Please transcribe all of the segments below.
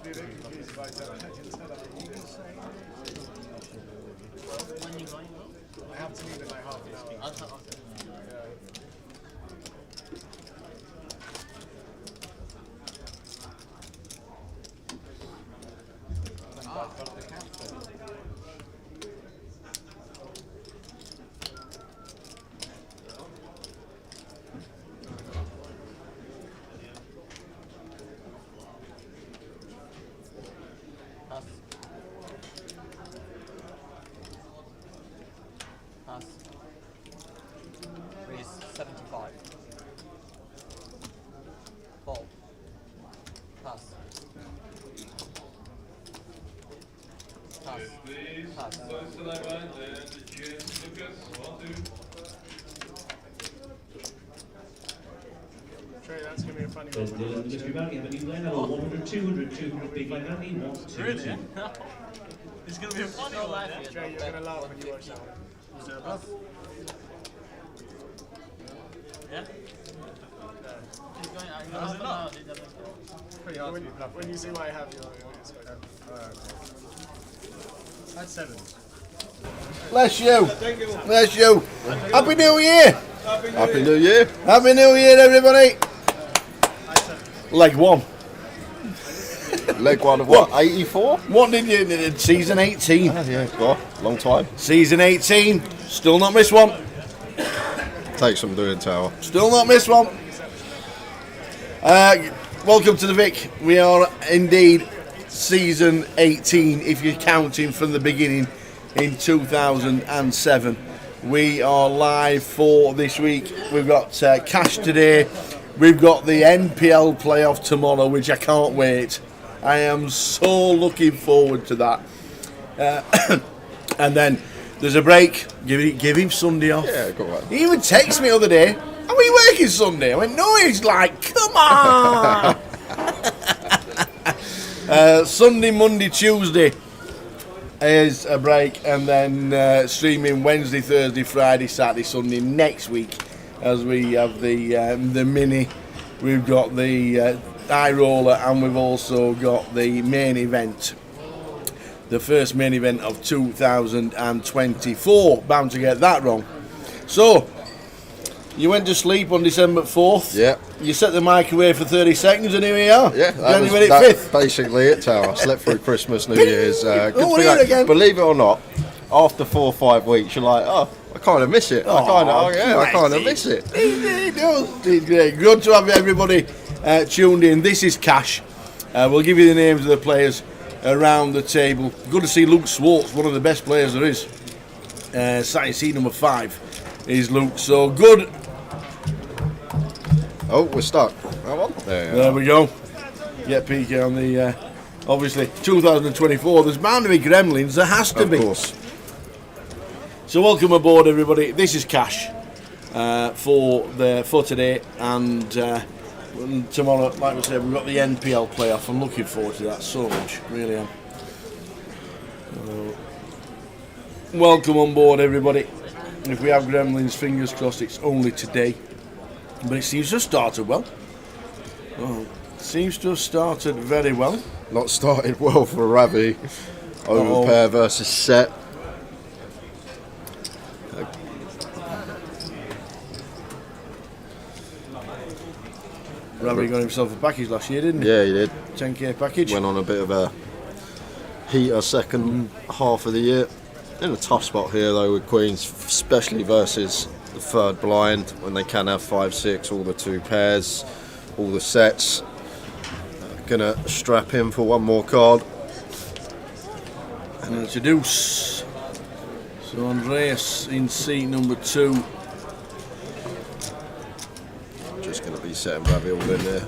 I have to leave in like half an hour. Raise 75. Ball. Pass. Pass. Pass. Trey, that's going to be a funny There's one. Dylan, the mystery bounty, have a new level, 100, 200, 200, big bounty, 1, 2, Really? 2. It's gonna be a funny one. Trey, you're going to laugh when you watch that one. Was there a bluff? Yeah? He's going, I'm going to now. Pretty hard to be bluff. When you see what I have, you'll expect that. That's 7. Bless you. Bless you. Happy New Year. Happy New Year. Happy New Year, everybody. Leg 1. Leg 1 of what? 84? What did you did? Season 18. Yeah, God, long time. Season 18. Still not missed one. Takes some doing, Tower. Still not missed one. Welcome to the Vic. We are indeed season 18 if you're counting from the beginning in 2007. We are live for this week. We've got cash today. We've got the NPL playoff tomorrow, which I can't wait. I am so looking forward to that. And then there's a break. Give him Sunday off. Yeah, go on. He even texted me the other day. Are we working Sunday? I went, no. He's like, come on. Sunday, Monday, Tuesday is a break, and then streaming Wednesday, Thursday, Friday, Saturday, Sunday next week as we have the mini. We've got the eye roller, and we've also got the main event. The first main event of 2024. Bound to get that wrong. So, you went to sleep on December 4th. Yeah. You set the microwave for 30 seconds and here we are. Yeah, January that's 5th. basically it, Tower. Slept through Christmas, New Year's. Good Oh, thing here again. believe it or not, after 4 or 5 weeks, you're like, oh, I kind of miss it. I kind of miss it. He does. It's great. Good to have everybody tuned in. This is Cash. We'll give you the names of the players around the table. Good to see Luke Schwartz, one of the best players there is. Sat in seat number 5 is Luke. So good. Oh, we're stuck. Come on. There we go. Get PK on the, obviously, 2024. There's bound to be gremlins. There has to be. Of course. So welcome aboard, everybody. This is Cash for today, and tomorrow, like we said, we've got the NPL playoff. I'm looking forward to that so much, really am. Welcome on board, everybody. If we have gremlins, fingers crossed it's only today. But it seems to have started well. Seems to have started very well. Not started well for Ravi. Overpair versus set. Ravi got himself a package last year, didn't he? Yeah, he did. 10k package. Went on a bit of a heater second half of the year. In a tough spot here though with Queens, especially versus the third blind when they can have 5-6, all the 2 pairs, all the sets. Gonna strap in for one more card. And it's a deuce. So Andreas in seat number 2. Just gonna be setting Ravi all in there.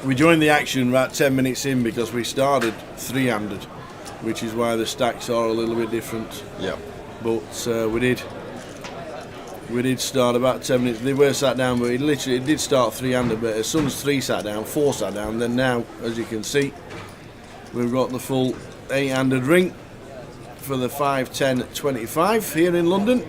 We joined the action about 10 minutes in because we started 3-handed, which is why the stacks are a little bit different. Yeah. But we did start about 10 minutes. They were sat down, but it did start 3-handed. But as soon as 3 sat down, 4 sat down, then now, as you can see, we've got the full 8-handed ring for the 5, 10, 25 here in London.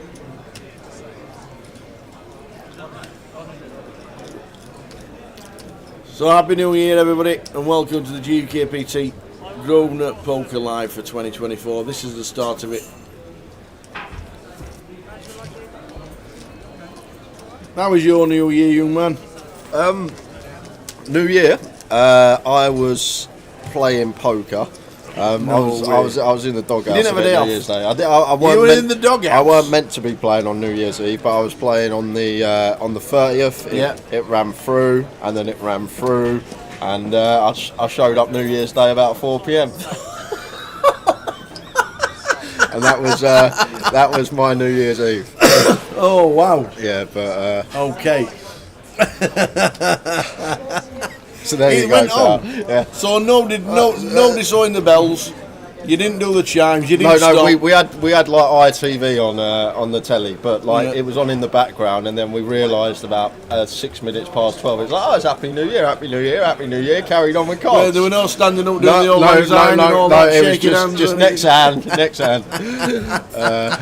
So happy New Year, everybody, and welcome to the GUKPT Grosvenor Poker Live for 2024. This is the start of it. How was your New Year, young man? New Year, I was playing poker. I was in the doghouse. You didn't have a day off? New Year's Day. You were in the doghouse? I weren't meant to be playing on New Year's Eve, but I was playing on the 30th. It ran through, and then it ran through, and I showed up New Year's Day about 4 p.m. And that was my New Year's Eve. Oh wow! Yeah, but Okay. so there you It go. went Sal. on. Yeah. So nobody saw in the bells. You didn't do the chimes. You didn't No, stop. we had like ITV on the telly, but like it was on in the background, and then we realised about 6 minutes past 12. It's like, oh, it's Happy New Year, Happy New Year, Happy New Year. Carried on with cards. There were no standing up doing the old lang syne and all no. that, It was shaking hands just and next hand, next hand.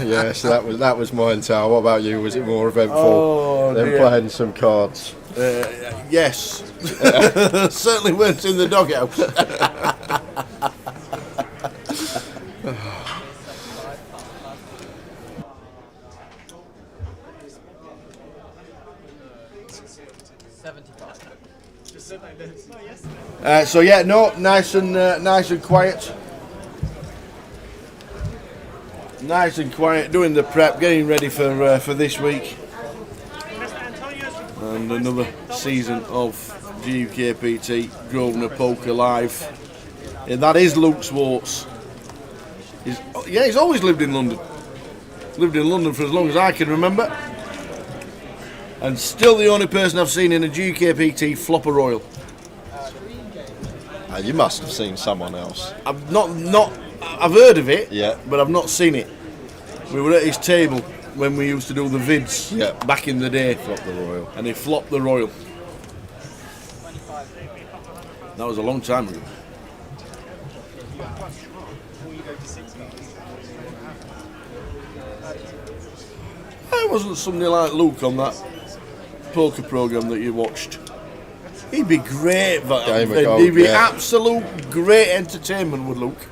Yeah, so that was mine, Tal. What about you? Was it more eventful than dear. playing some cards? Yes. Certainly weren't in the doghouse. So yeah, no, nice and quiet. Nice and quiet, doing the prep, getting ready for this week. And another season of GUKPT Grosvenor Poker Live. Yeah, that is Luke Schwartz. He's always lived in London. Lived in London for as long as I can remember. And still the only person I've seen in a GUKPT flop a royal. You must have seen someone else. I've not I've heard of it, Yeah. but I've not seen it. We were at his table when we used to do the vids back in the day. Flopped the royal. And he flopped the royal. That was a long time ago. Why wasn't somebody like Luke on that poker programme that you watched? He'd be great, Game of Gold, he'd be yeah. absolute great entertainment, would Luke.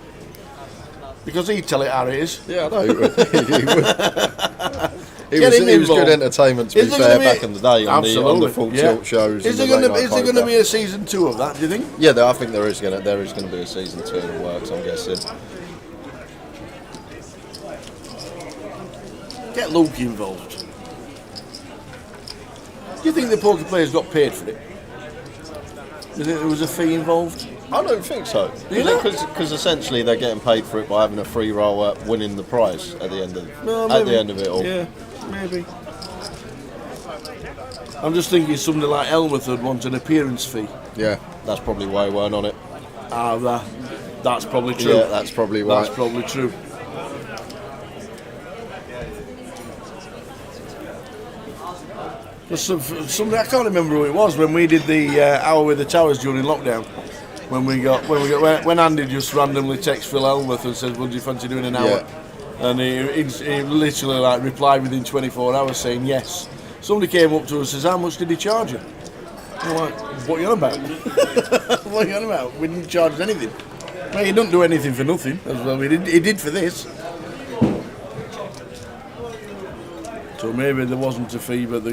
Because he'd tell it how it is. Yeah, I know. He would. He Get him was involved. good entertainment, to Is be there fair, gonna be back in the day on the full yeah. tilt shows. Is and there the going late night to poker. be a season 2 of that? Do you think? Yeah, I think there is going to be a season 2 that works. I'm guessing. Get Luke involved. Do you think the poker players got paid for it? Do you think there was a fee involved? I don't think so. You know? Because essentially they're getting paid for it by having a free roll at winning the prize at the end of it all. Yeah, maybe. I'm just thinking somebody like Elworth would want an appearance fee. Yeah, that's probably why we weren't on it. That's probably true. Yeah, that's probably why. That's probably true. Somebody, I can't remember who it was when we did the hour with the towers during lockdown. When Andy just randomly texts Phil Elworth and says, "Would you fancy doing an hour?" Yeah. And he literally replied within 24 hours saying yes. Somebody came up to us and says, "How much did he charge you?" I'm like, "What are you on about?" What are you on about? We didn't charge us anything. Well, he don't do anything for nothing as well. He did for this. So maybe there wasn't a fee, but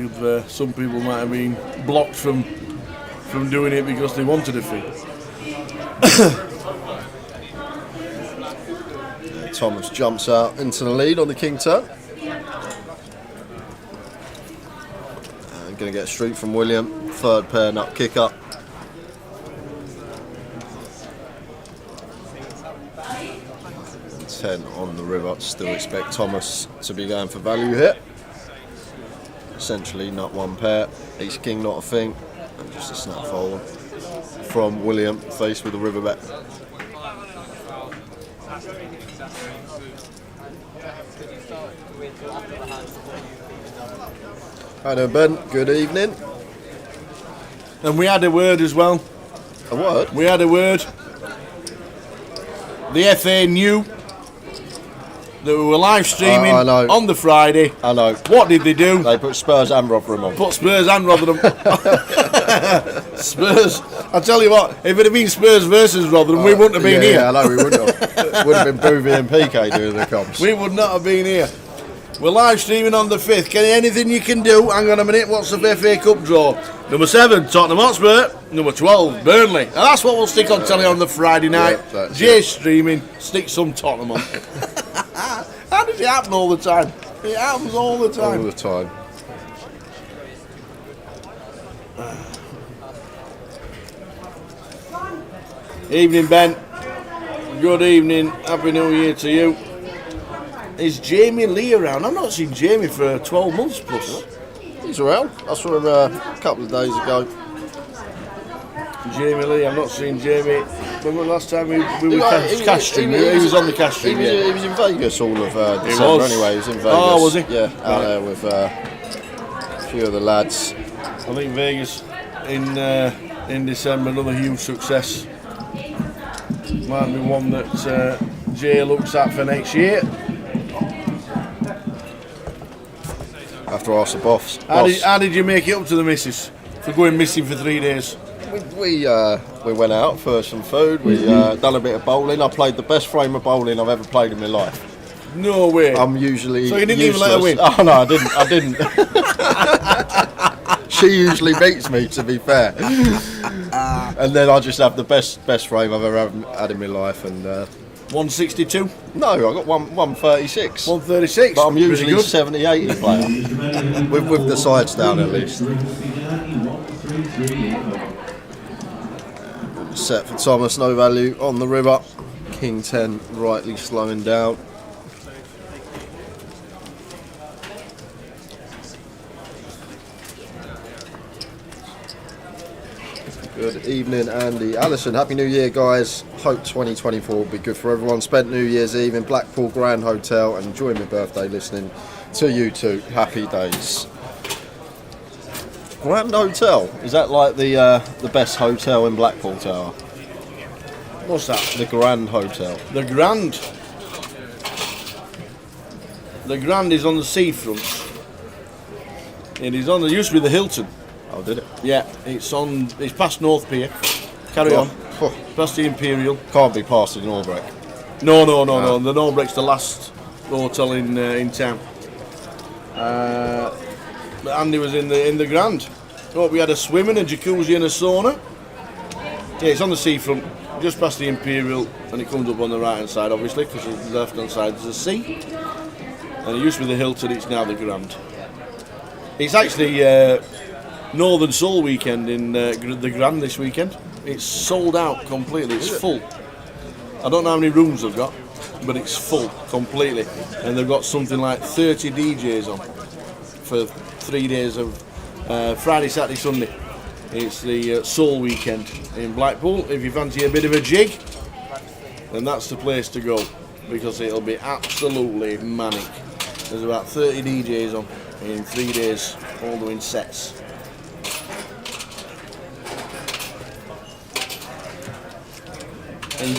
some people might have been blocked from doing it because they wanted a fee. Thomas jumps out into the lead on the king turn. Going to get a streak from William. Third pair nut kick up. And 10 on the river. Still expect Thomas to be going for value here. Essentially nut one pair. Ace king not a thing. And just a snap fold from William faced with the river bet. Hi there, Ben. Good evening. And we had a word as well. A word? We had a word. The FA knew that we were live streaming I know. on the Friday. I know. What did they do? They put Spurs and Rotherham on. Put Spurs and Rotherham. Spurs. I tell you what, if it had been Spurs versus Rotherham, we wouldn't have been here. Yeah, I know, we wouldn't have. Would have been Boovy and PK doing the comps. We would not have been here. We're live streaming on the 5th. Anything you can do? Hang on a minute. What's the FA Cup draw? Number 7, Tottenham Hotspur. Number 12, Burnley. And that's what we'll stick on telly on the Friday night. Yeah, Jay's streaming. Stick some Tottenham on. How does it happen all the time? It happens all the time. All the time. Evening, Ben. Good evening. Happy New Year to you. Is Jamie Lee around? I've not seen Jamie for 12 months plus. He's around. I saw him a couple of days ago. Jamie Lee, I've not seen Jamie. When was the last time we were casting? He was on the casting. He was in Vegas all of December was? anyway. He was in Vegas. Oh, was he? Yeah, out there with a few of the lads. I think Vegas in December, another huge success. Might be one that Jay looks at for next year. Have to ask the boss. How did you make it up to the missus for going missing for 3 days? We went out for some food. We done a bit of bowling. I played the best frame of bowling I've ever played in my life. No way. I'm usually So you didn't useless. even let her win? Oh no, I didn't. She usually beats me, to be fair. And then I just have the best frame I've ever had in my life. And 162? no, I got 136. 136? But I'm Pretty usually good. 70-80 player. with the sides down at least. Set for Thomas, no value on the river. King 10 rightly slowing down. Good evening, Andy Allison. Happy New Year, guys. Hope 2024 will be good for everyone. Spent New Year's Eve in Blackpool Grand Hotel and enjoyed my birthday listening to you two. Happy days. Grand Hotel, is that like the best hotel in Blackpool Tower? What's that? The Grand Hotel. The Grand. The Grand is on the seafront. It is on. There used to be the Hilton. Oh, did it? Yeah, it's past North Pier. Carry on. Past the Imperial. Can't be past the Norbreck. No. The Norbreck's the last hotel in town. But Andy was in the Grand. Oh, we had a swim and a jacuzzi and a sauna. Yeah, it's on the seafront, just past the Imperial, and it comes up on the right hand side, obviously, because the left hand side is the sea. And it used to be the Hilton, it's now the Grand. It's actually Northern Soul weekend in the Grand this weekend. It's sold out completely, it's full. I don't know how many rooms they've got, but it's full completely. And they've got something like 30 DJs on for 3 days of Friday, Saturday, Sunday. It's the Soul weekend in Blackpool. If you fancy a bit of a jig, then that's the place to go, because it'll be absolutely manic. There's about 30 DJs on in 3 days, all doing sets. And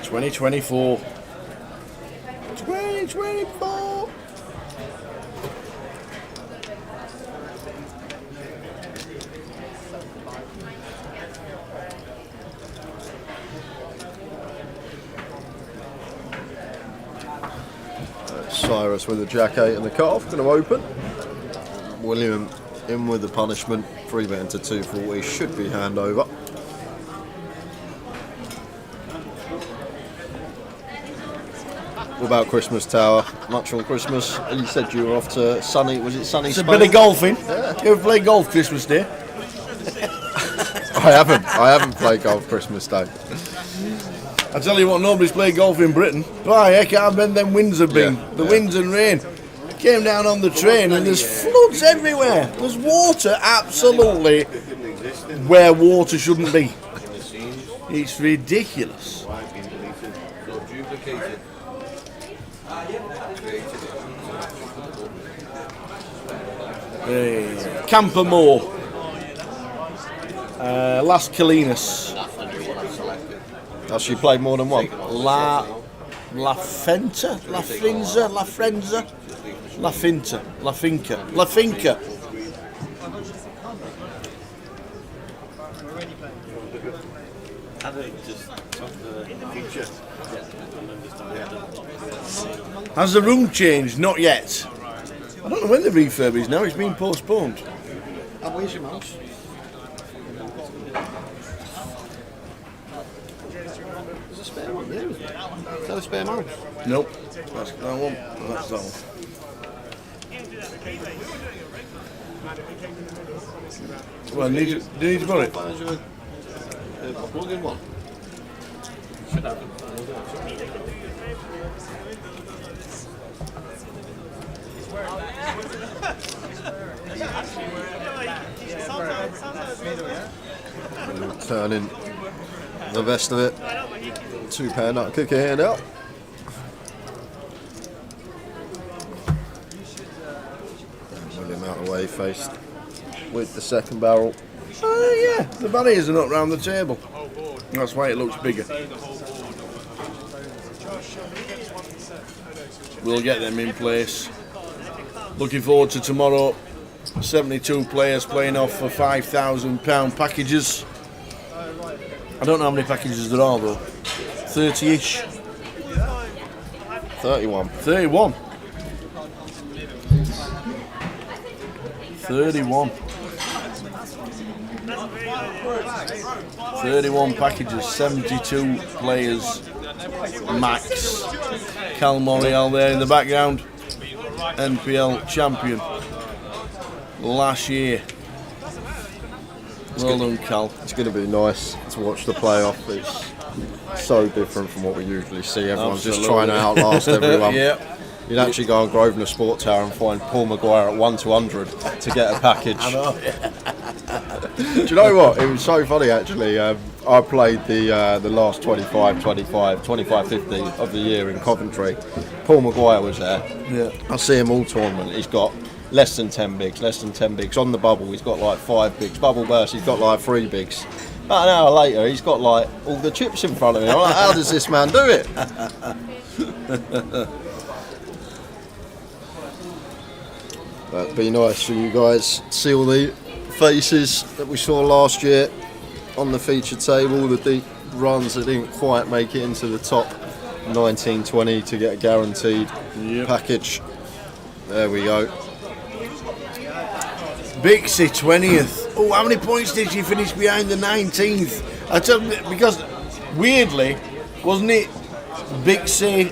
2024. 2024. Cyrus with the jack 8 and the cut-off, going to open. William in with the punishment, 3 bet into 240, should be handover. What about Christmas Tower? Much on Christmas? You said you were off to sunny, was it sunny It's a Spain? bit of golfing. You ever play golf Christmas Day? I haven't played golf Christmas Day. I tell you what, nobody's played golf in Britain. Why, heck, how bad them winds have been. Yeah, The winds and rain. Came down on the train and there's floods everywhere. There's water absolutely where water shouldn't be. It's ridiculous. Campermore. Las Colinas. Has she played more than one? La Fenta? La Frinza? La Frenza? La Finta? La Finca? La Finca? Has the room changed? Not yet. I don't know when the refurb is now, it's been postponed. Where's your mouse? There's a spare one there, isn't there? Is that a spare mouse? Nope, that's that one. That's that one. Well, do you need to borrow it? Plug in one. Turning the rest of it. £2 nut cookie here now. Move him out of the way, faced with the second barrel. Oh yeah, the barriers are not round the table. That's why it looks bigger. We'll get them in place. Looking forward to tomorrow. 72 players playing off for £5,000 packages. I don't know how many packages there are though. 30-ish. 31. 31. 31. 31 packages, 72 players max. Cal Morial there in the background, NPL champion last year. Well done, Cal. It's going to be nice to watch the playoff. It's so different from what we usually see. Everyone's just trying to outlast everyone. Yeah. You'd actually go on Grosvenor Sports Tower and find Paul Maguire at 1 to 100 to get a package. I know. Do you know what? It was so funny actually. I played the last 25-50 of the year in Coventry. Paul Maguire was there. Yeah. I see him all tournament. He's got less than 10 bigs. On the bubble, he's got like 5 bigs. Bubble burst, he's got like 3 bigs. About an hour later, he's got like all the chips in front of him. I'm like, how does this man do it? That'd be nice for you guys to see all the faces that we saw last year on the feature table, the deep runs that didn't quite make it into the top 19-20 to get a guaranteed package. There we go. Bixie 20th. Oh, how many points did she finish behind the 19th? I tell you, because weirdly, wasn't it Bixie,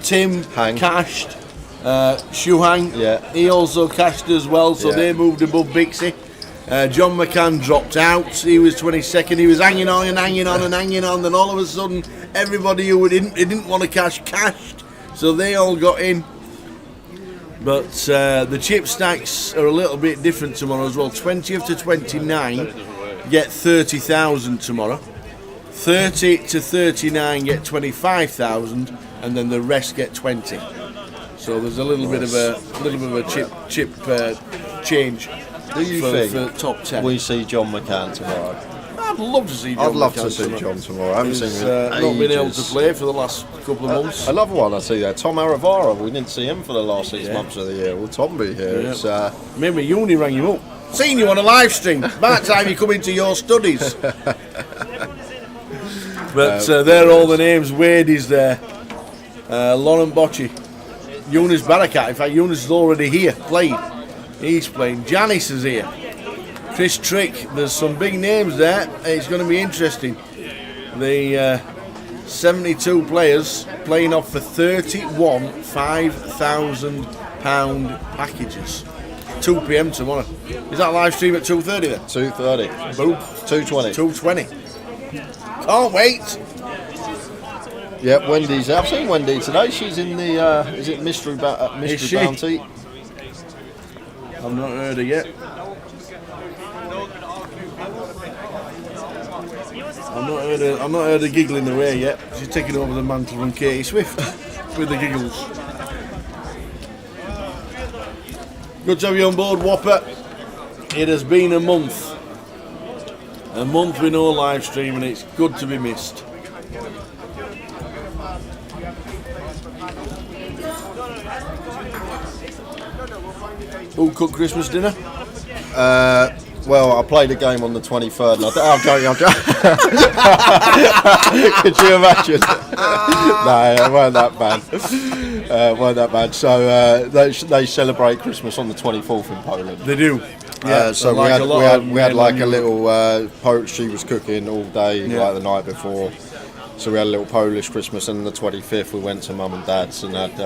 Tim Hang. cashed, Shuhang, Yeah. he also cashed as well, so Yeah. they moved above Bixie. John McCann dropped out, he was 22nd, he was hanging on, then all of a sudden everybody who didn't want to cash cashed, so they all got in. But the chip stacks are a little bit different tomorrow as well. 20th to 29 get 30,000 tomorrow. 30 to 39 get 25,000, and then the rest get 20. So there's a little bit of a chip change. Do you for think top 10? we see John McCann tomorrow? I'd love to see John. I'd love McCann to see tomorrow. John tomorrow. I haven't seen He's him in not been able to ages. play for the last couple of months. Another one I see there, Tom Aravara. We didn't see him for the last 6 months of the year. Will Tom be here? Yeah. It's, Maybe Uni rang him up. Seen you on a live stream. About time you come into your studies. But they're all the names. Wade is there. Lauren Bocci. Yunus Barakat. In fact, Yunus is already here. Played. He's playing. Janice is here. Chris Trick. There's some big names there. It's going to be interesting. The 72 players playing off for 31 £5,000 packages. 2 p.m. tomorrow. Is that live stream at 2:30 then? 2:30. Boom. 2:20. 2:20. Can't wait. Yep, Wendy's. I've seen Wendy today. She's in the. Is it Mystery Is she? Bounty? I've not heard her yet. I've not heard her giggling away yet. She's taking over the mantle from Katie Swift with the giggles. Good to have you on board, Whopper. It has been a month. A month with no live stream, and it's good to be missed. Who cooked Christmas dinner? Well, I played a game on the 23rd. And I'm joking. Could you imagine? No, it weren't that bad. So they celebrate Christmas on the 24th in Poland. They do. So like we had like a little Polish. She was cooking all day, like the night before. So we had a little Polish Christmas, and on the 25th we went to Mum and Dad's and had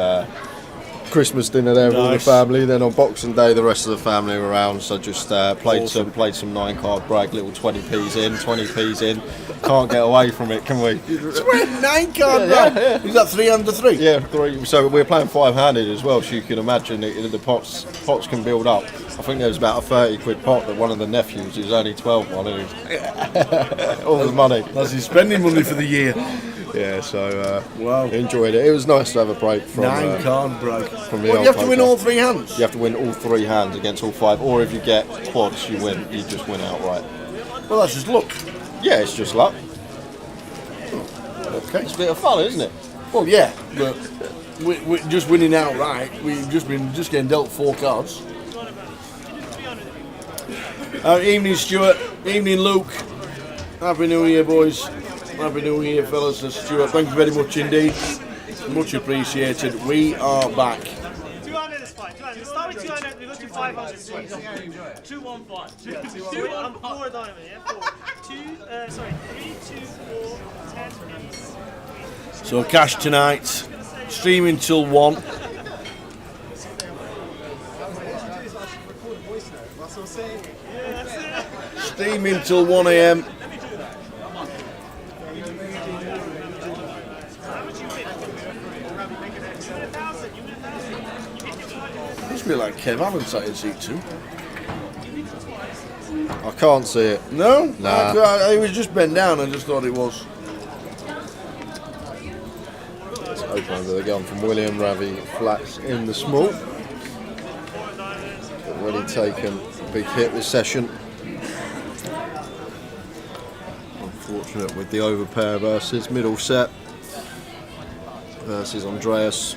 Christmas dinner there with all the family. Then on Boxing Day, the rest of the family were around. So just played some 9-card brag, little 20p's in, 20p's in. Can't get away from it, can we? 9-card brag. Yeah. Is that 3 under 3? Yeah, 3. So we're playing 5-handed as well. So you can imagine the pots can build up. I think there was about a 30 quid pot that one of the nephews, who's only 12, all the money. That's his spending money for the year. Yeah, so wow, enjoyed it. It was nice to have a break from 9-card brag. From the you old have to poker. win all 3 hands. You have to win all 3 hands against all 5, or if you get quads, you win. You just win outright. Well, that's just luck. Yeah, it's just luck. Okay. It's a bit of fun, isn't it? Well, yeah, but we're just winning outright. We've just getting dealt 4 cards. Evening, Stuart. Evening, Luke. Happy New Year, boys. Happy New Year, fellas. Stuart, thank you very much indeed. Much appreciated. We are back. 200 is fine. 200. Start with 200. We go to 500. 215. 215. 4 diamond. Yeah. 4. 3, 2, 4, 10 piece. So cash tonight. Streaming till 1. Streaming till 1 a.m. Must be like Kev Allen sat in seat 2. I can't see it. No? Nah. I was just bent down and just thought it was. Let's open under the gun from William. Ravi flats in the small. Already taken a big hit this session. Unfortunate with the overpair versus middle set versus Andreas.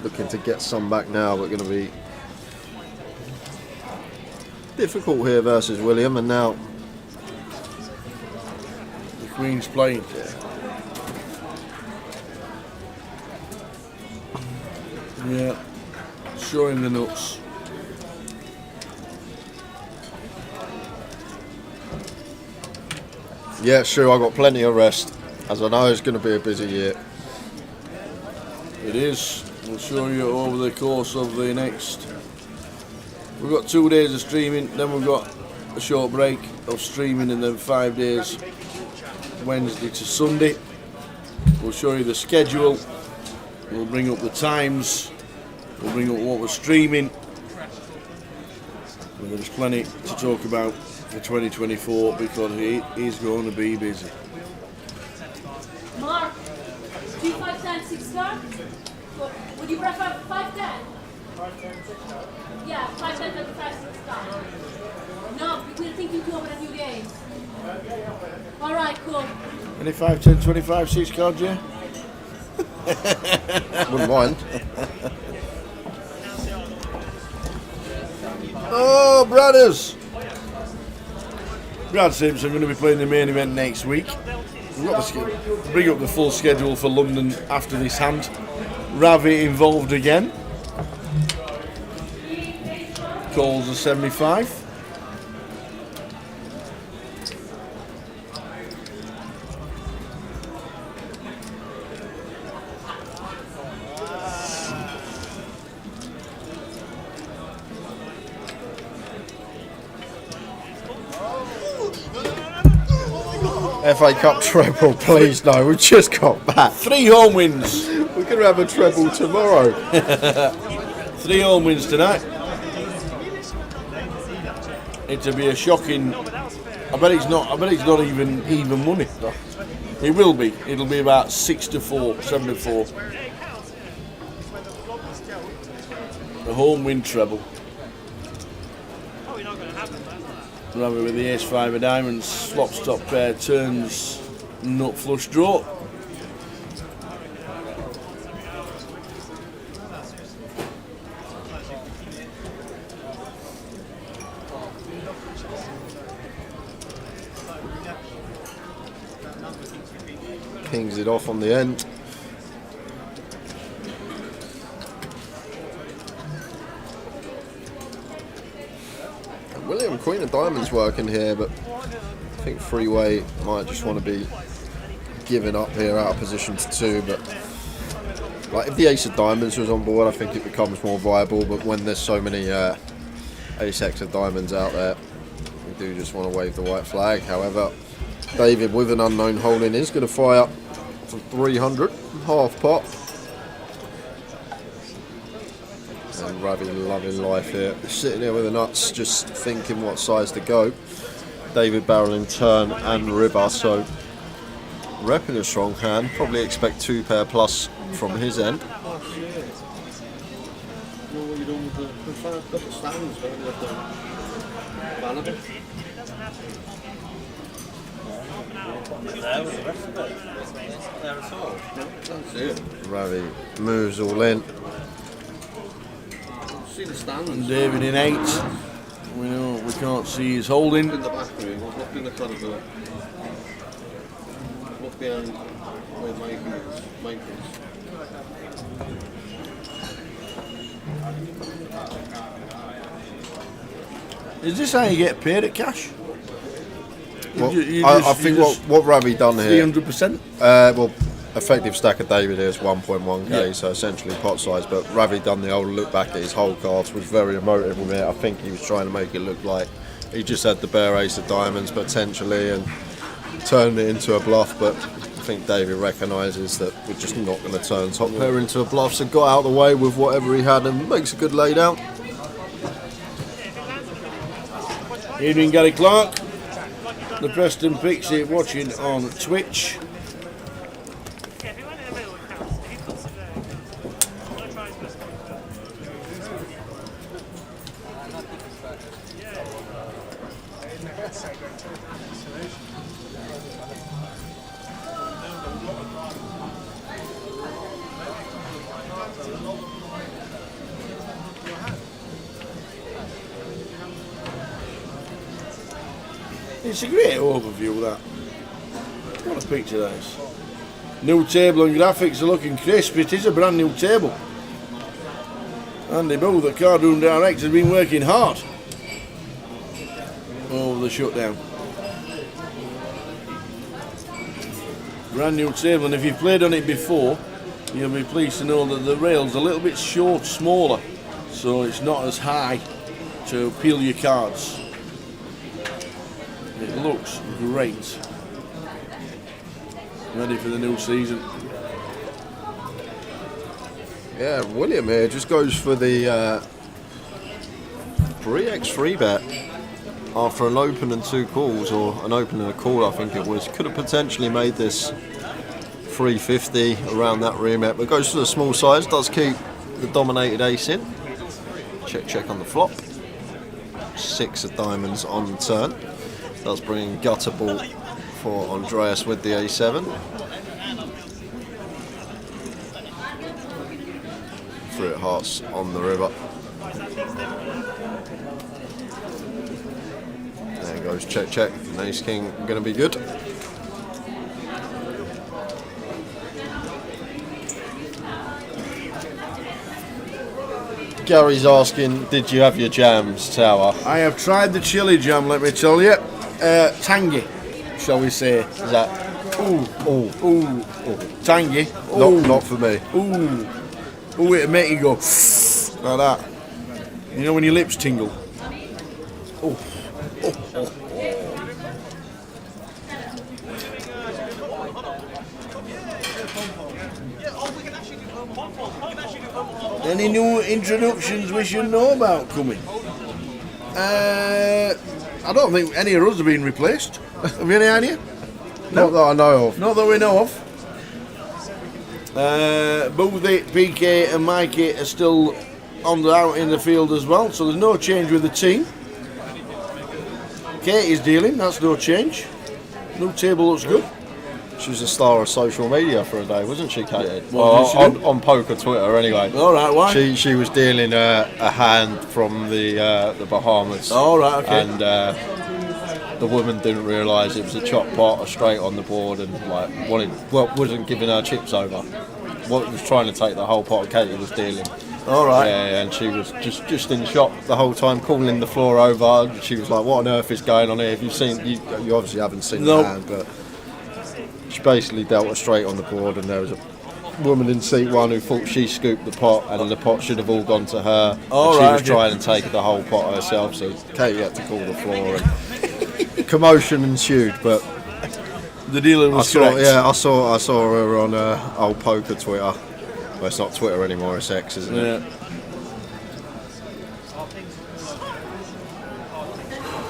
Looking to get some back now, but going to be difficult here versus William. And now The Queen's playing. Yeah. Showing the nuts. yeah, sure, I've got plenty of rest, as I know it's going to be a busy year. It is. We'll show you over the course of the next. We've got 2 days of streaming, then we've got a short break of streaming, and then 5 days, Wednesday to Sunday. We'll show you the schedule. We'll bring up the times. We'll bring up what we're streaming. And there's plenty to talk about for 2024 because it is going to be busy. Mark, 2, 5, 10, 6 cards? Would you prefer 5, 10? 5, 10, 6 cards? Yeah, 5, 10, 25, 6 cards. No, we're thinking to open a new game. Alright, cool. Any 5, 10, 25, 6 cards, yeah? Wouldn't mind. Oh, brothers! Brad Simpson going to be playing the main event next week. We've got to bring up the full schedule for London after this hand. Ravi involved again. Calls a 75. FA Cup treble, please no, we've just got back. 3 home wins. We're going to have a treble tomorrow. 3 home wins tonight. It'll be a shocking. I bet it's not even money. It will be. It'll be about 6-4, 7-4. The home win treble. Ravi with the ace-5 of diamonds, flops top pair, turns nut flush draw. Kings it off on the end. William, Queen of Diamonds working here, but I think three-way might just want to be giving up here out of position to 2. But like if the Ace of Diamonds was on board, I think it becomes more viable. But when there's so many Ace-X of Diamonds out there, we do just want to wave the white flag. However, David with an unknown holding is going to fire for 300, half pot. And Ravi loving life here, sitting here with the nuts, just thinking what size to go. David barreling turn and river, so repping a strong hand. Probably expect 2 pair plus from his end. Ravi moves all in. And David in 8. We know we can't see his holding. In the back room, look in the corridor. Look behind where Mike Is this how you get paid at cash? Well, I think what Ravi done here. 300%? Well, effective stack of David here is 1.1k, Yeah. so essentially pot size. But Ravi done the old look back at his whole cards, was very emotive with it. I think he was trying to make it look like he just had the bare Ace of Diamonds potentially and turned it into a bluff. But I think David recognises that we're just not going to turn top pair into a bluff, so got out of the way with whatever he had and makes a good lay down. Evening, Gary Clark. The Preston Pixie watching on Twitch. It's a great overview, that. What a picture that is. New table and graphics are looking crisp. It is a brand new table. Andy Booth at Card Room Direct has been working hard over the shutdown. Brand new table, and if you've played on it before, you'll be pleased to know that the rail's a little bit smaller, so it's not as high to peel your cards. It looks great. Ready for the new season. Yeah, William here just goes for the 3x3 bet after an open and 2 calls, or an open and a call I think it was. Could have potentially made this 350 around that remit, but goes for the small size, does keep the dominated ace in. Check on the flop. 6 of diamonds on the turn. Does bring in gutter ball for Andreas with the A7. 3 of hearts on the river. There goes check. And ace king going to be good. Gary's asking, did you have your jams, Tower? I have tried the chili jam, let me tell you. Tangy, shall we say? Is that? Ooh, tangy. Ooh. Not for me. Ooh, it'll make you go like that. You know when your lips tingle? Oh. Any new introductions we should know about coming? I don't think any of us have been replaced. Have you any idea? Not that I know of. Not that we know of. Boothie, PK and Mikey are still out in the field as well, so there's no change with the team. Katie's dealing, that's no change. New table looks good. She was a star of social media for a day, wasn't she, Katie? What did she do? On poker Twitter, anyway. All right, why? She was dealing a hand from the Bahamas. All right, okay. And the woman didn't realise it was a chop pot, straight on the board, and like wasn't giving her chips over. Was trying to take the whole pot. Katie was dealing. All right. Yeah, and she was just in shock the whole time, calling the floor over. She was like, "What on earth is going on here?" If you've seen, you obviously haven't seen the hand, but she basically dealt her straight on the board, and there was a woman in seat 1 who thought she scooped the pot, and the pot should have all gone to her. All she right, was okay. trying to take the whole pot herself, so Katie had to call the floor, and commotion ensued. But The dealer was correct. I saw her on old poker Twitter. Well, it's not Twitter anymore; it's X, isn't it? Yeah.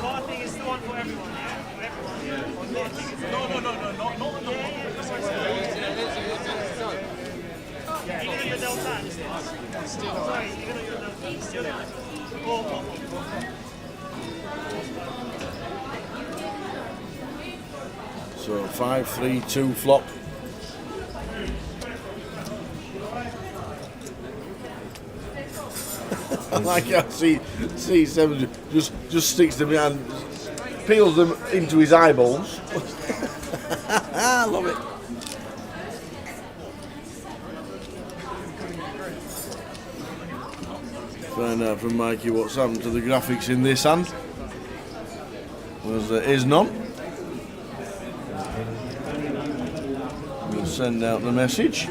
Parting is the one for everyone, yeah? For everyone, yeah? No, not on the You're going to your delta instead. Sorry, you're going to your delta. Still there. So 5-3-2 flop. I like how C7 just sticks them behind, peels them into his eyeballs. I love it. Find out from Mikey what's happened to the graphics in this hand. As there is none. We'll send out the message.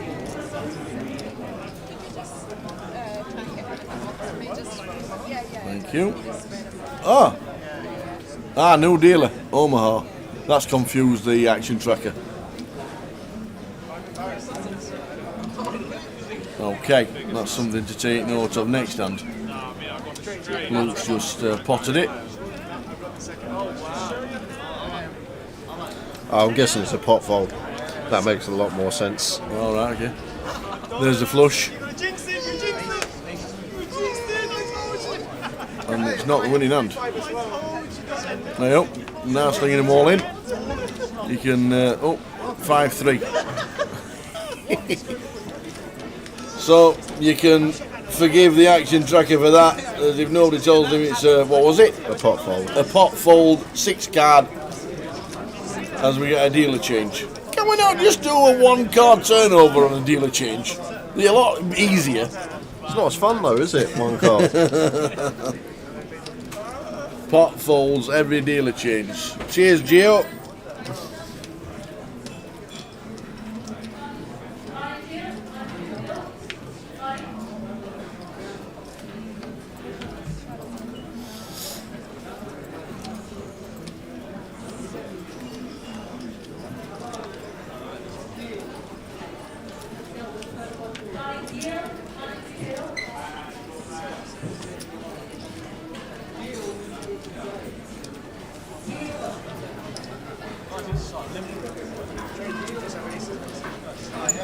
Thank you. New dealer, Omaha. That's confused the action tracker. Okay, that's something to take note of next hand. Luke's just potted it. I'm guessing it's a pot fold. That makes a lot more sense. All right, okay. There's the flush. And it's not the winning hand. There you go. Now slinging them all in. You can, 5-3. So you can forgive the action tracker for that, as if nobody tells him it's what was it? A pot fold. A pot fold, 6 card, as we get a dealer change. Can we not just do a 1 card turnover on a dealer change? Be a lot easier. It's not as fun though, is it? 1 card. Pot folds, every dealer change. Cheers, Gio.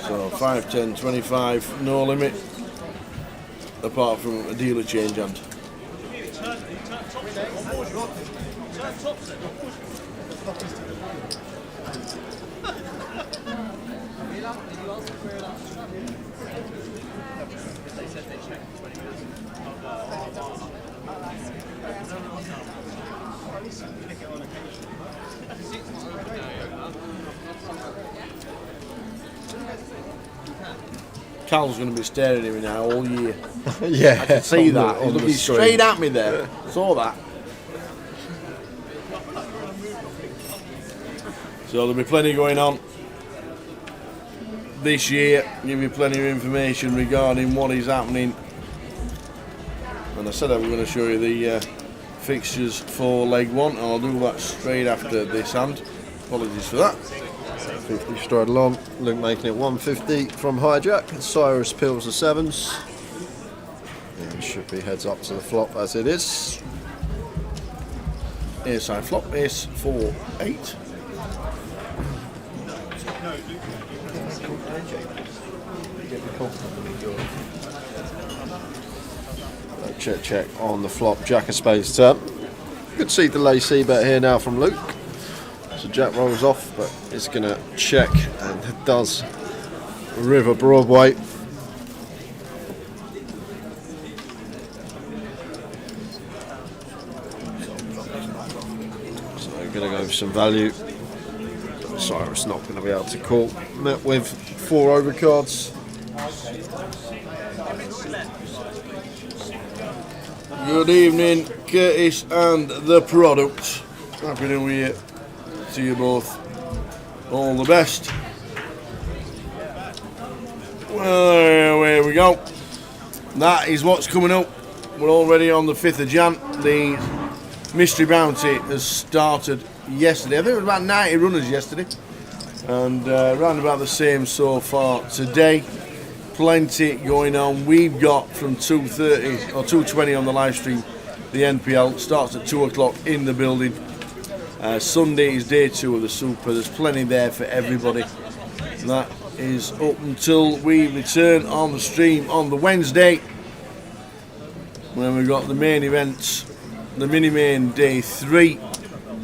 So 5, 10, 25, no limit, apart from a dealer change hand. Cal's going to be staring at me now all year. Yeah, I can see that. He's on the looking screen. straight at me there. Saw that. So there'll be plenty going on this year. Give you plenty of information regarding what is happening. And I said I was going to show you the fixtures for leg 1. I'll do that straight after this hand. Apologies for that. 50 straight along. Luke making it 150 from hijack. Cyrus peels the 7s. And should be heads up to the flop as it is. Ace high flop, ace 4, 8. Check on the flop. Jack of spades turn. Good to see delay C-bet here now from Luke. So Jack rolls off, but it's going to check, and it does. River Broadway. So we're going to go for some value. Cyrus not going to be able to call. Met with 4 overcards. Good evening, Curtis and the product. Happy New Year to you both. All the best. Well, here we go. That is what's coming up. We're already on the 5th of Jan. The Mystery Bounty has started yesterday. I think it was about 90 runners yesterday. And around about the same so far today. Plenty going on. We've got from 2:30 or 2:20 on the live stream. The NPL starts at 2 o'clock in the building. Sunday is day 2 of the Super. There's plenty there for everybody. That is up until we return on the stream on the Wednesday, when we've got the main events, the mini main day 3.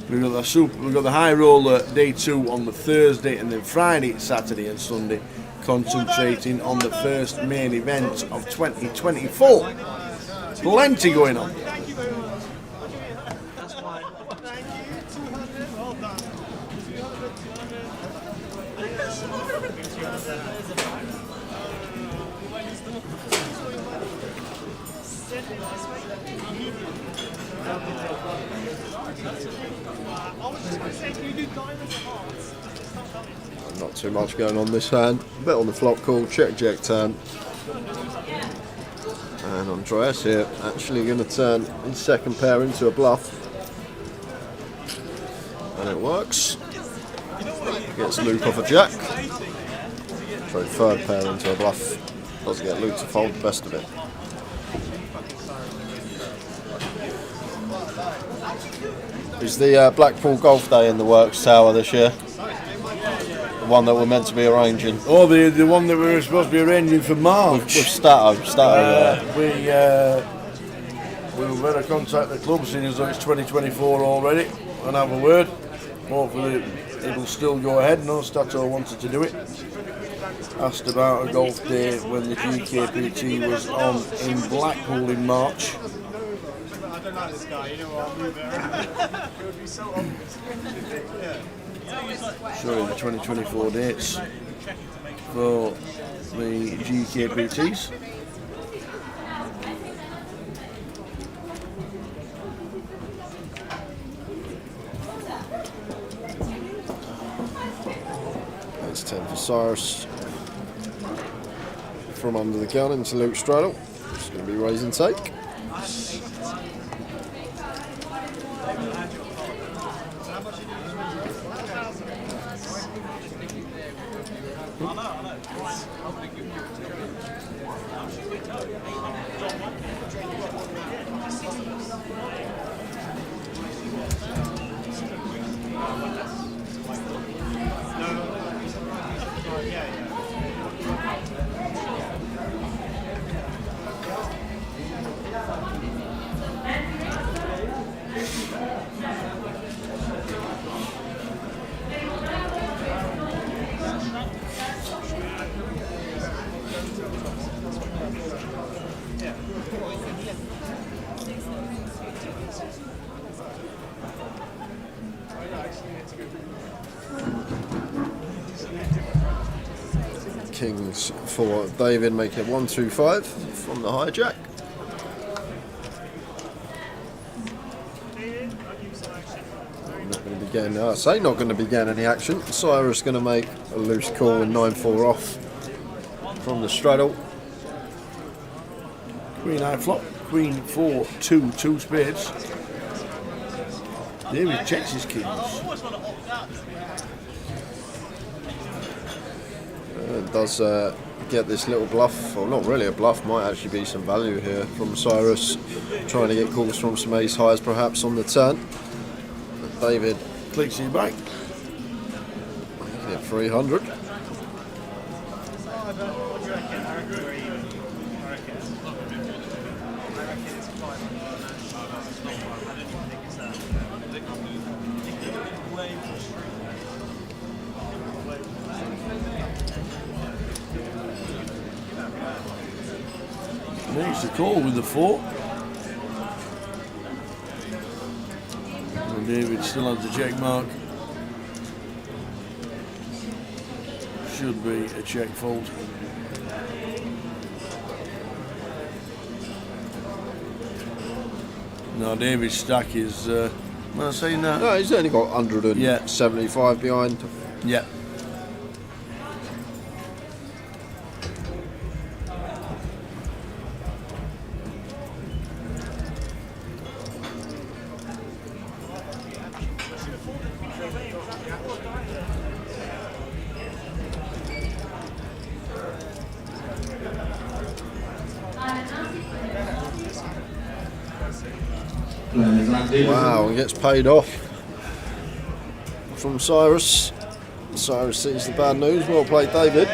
We've got the Super. We've got the high roller day 2 on the Thursday, and then Friday, Saturday, and Sunday, concentrating on the first main event of 2024. Plenty going on. Thank you very much. That's fine. Thank you. 200. Well done. 200. 200. Not too much going on this hand. Bet on the flop call, check turn. And Andreas here actually going to turn his second pair into a bluff. And it works. Gets Luke off a jack. So third pair into a bluff. Doesn't get Luke to fold the best of it. Is the Blackpool Golf Day in the works tower this year? The one that we're meant to be arranging. Oh, the one that we were supposed to be arranging for March. With Stato. We better contact the club, seeing as though it's 2024 already, and have a word. Hopefully it'll still go ahead. No, Stato wanted to do it. Asked about a golf day when the GUKPT was on in Blackpool in March. I don't like this guy, you know what, I'll move it around. It would be so obvious. Showing the 2024 dates for the GUKPTs. It's 10 for Cyrus. From under the gun into Luke straddle. It's going to be raise and take. Kings for David, make it 1-2-5 from the hijack. Not going to be getting, not going to be getting any action. Cyrus going to make a loose call and 9-4 off from the straddle. Queen high flop, Queen 4-2, 2 spades. David checks his kings. Does get this little bluff, or not really a bluff, might actually be some value here from Cyrus, trying to get calls from some ace highs perhaps on the turn. But David clicks you back. Get 300. Makes the call with the 4. And David still has the check mark. Should be a check fold. No, David's stack is. Am I saying that? No, he's only got 175 behind. Yeah. Wow, he gets paid off from Cyrus. Cyrus sees the bad news. Well played, David.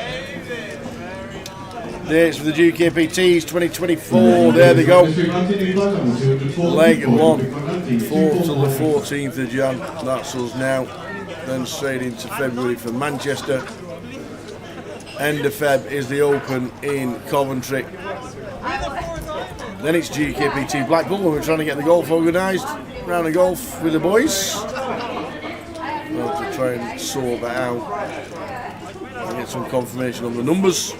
Dates for the GUKPTs 2024. There they go. Leg 1, 4th to the 14th of Jan. That's us now. Then straight into February for Manchester. End of Feb is the Open in Coventry. Then it's GUKPT Blackpool when we're trying to get the golf organised. Round of golf with the boys. We'll have to try and sort that out and get some confirmation on the numbers.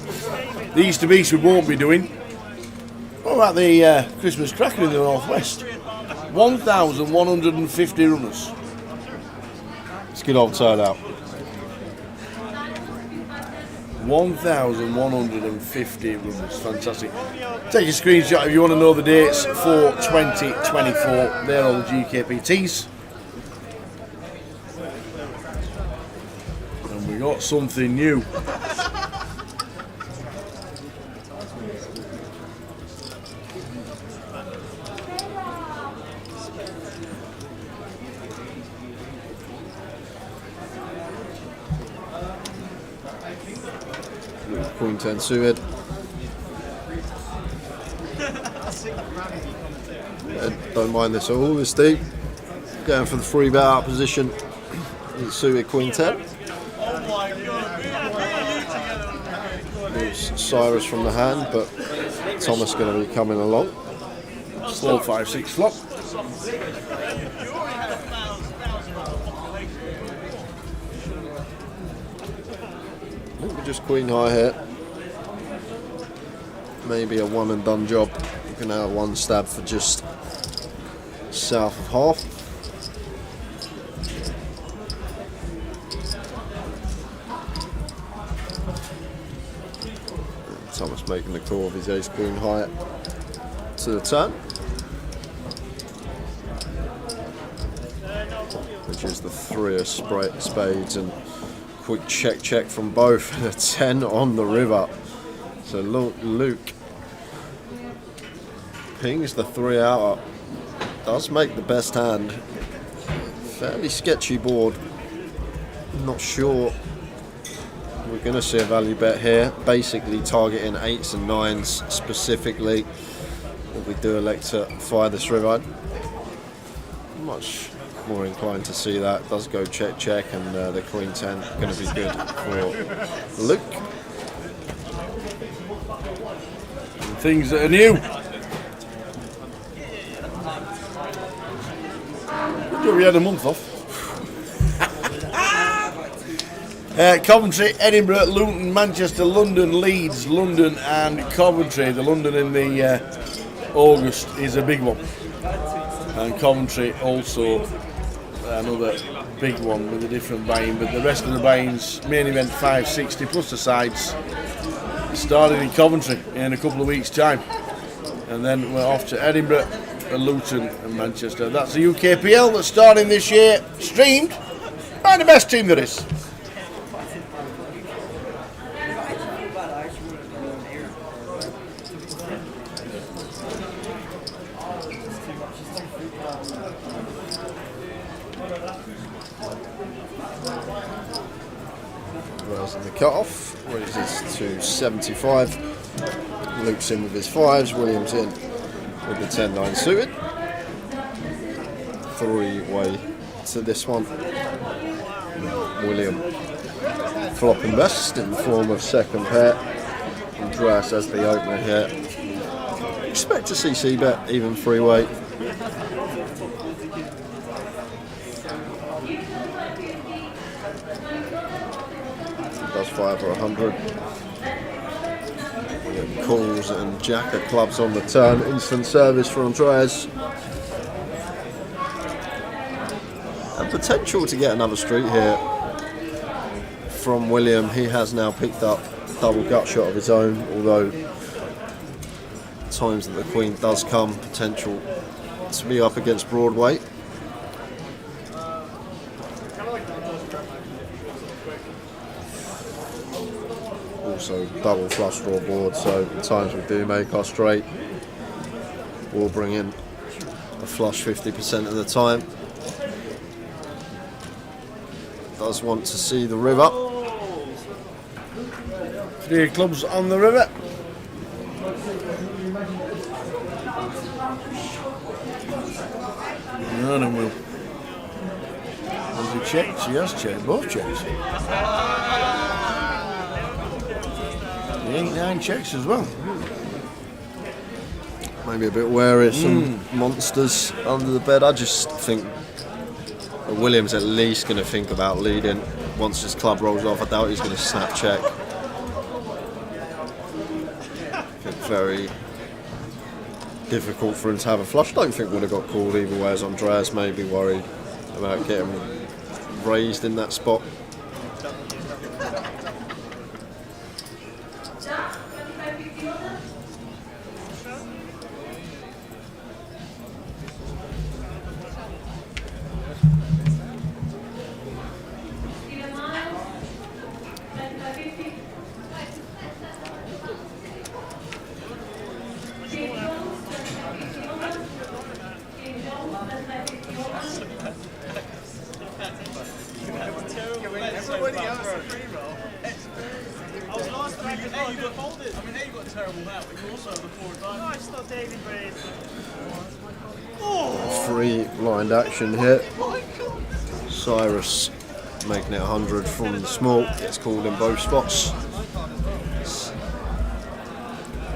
The Easter Beast we won't be doing. What about the Christmas Cracker in the Northwest? 1,150 runners. It's a good old turnout. 1,150 runners. Fantastic. Take a screenshot if you want to know the dates for 2024. They're all the GUKPTs. And we got something new. Queen 10 suited. Don't mind this at all, this deep. Going for the 3-bet out position. Suited Queen 10. There's Cyrus from the hand, but Thomas going to be coming along. 4, 5, 6 flop. I think we're just Queen High here. Maybe a one and done job. You can have one stab for just south of half. Thomas making the call of his ace Queen High to the turn, which is the 3 of spades and quick check from both and a 10 on the river. So Luke pings the 3 out, does make the best hand. Fairly sketchy board. Not sure we're going to see a value bet here. Basically targeting 8s and 9s specifically. If we do elect to fire this river, much more inclined to see that. Does go check and the Queen 10 going to be good for Luke. Things that are new. We had a month off. Coventry, Edinburgh, Luton, Manchester, London, Leeds, London and Coventry. The London in the August is a big one. And Coventry also another big one with a different buy-in. But the rest of the buy-ins, main event 560 plus the sides, starting in Coventry in a couple of weeks' time. And then we're off to Edinburgh, Luton and Manchester. That's the UKPL that's starting this year, streamed by the best team there is. In the cut-off, raises to 75. Luke's in with his 5s, Williams in with the 10-9 suited. three-way to this one. William flopping best in the form of second pair. Andreas as the opener here. Expect to see C-bet even three-way. Does 5 or 100. William calls and jack of clubs on the turn. Instant service for Andreas. And potential to get another street here from William. He has now picked up double gut shot of his own, although times that the queen does come, potential to be up against Broadway. Also double flush draw board, so the times we do make our straight, we'll bring in a flush 50% of the time. Does want to see the river. 3 clubs on the river. No, no, Will. Has he checked? He has checked. Both checks. The 8-9 checks as well. Maybe a bit wary of some monsters under the bed. I just think William's at least going to think about leading. Once his club rolls off, I doubt he's going to snap check. Very difficult for him to have a flush. Don't think would have got called either way, as Andreas may be worried about getting raised in that spot. Free blind action here. Cyrus making it 100 from the small, gets called in both spots.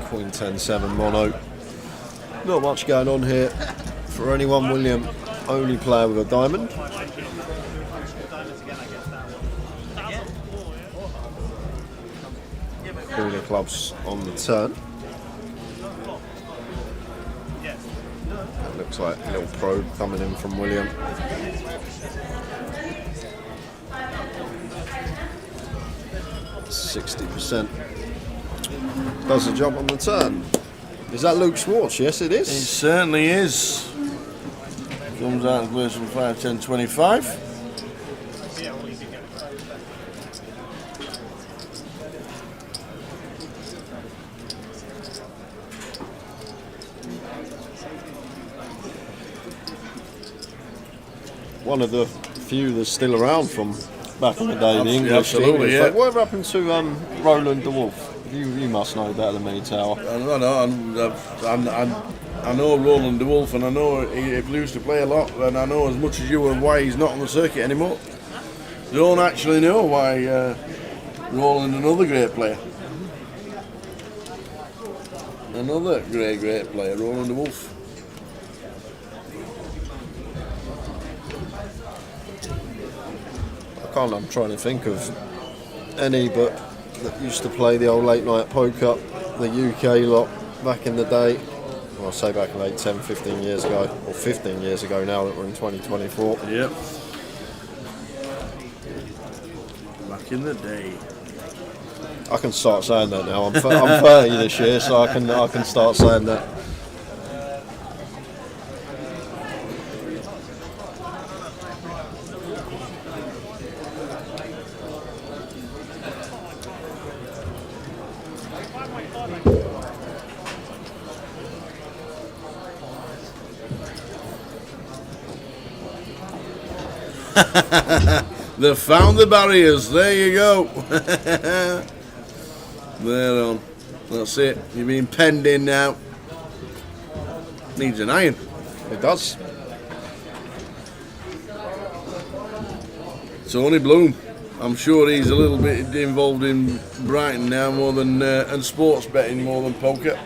Queen 10-7 mono. Not much going on here for anyone. William only player with a diamond. Queen of clubs on the turn. Looks like a little probe coming in from William. %60%. Does the job on the turn. Is that Luke Schwartz? Yes, it is. It certainly is. Comes out and plays from 5, 10, 25. One of the few that's still around from back in the day, the English. Absolutely, yeah. Whatever happened to Roland de Wolf? You must know better than me, Tower. I know Roland de Wolf, and I know he used to play a lot, and I know as much as you and why he's not on the circuit anymore. Don't actually know why Roland, another great player. Another great player, Roland de Wolf. I'm trying to think of any but that used to play the old late night poker, the UK lot back in the day. Well, I'll say back in 8, 10, 15 years ago, or 15 years ago now that we're in 2024. Yep. Back in the day. I can start saying that now. I'm 30 this year, so I can start saying that. They've found the barriers. There you go. There on. That's it. You're being penned in now. Needs an iron. It does. Tony Bloom. I'm sure he's a little bit involved in Brighton now more than and sports betting more than poker.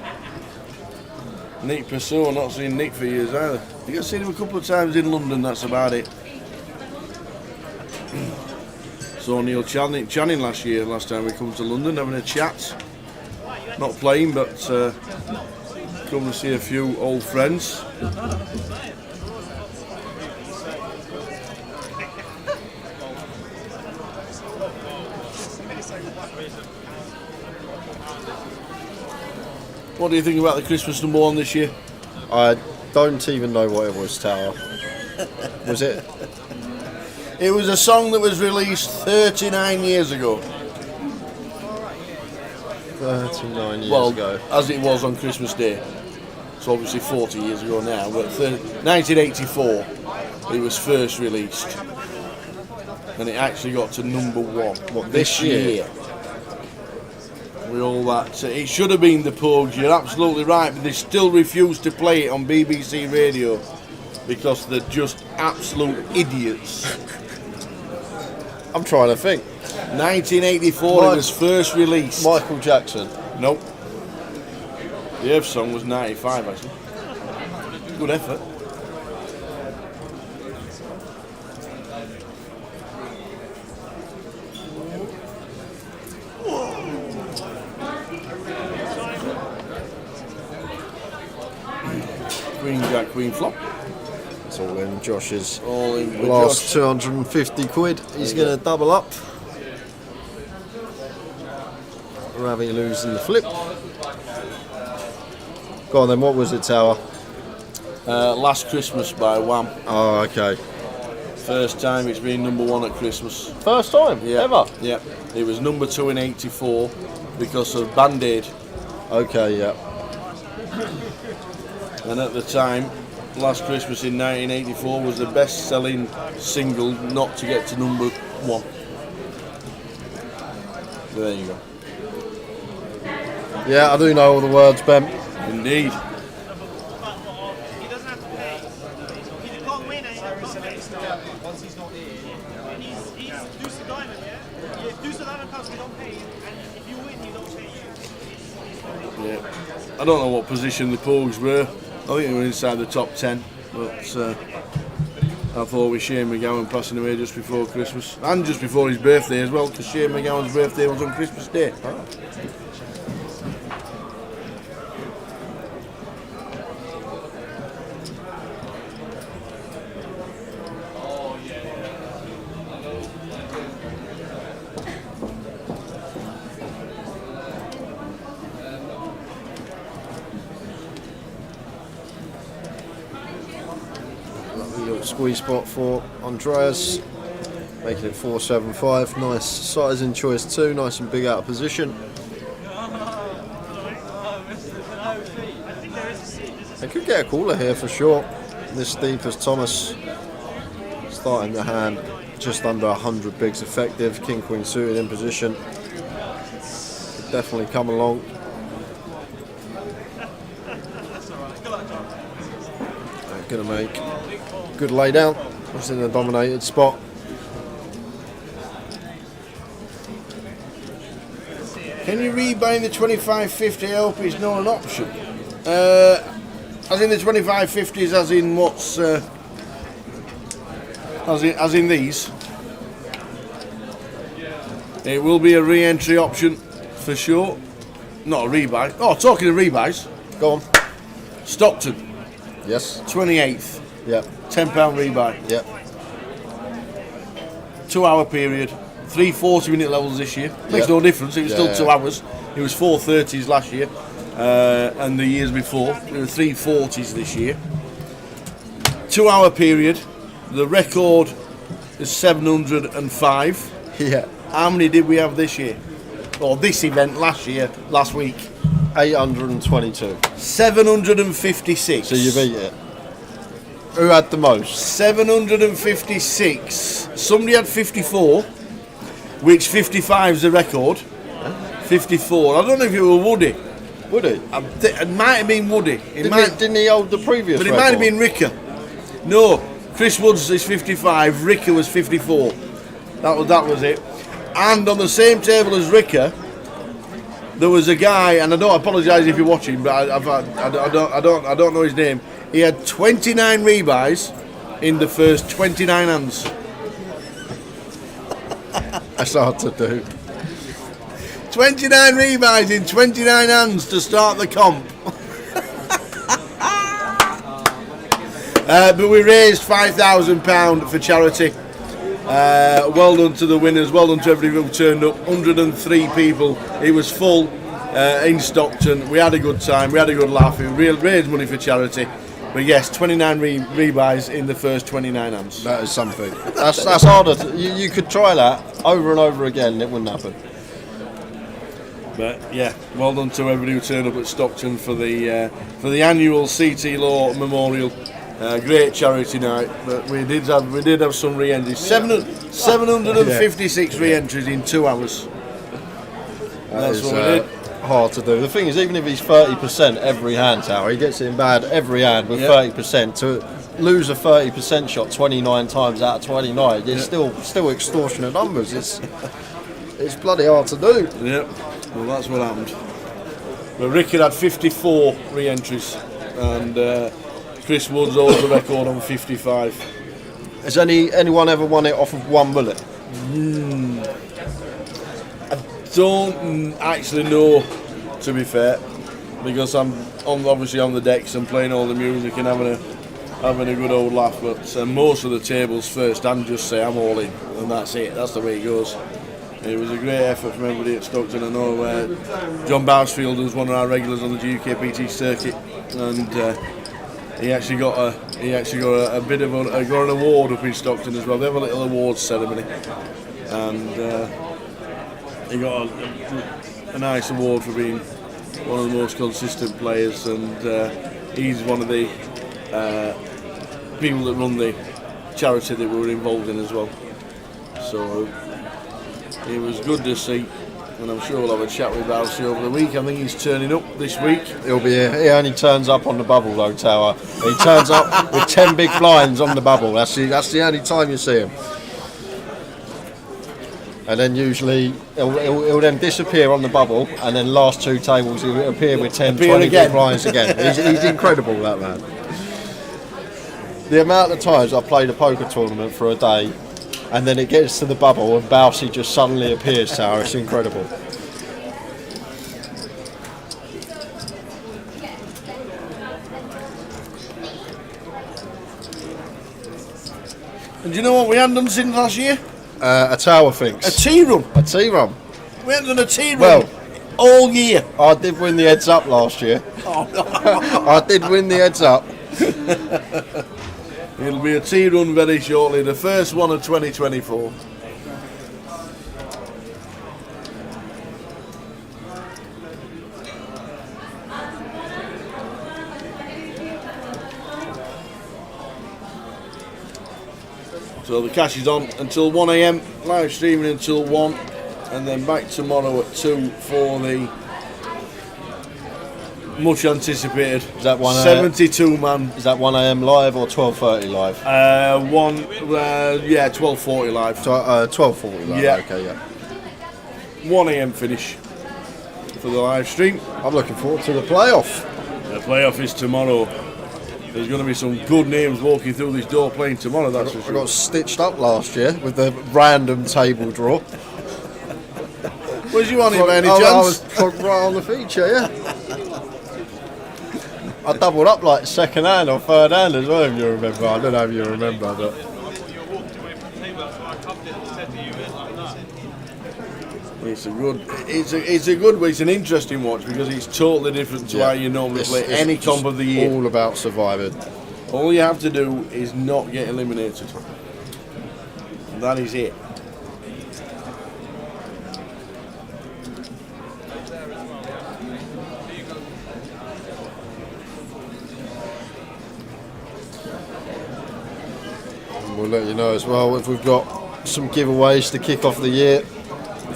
Nick Purcell, not seen Nick for years either. I think I've seen him a couple of times in London, that's about it. Saw Neil Channing last time we come to London, having a chat. Not playing, but come to see a few old friends. What do you think about the Christmas number one this year? I don't even know what it was, Tower. Was it? It was a song that was released 39 years ago. 39 years ago. As it was on Christmas Day. It's obviously 40 years ago now, but 1984 it was first released. And it actually got to number one. What, this year? With all that, it should have been the Pogues. You're absolutely right, but they still refuse to play it on BBC Radio because they're just absolute idiots. I'm trying to think. 1984, it was first released. Michael Jackson. Nope. The Earth song was 95, actually. Good effort. Queen Jack, Queen Flop. It's all in Josh's All in with last Josh. 250 quid. He's going to double up. Ravi losing the flip. Go on then, what was it, Tower? Last Christmas by Wham. Oh, okay. First time it's been number one at Christmas. First time, ever? Yeah. It was number 2 in 84 because of Band-Aid. Okay, yeah. And at the time, Last Christmas in 1984 was the best selling single not to get to number one. So there you go. Yeah, I do know all the words, Ben. Indeed. He doesn't have to pay. He can't win and he can't pay. Once he's not here. He's Deuce of Diamond, yeah? If Deuce of Diamond comes, we don't pay you. And if you win, you don't pay you. Yeah. I don't know what position the Pogues were. I think they were inside the top 10. But I thought with Shane McGowan passing away just before Christmas. And just before his birthday as well, because Shane McGowan's birthday was on Christmas Day. Squeeze spot for Andreas, making it 475. Nice size in choice two, nice and big out of position. They could get a caller here for sure. This deep as Thomas starting the hand, just under 100 bigs effective. King Queen suited in position. Could definitely come along. They're gonna make good lay down. It's in the dominated spot. Can you rebind the 2550? I hope it's not an option. As in the 2550s, as in what's as in these. It will be a re-entry option for sure. Not a rebuy. Oh, talking of rebuys, Go on. Stockton, Yes. 28th, Yep. £10 rebuy. Yep. 2 hour period, 3 40-minute levels this year. Makes no difference, it was still 2 hours. It was 4:30s last year, and the years before. There were 3:40s this year. 2 hour period, the record is 705. Yeah. How many did we have this year? Or this event last week? 822. 756. So you beat it. Who had the most? 756. Somebody had 54, which 55 is the record. 54. I don't know if it was Woody. Would it? It might have been Woody. Didn't he hold the previous But it record? might have been Ricker. No, Chris Woods is 55, Ricker was 54. That was it. And on the same table as Ricker, there was a guy, and I don't apologise if you're watching, but I don't know his name. He had 29 rebuys in the first 29 hands. That's hard to do. 29 rebuys in 29 hands to start the comp. But we raised £5,000 for charity. Well done to the winners, well done to everybody who turned up. 103 people. It was full in Stockton. We had a good time, we had a good laugh. We raised money for charity. But yes, 29 rebuys in the first 29 hands. That is something. That's harder. You could try that over and over again and it wouldn't happen. But yeah, well done to everybody who turned up at Stockton for the annual CT Law Memorial. Great charity night, but we did have some re-entries. 756 re-entries in 2 hours. That's what we did. Hard to do. The thing is, even if he's 30% every hand, Tower, he gets it in bad every hand with 30%. To lose a 30% shot 29 times out of 29, it's still extortionate numbers. It's bloody hard to do. Yep. Well, that's what happened. But Ricky had 54 re-entries, and Chris Woods holds the record on 55. Has anyone ever won it off of one bullet? I don't actually know, to be fair, because I'm obviously on the decks and playing all the music and having a good old laugh. But most of the tables first hand just say I'm all in, and that's it. That's the way it goes. It was a great effort from everybody at Stockton. I know John Bousfield was one of our regulars on the GUKPT circuit, and he actually got a bit of got an award up in Stockton as well. They have a little awards ceremony, and he got a nice award for being one of the most consistent players. And he's one of the people that run the charity that we were involved in as well. So it was good to see, and I'm sure we'll have a chat with Bousy over the week. I think he's turning up this week. He'll be here. He only turns up on the bubble though, Tower. He turns up with 10 big blinds on the bubble. That's the only time you see him. And then usually he'll then disappear on the bubble, and then last 2 tables he'll appear with 10, 20 big blinds again. He's incredible, that man. The amount of times I played a poker tournament for a day, and then it gets to the bubble and Bousy just suddenly appears, Tower. It's incredible. And do you know what we hadn't done since last year? A Tower thinks. A tea run. A tea run. We hadn't done a tea run Well, all year. I did win the heads up last year. I did win the heads up. It'll be a tea run very shortly, the first one of 2024. So the cash is on until 1 AM, live streaming until 1, and then back tomorrow at 2 for the much anticipated. Is that 72 man? Is that 1 AM live or 12:30 live? 12:40 live. 12:40 live. Yeah. Okay, yeah. 1 AM finish for the live stream. I'm looking forward to the playoff. The playoff is tomorrow. There's going to be some good names walking through this door playing tomorrow. That's for I sure. got stitched up last year with the random table draw. Was you on it by any I chance? was plugged right on the feature, yeah. I doubled up like second hand or third hand as well, if you remember. I don't know if you remember, but it's an interesting watch because it's totally different to how you normally play any comp of the year. All about surviving. All you have to do is not get eliminated. And that is it. We'll let you know as well if we've got some giveaways to kick off the year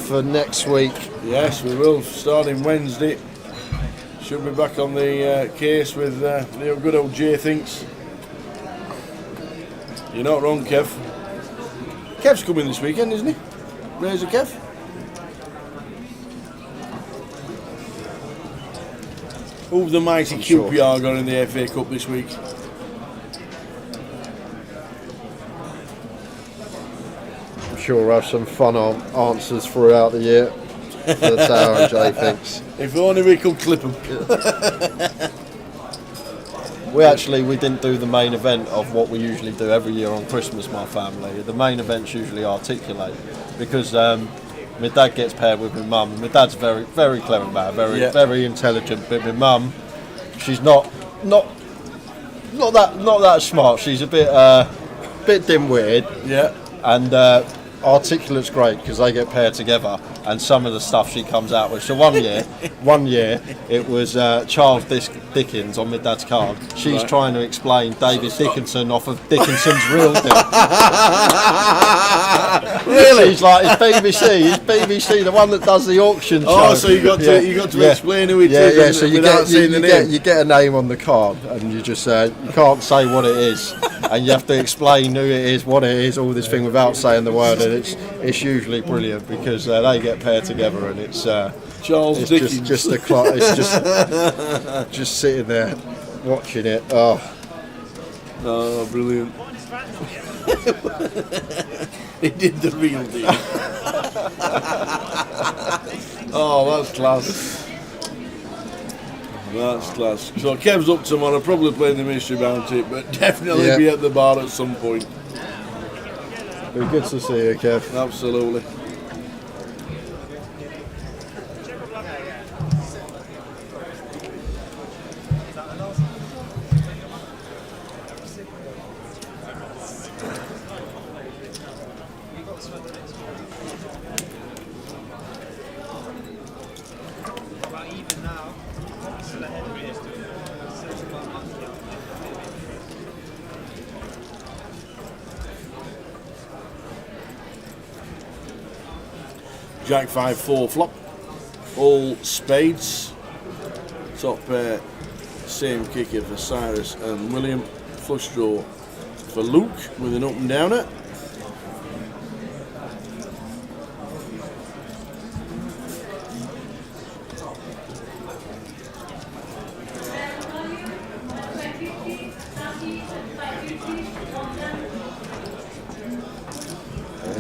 for next week. Yes, we will, starting Wednesday. Should be back on the case with the good old Jay Thinks. You're not wrong, Kev. Kev's coming this weekend, isn't he? Razor Kev. Who've the mighty QPR got in the FA Cup this week? I'm sure we'll have some fun answers throughout the year for the Tower and Jay thinks. If only we could clip them. We didn't do the main event of what we usually do every year on Christmas, my family. The main event's usually articulate because my dad gets paired with my mum. My dad's very, very clever man, very intelligent. But my mum, she's not that smart. She's a bit dim-witted. Yeah. And articulate's great because they get paired together. And some of the stuff she comes out with. So one year it was Charles Dickens on my dad's card. She's trying to explain David Dickinson off of Dickinson's real deal. Really? She's like, it's BBC, the one that does the auction show. Oh, so you got to explain who it is. Yeah. So you name. get a name on the card, and you just you can't say what it is, and you have to explain who it is, what it is, all this thing without saying the word, and it's usually brilliant because they get paired together, and it's Charles Dickens. It's just sitting there watching it. Oh, brilliant. He did the real deal. Oh, that's class. That's class. So Kev's up tomorrow, probably playing the Mystery Bounty, but definitely be at the bar at some point. Be good to see you, Kev. Absolutely. Jack 5-4 flop, all spades, top pair, same kicker for Cyrus and William, flush draw for Luke with an up and downer.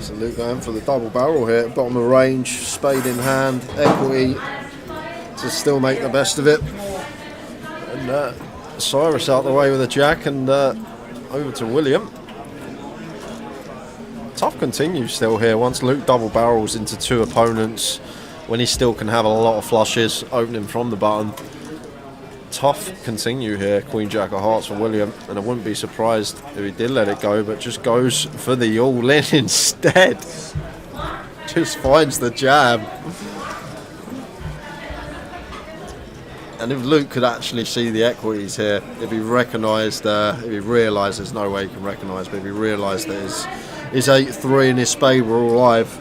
So Luke going for the double barrel here, bottom of range, spade in hand, equity to still make the best of it. And Cyrus out the way with a jack, and over to William. Tough continues still here once Luke double barrels into two opponents when he still can have a lot of flushes opening from the button. Tough continue here, Queen Jack of Hearts for William, and I wouldn't be surprised if he did let it go, but just goes for the all-in instead. Just finds the jab. And if Luke could actually see the equities here, if he recognised, if he realised, there's no way he can recognise, but if he realised that his 8-3 and his spade were all live,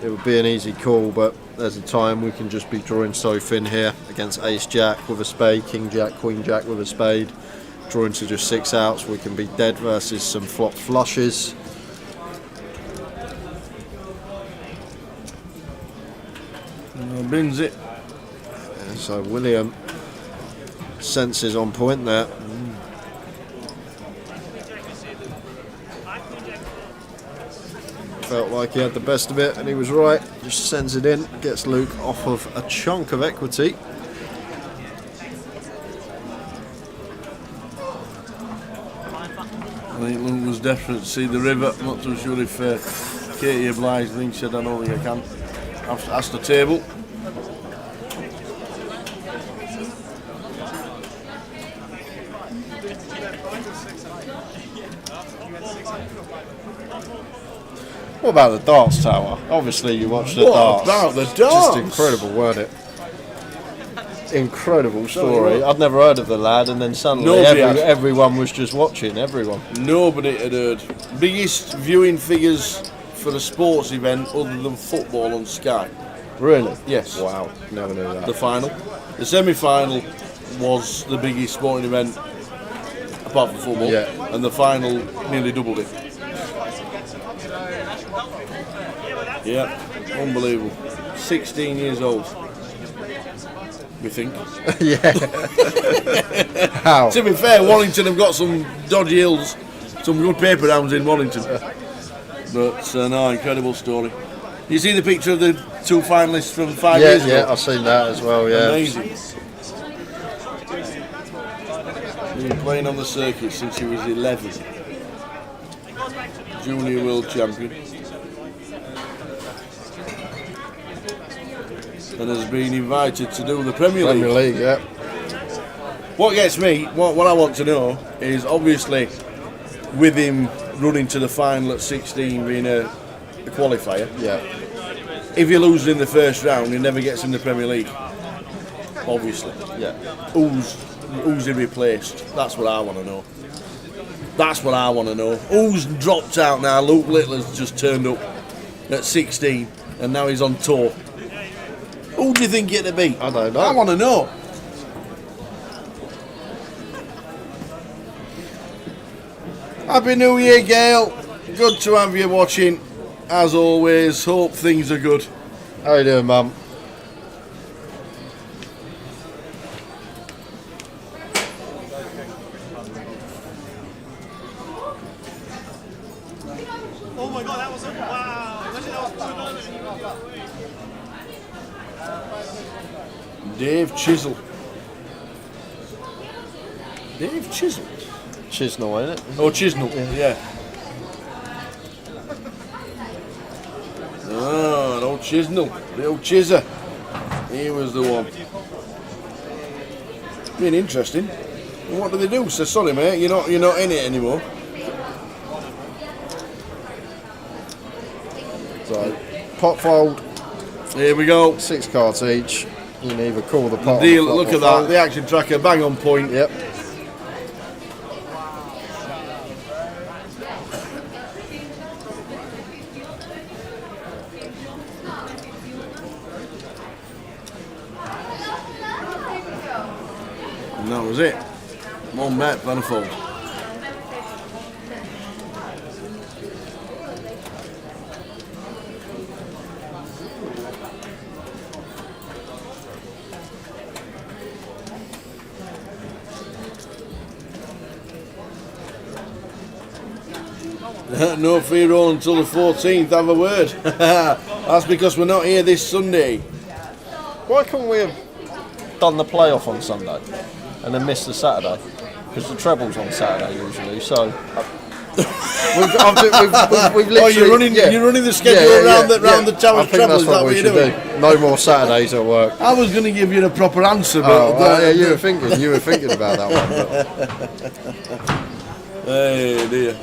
it would be an easy call, but there's a time we can just be drawing so thin here against Ace Jack with a spade, King Jack, Queen Jack with a spade, drawing to just 6 outs. We can be dead versus some flop flushes. Bins it. And so William senses on point there. Felt like he had the best of it, and he was right. Just sends it in, gets Luke off of a chunk of equity. I think Luke was desperate to see the river. I'm not too sure if Katie obliged. I think she said, I don't think I can. I've asked the table. What about the darts tower? Obviously you watched the darts. What about the darts? Just incredible, weren't it? Incredible story. I'd never heard of the lad, and then suddenly everyone was just watching, everyone. Nobody had heard. Biggest viewing figures for a sports event other than football on Sky. Really? Yes. Wow, never knew that. The final. The semi-final was the biggest sporting event apart from football. Yeah. And the final nearly doubled it. Yeah, unbelievable. 16 years old. We think. Yeah. How? To be fair, Wallington have got some dodgy hills, some good paper rounds in Wallington. But no, incredible story. You see the picture of the 2 finalists from 5 years ago? Yeah, I've seen that as well. Yeah. Amazing. He's been playing on the circuit since he was 11. Junior world champion. And has been invited to do the Premier League. Premier League, yeah. What gets me, what I want to know is obviously with him running to the final at 16 being a qualifier, Yeah. if he loses in the first round he never gets in the Premier League. Obviously. Yeah. Who's he replaced? That's what I want to know. That's what I want to know. Who's dropped out now? Luke Little has just turned up at 16 and now he's on tour. Who do you think it'd be? I don't know. I want to know. Happy New Year, Gail. Good to have you watching. As always, hope things are good. How you doing, Mum? Oh my god, that was a wow. Imagine that was 2 diamonds. Dave Chisel. Dave Chisel? Chisnell, ain't it? Oh, Chisnell, yeah. Oh, an old Chisnell, the old Chizzer. He was the one. Been interesting. And what do they do? So sorry, mate, you're not in it anymore. So, pot fold, Here we go. 6 cards each. You can either call the pot. Deal. or the flop Look or at that. fold. The action tracker, bang on point. Yep. And that was it. One bet, then a fold. No free roll until the 14th, have a word. That's because we're not here this Sunday. Why couldn't we have done the playoff on Sunday and then missed the Saturday? Because the treble's on Saturday usually, so... we've literally... Oh, you're running the schedule round the Tower's treble, is that what you're doing? Do. No more Saturdays at work. I was going to give you a proper answer, but... Oh, you were thinking about that one. Hey, dear.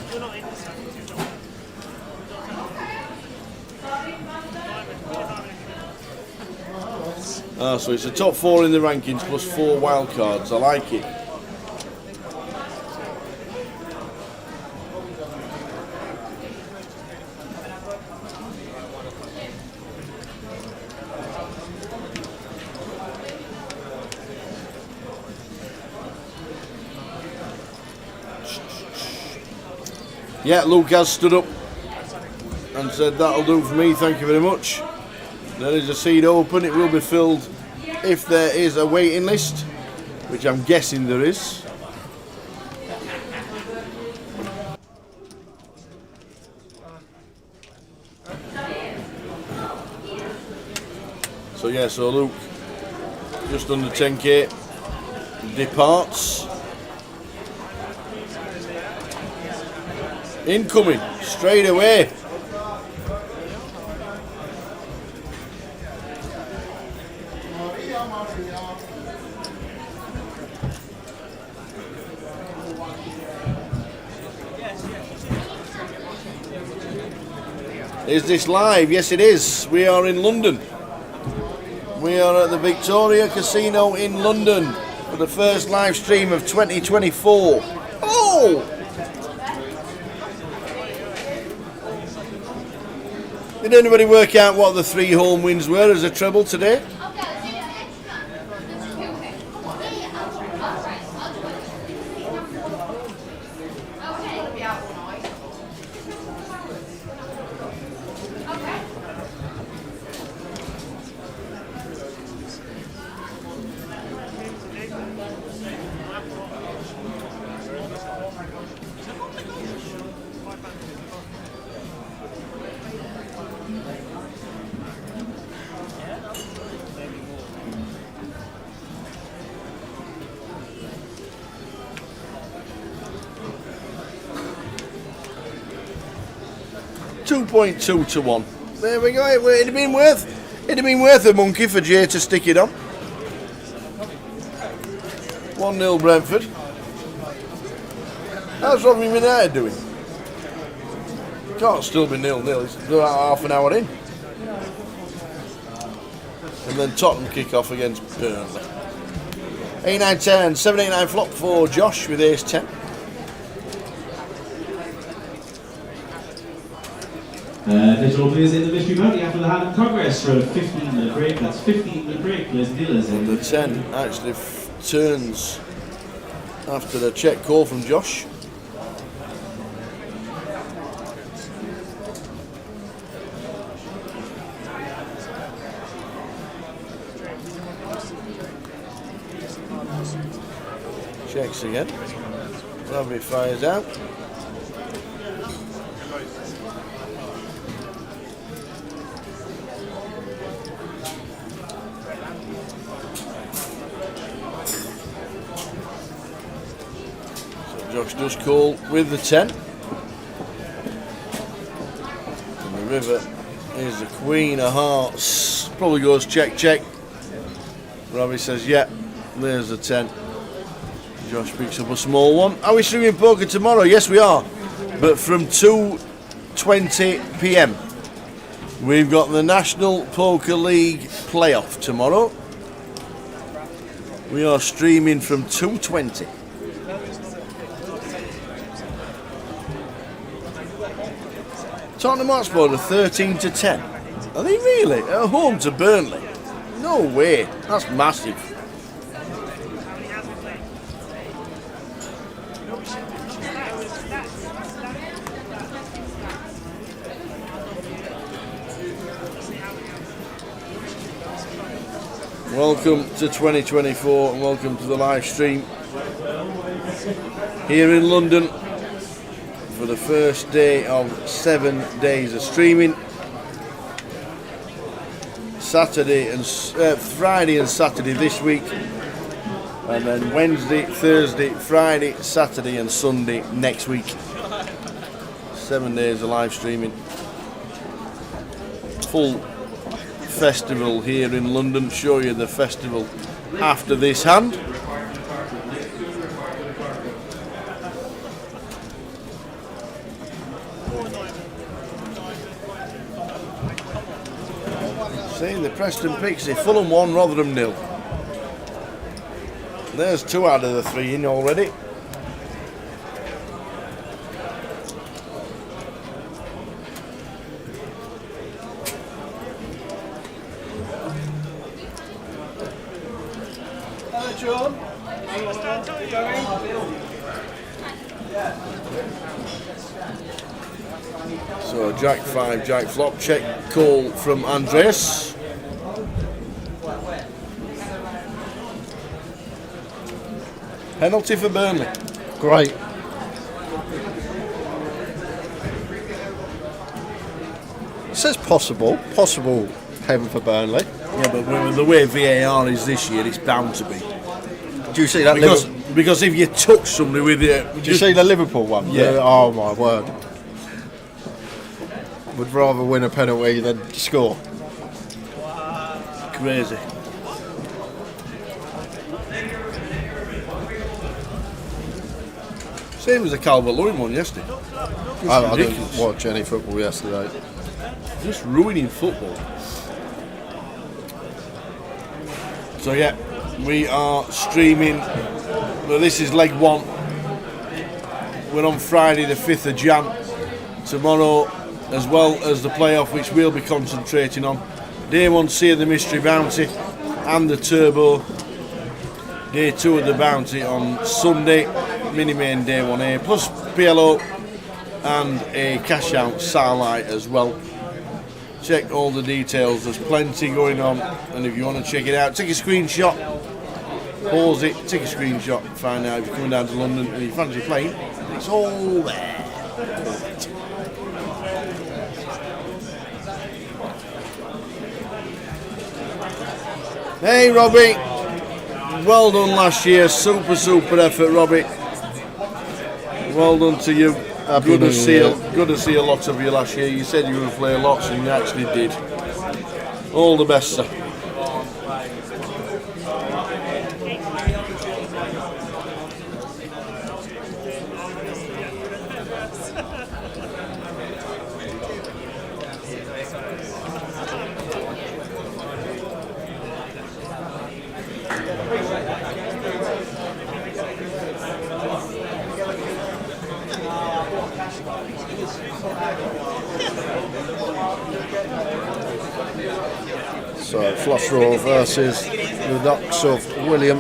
Ah, so it's the top 4 in the rankings plus 4 wild cards. I like it. Yeah, Luke has stood up and said that'll do for me, thank you very much. There is a seat open, it will be filled if there is a waiting list, which I'm guessing there is. So yeah, so Luke, just under 10k, departs. Incoming, straight away. Is this live? Yes, it is. We are in London. We are at the Victoria Casino in London for the first live stream of 2024. Oh! Did anybody work out what the 3 home wins were as a treble today? 2.2 to 1. There we go. It'd have been worth a monkey for Jay to stick it on. 1-0 Brentford. How's Ravi United doing? Can't still be 0-0. It's about half an hour in. And then Tottenham kick off against Burnley. 8-9-10, 7-8-9 flop for Josh with ace 10. Digital players in the mystery bounty after the hand in progress for a 15-minute break. That's 15-minute break. There's dealers in The 10 actually turns after the check call from Josh. Checks again. Ravi fires out. So Josh does call with the 10. And the river is the Queen of Hearts. Probably goes check, check. Ravi says, yeah, there's the 10. Josh picks up a small one. Are we streaming poker tomorrow? Yes, we are. But from 2:20 p.m. We've got the National Poker League playoff tomorrow. We are streaming from 2:20. Tottenham Hotspur are 13-10. Are they really? At home to Burnley? No way. That's massive. Welcome to 2024 and welcome to the live stream here in London for the first day of 7 days of streaming. Friday and Saturday this week, and then Wednesday, Thursday, Friday, Saturday and Sunday next week. 7 days of live streaming. Full festival here in London. Show you the festival after this hand. See the Preston Pixie, Fulham 1, Rotherham 0. There's 2 out of the 3 in already. So Jack 5, Jack flop, check call from Andreas. Penalty for Burnley. Great. It says possible heaven for Burnley. Yeah, but with the way V.A.R is this year, it's bound to be. Do you see that? Because if you touch somebody with it, Did you see the Liverpool one? Yeah. Oh my word. Would rather win a penalty than score. crazy. Same as the Calvert-Lewin one yesterday. I didn't watch any football yesterday. Just ruining football. So yeah, we are streaming. Well, this is leg one. We're on Friday the 5th of Jan. Tomorrow, as well as the playoff, which we'll be concentrating on. Day 1C of the Mystery Bounty and the Turbo. Day 2 of the Bounty on Sunday. Mini main day 1A, plus PLO and a cash out Starlight as well. Check all the details, there's plenty going on, and if you want to check it out, take a screenshot, pause it, take a screenshot, find out if you're coming down to London and you fancy playing, it's all there. Hey Robbie, well done last year, super effort Robbie, well done to you. Good to see a lot of you last year. You said you were going to play lots, and you actually did. All the best, sir. So flush draw versus the Ducks of William.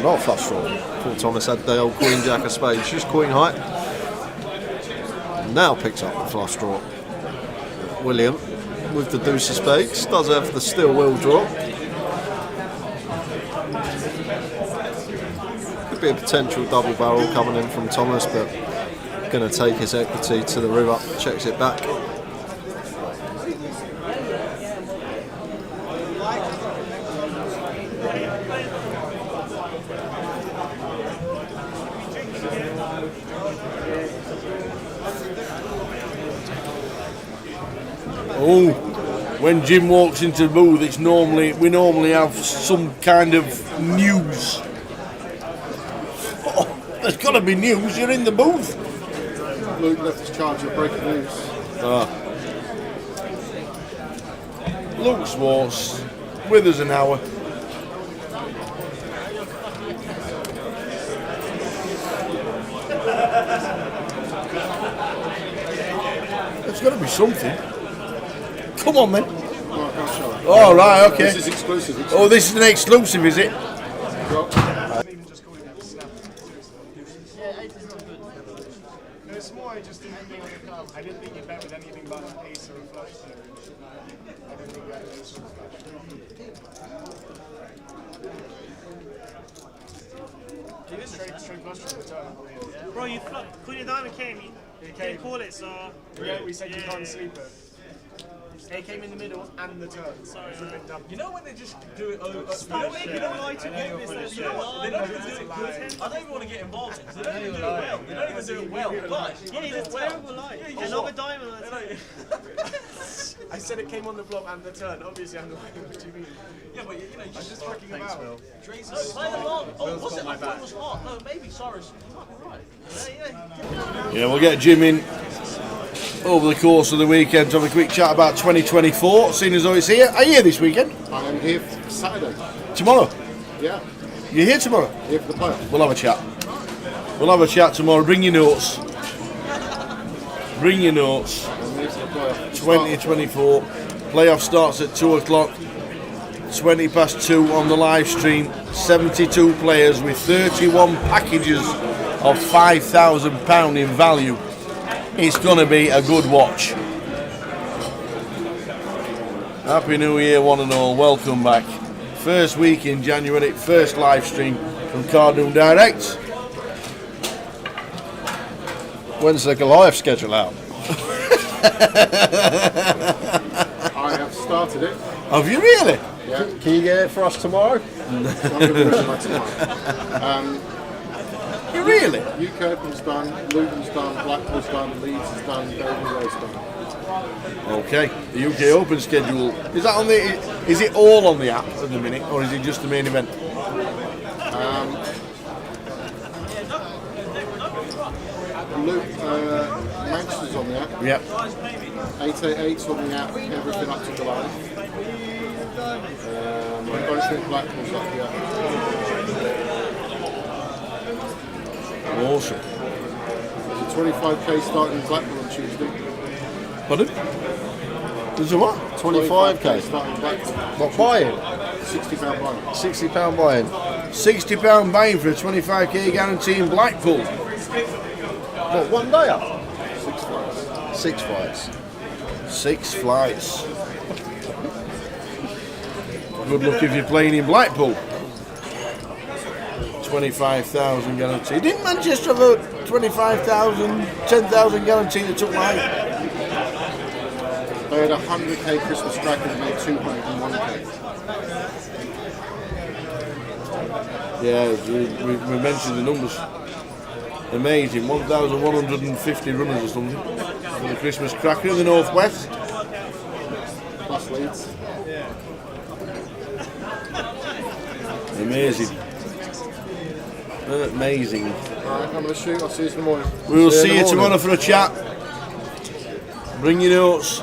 Not flush draw. Paul Thomas had the old Queen Jack of Spades, just Queen height. Now picks up the flush draw. William with the Deuce of Spades does have the steel wheel draw. Could be a potential double barrel coming in from Thomas, but going to take his equity to the river. Checks it back. Oh, when Jim walks into the booth, we normally have some kind of news. Oh, there's got to be news. You're in the booth. Luke left his charge of breaking news. Luke Schwartz with us an hour. There's got to be something. Come on, man. Oh, right, okay. This is exclusive. Oh, this is an exclusive, is it? It's more, I just didn't think I didn't think you bet with anything but an ace or a flush. So I didn't think you had an ace or a flush. Straight flush from the turn. Bro, you Queen of Diamond came. You didn't call it, so. Yeah, we said you can't sleep it. It came in the middle and the turn. Sorry. You know when they just do it over? You know when they don't like to get this? You know what? They don't even do it good. I don't even want to get involved in it. They don't even do it well. They don't even do it well. But yeah, he's a terrible lie. Another diamond. I said it came on the flop and the turn. Obviously, I'm lying. What do you mean? yeah, but you know, you I'm just fucking about. no, play along. Oh, was it? I thought it was hot. No, maybe. Sorry, you might be right. Yeah, we'll get Jim in over the course of the weekend to have a quick chat about 2024, seeing as though it's here. Are you here this weekend? I am here Saturday. Tomorrow? Yeah, You're here tomorrow? here for the playoff. We'll have a chat. We'll have a chat tomorrow. Bring your notes. Bring your notes. I'm here for the playoff. 2024. Playoff starts at 2 o'clock. 20 past 2 on the live stream. 72 players with 31 packages of £5,000 in value. It's going to be a good watch. Happy New Year, one and all. Welcome back. First week in January, first live stream from Cardoon Direct. When's the Goliath schedule out? I have started it. Have you really? Yeah, Can you get it for us tomorrow? I'm going to do it by tomorrow. You really? UK Open's done, Luton's done, Blackpool's done, Leeds is done, Dover's done. Okay. The UK Open schedule, is that on the? Is it all on the app at the minute, or is it just the main event? Manchester's on the app. Yep. 888's on the app. Everything up to Goliath. I don't think Blackpool's up yet. Awesome. There's a 25k starting in Blackpool on Tuesday. Pardon? There's a what? 25k. starting in Blackpool. What, buying? £60 buying. £60 buying. £60 buying for a 25k guarantee in Blackpool. What, one day up? 6 flights. 6 flights. 6 flights. Good luck if you're playing in Blackpool. 25,000 guarantee. Didn't Manchester have a 25,000, 10,000 guarantee that took like? They had a 100k Christmas track and made 201k. Yeah, we mentioned the numbers. Amazing, 1,150 runners or something for the Christmas cracker in the northwest. Plus Leeds. Amazing. Amazing. Alright, I'm going to shoot. I'll see you in the morning. We'll see you tomorrow for a chat. Bring your notes.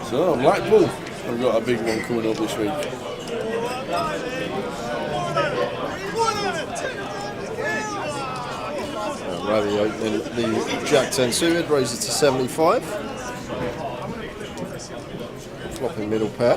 So, Blackpool, I've got a big one coming up this week. Ravi opening the Jack 10 suited, raises to 75. Flopping middle pair.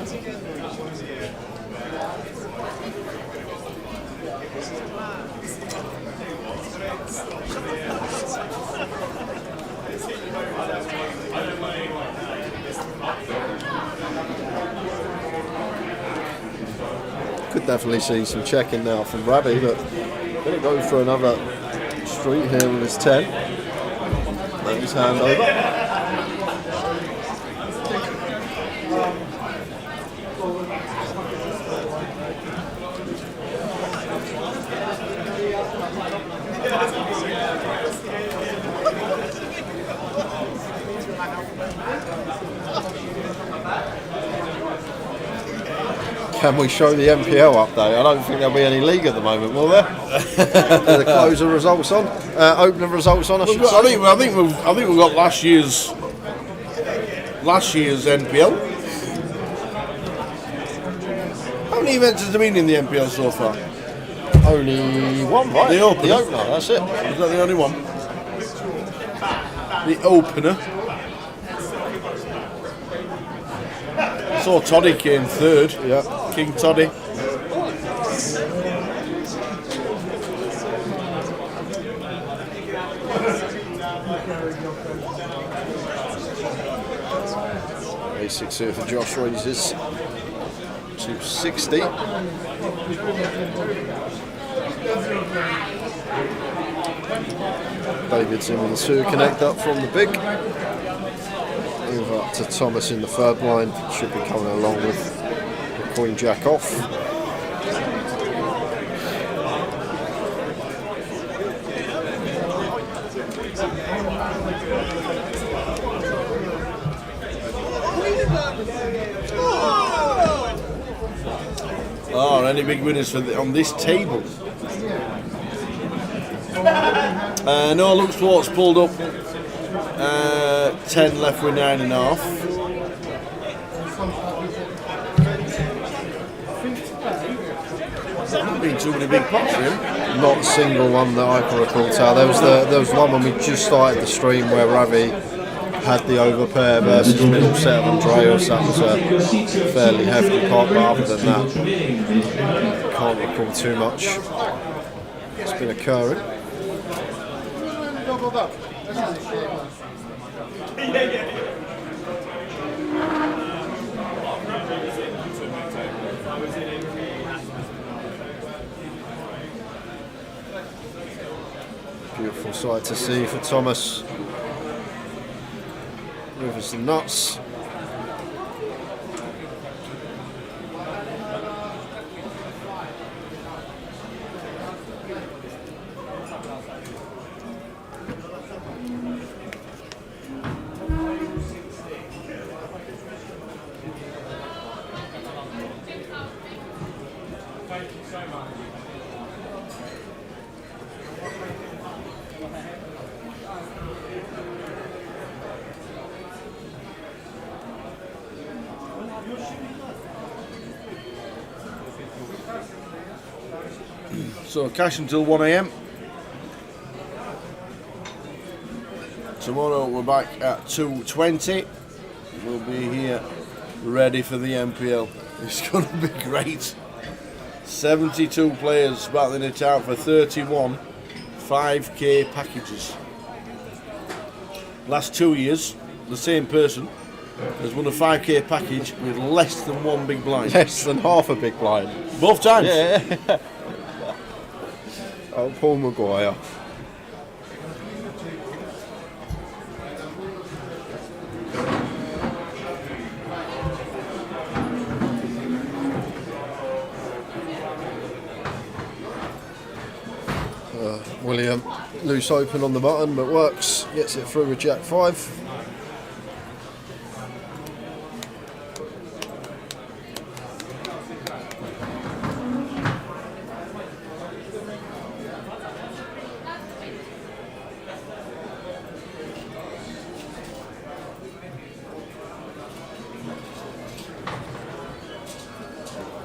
Could definitely see some checking now from Ravi, but going to go for another street here with his 10. Let his hand over. Can we show the MPL update? I don't think there'll be any league at the moment, will there? The closer results on, opener results on. I should say. I think we've got last year's NPL. How many events has there been in the NPL so far? Only one, right? The opener. The opener, that's it. Is that the only one? The opener. So Toddy came third. Yeah. King Toddy. A6 here for Josh raises to 60. David's in with the 2 connect up from the big. Over to Thomas in the third blind. Should be coming along with the Queen Jack off. Oh, any big winners for on this table? No, look, Schwartz pulled up. 10 left with 9.5. There haven't been too many big pots for him. Not a single one that I can recall. There was one when we just started the stream where Ravi had the overpair versus middle set of Andreas. That was a fairly hefty pot, but other than that, can't recall too much. It's been occurring. Beautiful sight to see for Thomas. Rivers the nuts. So cash until 1 AM. Tomorrow we're back at 2:20. We'll be here ready for the MPL. It's going to be great. 72 players battling it out for 31 5k packages. Last 2 years, the same person has won a 5k package with less than one big blind. Less than half a big blind. Both times. Yeah. Oh, Paul Maguire. William, loose open on the button, but works. Gets it through with Jack 5.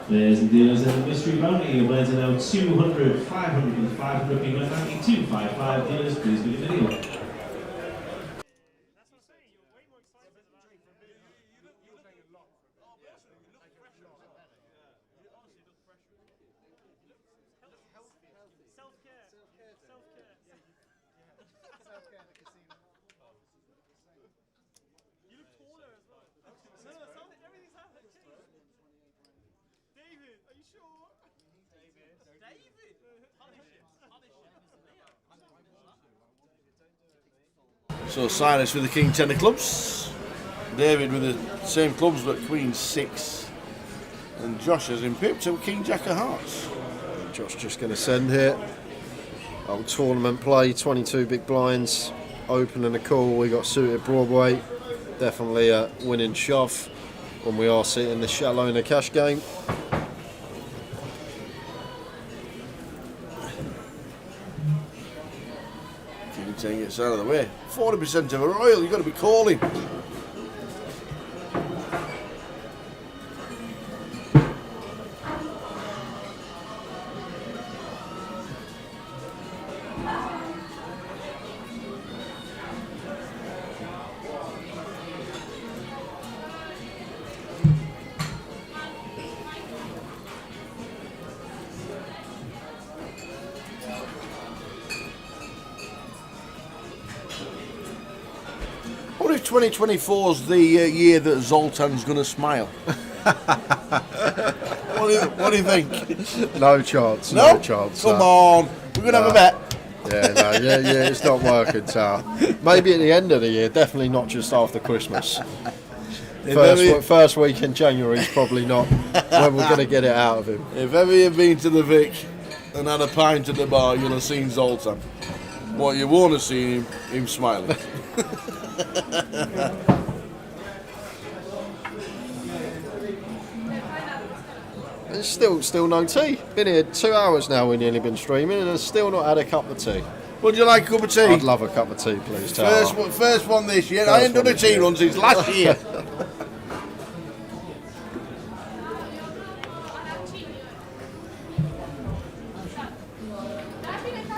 Players and dealers in the mystery bounty, your blinds are now 200, 500 and 500 people at 9255. Dealers, please be the video. So Silas with the King 10 of clubs, David with the same clubs but Queen 6, and Josh has been pipped to King Jack of hearts. Josh just going to send here. Old tournament play, 22 big blinds, open and a call. We got suited Broadway, definitely a winning shove when we are sitting this shallow in a cash game. King 10 gets out of the way. 40% of a royal, you've got to be calling. What if 2024's the year that Zoltan's going to smile? What do you think? No chance, No? no chance. Come on, we're going to have a bet. Yeah, it's not working, so maybe at the end of the year, definitely not just after Christmas. First week in January is probably not when we're going to get it out of him. If ever you've been to the Vic and had a pint at the bar, you'll have seen Zoltan. What you won't have seen him smiling. There's still no tea. Been here 2 hours now. We've nearly been streaming, and I've still not had a cup of tea. Would you like a cup of tea? I'd love a cup of tea, please. Tara. First one this year. I ain't done a tea run since last year.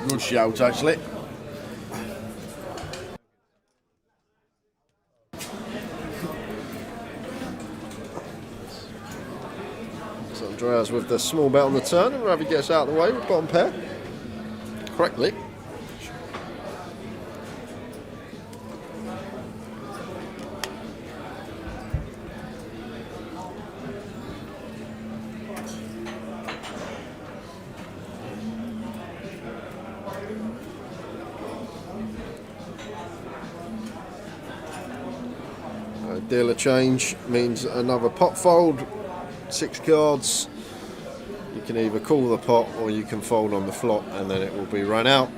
Good shout, actually. So Andreas with the small bet on the turn, and Ravi gets out of the way with bottom pair. Correctly. Dealer change means another pot fold, 6 cards. You can either call the pot or you can fold on the flop and then it will be run out.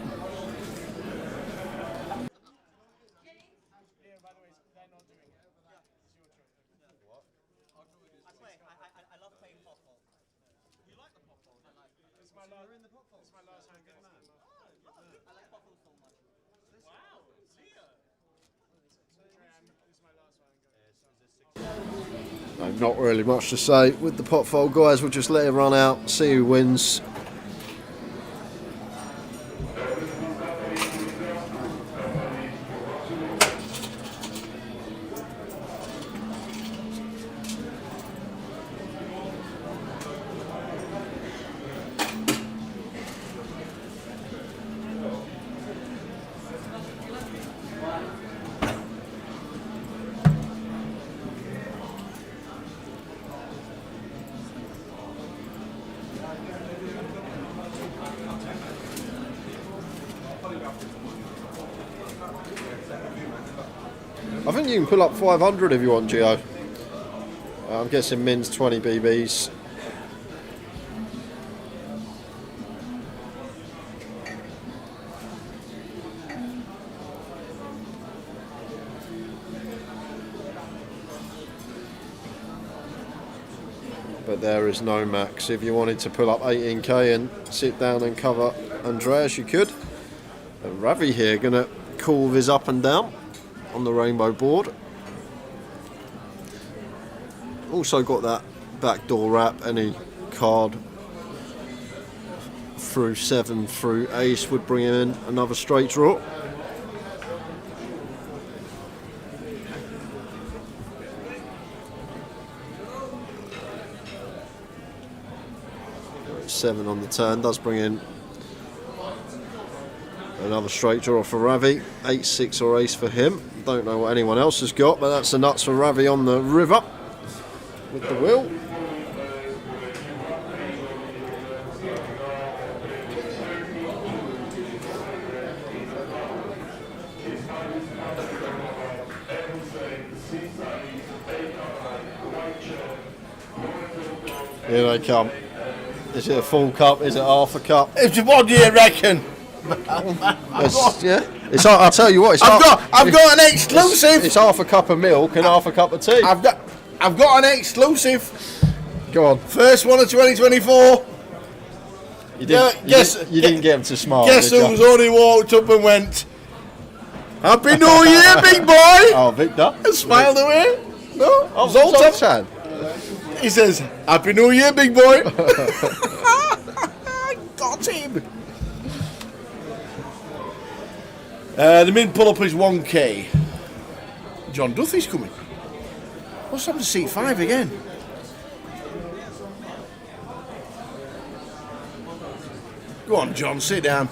Not really much to say with the pot fold, guys. We'll just let it run out, see who wins. I think you can pull up 500 if you want, Gio. I'm guessing Min's 20 BBs. but there is no max. If you wanted to pull up 18k and sit down and cover Andreas, you could. And Ravi here going to call with his up and down on the rainbow board. Also got that backdoor wrap. Any card through 7 through ace would bring in another straight draw. Seven on the turn does bring in another straight draw for Ravi. 8, 6 or ace for him. Don't know what anyone else has got, but that's the nuts for Ravi on the river with the wheel. Here they come. Is it a full cup? Is it half a cup? What do you reckon? It's I'll tell you what. I've got an exclusive. It's half a cup of milk and half a cup of tea. I've got an exclusive. Go on. First one of 2024. You didn't get him to smile. Guess who's only walked up and went, "Happy New Year, big boy!" Oh, Victor. And smiled away. No, Oh, Zoltan. He says, "Happy New Year, big boy." Got him. The min pull-up is 1k. John Duffy's coming. What's happened to seat 5 again? Go on, John, sit down.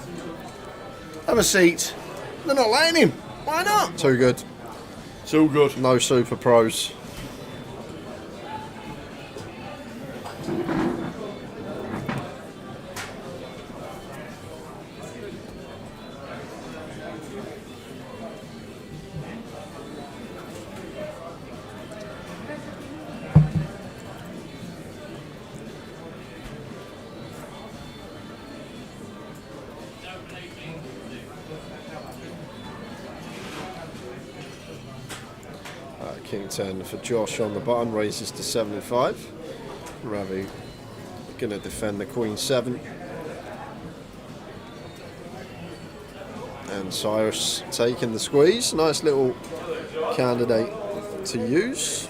Have a seat. They're not letting him. Why not? Too good. Too good. No super pros. King 10 for Josh on the button, raises to 75. Ravi going to defend the Queen 7. And Cyrus taking the squeeze. Nice little candidate to use.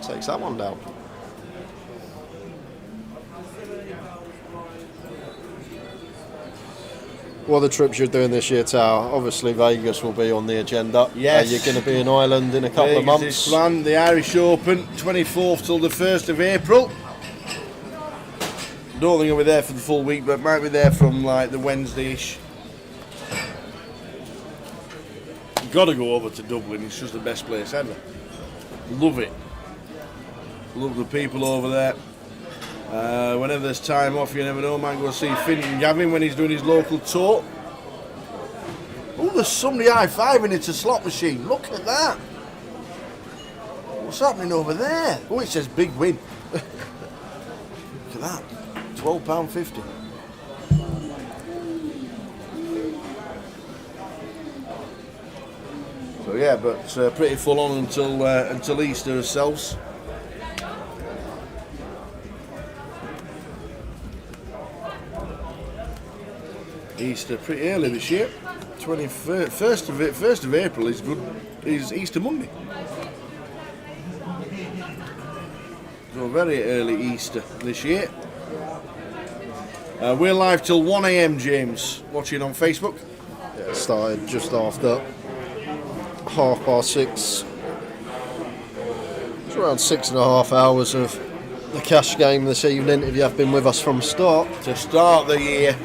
Takes that one down. What are the trips you're doing this year, Tower? Obviously Vegas will be on the agenda. Yes. You're going to be in Ireland in a couple of months. Is planned, the Irish Open, 24th till the 1st of April. Don't think I'll be there for the full week, but might be there from like the Wednesday-ish. Got to go over to Dublin, it's just the best place ever. Love it. Love the people over there. Whenever there's time off, you never know, might go see Finton Gavin when he's doing his local tour. Oh, there's somebody high-fiving into a slot machine. Look at that. What's happening over there? Oh, it says big win. Look at that. £12.50. So yeah, but pretty full on until Easter ourselves. Easter pretty early this year. 1st of April is good. Is Easter Monday. So very early Easter this year. We're live till 1 AM, James. Watching on Facebook. Yeah, it started just after 6:30. It's around 6.5 hours of the cash game this evening. If you have been with us from start. To start the year.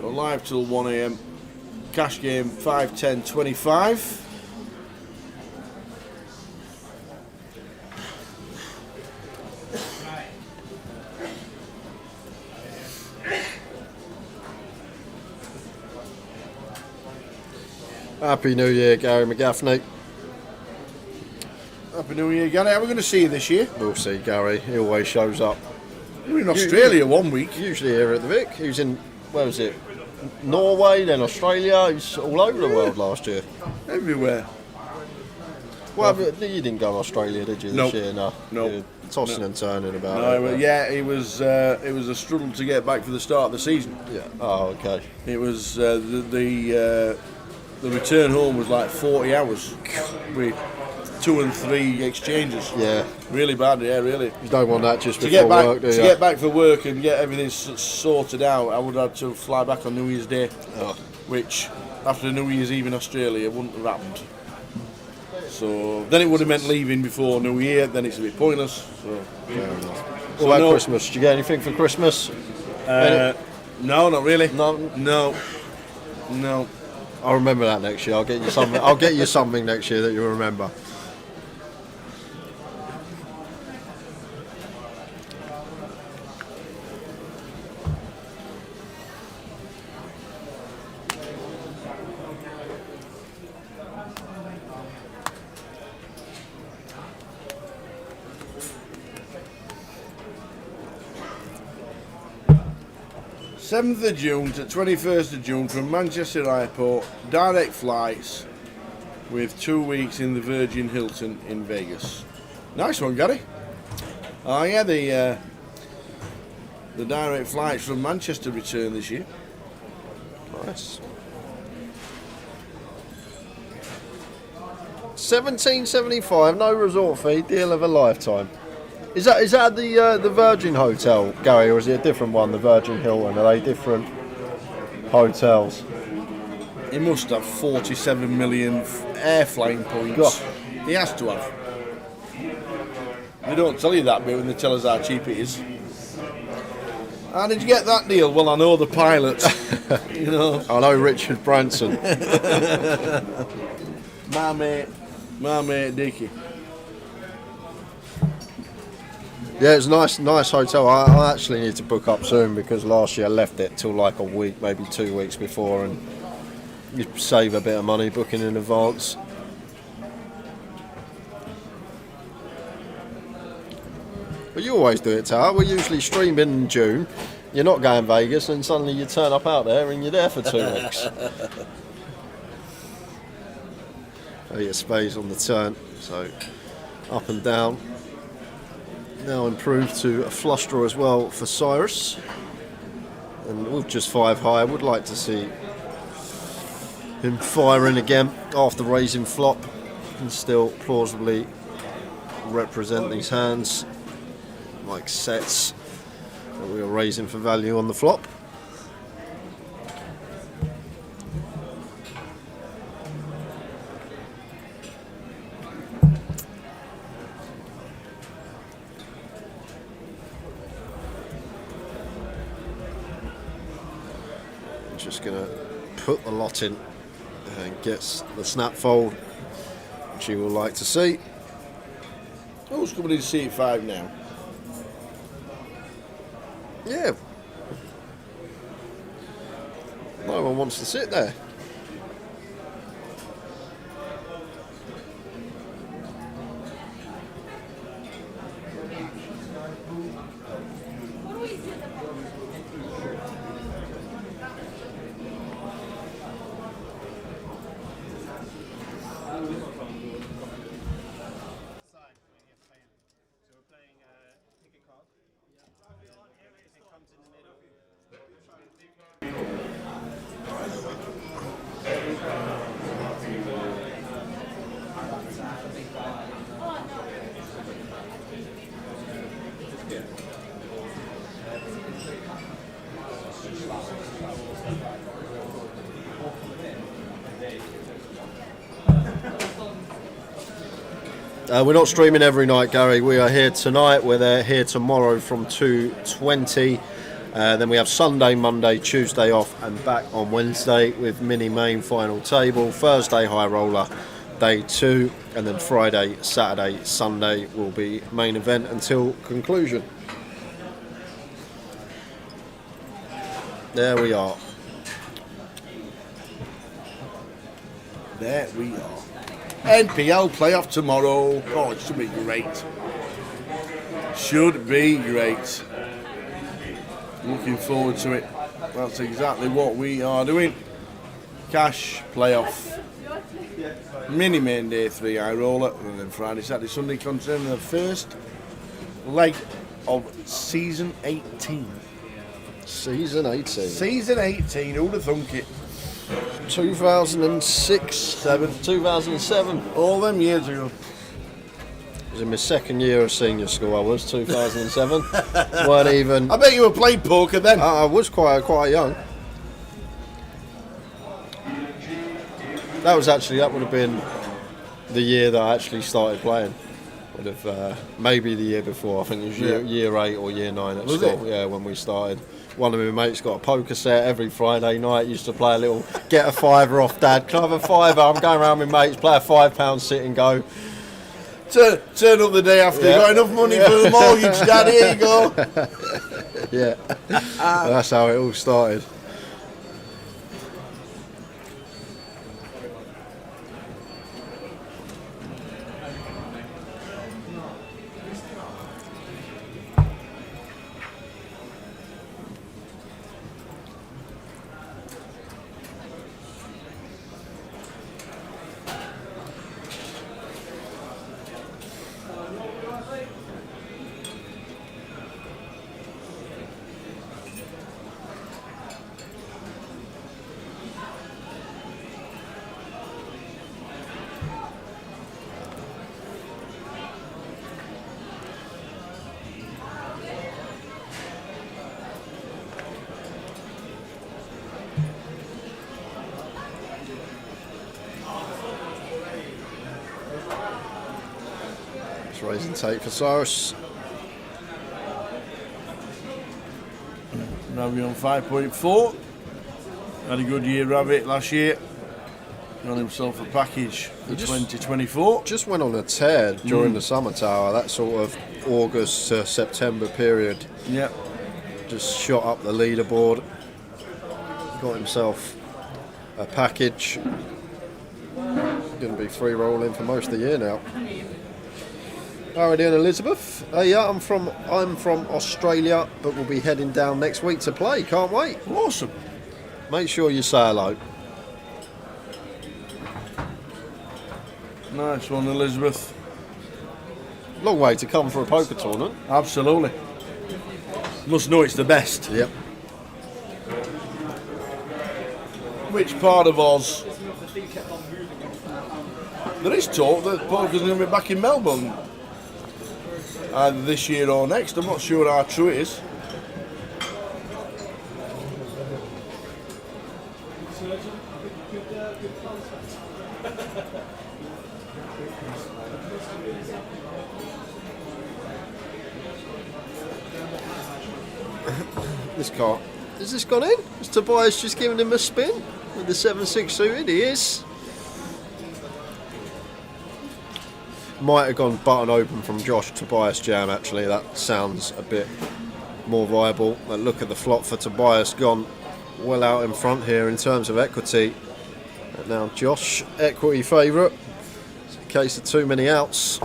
We're live till 1 AM. Cash game 5, 10, 25. Happy New Year, Gary McGaffney. Happy New Year, Gary. How are we going to see you this year? We'll see, Gary. He always shows up. We're in Australia 1 week. Usually here at the Vic. He was in, where was it? Norway, then Australia. He was all over the world last year. Everywhere. Well, you didn't go to Australia, did you, this Nope. year? No. Nope. You're tossing and turning about. No, it, well, but- yeah, it was a struggle to get back for the start of the season. Yeah. Oh, okay. It was the return home was like 40 hours with 2 and 3 exchanges. Yeah. Really bad, yeah, really. You don't want that just To before get back work, do you? to get back for work and get everything sorted out, I would have had to fly back on New Year's Day, which after New Year's Eve in Australia wouldn't have happened. So then it would have meant leaving before New Year. Then it's a bit pointless. So. What about Christmas? Did you get anything for Christmas? No, not really. No. No. I'll remember that next year. I'll get you something. I'll get you something next year that you'll remember. Seventh of June to 21st of June from Manchester Airport, direct flights with 2 weeks in the Virgin Hilton in Vegas. Nice one, Gary. Oh yeah, the direct flights from Manchester return this year. Nice. 1775, no resort fee, deal of a lifetime. Is that the Virgin Hotel, Gary, or is it a different one, the Virgin Hilton? Are they different hotels? He must have 47 million air flying points. God. He has to have. They don't tell you that bit when they tell us how cheap it is. How did you get that deal? Well, I know the pilot. You know. I know Richard Branson. My mate Dickie. Yeah, it's a nice hotel. I actually need to book up soon because last year I left it till like a week, maybe 2 weeks before, and you save a bit of money booking in advance. But you always do it, Tower. We usually stream in June. You're not going Vegas, and suddenly you turn up out there and you're there for 2 weeks. Elliot Spades on the turn, so up and down. Now improved to a flush draw as well for Cyrus, and with just 5 high, I would like to see him firing again after raising flop and still plausibly represent these hands like sets that we are raising for value on the flop. Just gonna put the lot in and gets the snap fold, which you will like to see. Who's coming in C5 now? Yeah. No one wants to sit there. We're not streaming every night, Gary. We are here tonight. We're here tomorrow from 2:20. Then we have Sunday, Monday, Tuesday off, and back on Wednesday with mini main final table. Thursday high roller, day 2, and then Friday, Saturday, Sunday will be main event until conclusion. There we are. There we are. NPL playoff tomorrow. Oh, it should be great. Should be great. Looking forward to it. That's exactly what we are doing. Cash playoff. Mini main day 3 high roller, and then Friday, Saturday, Sunday concerning the first leg of season 18. Season 18. Season 18, who'd have thunk it? 2007. All them years ago. It was in my second year of senior school, I was, 2007. Weren't even... I bet you were playing poker then. I was quite young. That would have been the year that I actually started playing. Would have maybe the year before. I think it was year 8 or year 9 at school. Yeah, when we started. One of my mates got a poker set every Friday night. Used to play a little get a fiver off Dad. Can I have a fiver? I'm going around with mates, play a £5 sit and go. Turn up the day after. You got enough money for the mortgage, Dad? Here you go. Yeah, that's how it all started. Raise and take for Cyrus. Ravi on 5.4. Had a good year, Ravi, last year. Got himself a package for 2024. Just went on a tear during the summer tower, that sort of August to September period. Yep. Just shot up the leaderboard. Got himself a package. Going to be free rolling for most of the year now. Alrighty, and Elizabeth. Yeah, I'm from Australia, but we'll be heading down next week to play. Can't wait. Awesome. Make sure you say hello. Nice one, Elizabeth. Long way to come for a poker tournament. Absolutely. Must know it's the best. Yep. Which part of Oz? There is talk that poker's going to be back in Melbourne either this year or next. I'm not sure how true it is. This card. Has this gone in? Has Tobias just given him a spin with the 7-6 suited? He is. Might have gone button open from Josh Tobias jam actually. That sounds a bit more viable. But look at the flop for Tobias, gone well out in front here in terms of equity. And now Josh, equity favourite. It's a case of too many outs.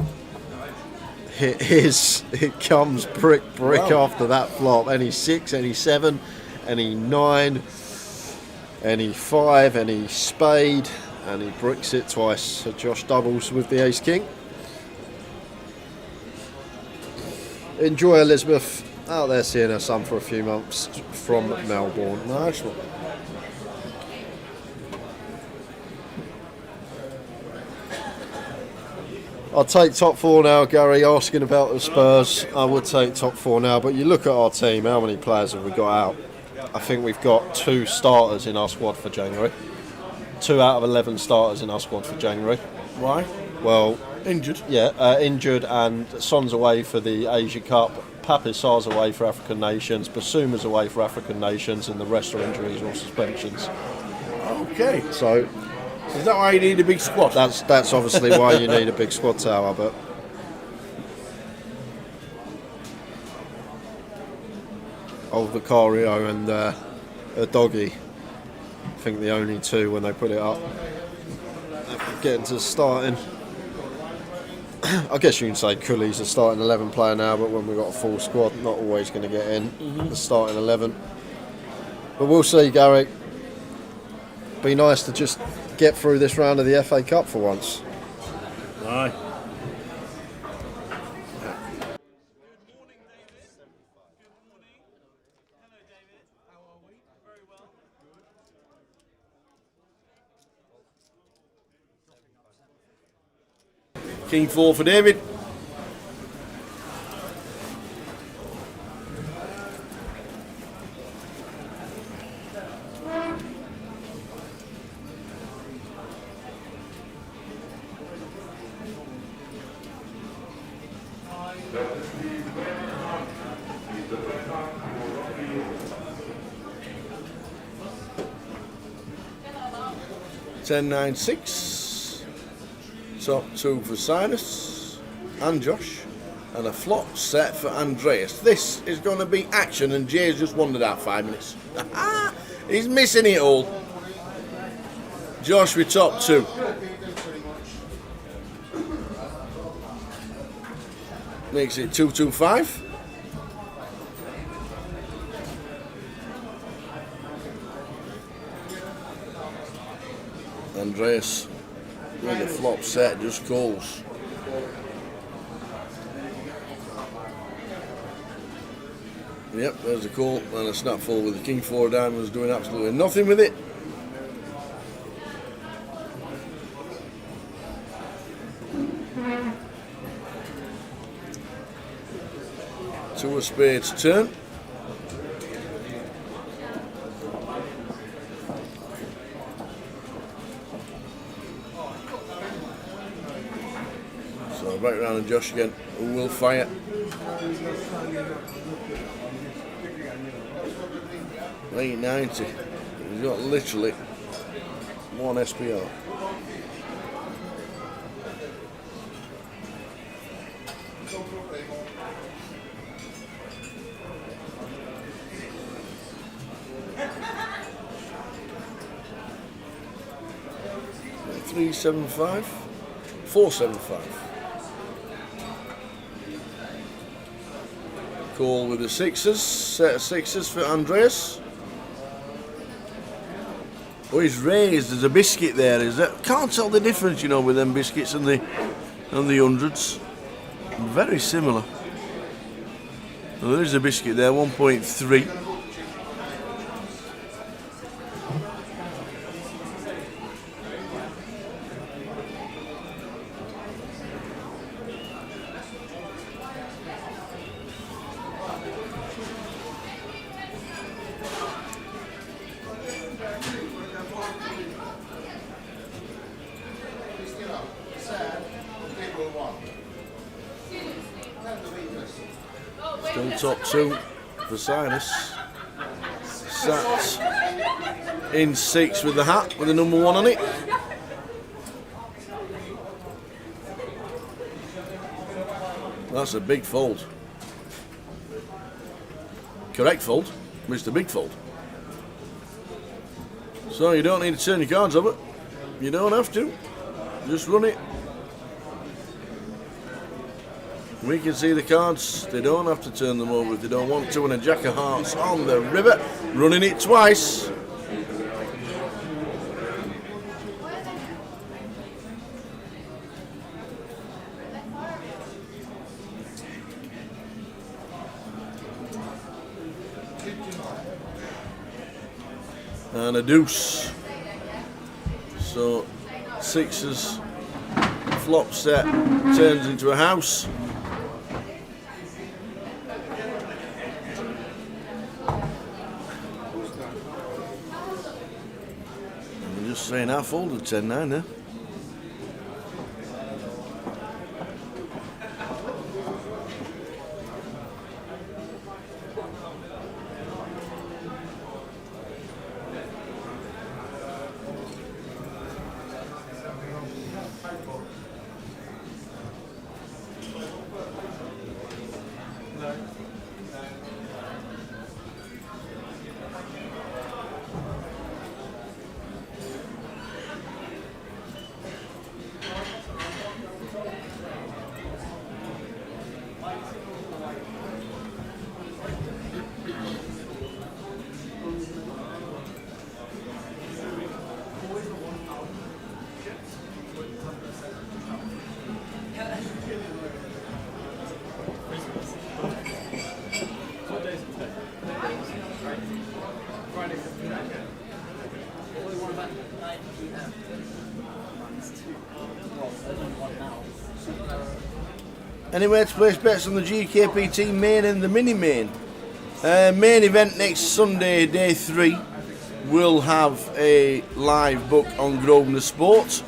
It comes brick wow. After that flop. Any 6, any 7, any 9, any 5, any spade, and he bricks it twice. So Josh doubles with the ace king. Enjoy Elizabeth out there seeing her son for a few months from Melbourne. Nice one. I'll take top 4 now, Gary, asking about the Spurs. I would take top 4 now, but you look at our team, how many players have we got out? I think we've got 2 starters in our squad for January. 2 out of 11 starters in our squad for January. Why? Well, injured. Yeah, injured, and Son's away for the Asia Cup, Papisar's away for African nations, Basuma's away for African nations, and the rest are injuries or suspensions. Okay, so is that why you need a big squad? That's obviously why you need a big squad tower, but old Vicario and Doggy, I think the only two when they put it up. Getting to starting, I guess you can say Cooley's a starting 11 player now, but when we've got a full squad, not always going to get in the starting 11. But we'll see, Gary. Be nice to just get through this round of the FA Cup for once. Aye. King 4 for David. Ten, 9, 6. Top 2 for Sinus and Josh, and a flop set for Andreas. This is going to be action, and Jay's just wandered out 5 minutes. He's missing it all. Josh with top 2. Makes it 2-2-5. Andreas with the flop set just calls. Yep, there's a call and a snap full with the King 4 diamonds doing absolutely nothing with it. Two of spades turn. So back round and Josh again, who will fire. Late 90. He's got literally one SPR. $375, $475. Call with the sixes, set of sixes for Andreas. Oh, he's raised. There's a biscuit there. Is that? Can't tell the difference, you know, with them biscuits and the hundreds. Very similar. Oh, there's a biscuit there, 1.3. Still top 2 for Sinus. Sat in 6 with the hat with the number 1 on it. That's a big fold. Correct fold, Mr. Big Fold. So you don't need to turn your cards over. You don't have to. Just run it. We can see the cards. They don't have to turn them over if they don't want to. And a Jack of Hearts on the river, running it twice. And a deuce. So sixes flop set turns into a house. I'm just saying I folded 10-9 there. Anywhere to place bets on the GUKPT main and the mini main. Main event next Sunday, day 3. We'll have a live book on Grosvenor Sport.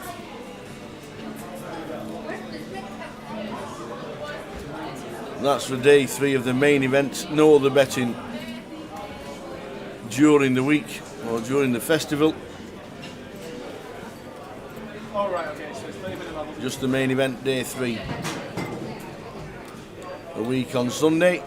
That's for day 3 of the main event. No other betting during the week or during the festival. Just the main event, day 3. A week on Sunday.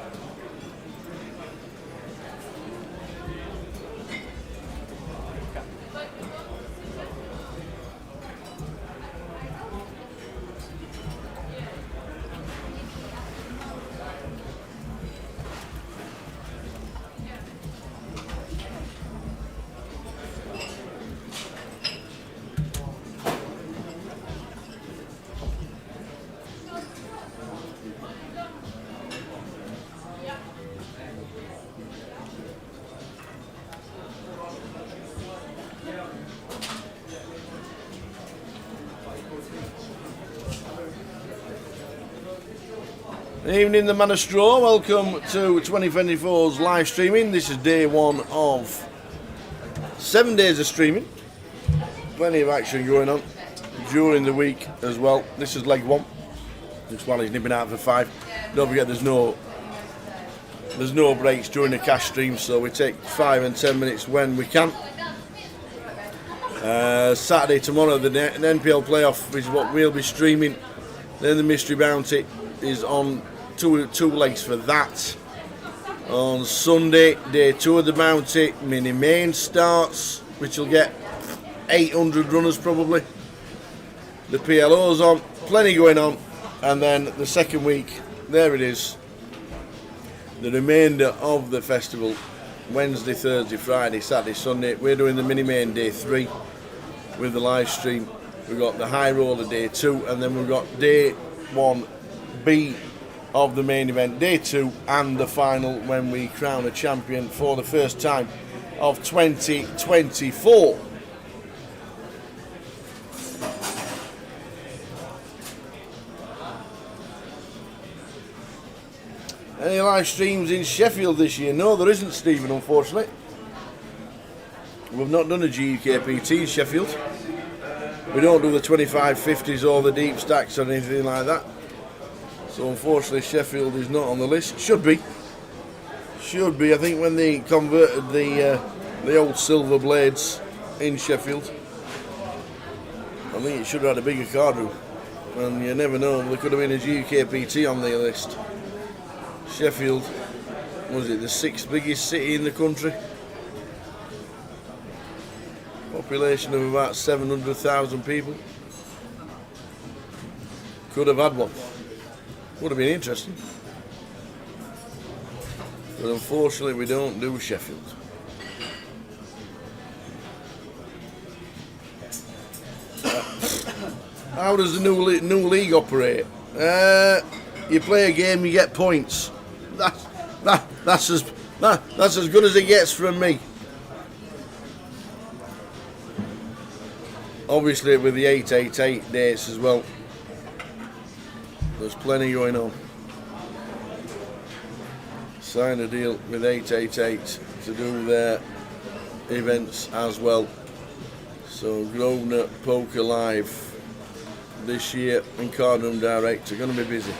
Evening, the Man of Straw. Welcome to 2024's live streaming. This is day 1 of 7 days of streaming. Plenty of action going on during the week as well. This is leg 1. This one is nipping out for 5. Don't forget, there's no breaks during the cash stream, so we take 5 and 10 minutes when we can. Saturday tomorrow, the NPL playoff is what we'll be streaming. Then the mystery bounty is on two legs for that. On Sunday, day 2 of the bounty, mini main starts, which will get 800 runners probably. The PLO's on, plenty going on, and then the second week, there it is. The remainder of the festival, Wednesday, Thursday, Friday, Saturday, Sunday. We're doing the mini main day 3 with the live stream. We've got the high roller day 2, and then we've got day 1B of the main event, day 2, and the final when we crown a champion for the first time of 2024. Any live streams in Sheffield this year? No, there isn't, Stephen, unfortunately. We've not done a GUKPT in Sheffield. We don't do the 25-50s or the deep stacks or anything like that. So unfortunately Sheffield is not on the list. Should be. I think when they converted the old silver blades in Sheffield, I think it should have had a bigger card room. And you never know, there could have been a GUKPT on their list. Sheffield, was it the 6th biggest city in the country? Population of about 700,000 people. Could have had one. Would have been interesting. But unfortunately we don't do Sheffield. How does the new league operate? You play a game, you get points. That's as good as it gets from me. Obviously with the 888 dates as well, there's plenty going on. Sign a deal with 888 to do their events as well. So Grosvenor Poker Live this year and Cardroom Direct are going to be busy.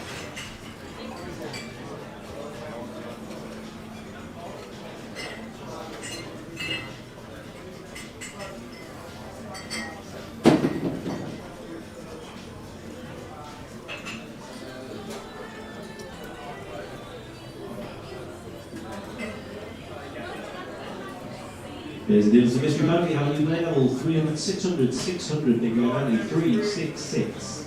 There's the mystery bounty. How do you play level 300, 600, 600, big bounty 366.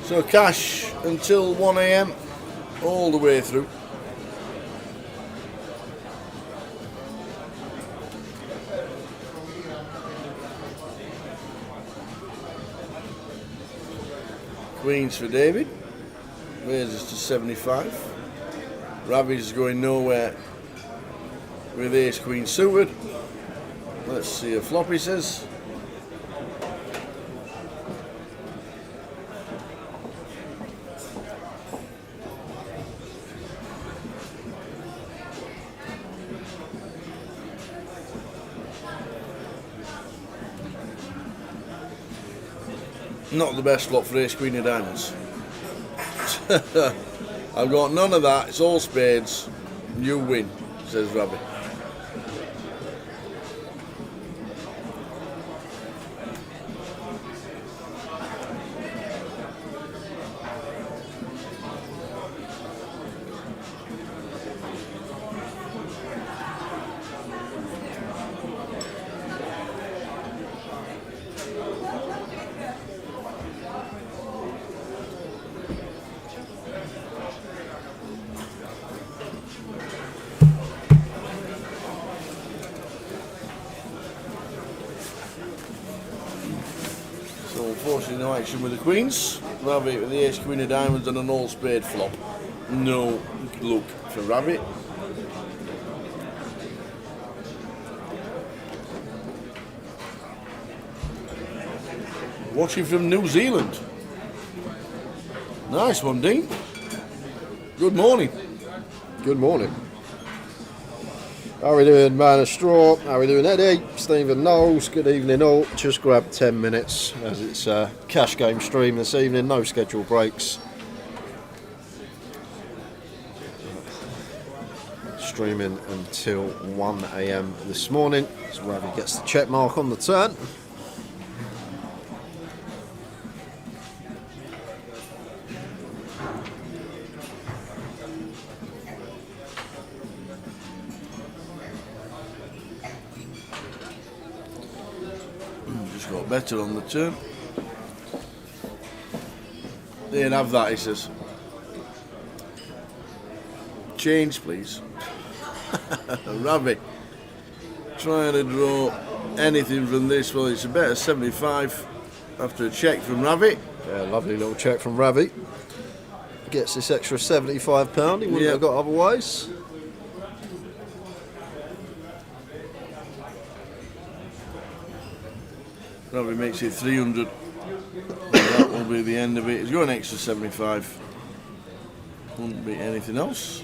So cash until 1 AM all the way through. Queens for David. Raises to 75. Ravi's going nowhere with ace queen suited. Let's see a flop, he says. Not the best flop for ace queen of diamonds. I've got none of that, it's all spades. You win, says Ravi. Unfortunately, no action with the queens. Ravi with the ace queen of diamonds and an all spade flop. No luck for Ravi. Watching from New Zealand. Nice one, Dean. Good morning. Good morning. How are we doing, Man of Straw? How are we doing, Eddie? Stephen Knowles, good evening all. Just grabbed 10 minutes as it's a cash game stream this evening, no schedule breaks. Streaming until 1 AM this morning as Ravi gets the check mark on the turn. Got better on the turn. Didn't have that, he says. Change, please. Ravi. Trying to draw anything from this. Well, it's a better 75 after a check from Ravi. Yeah, lovely little check from Ravi. Gets this extra £75 he wouldn't have got otherwise. Ravi makes it 300. That will be the end of it. He's got an extra 75. Wouldn't be anything else.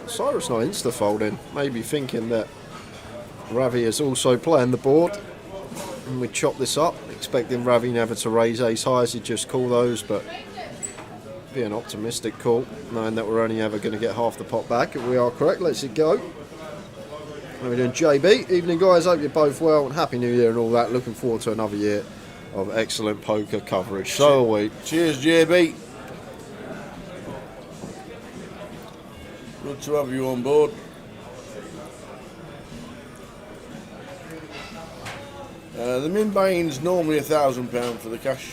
Cyrus not insta-folding, maybe thinking that Ravi is also playing the board and we chop this up, expecting Ravi never to raise ace highs, he'd just call those, but be an optimistic call, knowing that we're only ever going to get half the pot back. If we are correct, let's it go. How are we doing, JB? Evening guys, hope you're both well and Happy New Year and all that, looking forward to another year of excellent poker coverage. So are we. Cheers, JB. Good to have you on board. The min buying's normally £1,000 for the cash.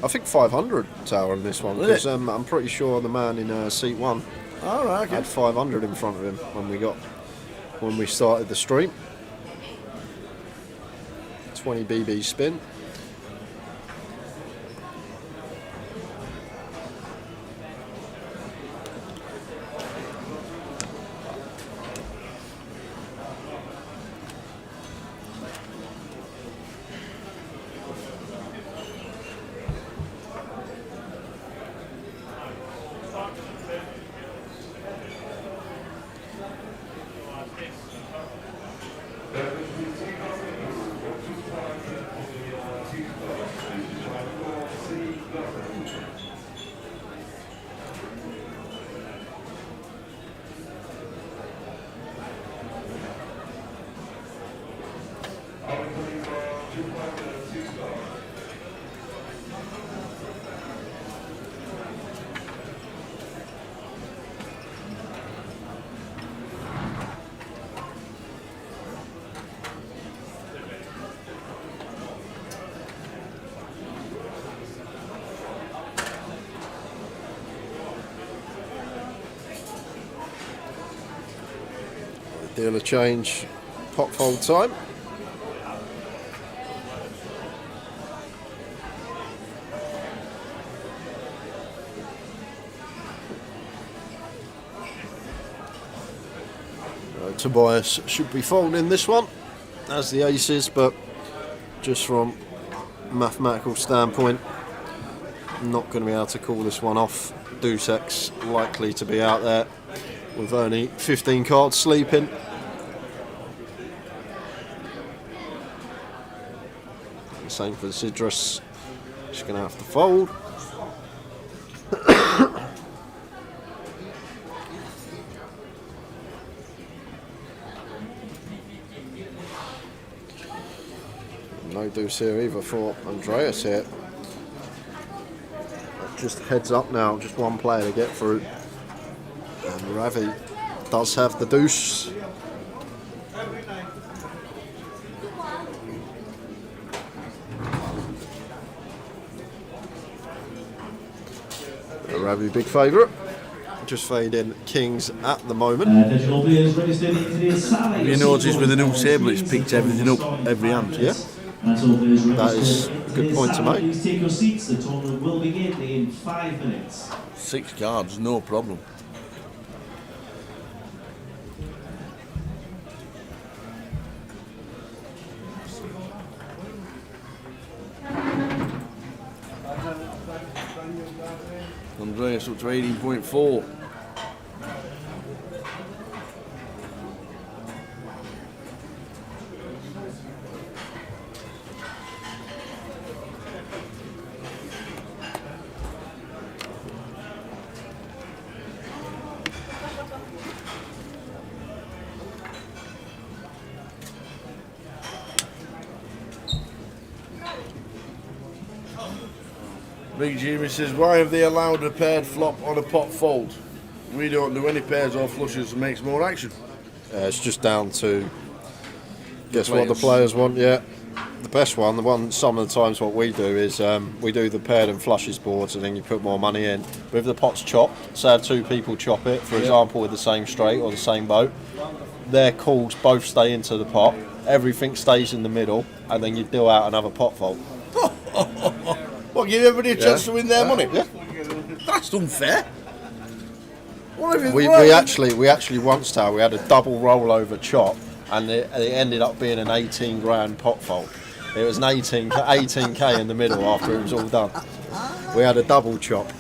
I think 500 tower on this one, Is because it? I'm pretty sure the man in seat 1 All right, okay. had 500 in front of him when we started the stream. 20 BB spin. Dealer change, pot fold time. Tobias should be folding this one as the aces, but just from a mathematical standpoint, not going to be able to call this one off. Deuce X likely to be out there with only 15 cards sleeping. Same for Sidrus, just going to have to fold. No deuce here either for Andreas here. Just heads up now, just one player to get through. And Ravi does have the deuce. Ravi big favourite. Just fading kings at the moment. Have you noticed with the new table it's picked everything up, every hand? Yeah. That is a good point to make. Please take your seats. The tournament will begin in 5 minutes. 6 cards, no problem. Andreas up to 18.4. Big Jimmy says, why have they allowed a paired flop on a pot fold? We don't do any pairs or flushes, it makes more action. It's just down to guess what the players want. Yeah, the best one, the one some of the times what we do is we do the paired and flushes boards, and then you put more money in. But if the pot's chopped, say have 2 people chop it, for example, with the same straight or the same boat, their calls both stay into the pot, everything stays in the middle, and then you deal out another pot fold. What, give everybody a chance to win their money? Yeah. That's unfair. We actually once we had a double rollover chop, and it ended up being an 18 grand pot fold. It was an 18k in the middle after it was all done. We had a double chop.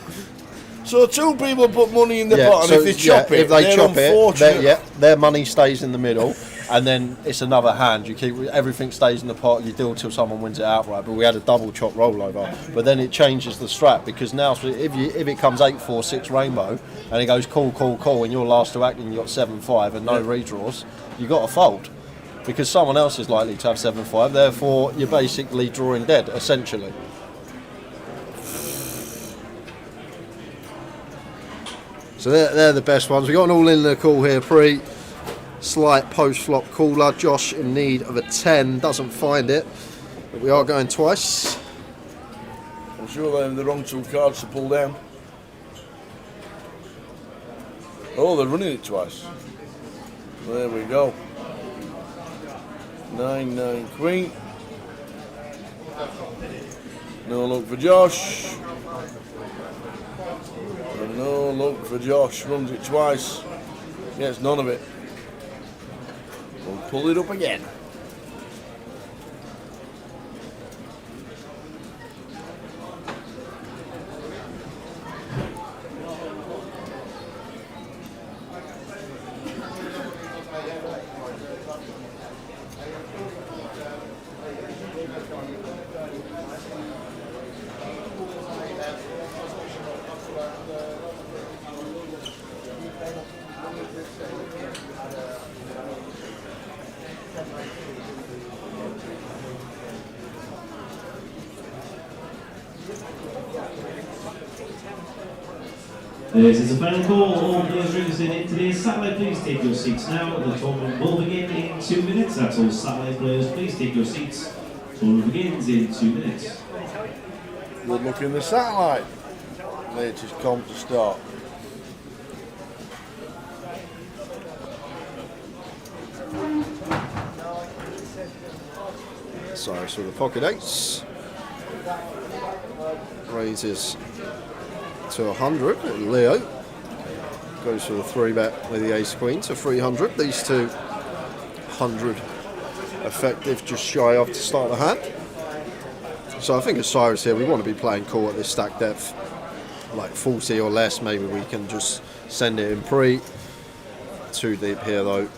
So 2 people put money in the pot, and so, if they chop it, if they they're chop unfortunate. their money stays in the middle, and then it's another hand. You keep everything stays in the pot. You deal till someone wins it outright. But we had a double chop rollover. But then it changes the strat, because now if it comes 8-4-6 rainbow and it goes call, and you're last to act and you got 7-5 and no redraws, you got to fold. because someone else is likely to have 7-5. Therefore, you're basically drawing dead, essentially. So they're the best ones. We got an all-in the call here, pre. Slight post-flop caller. Josh in need of a 10, doesn't find it, but we are going twice. I'm sure they have the wrong 2 cards to pull down. Oh, they're running it twice. There we go. 9-9 queen. No luck for Josh. And no luck for Josh. Runs it twice. Gets none of it. We'll pull it up again. This is a final call. All players registered in today's satellite, please take your seats now. The tournament will begin in 2 minutes. That's all satellite players, please take your seats. Tournament begins in 2 minutes. Good luck in the satellite. Latest comp to start. Cyrus with a pocket ace. Raises to 100. And Leo goes for the 3-bet with the ace queen to 300. These two 100 effective, just shy of to start the hand. So I think as Cyrus here, we want to be playing call at this stack depth, like 40 or less. Maybe we can just send it in pre. Too deep here though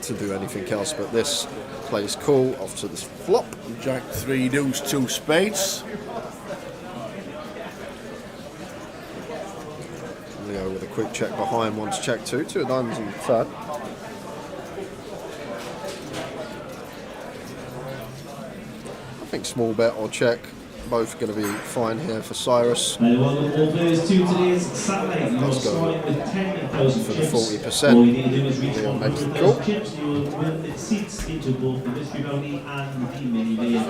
to do anything else, but this plays call off to this flop. Jack 3 deuce 2 spades. Leo with a quick check behind, wants check 2 of diamonds in third. I think small bet or check, both going to be fine here for Cyrus. Welcome all players to today's satellite. You're Let's go starting with 10,000 for the chips. 40%. All you need to do is reach Leo makes the 100,000 call. chips. You will win seats into both the mystery bounty and the mini million.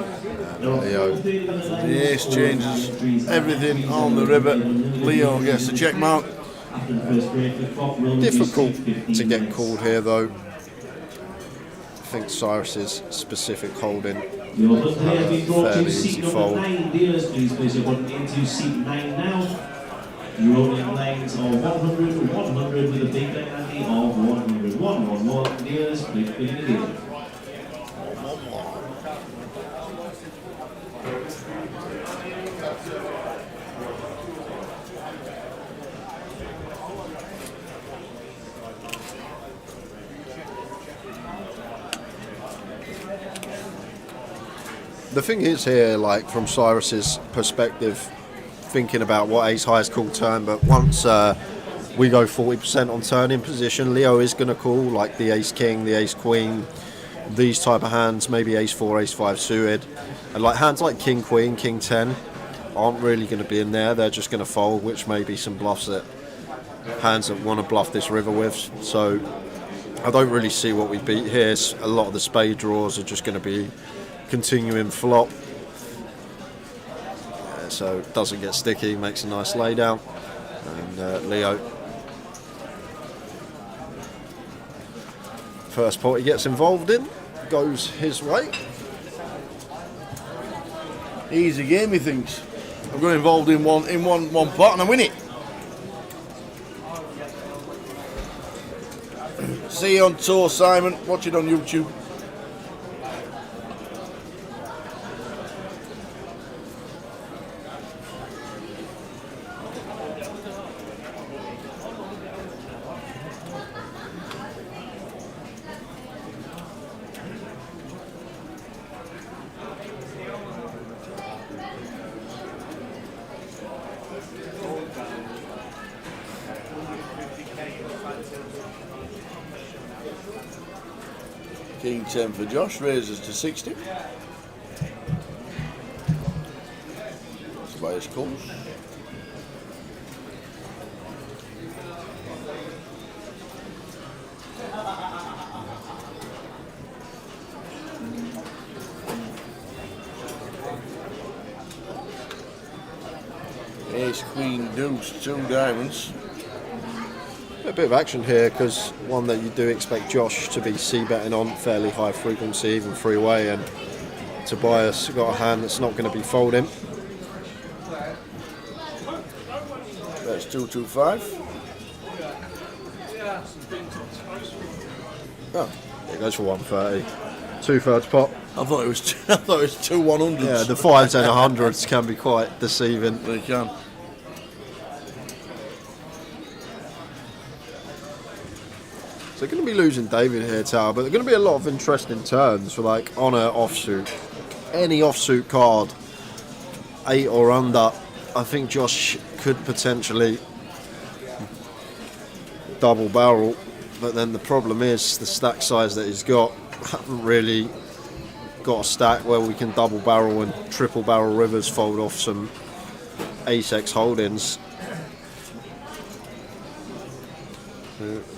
Leo. The ace changes everything on the river. Leo gets the check mark. After the first break, the clock will Difficult reset 15 to get minutes. called here though. I think Cyrus's specific holding. Your button here has been brought Fairly to easy seat number fold. 9. Dealers, please place your button into seat 9 now. Your opening lines are 100, 100 with a big leg ante of 100, 111. Dealers, please begin the deal. The thing is here, like from Cyrus's perspective, thinking about what ace highest call turn, but once we go 40% on turn in position, Leo is going to call like the ace king, the ace queen, these type of hands, maybe ace 4, ace 5 suited, and like hands like king queen, king 10 aren't really going to be in there. They're just going to fold, which may be some bluffs that hands that want to bluff this river with. So I don't really see what we beat here. A lot of the spade draws are just going to be continuing flop, so it doesn't get sticky, makes a nice lay down. And Leo, first pot he gets involved in goes his way. Easy game, he thinks. I've got involved in one pot and I win it. See you on tour, Simon. Watch it on YouTube. King 10 for Josh, raises to 60. Tobias comes. Ace, Queen, Deuce, 2 diamonds. A bit of action here, because one that you do expect Josh to be c-betting on, fairly high frequency, even three-way, and Tobias got a hand that's not going to be folding. That's 225. Oh, it goes for 130. 2/3 pot. I thought it was two 100s. Yeah, the 5s and 100s can be quite deceiving. They can. So they're going to be losing David here, Tower, but there are going to be a lot of interesting turns for like on a offsuit. Any offsuit card, 8 or under, I think Josh could potentially double barrel, but then the problem is the stack size that he's got. Haven't really got a stack where we can double barrel and triple barrel rivers fold off some ace-x holdings.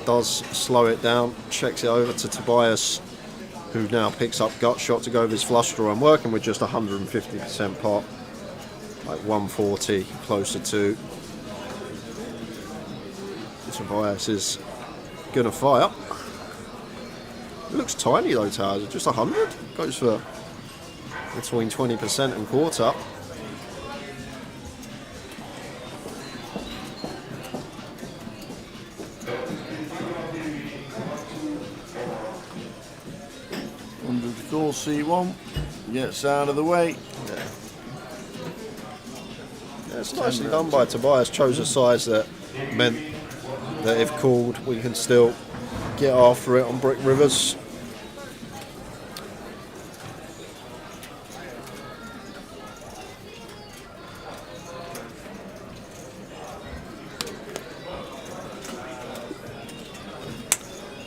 Does slow it down, checks it over to Tobias, who now picks up gut shot to go with his flush draw. I'm working with just 150% pot, like 140, closer to. Tobias is gonna fire. It looks tiny though, Towers, just 100? Goes for between 20% and quarter. Call C1, gets out of the way. Yeah, it's nicely done by Tobias. Chose a size that meant that if called, we can still get after it on brick rivers.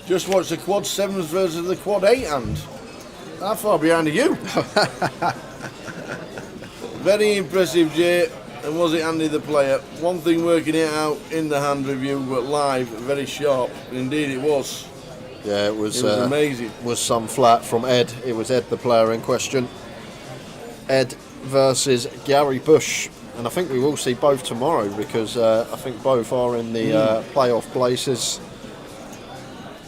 Just watch the quad 7s versus the quad 8 hand. How far behind are you? Very impressive, Jay. And was it Andy the player? One thing working it out in the hand review, but live, very sharp. Indeed it was. Yeah, it was amazing. Was some flat from Ed. It was Ed the player in question. Ed versus Gary Bush. And I think we will see both tomorrow, because I think both are in the playoff places.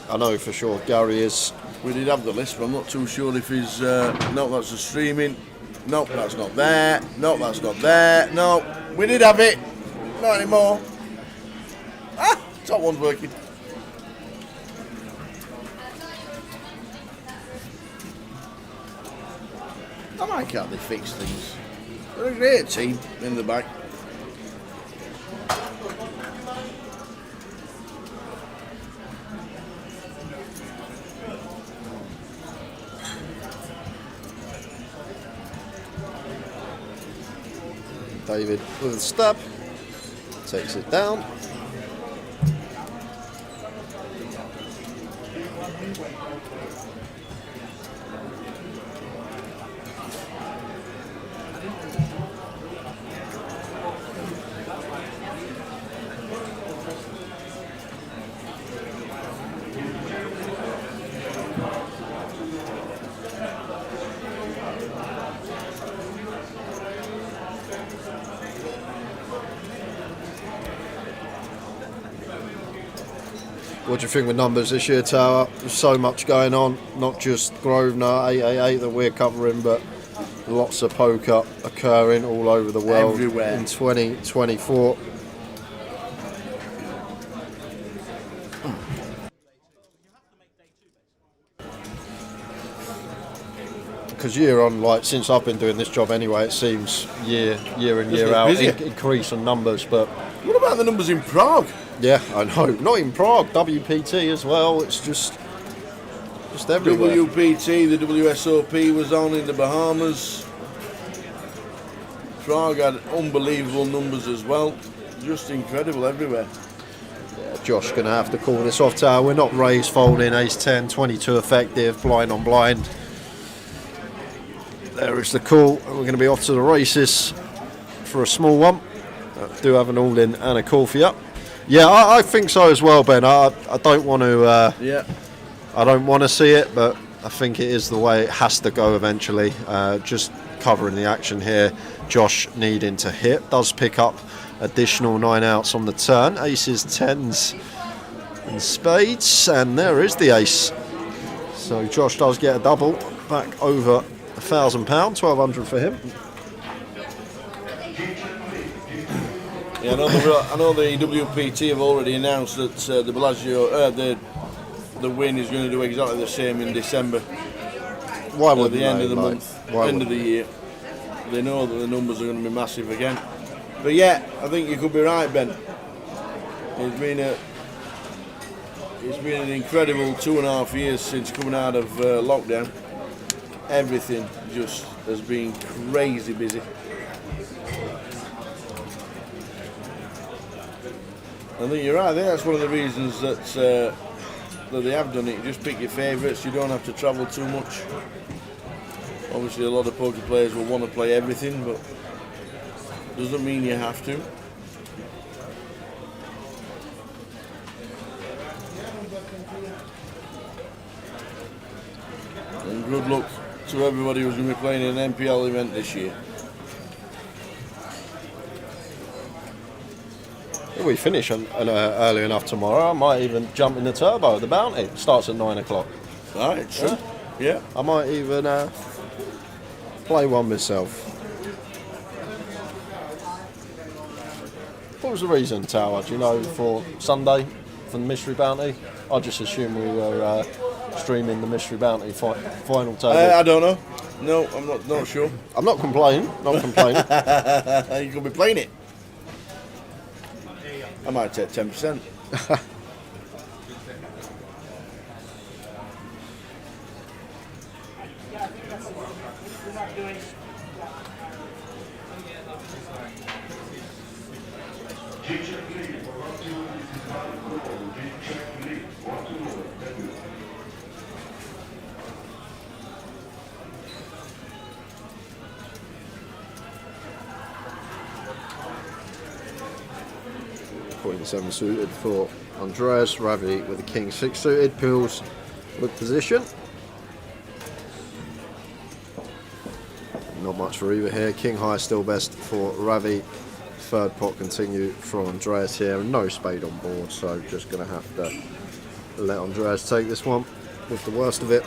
I know for sure Gary is. We did have the list, but I'm not too sure if he's... no, that's the streaming. No, that's not there. No, that's not there. No, we did have it. Not anymore. Ah, top one's working. I like how they fix things. They're a great team in the back. David with a stab, takes it down. What do you think with numbers this year, Tower? There's so much going on, not just Grosvenor 888 that we're covering, but lots of poker occurring all over the world. Everywhere. In 2024. Because year on, like since I've been doing this job anyway, it seems year in, year out, increase in numbers. But what about the numbers in Prague? Yeah, I know. Not in Prague, WPT as well. It's just everywhere. WPT, the WSOP was on in the Bahamas. Prague had unbelievable numbers as well. Just incredible everywhere. Josh going to have to call this off, Tower. We're not raised folding, ace 10, 22 effective, blind on blind. There is the call. We're going to be off to the races for a small one. I do have an all-in and a call for you. Yeah, I think so as well, Ben. I don't want to. I don't want to see it, but I think it is the way it has to go eventually. Just covering the action here. Josh needing to hit, does pick up additional 9 outs on the turn. Aces, 10s and spades, and there is the ace. So Josh does get a double, back over £1,000, 1,200 for him. Yeah, I know the WPT have already announced that the Bellagio, the win is going to do exactly the same in December. Why would at the end of the mate? month, end of the year? They know that the numbers are going to be massive again. But yeah, I think you could be right, Ben. It's been an incredible 2.5 years since coming out of lockdown. Everything just has been crazy busy. I think you're right. I think that's one of the reasons that they have done it. You just pick your favourites. You don't have to travel too much. Obviously, a lot of poker players will want to play everything, but doesn't mean you have to. And good luck to everybody who's going to be playing in an NPL event this year. If we finish early enough tomorrow, I might even jump in the turbo. The bounty it starts at 9 o'clock. Right, true. Yeah. I might even play one myself. What was the reason, Tower? Do you know, for Sunday, for the Mystery Bounty? I just assumed we were streaming the Mystery Bounty final table. I don't know. No, I'm not sure. I'm not complaining. Not complaining. You could be playing it. I might take 10%. Queen 7 suited for Andreas. Ravi with the King 6 suited. Pills with position. Not much for either here. King high still best for Ravi. Third pot continue for Andreas here. No spade on board, so just going to have to let Andreas take this one with the worst of it.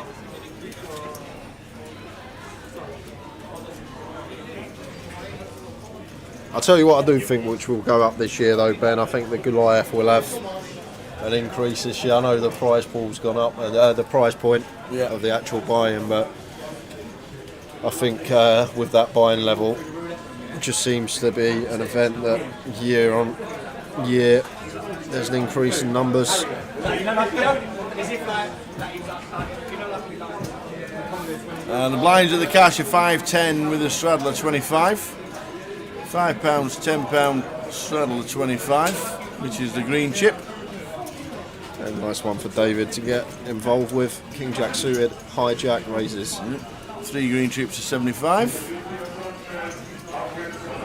I'll tell you what I do think which will go up this year though, Ben. I think the Goliath will have an increase this year. I know the prize pool's gone up, the prize point of the actual buy-in, but I think with that buying level, it just seems to be an event that year on year there's an increase in numbers. And the blinds of the cash are 5-10 with a straddler 25. £5, £10 straddle 25, which is the green chip. And a nice one for David to get involved with. King Jack suited, hijack raises. 3 green chips to 75.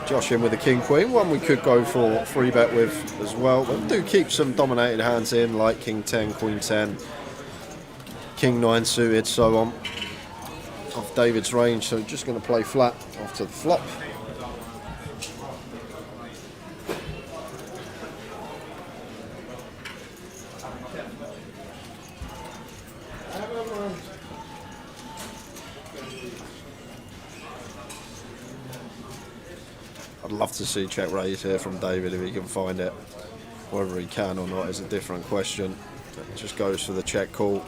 Josh in with the King Queen, one we could go for free bet with as well. But do keep some dominated hands in, like King 10, Queen 10, King 9 suited, so on. Off David's range, so just going to play flat off to the flop. I'd love to see check raise here from David if he can find it. Whether he can or not is a different question. It just goes for the check call.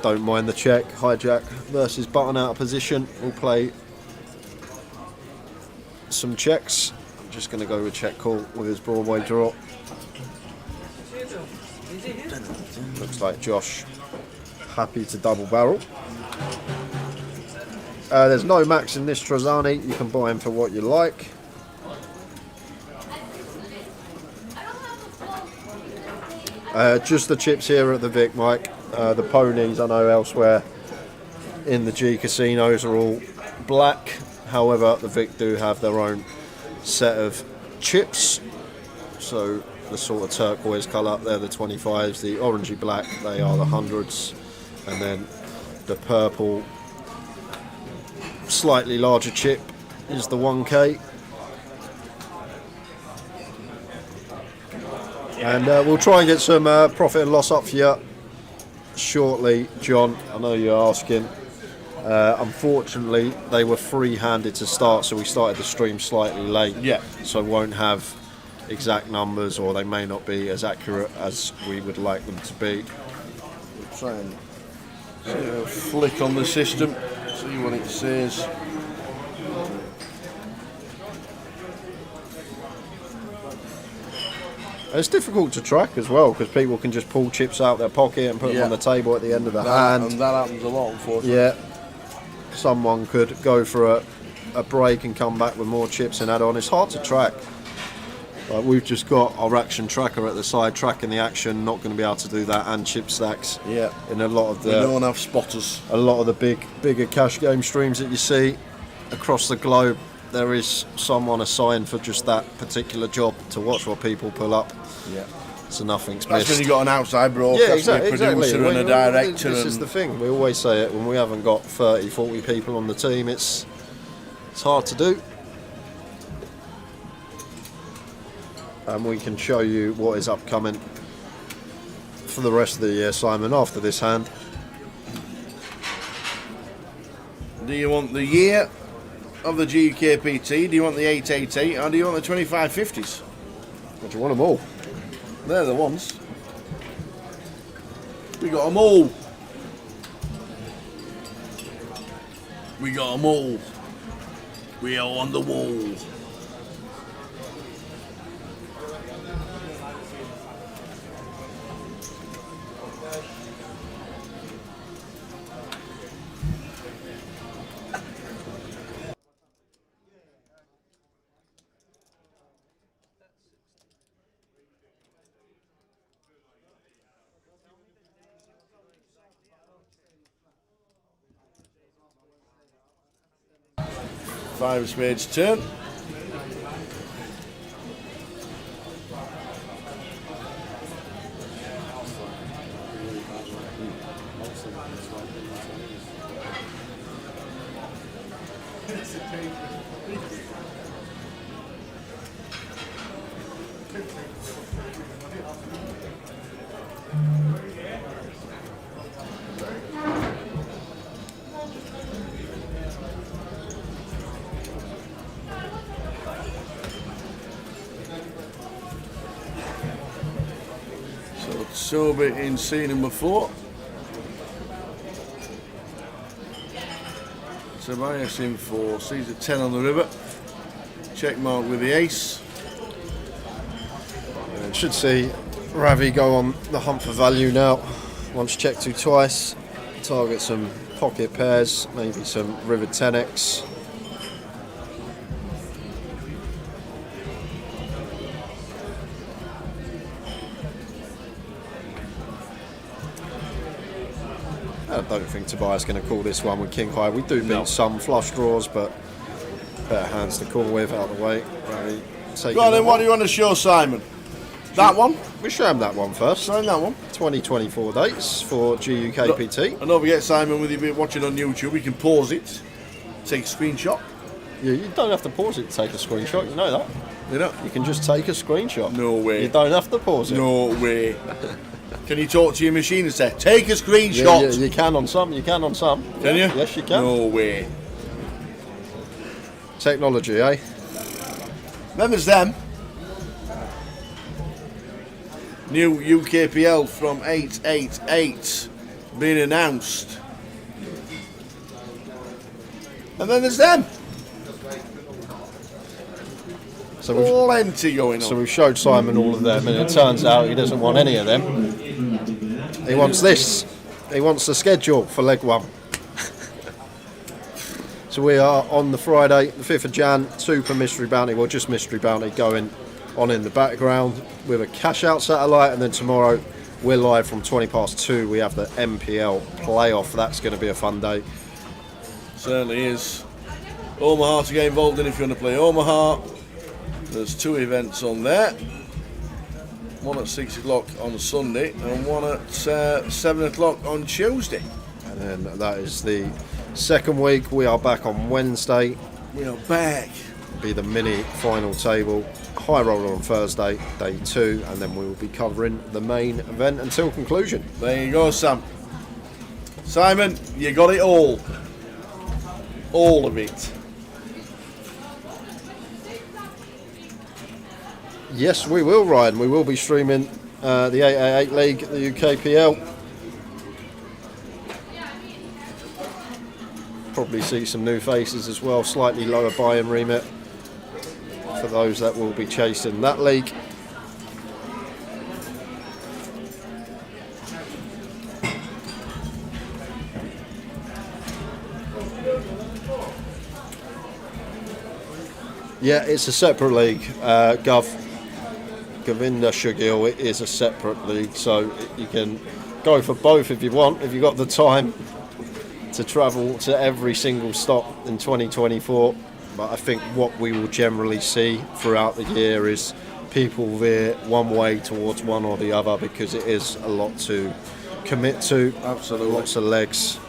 Don't mind the check. Hijack versus button out of position. We'll play some checks. I'm just going to go with check call with his Broadway draw. Looks like Josh happy to double barrel. There's no max in this Trezani. You can buy him for what you like. Just the chips here at the Vic, Mike. The ponies, I know elsewhere in the G casinos are all black. However, the Vic do have their own set of chips. So the sort of turquoise colour, they're the 25s. The orangey black, they are the 100s. And then the purple, slightly larger chip is the 1K. And we'll try and get some profit and loss up for you shortly, John. I know you're asking. Unfortunately, they were free-handed to start, so we started the stream slightly late. Yeah. So won't have exact numbers, or they may not be as accurate as we would like them to be. Try and flick on the system, see what it says. It's difficult to track as well because people can just pull chips out their pocket and put them on the table at the end of the hand. And that happens a lot, unfortunately. Yeah. Someone could go for a break and come back with more chips and add on. It's hard to track. We've just got our action tracker at the side tracking the action. Not going to be able to do that, and chip stacks. Yeah. In a lot of the. We don't have spotters. A lot of the bigger cash game streams that you see across the globe, there is someone assigned for just that particular job to watch what people pull up. Yeah. So nothing's That's missed. when you got an outside broadcast, a producer and a director. This is the thing. We always say it when we haven't got 30, 40 people on the team. It's hard to do. And we can show you what is upcoming for the rest of the year, Simon, after this hand. Do you want the year of the GUKPT? Do you want the 888? Or do you want the 2550s? What do you want them all? They're the ones. We got them all. We got them all. We are on the wall. Five of spades turn. Sober in scene number 4. Tobias in 4, sees a 10 on the river. Check mark with the ace. And should see Ravi go on the hunt for value now. Once checked to twice. Target some pocket pairs, maybe some river 10x. I don't think Tobias is going to call this one with king high. We do beat some flush draws, but better hands to call with out of the way. Ravi, Go on then, what do you want to show Simon? That one? We show him that one first. Show him that one. 2024 dates for GUKPT. And don't forget, Simon, with you watching on YouTube, you can pause it, take a screenshot. Yeah, you don't have to pause it to take a screenshot, you know that. You know? You can just take a screenshot. No way. You don't have to pause it. No way. Can you talk to your machine and say, take a screenshot? Yeah, you can on some, Can you? Yes, you can. No way. Technology, eh? Then there's them. New UKPL from 888 being announced. And then there's them. So plenty going on. So we've showed Simon all of them, and it turns out he doesn't want any of them. He wants this. He wants the schedule for leg 1. So we are on the Friday, the 5th of Jan, Super Mystery Bounty, well just Mystery Bounty going on in the background with a cash out satellite, and then tomorrow We're live from 2:20. We have the MPL playoff. That's going to be a fun day. Certainly is. Omaha to get involved in if you want to play Omaha. There's 2 events on there. One at 6 o'clock on Sunday and one at 7 o'clock on Tuesday. And then that is the second week. We are back on Wednesday. We are back. Be the mini final table. High roller on Thursday, day 2, and then we will be covering the main event until conclusion. There you go, Sam. Simon, you got it all. All of it. Yes, we will, Ryan. We will be streaming the 888 League, the UKPL. Probably see some new faces as well. Slightly lower buy-in remit for those that will be chasing that league. Yeah, it's a separate league, Govinda Shugil. It is a separate league, so you can go for both if you want, if you've got the time to travel to every single stop in 2024. But I think what we will generally see throughout the year is people veer one way towards one or the other, because it is a lot to commit to. Absolutely. Lots of legs,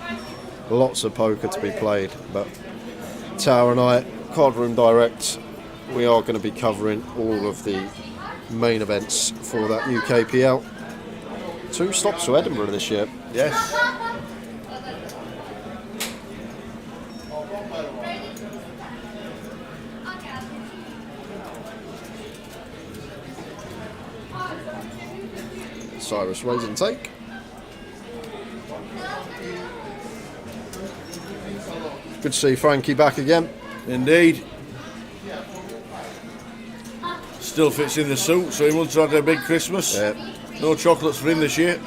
lots of poker to be played. But Tower and I, Card Room Direct, we are going to be covering all of the main events for that UKPL. 2 stops to Edinburgh this year. Yes. Cyrus raise and take. Good to see Frankie back again. Indeed. Still fits in the suit, so he wants to have a big Christmas. Yeah. No chocolates for him this year.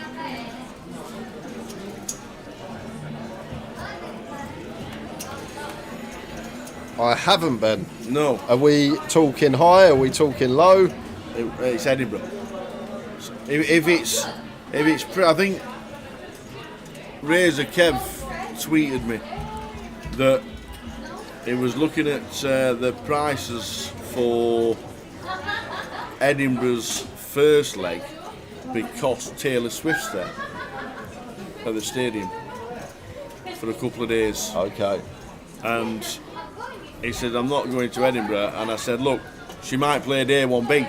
I haven't been. No. Are we talking high? Are we talking low? It's Edinburgh. If it's, I think Razor Kev tweeted me that he was looking at the prices for Edinburgh's first leg because Taylor Swift's there at the stadium for a couple of days. Okay. And he said, I'm not going to Edinburgh. And I said, look, she might play day 1 big.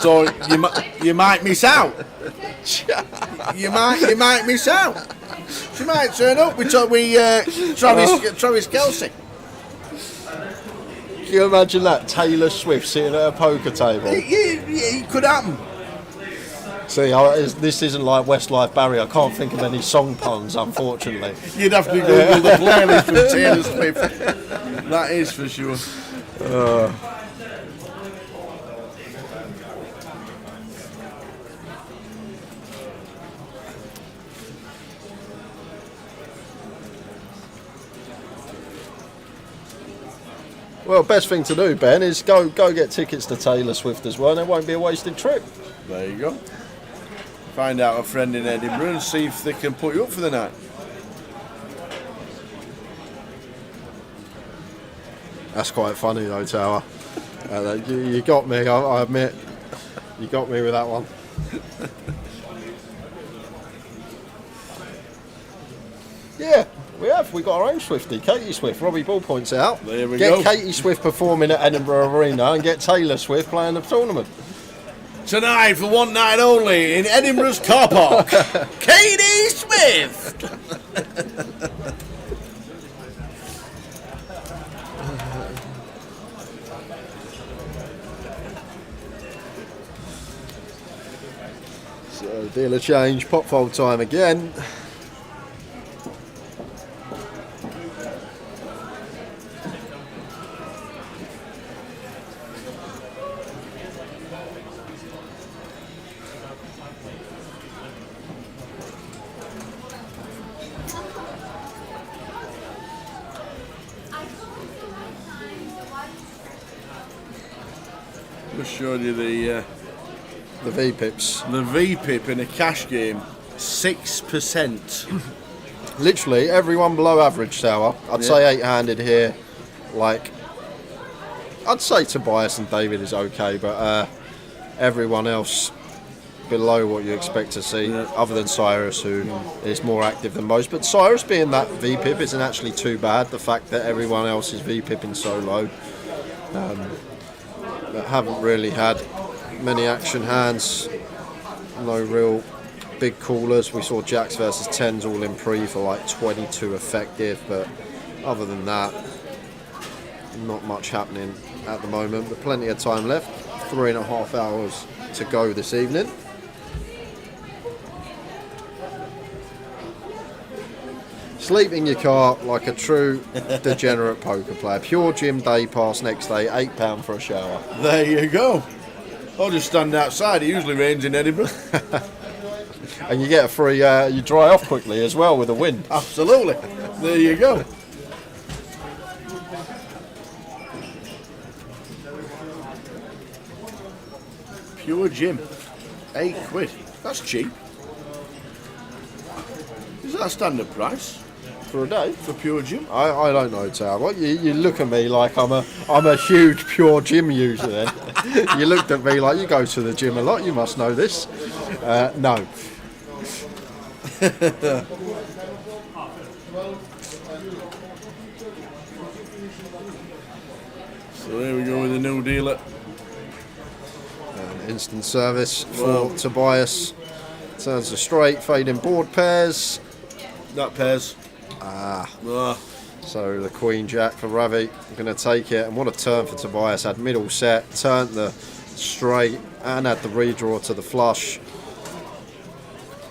So you might miss out. You might miss out. She might turn up with Travis Kelce. Can you imagine that? Taylor Swift sitting at a poker table. It could happen. See, this isn't like Westlife Barry. I can't think of any song puns, unfortunately. You'd have to Google the playlist of Taylor Swift. That is for sure. Well, best thing to do, Ben, is go get tickets to Taylor Swift as well, and it won't be a wasted trip. There you go. Find out a friend in Edinburgh and see if they can put you up for the night. That's quite funny though, Tower. You got me, I admit. You got me with that one. Yeah, we got our own Swiftie, Katie Swift. Robbie Ball points out. There we go. Get Katie Swift performing at Edinburgh Arena and get Taylor Swift playing the tournament. Tonight, for one night only, in Edinburgh's car park, Katie Swift! So, dealer change, pot fold time again. Just showed you the The VPIPs. The VPIP in a cash game, 6%. Literally everyone below average tower. I'd say 8-handed here. Like, I'd say Tobias and David is okay, but everyone else below what you expect to see, other than Cyrus, who is more active than most. But Cyrus being that VPIP isn't actually too bad. The fact that everyone else is VPIPing so low, that haven't really had many action hands, no real big callers. We saw Jacks versus 10s all in pre for like 22 effective, but other than that, not much happening at the moment. But plenty of time left, 3.5 hours to go this evening. Sleep in your car like a true degenerate poker player. Pure gym day pass next day, £8 for a shower. There you go. I'll just stand outside. It usually rains in Edinburgh. And you get a free, you dry off quickly as well with the wind. Absolutely. There you go. Pure gym. £8. That's cheap. Is that a standard price? For a day? For pure gym? I don't know, Tal. What you look at me like I'm a huge pure gym user then. You looked at me like you go to the gym a lot, you must know this. No. So there we go with the new dealer. Instant service for Tobias. Turns a straight, fading board pairs. That pairs. So the Queen Jack for Ravi. I'm going to take it. And what a turn for Tobias. Had middle set, turned the straight, and had the redraw to the flush.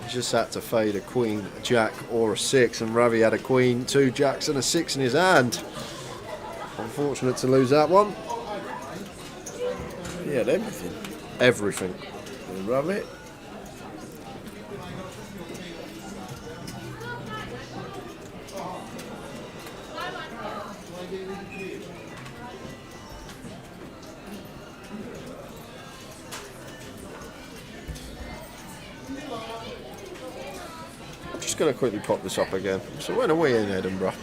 Just had to fade a Queen Jack or a 6. And Ravi had a Queen, 2 Jacks, and a 6 in his hand. Unfortunate to lose that one. He had everything. Everything. Rabbit. I'm just going to quickly pop this up again. So when are we in Edinburgh?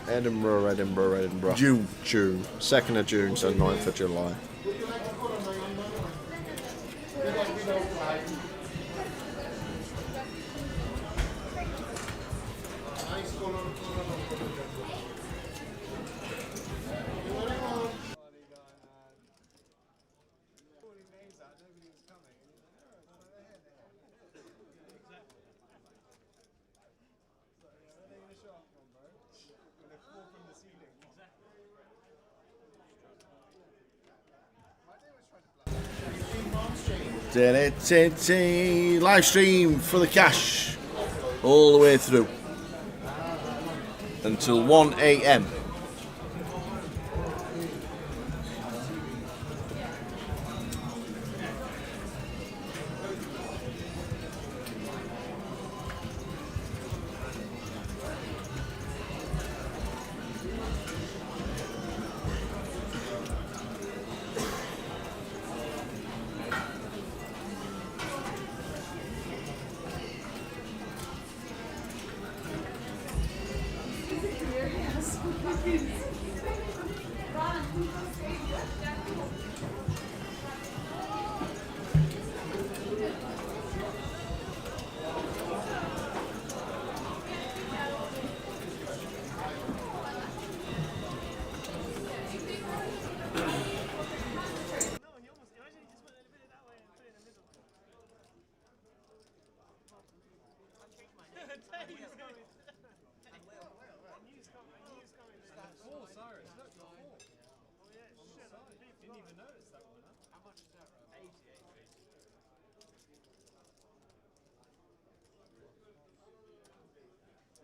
Edinburgh. June. 2nd of June, so 9th of July. Live stream for the cash all the way through until 1 a.m.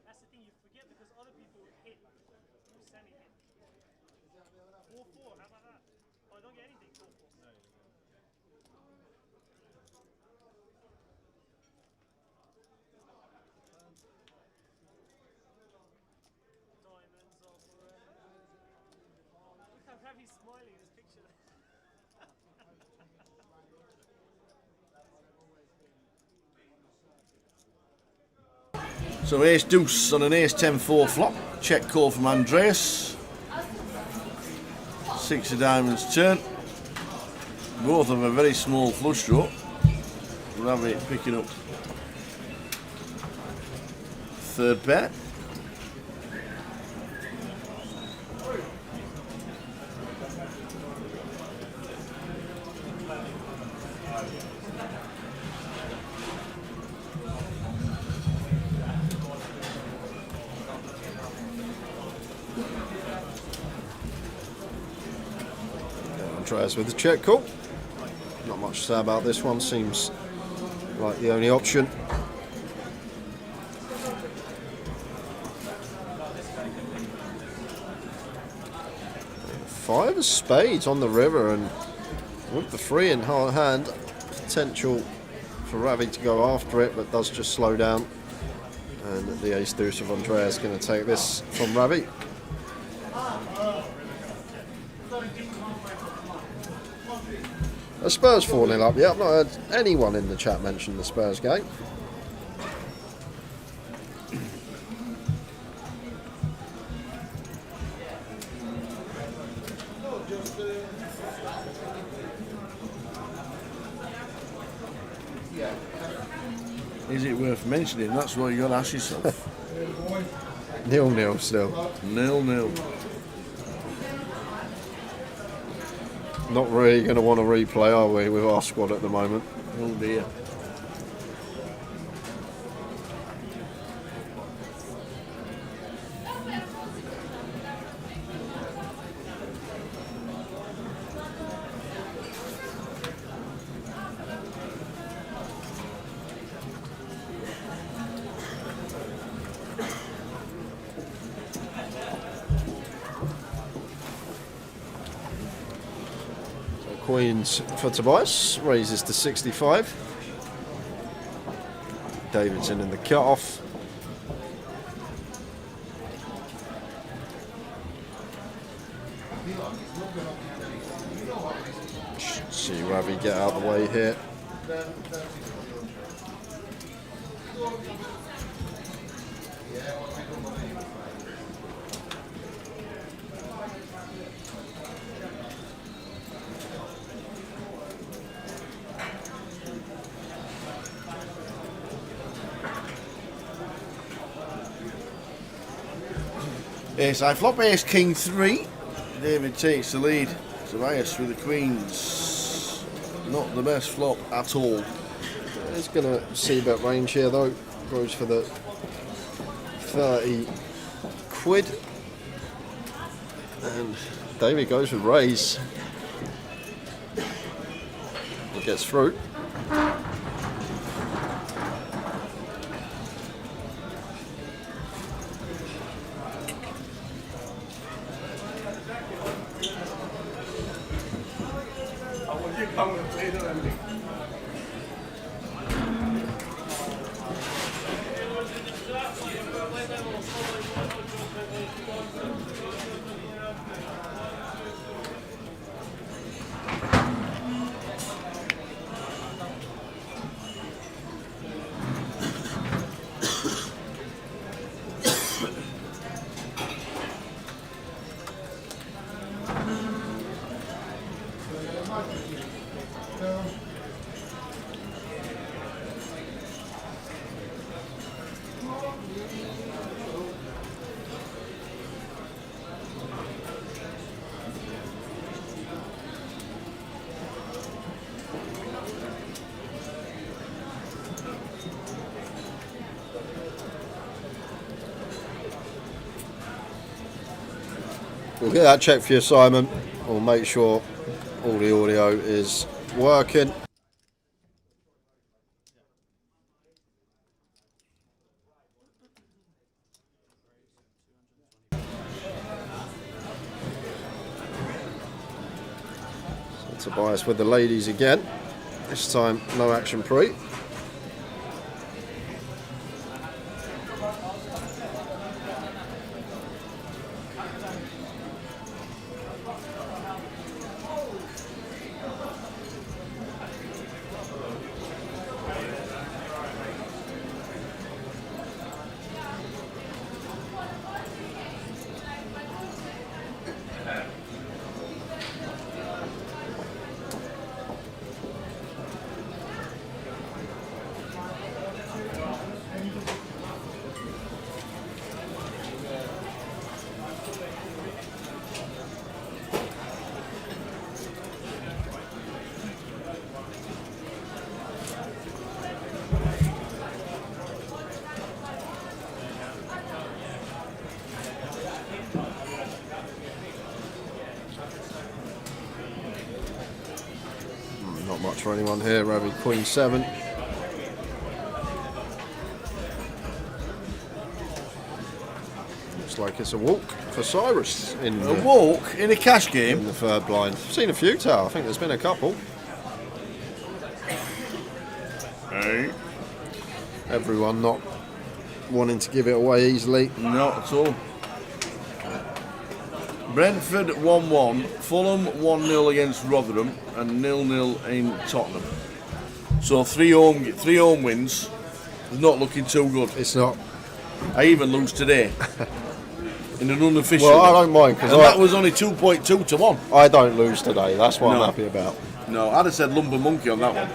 That's the thing, you forget because other people hit, you semi-hit. 4-4, how about that? Oh, I don't get anything. 4-4. No. Diamonds off already. Look how Ravi's smiling in his picture. So ace deuce on an ace 10-4 flop. Check call from Andreas. 6 of diamonds turn. Both have a very small flush draw. Ravi picking up third pair. Andreas with the check call. Not much to say about this one, seems like the only option. Five of spades on the river, and with the 3 in hard hand, potential for Ravi to go after it, but does just slow down. And the ace deuce of Andreas going to take this from Ravi. The Spurs 4-0 up. Yeah, I've not heard anyone in the chat mention the Spurs game. Is it worth mentioning? That's what you got to ask yourself. 0-0 still. 0-0. Not really going to want to replay, are we, with our squad at the moment? Oh dear. Queens for Tobias, raises to 65. Davidson in the cut-off. See Ravi get out of the way here. Ace high flop, ace king 3. David takes the lead. Tobias with the queens. Not the best flop at all. He's going to see bet range here though. Goes for the 30 quid. And David goes with raise. He gets through. We'll get that checked for you, Simon. We'll make sure all the audio is working. So Tobias with the ladies again. This time no action pre. for anyone here. Ravi, Queen 7. Looks like it's a walk for Cyrus in A walk in a cash game. in the third blind. I've seen a few, Tao. I think there's been a couple. Hey. Everyone not wanting to give it away easily. Not at all. Brentford 1-1, Fulham 1-0 against Rotherham, and 0-0 in Tottenham. So three home wins. It's not looking too good. It's not. I even lose today in an unofficial. Well, I don't mind because that was only 2.2 to 1. I don't lose today. That's what No. I'm happy about. No, I'd have said Lumber Monkey on that one.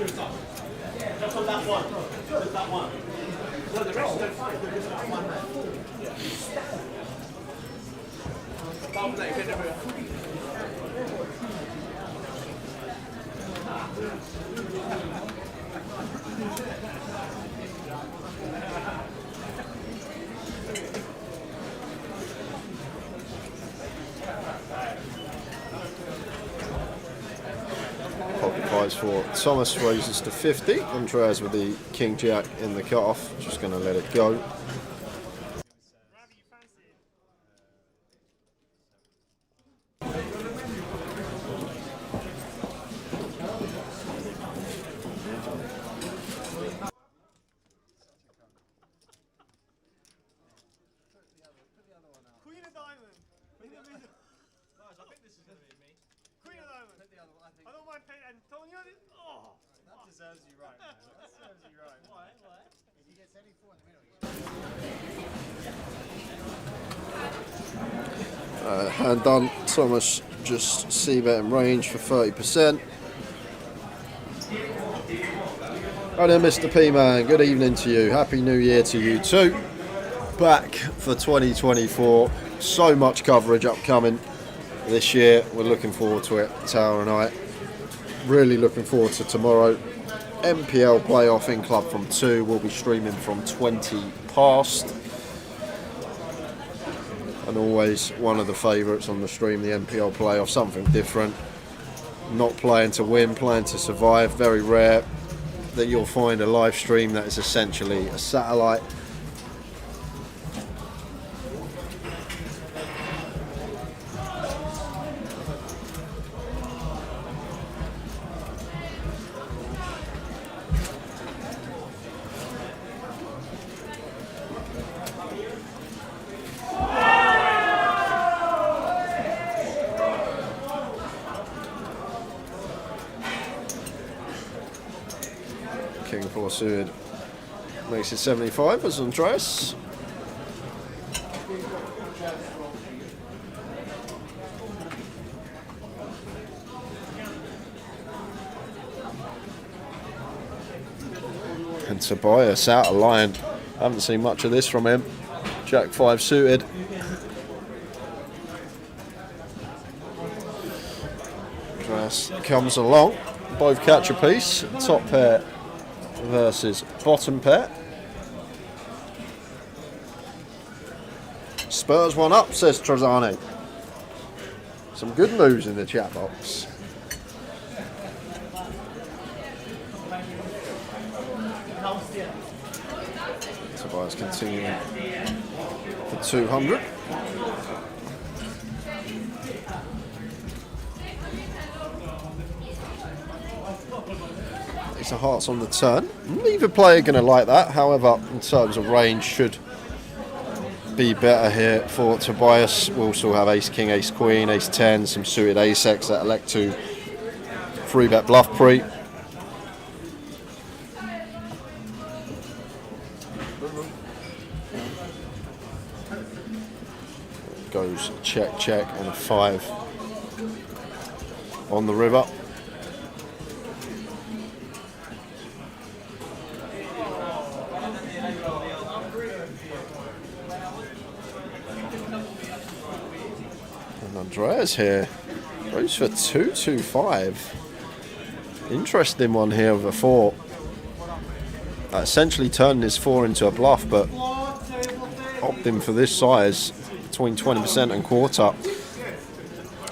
Pocket fives for Thomas, raises to 50. Andreas with the King Jack in the cut-off. Just going to let it go. Ravi, you fancy it? Queen of diamond. Guys, I think this is going to be me. Queen of diamond. I don't mind paying Antonio. Oh, That deserves you right, man. That deserves you right. Why? Why? If he gets any 4 in the middle, Hand done. Thomas just c-bet in range for 30%. Right then, Mr. P-Man, good evening to you. Happy New Year to you too. Back for 2024. So much coverage upcoming this year. We're looking forward to it, Tower and I. Really looking forward to tomorrow. MPL playoff in club from 2. We'll be streaming from 20 past. And always one of the favourites on the stream, the MPL playoff, something different. Not playing to win, playing to survive. Very rare that you'll find a live stream that is essentially a satellite. King 4 suited makes it 75 as Andreas. And Tobias out of line. I haven't seen much of this from him. Jack 5 suited. Andreas comes along. Both catch a piece. Top pair versus bottom pair. Spurs one up, says Trezani. Some good news in the chat box. Tobias continuing for 200. Ace of hearts on the turn. Neither player going to like that. However, in terms of range, should be better here for Tobias. We also have ace king, ace queen, ace 10, some suited ace x that elect to 3-bet bluff pre. Goes check, check, and a 5 on the river. And Andreas here goes for 225. Interesting one here with a 4. Essentially turning his 4 into a bluff, but opting for this size between 20% and quarter.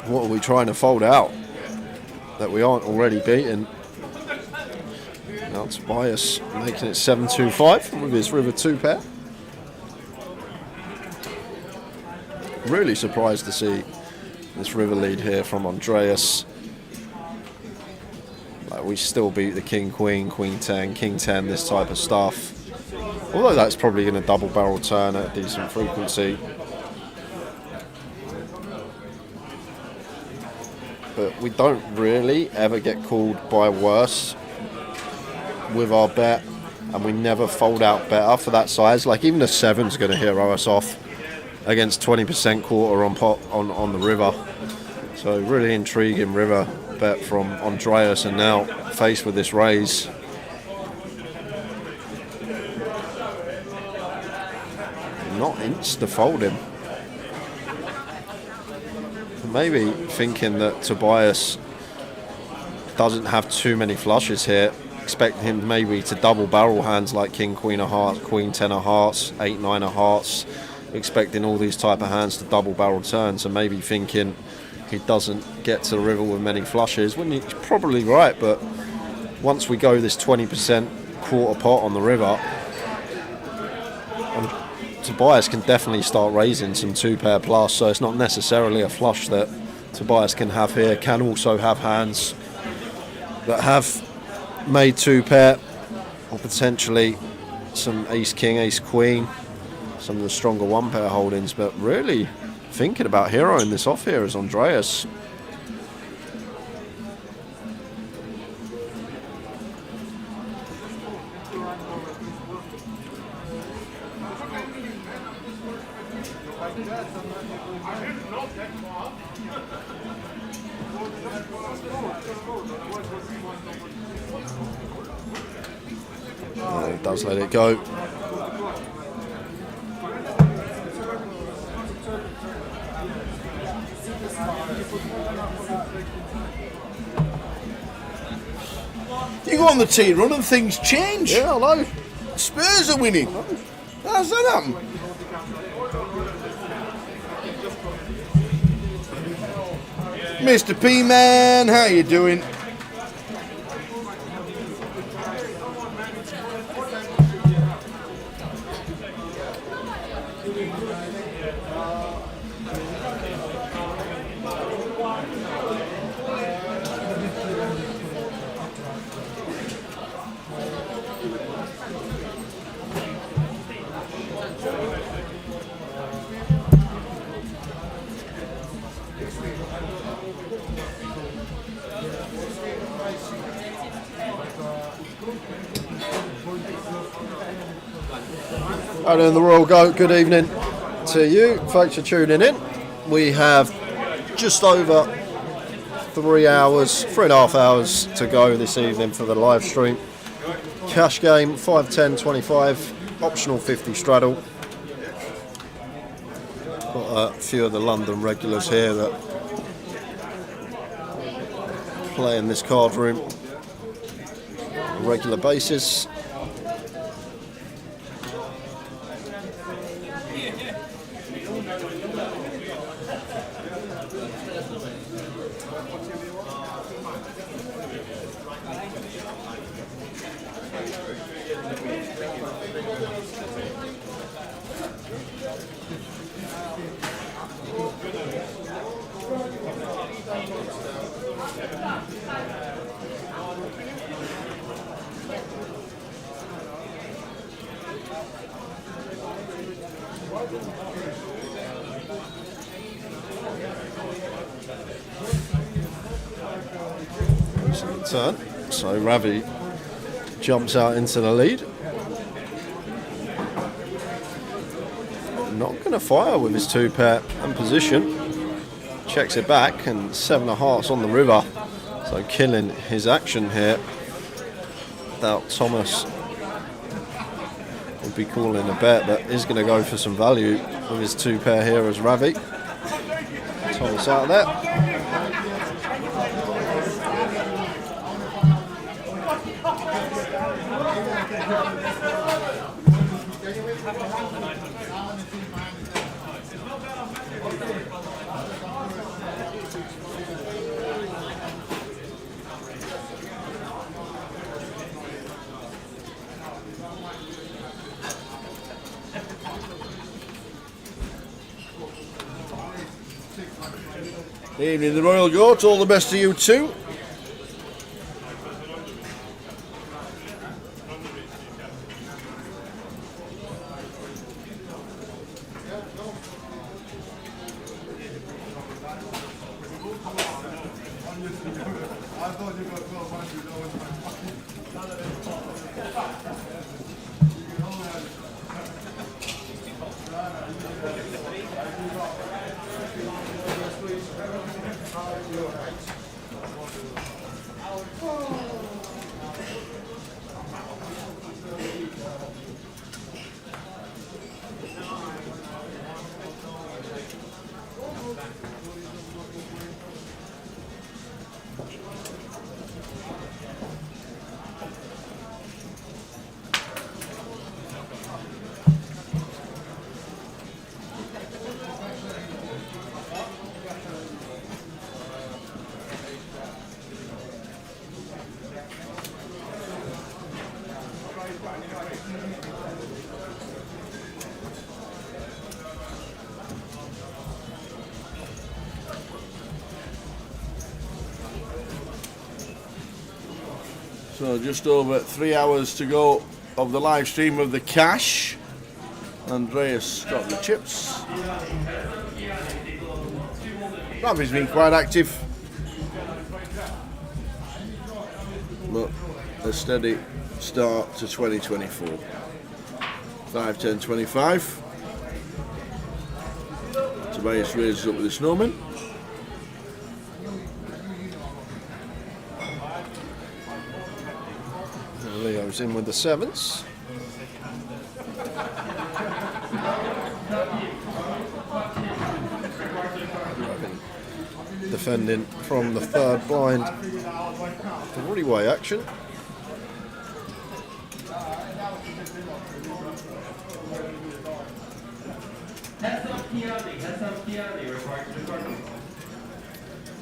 What are we trying to fold out that we aren't already beating? Now Tobias making it 7-2-5 with his river 2 pair. Really surprised to see this river lead here from Andreas. Like, we still beat the king, queen, queen 10, king 10, this type of stuff. Although that's probably going to double barrel turn at a decent frequency. But we don't really ever get called by worse with our bet, and we never fold out better for that size. Like, even a 7's going to hero us off against 20% quarter on pot on the river. So really intriguing river bet from Andreas, and now faced with this raise. Not insta folding. Maybe thinking that Tobias doesn't have too many flushes here, expecting him maybe to double barrel hands like king, queen of hearts, queen 10 of hearts, 8, 9 of hearts, expecting all these type of hands to double barrel turn. So maybe thinking he doesn't get to the river with many flushes, when he's probably right. But once we go this 20% quarter pot on the river, Tobias can definitely start raising some 2 pair plus. So it's not necessarily a flush that Tobias can have here. Can also have hands that have made 2 pair, or potentially some ace king, ace queen, some of the stronger 1 pair holdings. But really thinking about heroing this off here is Andreas. He does let it go. You go on the tee run and things change. Yeah, I know. Spurs are winning. How's that happen? Mr. P-Man, how you doing? Right in the Royal Goat, good evening to you. Thanks for tuning in. We have just over 3 hours, 3.5 hours to go this evening for the live stream. Cash game, 5, 10, 25, optional 50 straddle. Got a few of the London regulars here that play in this card room on a regular basis. Turn. So Ravi jumps out into the lead. Not going to fire with his 2 pair and position. Checks it back, and 7 of hearts on the river. So killing his action here. Doubt Thomas would be calling a bet, but is going to go for some value with his 2 pair here as Ravi. Thomas out of there. Evening, the Royal Goat. All the best to you too. So just over 3 hours to go of the live stream of the cash. Andreas got the chips. Ravi's been quite active, but a steady start to 2024. 5, 10, 25. Tobias raises up with the snowman. Leo's in with the sevens. Defending from the third blind. Three-way action.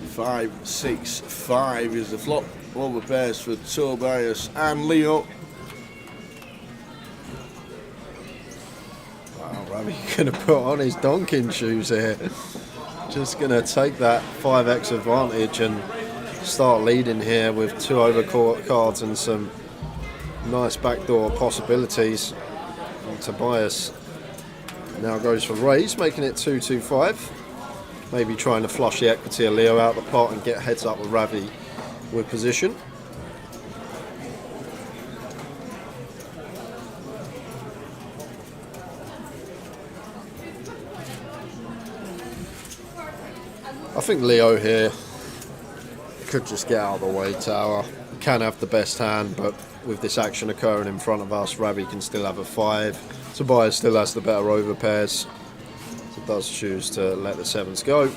Five, 6, 5 is the flop. Over pairs for Tobias and Leo. Wow, Ravi going to put on his donking shoes here. Just going to take that 5x advantage and start leading here with 2 overcourt cards and some nice backdoor possibilities. And Tobias now goes for raise, making it 2-2-5. Maybe trying to flush the equity of Leo out the pot and get heads up with Ravi with position. I think Leo here could just get out of the way tower. Can have the best hand, but with this action occurring in front of us, Ravi can still have a 5. Tobias still has the better over pairs. So does choose to let the 7s go.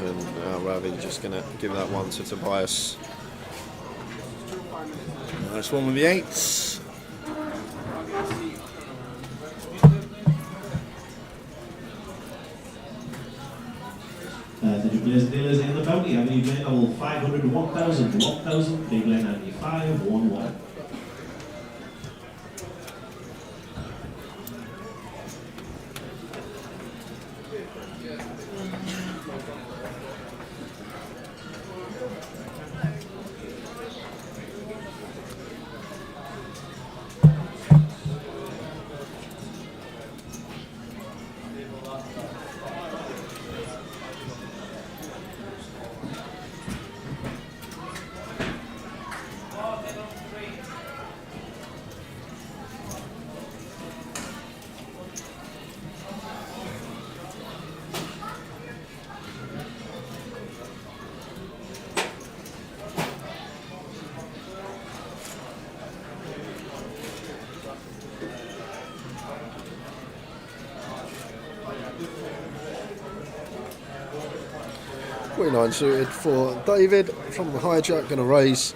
And now Ravi just going to give that one to Tobias. Nice one with the 8s. The Dublin dealers in the bounty, Avenue Glen level 500, 1000, 1000, Big Glen 95, 11. Queen 9 suited for David from the hijack, going to raise.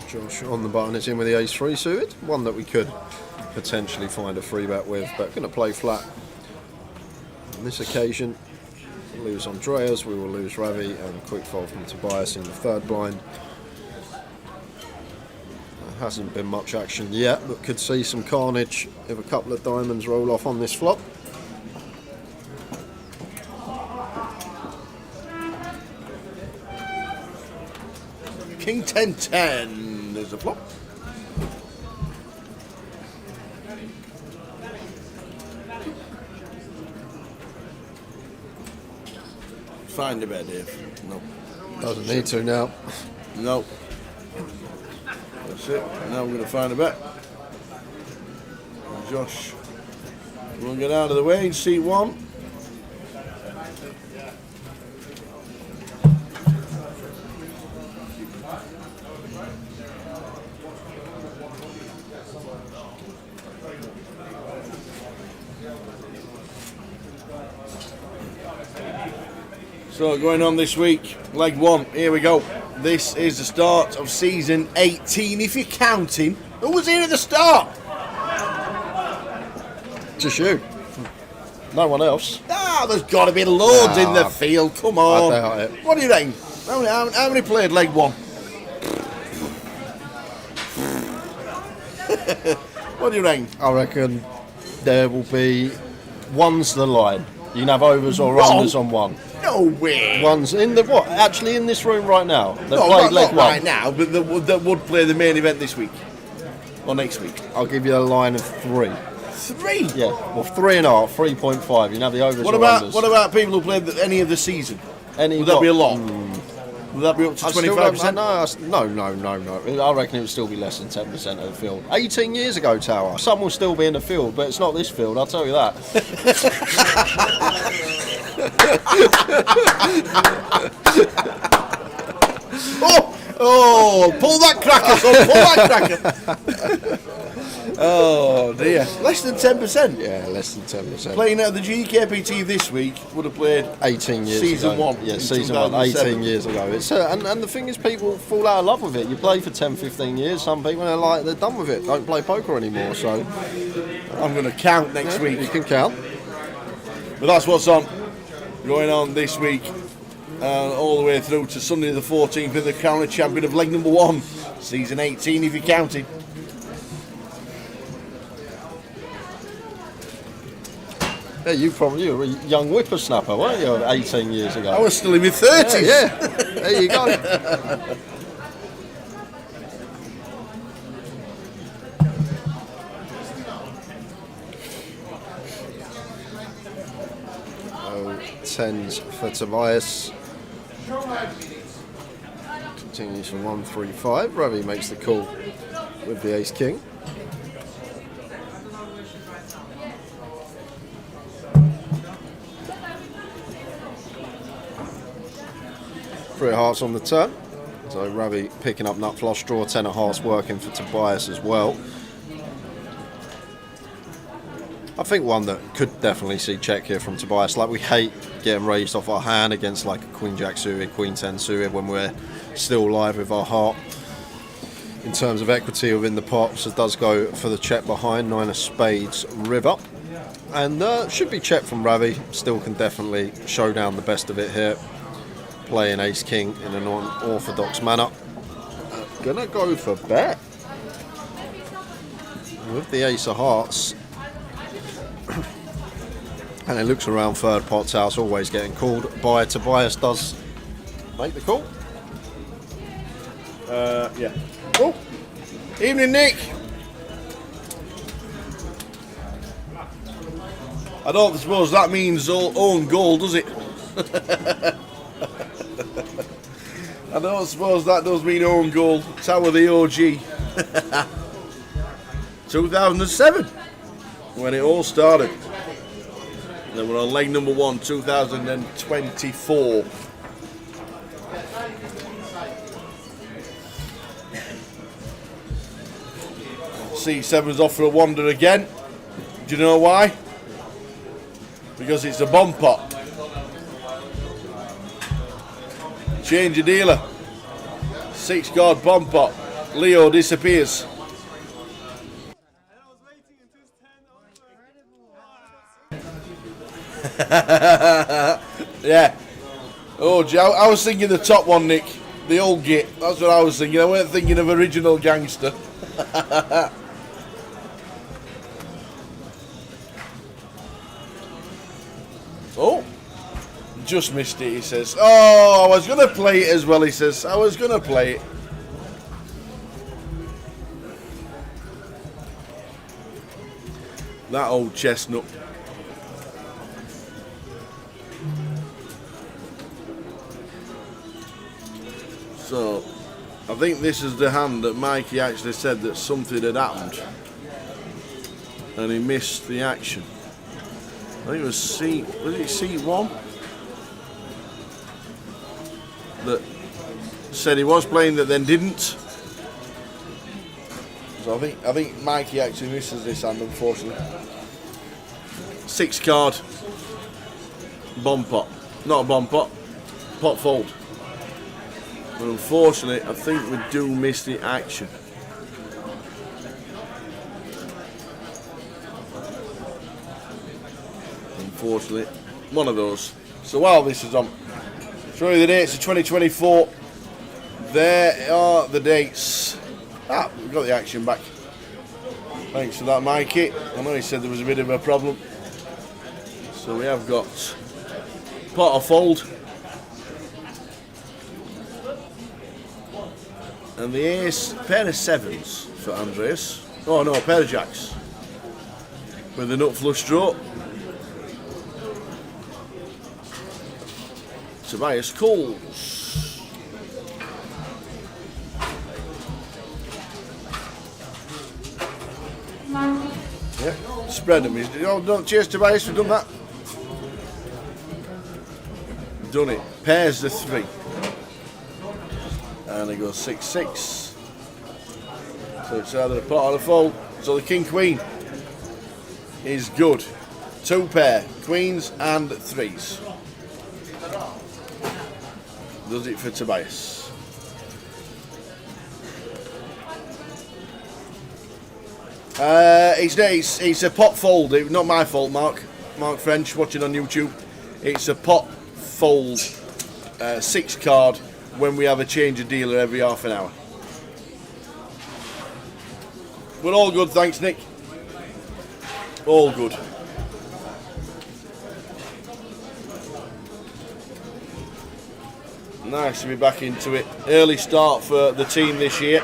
Josh on the button is in with the ace 3 suited, one that we could potentially find a free bet with, but going to play flat. On this occasion, we'll lose Andreas, we will lose Ravi, and a quick fold from Tobias in the third blind. Hasn't been much action yet, but could see some carnage if a couple of diamonds roll off on this flop. King 10-10. There's a flop. Find a bet, Dave. No. Doesn't need to now. No. That's it. Now we're going to find a bet. Josh, we'll get out of the way in seat 1. So going on this week, leg 1, here we go. This is the start of season 18, if you're counting. Who was here at the start? Just you. No one else. Ah, there's got to be loads in the field, come on. I doubt it. What do you reckon? How many played leg 1? What do you reckon? I reckon there will be one's the line. You can have overs or unders on one. No way. One's in the what? Actually, in this room right now. They No, played leg not one. right now, but that would play the main event this week. Or next week. I'll give you a line of 3. 3? Yeah, well, 3.5, 3.5. You can have the overs What or about unders. what about people who played any of the season? Any Would that be a what? lot? Would that be up to I still don't 25%? No. I reckon it would still be less than 10% of the field. 18 years ago, Tower. Some will still be in the field, but it's not this field, I'll tell you that. Oh, pull that cracker, son, pull that cracker. Oh dear, less than 10%. Yeah, less than 10%. Playing at the GUKPT this week would have played 18 years season ago. 1. Yeah, in season 1, 2007. 18 years ago. It's and the thing is, people fall out of love with it. You play for 10, 15 years, some people are like, they're done with it, don't play poker anymore. So I'm going to count next week. You can count. But that's what's on, going on this week, all the way through to Sunday the 14th in the county champion of leg number 1, season 18 if you're counting. Yeah, you were a young whippersnapper, weren't you, 18 years ago? I was still in my 30s. Yeah, there you go. Tens for Tobias. Continues from 1-3-5. Ravi makes the call with the ace king. Three of hearts on the turn. So Ravi picking up nut flush draw, 10 of hearts working for Tobias as well. I think one that could definitely see check here from Tobias. Like, we hate getting raised off our hand against like a Queen Jack suited, Queen 10 suited when we're still live with our heart. In terms of equity within the pot, so it does go for the check behind, 9 of spades river. And should be check from Ravi. Still can definitely show down the best of it here. Playing ace king in an unorthodox manner. Gonna go for bet. With the ace of hearts. And it looks around third pot's house, always getting called by Tobias. Does make the call. Yeah. Oh, evening, Nick. I don't suppose that means own goal, does it? I don't suppose that does mean own goal. Tower the OG. 2007, when it all started. Then we're on leg number 1, 2024. C7's off for a wander again. Do you know why? Because it's a bomb pot. Change your dealer. 6 card bomb pot. Leo disappears. Yeah. Oh, I was thinking the top one, Nick. The old git. That's what I was thinking. I weren't thinking of original gangster. Oh, just missed it, he says. Oh, I was going to play it as well, he says. I was going to play it. That old chestnut. So, I think this is the hand that Mikey actually said that something had happened. And he missed the action. I think it was C1 that said he was playing that then didn't. So I think Mikey actually misses this hand, unfortunately. 6 card bomb pot, not a bomb pot, pot fold. But unfortunately, I think we do miss the action. Unfortunately, one of those. So while this is on, show you the dates of 2024. There are the dates. Ah, we've got the action back. Thanks for that, Mikey. I know he said there was a bit of a problem. So we have got pot or fold. And the ace, pair of 7s for Andreas. Oh no, a pair of jacks. With a nut flush draw. Tobias calls. Yeah, spread them. Oh, don't cheers, Tobias, we've done that. Done it. Pairs the 3. And it goes 6-6. So it's either a pot or a fold. So the king queen is good. 2 pair, queens and 3s. Does it for Tobias. It's a pot fold. Not my fault, Mark French, watching on YouTube. It's a pot fold 6 card when we have a change of dealer every half an hour. We're all good, thanks, Nick. All good. Nice to be back into it. Early start for the team this year.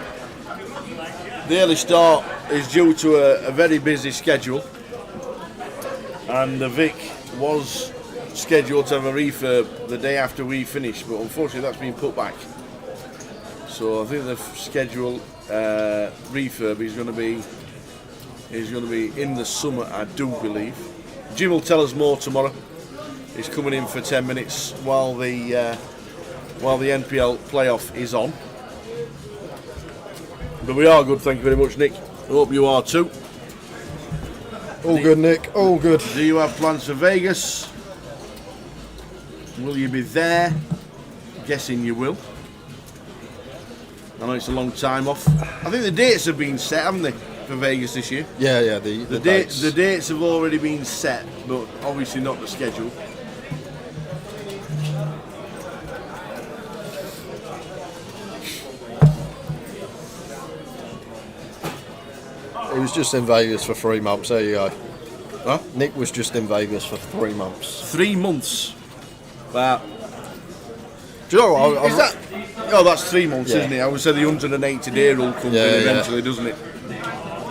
The early start is due to a very busy schedule, and the Vic was scheduled to have a refurb the day after we finished, but unfortunately that's been put back. So I think the schedule refurb is going to be in the summer, I do believe. Jim will tell us more tomorrow. He's coming in for 10 minutes while the NPL playoff is on. But we are good, thank you very much, Nick. I hope you are too. All good, Nick, all good. Do you have plans for Vegas? Will you be there? Guessing you will. I know it's a long time off. I think the dates have been set, haven't they, for Vegas this year? Yeah, the dates. The dates have already been set, but obviously not the schedule. He was just in Vegas for 3 months. There you go. Huh? Nick was just in Vegas for 3 months. 3 months. Wow. Do you know what? Is that? Oh, that's 3 months, Yeah. isn't it? I would say the 180-day rule comes in eventually, doesn't it?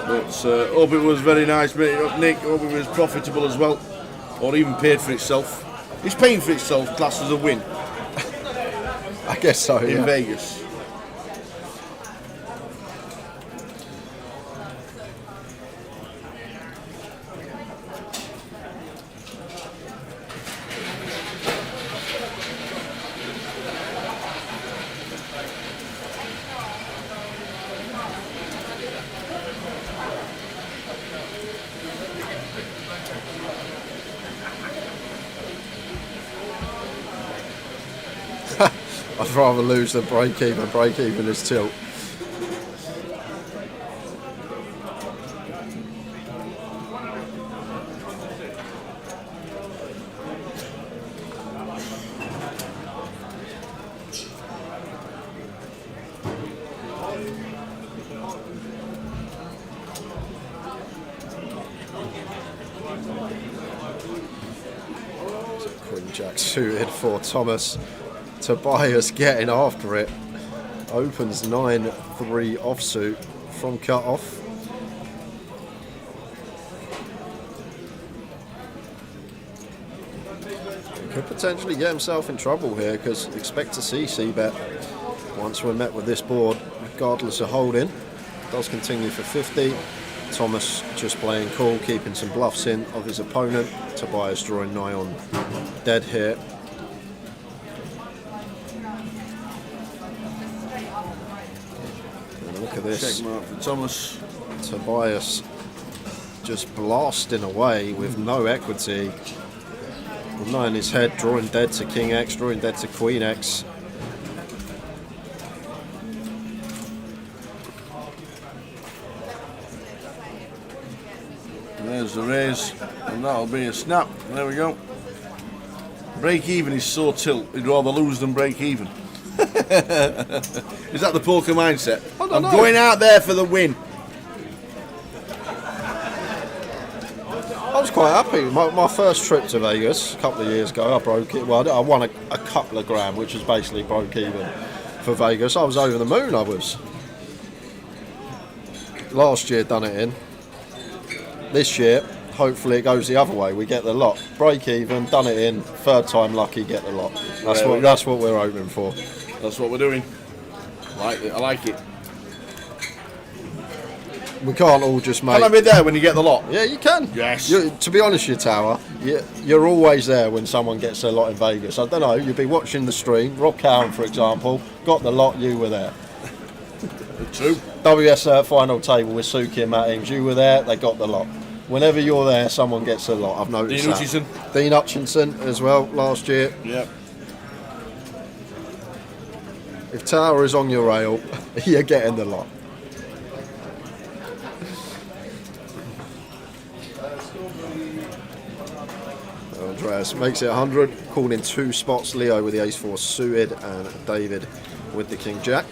But hope it was very nice, Nick. Hope it was profitable as well, or even paid for itself. It's paying for itself, classed as a win I guess so. in Vegas. I'd rather lose than break even. Break even is tilt. Jack suited for Thomas. Tobias getting after it. Opens 9-3 offsuit from cut off. Could potentially get himself in trouble here, because expect to see C-bet once we're met with this board, regardless of holding. Does continue for 50. Thomas just playing cool, keeping some bluffs in of his opponent. Tobias drawing nigh on dead here. And look at this. Check mark for Thomas. Tobias just blasting away with no equity. With 9 in his head, drawing dead to King X, drawing dead to Queen X. There's the raise, and that'll be a snap. There we go. Break even is so tilt, he'd rather lose than break even. Is that the poker mindset? I'm going out there for the win. I was quite happy. My first trip to Vegas a couple of years ago, I broke it. Well, I won a couple of grand, which was basically broke even for Vegas. I was over the moon, I was. Last year, done it in. This year, hopefully it goes the other way. We get the lot. Break even, done it in. Third time lucky, get the lot. That's what we're hoping for. That's what we're doing. I like it. We can't all just make... Can I be there when you get the lot? Yeah, you can. Yes. To be honest, you Tower, you're always there when someone gets a lot in Vegas. I don't know, you'll be watching the stream. Rob Cowan, for example, got the lot, you were there. True. WS final table with Suki and Matt Ings, you were there, they got the lot. Whenever you're there, someone gets a lot. I've noticed Dean that. Hutchinson. Dean Hutchinson as well, last year. Yep. If Tower is on your rail, you're getting the lot. Andreas makes it 100, called in 2 spots. Leo with the ace-4 suited and David with the king-jack.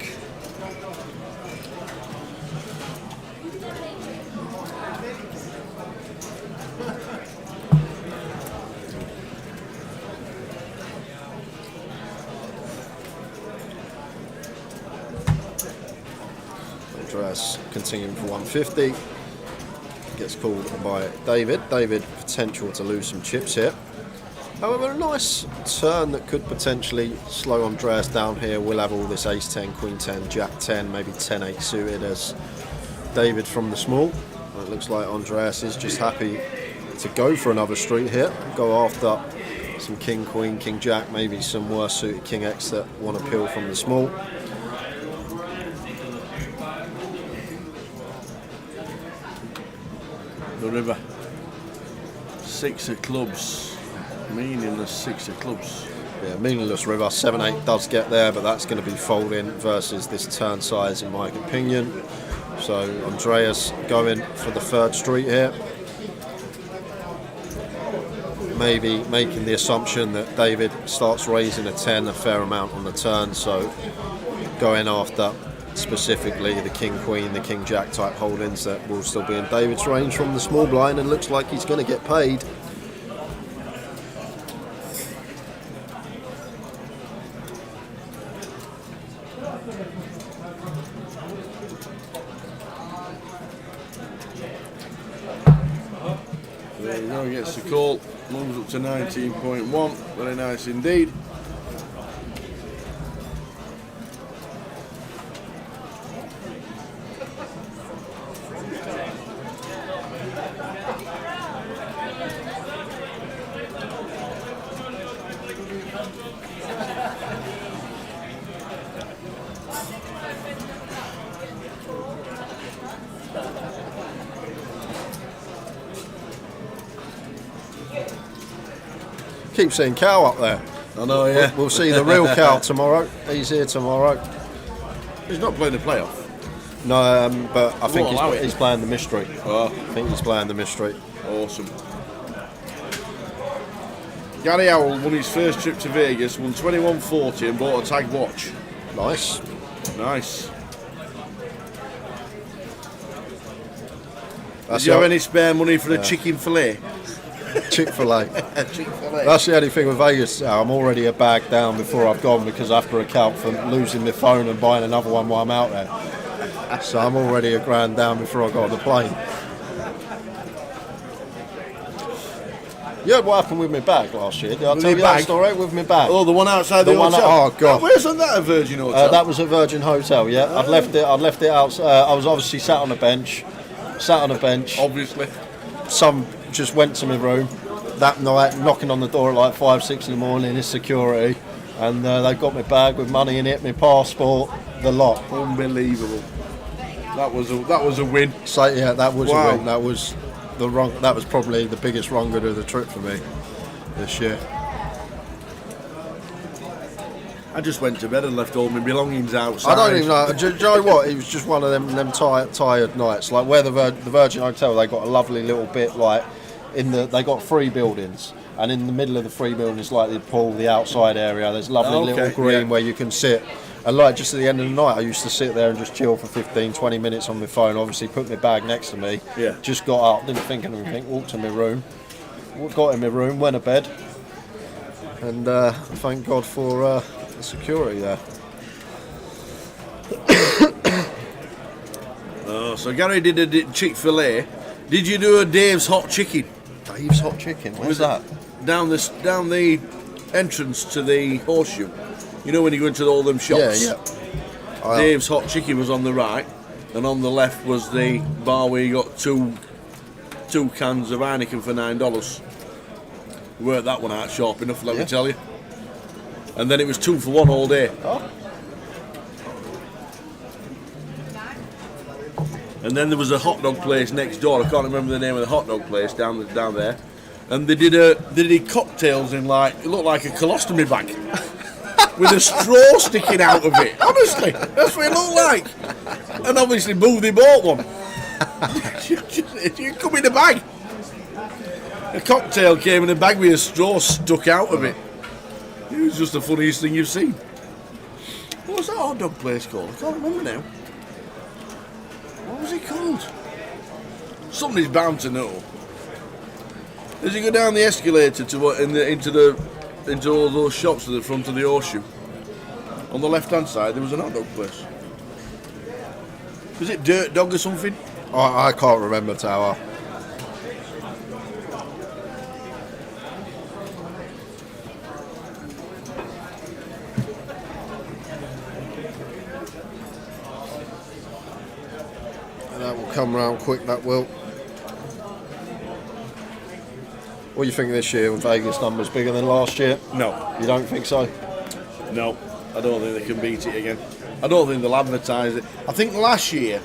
Andreas continuing for 150. Gets called by David. David potential to lose some chips here. However, a nice turn that could potentially slow Andreas down here. We'll have all this ace-10, queen-10, jack-10, maybe 10-8 suited as David from the small. It looks like Andreas is just happy to go for another street here. Go after some king-queen, king-jack, maybe some worse suited king-X that want to peel from the small. The river. 6 of clubs. Meaningless 6 of clubs. Yeah, meaningless river. 7-8 does get there, but that's going to be folding versus this turn size, in my opinion. So Andreas going for the third street here. Maybe making the assumption that David starts raising a 10 a fair amount on the turn, so going after specifically the king-queen, the king-jack type holdings that will still be in David's range from the small blind, and looks like he's going to get paid. There you go, gets the call, moves up to 19.1, very nice indeed. Keep seeing Cal up there. I know, yeah. We'll see the real Cal tomorrow. He's here tomorrow. He's not playing the playoff. No, but I think allow it. he's playing the mystery. Oh. I think he's playing the mystery. Awesome. Gary Howell won his first trip to Vegas, won 21.40 and bought a tag watch. Nice. Nice. That's Do you have it. any spare money for a chicken fillet? Chick-fil-A. Chick-fil-A. That's the only thing with Vegas. I'm already a bag down before I've gone because I have to account for losing my phone and buying another one while I'm out there. So I'm already a grand down before I got on the plane. You heard what happened with my bag last year? Did I tell you that story with my bag? Oh, the one outside the hotel. Oh God! Where's that? A Virgin Hotel? That was a Virgin Hotel. Yeah, I'd left it out. I was obviously sat on a bench. Obviously. Some just went to my room that night, knocking on the door at like 5, 6 in the morning. It's security, and they got my bag with money in it, my passport, the lot. Unbelievable. That was a win. So yeah, that was Wow. a win. That was probably the biggest wrong bit of the trip for me this year. I just went to bed and left all my belongings outside. I don't even know. Do you know what? It was just one of them tired nights. Like where the Virgin Hotel, they got a lovely little bit like they got 3 buildings, and in the middle of the 3 buildings, like the pool, the outside area, there's lovely little green where you can sit. And like just at the end of the night, I used to sit there and just chill for 15, 20 minutes on my phone. Obviously, put my bag next to me. Yeah. Just got up, didn't think of anything. Walked to my room, got in my room, went to bed, and thank God for the security there. Oh, so Gary did a Chick-fil-A. Did you do a Dave's Hot Chicken? Dave's Hot Chicken. Where's that? Down the entrance to the Horseshoe. You know when you go into all them shops? Yeah. Dave's Hot Chicken was on the right, and on the left was the bar where you got two cans of Heineken for $9. You worked that one out sharp enough, let me tell you. And then it was 2 for 1 all day. Oh. And then there was a hot dog place next door. I can't remember the name of the hot dog place down there. And they did cocktails in it looked like a colostomy bag. With a straw sticking out of it. Honestly, that's what it looked like. And obviously, Boothie bought one. You come in a bag. A cocktail came in a bag with a straw stuck out of it. It was just the funniest thing you've seen. What was that hot dog place called? I can't remember now. What was it called? Somebody's bound to know. As you go down the escalator into all those shops at the front of the Horseshoe, on the left-hand side there was an hot dog place. Was it Dirt Dog or something? I can't remember, Tower. That will come round quick, that will. What do you think this year with Vegas numbers bigger than last year? No. You don't think so? No. I don't think they can beat it again. I don't think they'll advertise it. I think last year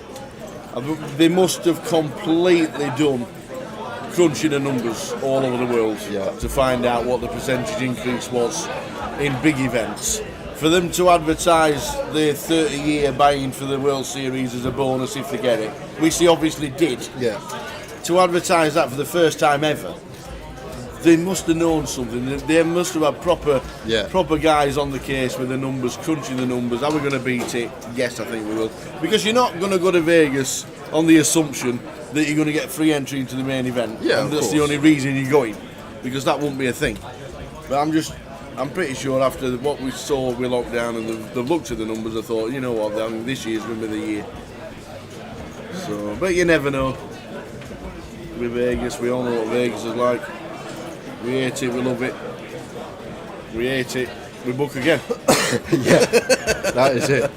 they must have completely done crunching the numbers all over the world to find out what the percentage increase was in big events. For them to advertise the 30-year buy-in for the World Series as a bonus if they get it, which they obviously did. Yeah. To advertise that for the first time ever, they must have known something. They must have had proper guys on the case with the numbers, crunching the numbers. Are we going to beat it? Yes, I think we will. Because you're not going to go to Vegas on the assumption that you're going to get free entry into the main event. Yeah, and that's the only reason you're going, because that wouldn't be a thing. But I'm pretty sure after what we saw with lockdown and the looked at the numbers, I thought, you know what, this year's going to be the year. So, but you never know. With Vegas, we all know what Vegas is like. We hate it, we love it. We hate it, we book again. Yeah, that is it.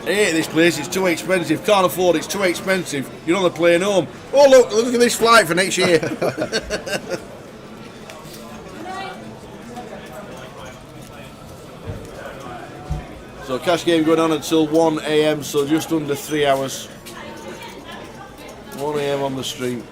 I hate this place, it's too expensive. Can't afford it, it's too expensive. You're on the plane home. Oh look at this flight for next year. So cash game going on until 1 AM, so just under 3 hours. 1 AM on the stream.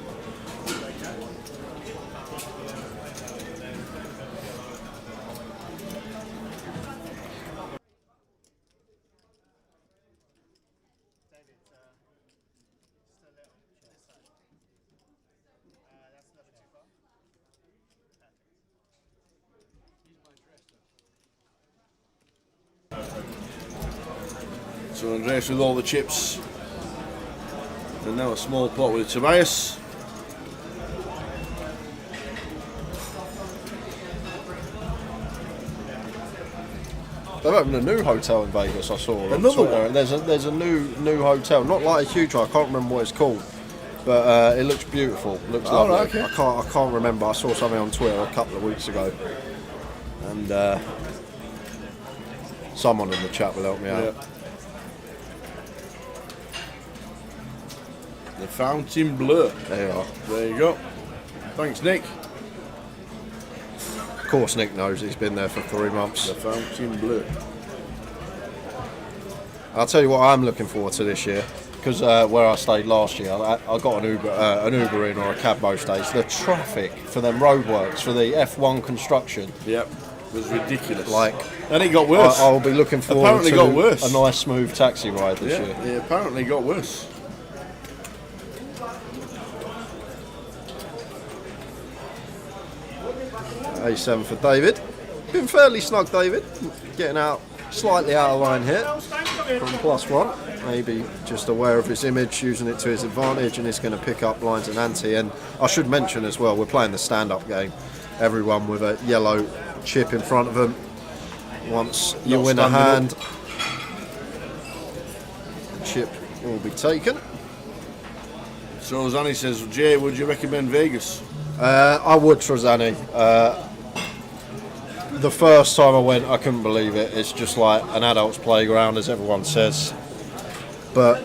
So Andreas with all the chips. And now a small pot with Tobias. They've opened a new hotel in Vegas. I saw on Another Twitter. one? There's a new hotel, not like a huge one. I can't remember what it's called, but it looks beautiful. Looks lovely. Right, okay. I can't remember. I saw something on Twitter a couple of weeks ago, and someone in the chat will help me out. Yeah. The Fountain Bleu. There you are. There you go. Thanks, Nick. Of course, Nick knows he's been there for 3 months. The Fountain Bleu. I'll tell you what I'm looking forward to this year, because where I stayed last year, I got an Uber in or a cab most days. The traffic for them roadworks, for the F1 construction. Yep. It was ridiculous. Like, and it got worse. I'll be looking forward Apparently to got worse. a nice smooth taxi ride this year. It apparently got worse. A7 for David. Been fairly snug, David. Getting out slightly out of line here from +1. Maybe just aware of his image, using it to his advantage, and he's going to pick up lines and ante. And I should mention as well, we're playing the stand-up game. Everyone with a yellow chip in front of them. Once you win a hand, the chip will be taken. So Zanny says, Jay, would you recommend Vegas? I would, Trezani. The first time I went, I couldn't believe it. It's just like an adult's playground, as everyone says. But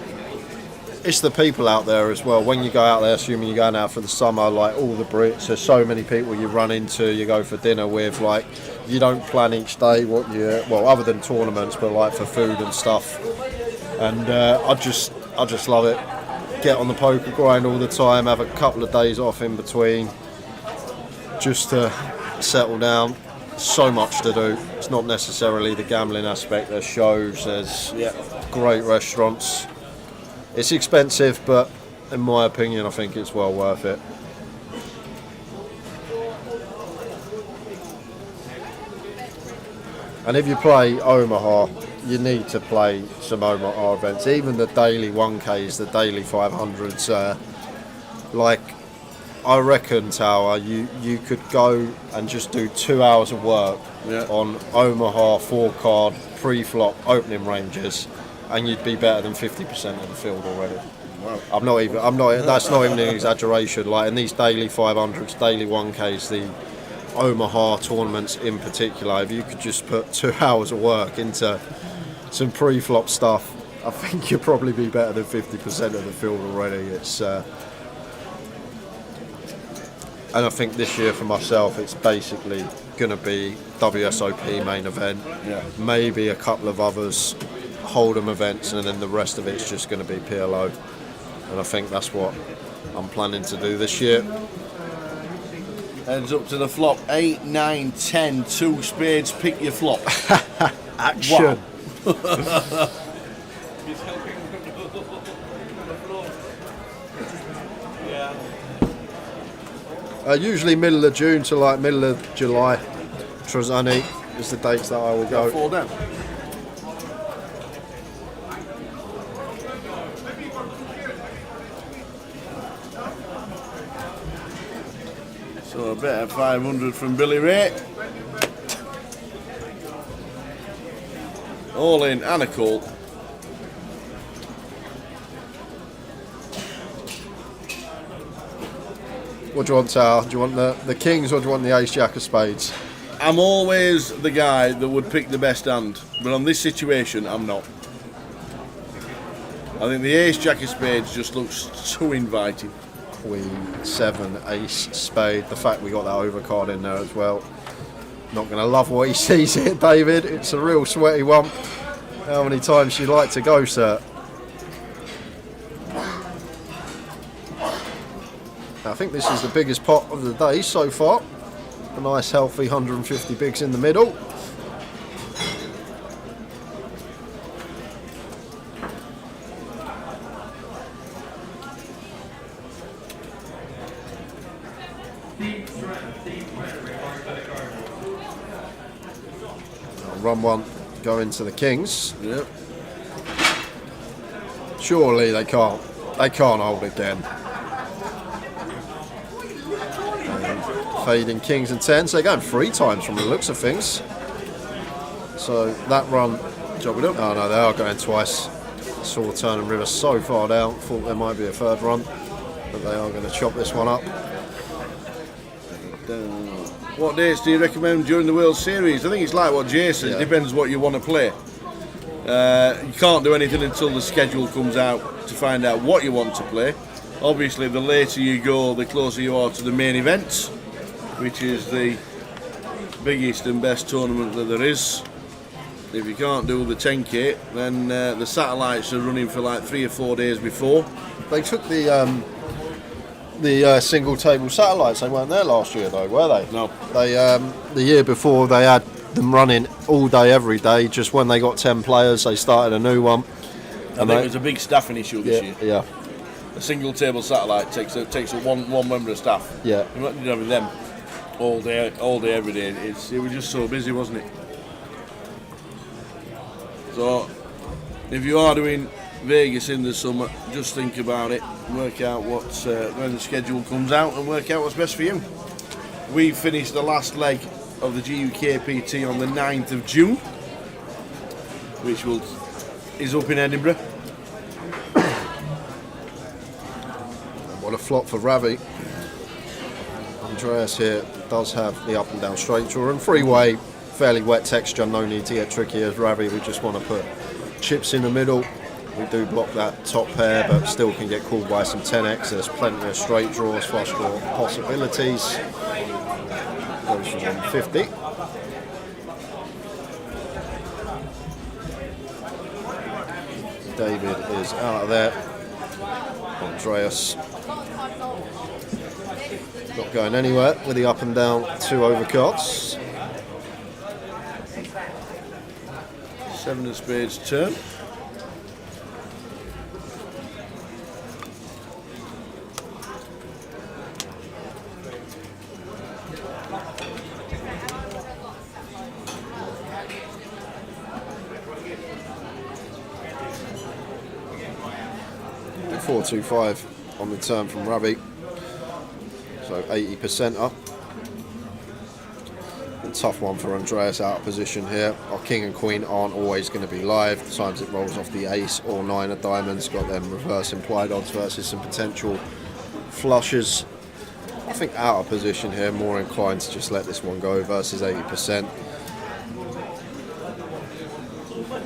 it's the people out there as well. When you go out there, assuming you're going out for the summer, like all the Brits, there's so many people you run into, you go for dinner with. Like, you don't plan each day what you, well, other than tournaments, but like for food and stuff. And I just love it. Get on the poker grind all the time, have a couple of days off in between, just to settle down. So much to do. It's not necessarily the gambling aspect. There's shows, there's great restaurants. It's expensive, but in my opinion, I think it's well worth it. And if you play Omaha, you need to play some Omaha events. Even the daily 1Ks, the daily 500s. Like, I reckon, Tower, you could go and just do 2 hours of work on Omaha 4-card pre-flop opening ranges, and you'd be better than 50% of the field already. Wow. That's not even an exaggeration. Like, in these daily 500s, daily 1Ks, the Omaha tournaments in particular, if you could just put 2 hours of work into some pre-flop stuff, I think you'd probably be better than 50% of the field already. It's and I think this year for myself, it's basically going to be WSOP main event, maybe a couple of others, Hold'em events, and then the rest of it's just going to be PLO. And I think that's what I'm planning to do this year. Heads up to the flop. 8, 9, 10, 2 spades, pick your flop. Action. Wow. Usually middle of June to like middle of July. Trezani is the dates that I will go. Fall down. So a bet of 500 from Billy Ray. All in and a call. What do you want, Tower? Do you want the kings or do you want the ace jack of spades? I'm always the guy that would pick the best hand, but on this situation, I'm not. I think the ace jack of spades just looks too inviting. Queen, 7, ace, spade. The fact we got that overcard in there as well. Not going to love what he sees here, David. It's a real sweaty one. How many times do you like to go, sir? I think this is the biggest pot of the day so far. A nice healthy 150 bigs in the middle. Run one, go into the kings. Yep. Surely they can't hold again. Fading kings and tens. They're going 3 times from the looks of things. So that run. Chop it up. Oh no, they are going twice. Saw Turner River so far down. Thought there might be a third run, but they are going to chop this one up. What dates do you recommend during the World Series? I think it's like what Jay says. Yeah. It depends what you want to play. You can't do anything until the schedule comes out to find out what you want to play. Obviously, the later you go, the closer you are to the main events, which is the biggest and best tournament that there is. If you can't do the 10K, then the satellites are running for like 3 or 4 days before. They took the single table satellites. They weren't there last year though, were they? No. They the year before they had them running all day every day. Just when they got 10 players, they started a new one. I think it was a big staffing issue this year. Yeah. A single table satellite takes one member of staff. Yeah. You're not having them all day, every day. It was just so busy, wasn't it? So, if you are doing Vegas in the summer, just think about it, work out what's when the schedule comes out, and work out what's best for you. We finished the last leg of the GUKPT on the 9th of June, which is up in Edinburgh. What a flop for Ravi. Andreas here does have the up and down straight draw and freeway, fairly wet texture, no need to get tricky as Ravi. We just want to put chips in the middle. We do block that top pair, but still can get called by some 10x. There's plenty of straight draws, flush draw possibilities. Goes for 150. David is out of there. Andreas not going anywhere with the up and down 2 overcards. 7 of spades turn. And 425 on the turn from Ravi. So 80% up. A tough one for Andreas out of position here. Our king and queen aren't always going to be live. Sometimes it rolls off the ace or 9 of diamonds. Got them reverse implied odds versus some potential flushes. I think out of position here, more inclined to just let this one go versus 80%.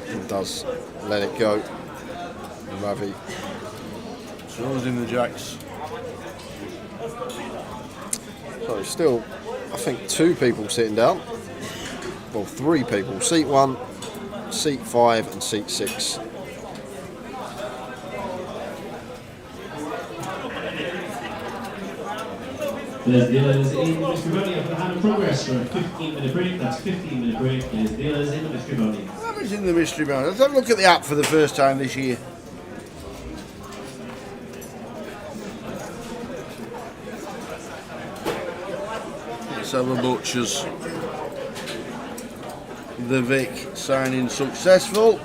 He does let it go. And Ravi Throws in the jacks. So still, I think 2 people sitting down. Well, 3 people. Seat 1, seat 5 and seat 6. There's dealers in Mystery Bunny after the hand of progress for a 15-minute break. That's 15-minute break. There's dealers in the Mystery Bunny. What happens in the mystery bounty? Let's have a look at the app for the first time this year. Let's have a butcher's. The Vic signing successful.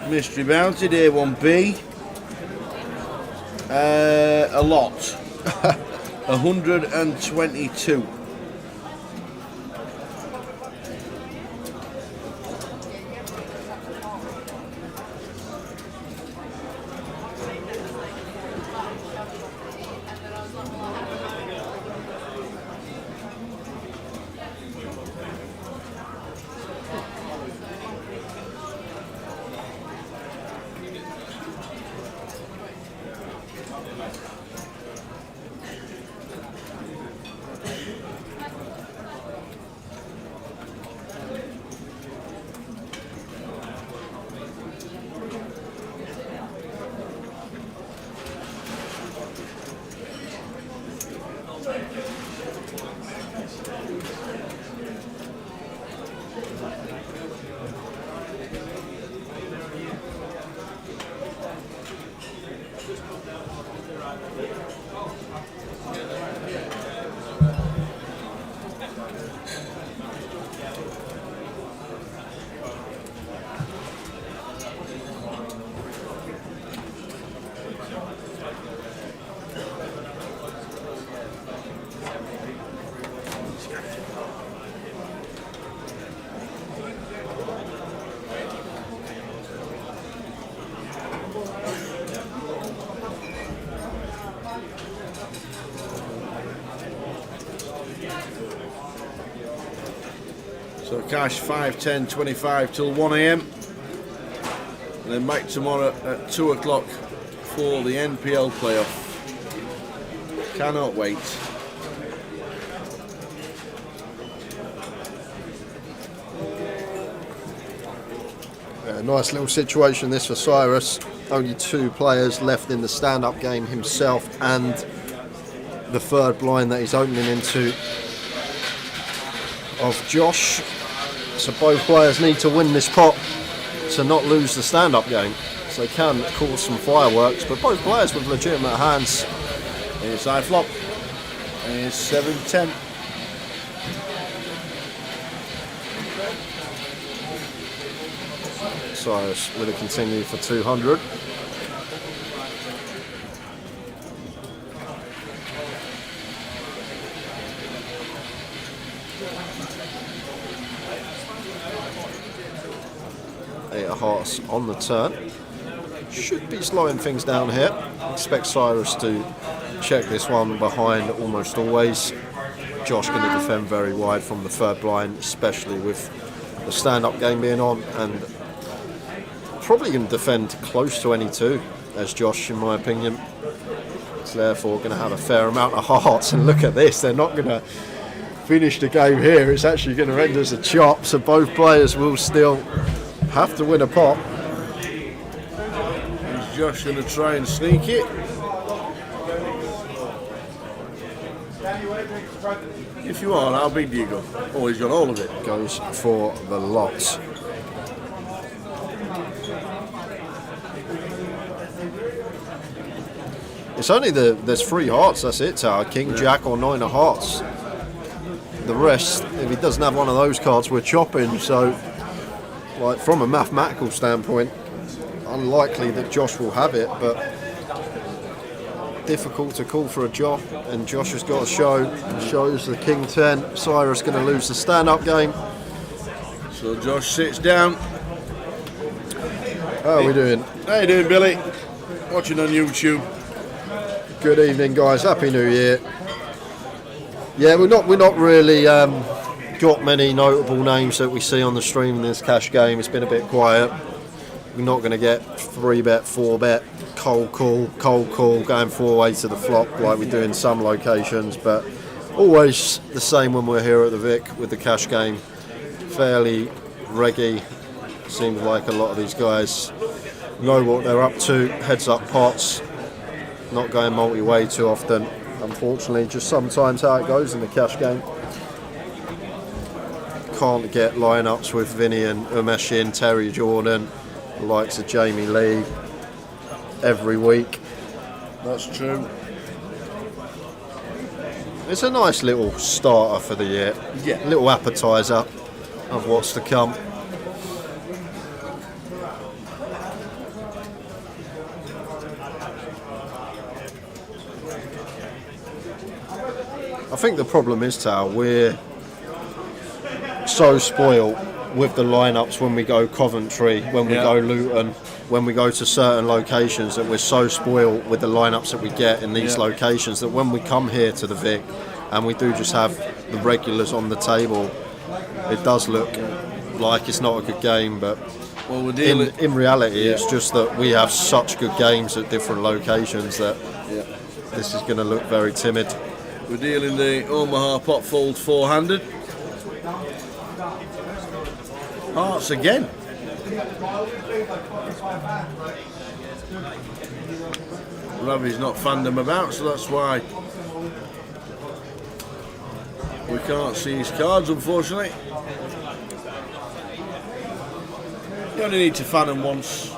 Mystery bounty, day 1B. A lot. 122. So cash 5, 10, 25 till 1 AM. And then back tomorrow at 2 o'clock for the NPL playoff. Cannot wait. Yeah, nice little situation this for Cyrus. Only 2 players left in the stand-up game, himself and the third blind that he's opening into of Josh. So both players need to win this pot to not lose the stand-up game. So they can cause some fireworks, but both players with legitimate hands. Inside flop. Is 7-10. Cyrus with a continue for 200. Eight of hearts on the turn. Should be slowing things down here. Expect Cyrus to check this one behind almost always. Josh going to defend very wide from the third blind, especially with the stand-up game being on, and probably going to defend close to any 2 as Josh, in my opinion. It's therefore going to have a fair amount of hearts, and look at this, they're not going to finish the game here. It's actually going to end as a chop, so both players will still have to win a pot. Is Josh going to try and sneak it? If you are, how big do you go? Oh, he's got all of it. Goes for the lot. It's only there's 3 hearts, that's it, Tower. King, Jack or 9 of hearts. The rest, if he doesn't have one of those cards, we're chopping. So, like, from a mathematical standpoint, unlikely that Josh will have it, but difficult to call for a Josh, and Josh has got a shows the King 10. Cyrus going to lose the stand-up game. So Josh sits down. How are we doing? How you doing, Billy? Watching on YouTube. Good evening, guys. Happy New Year. Yeah, we're not really got many notable names that we see on the stream in this cash game. It's been a bit quiet. We're not going to get 3-bet, 4-bet, cold call, going 4-way to the flop like we do in some locations, but always the same when we're here at the Vic with the cash game. Fairly reggy. Seems like a lot of these guys know what they're up to. Heads up pots. Not going multi-way too often. Unfortunately, just sometimes how it goes in the cash game. Can't get lineups with Vinny and Umeshin, Terry Jordan, the likes of Jamie Lee every week. That's true. It's a nice little starter for the year. Yeah. Little appetizer of what's to come. I think the problem is, Tal, we're so spoiled with the lineups when we go Coventry, when we go Luton, when we go to certain locations, that we're so spoiled with the lineups that we get in these locations that when we come here to the Vic and we do just have the regulars on the table, it does look like it's not a good game, but well, we're dealing in reality it's just that we have such good games at different locations that this is going to look very timid. We're dealing the Omaha pot fold 4-handed. Hearts again. Ravi's not fanned them about, so that's why we can't see his cards, unfortunately. You only need to fan them once.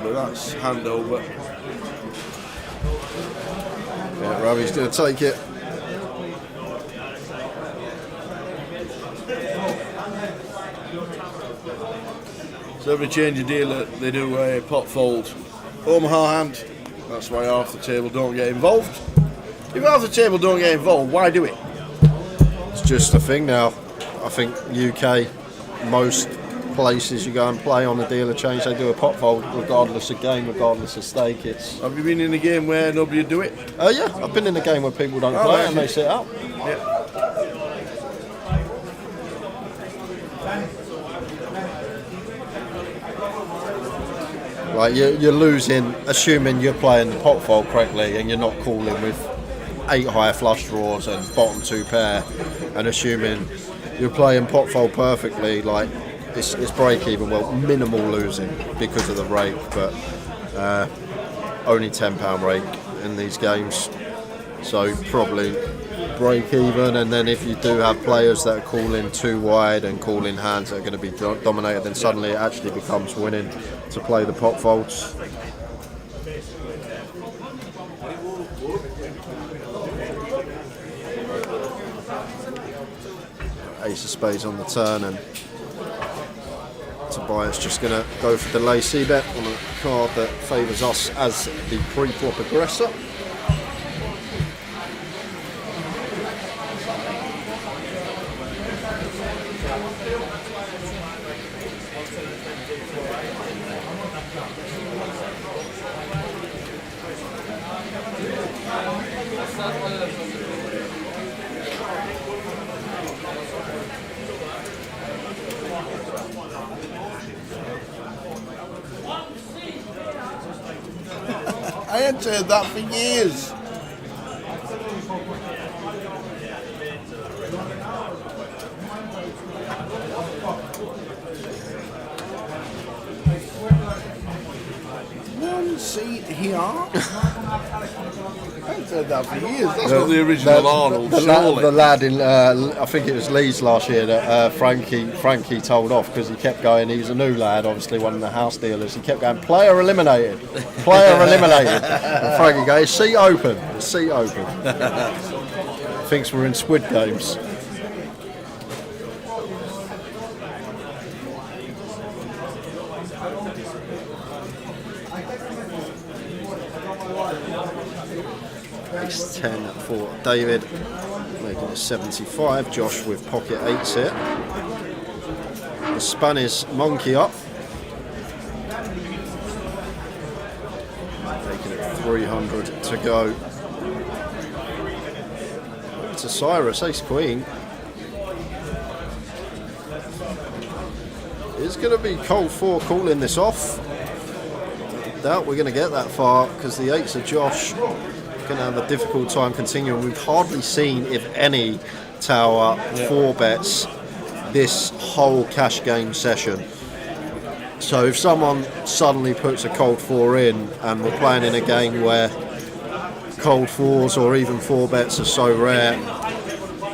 But that's hand over. Yeah, Ravi's going to take it. So every change of deal, they do a pot fold. Omaha hand, that's why half the table don't get involved. If half the table don't get involved, why do it? It's just a thing now. I think UK, most places you go and play on the dealer change, they do a pot fold regardless of game, regardless of stake. Have you been in a game where nobody do it? Yeah, I've been in a game where people don't play and they sit out. Yeah. Like you're losing, assuming you're playing the pot fold correctly and you're not calling with 8 high flush draws and bottom 2 pair, and assuming you're playing pot fold perfectly, like it's break even, well, minimal losing because of the rake, but only £10 rake in these games, so probably break even. And then if you do have players that are calling too wide and calling hands that are going to be dominated, then suddenly it actually becomes winning to play the pot folds. Ace of spades on the turn, and Tobias just going to go for the lay c-bet on a card that favours us as the pre-flop aggressor. I hadn't heard that for years. One seat here. I hadn't heard that for years. That's not the original Arnold, surely. The lad in, I think it was Leeds last year that Frankie told off because he kept going. He's a new lad, obviously one of the house dealers. He kept going, player eliminated, player eliminated. And Frankie goes, seat open, seat open. Thinks we're in Squid Games. Ace 10 for David, making it 75. Josh with pocket 8s here. The Spanish monkey up, making it 300 to go. To Cyrus, ace queen. It's going to be cold 4 calling this off. Doubt we're going to get that far because the 8s of Josh going to have a difficult time continuing. We've hardly seen, if any, tower 4 bets this whole cash game session. So if someone suddenly puts a cold 4 in, and we're playing in a game where cold 4s or even 4 bets are so rare,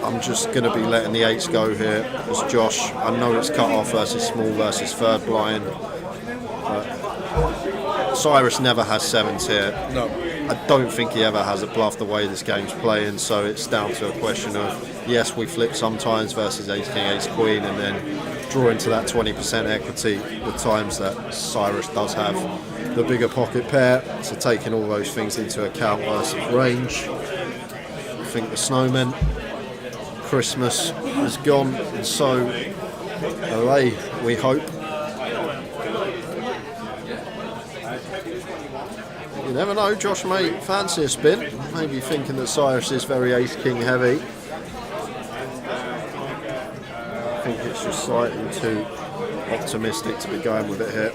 I'm just going to be letting the 8s go here as Josh. I know it's cut off versus small versus third blind, but Cyrus never has 7s here. No. I don't think he ever has a bluff the way this game's playing, so it's down to a question of, yes, we flip sometimes versus ace king, ace queen, and then draw into that 20% equity the times that Cyrus does have the bigger pocket pair. So taking all those things into account versus range, I think the snowman, Christmas is gone, and so away we hope. You never know, Josh may fancy a spin, maybe thinking that Cyrus is very ace-king heavy. I think it's just slightly too optimistic to be going with it here.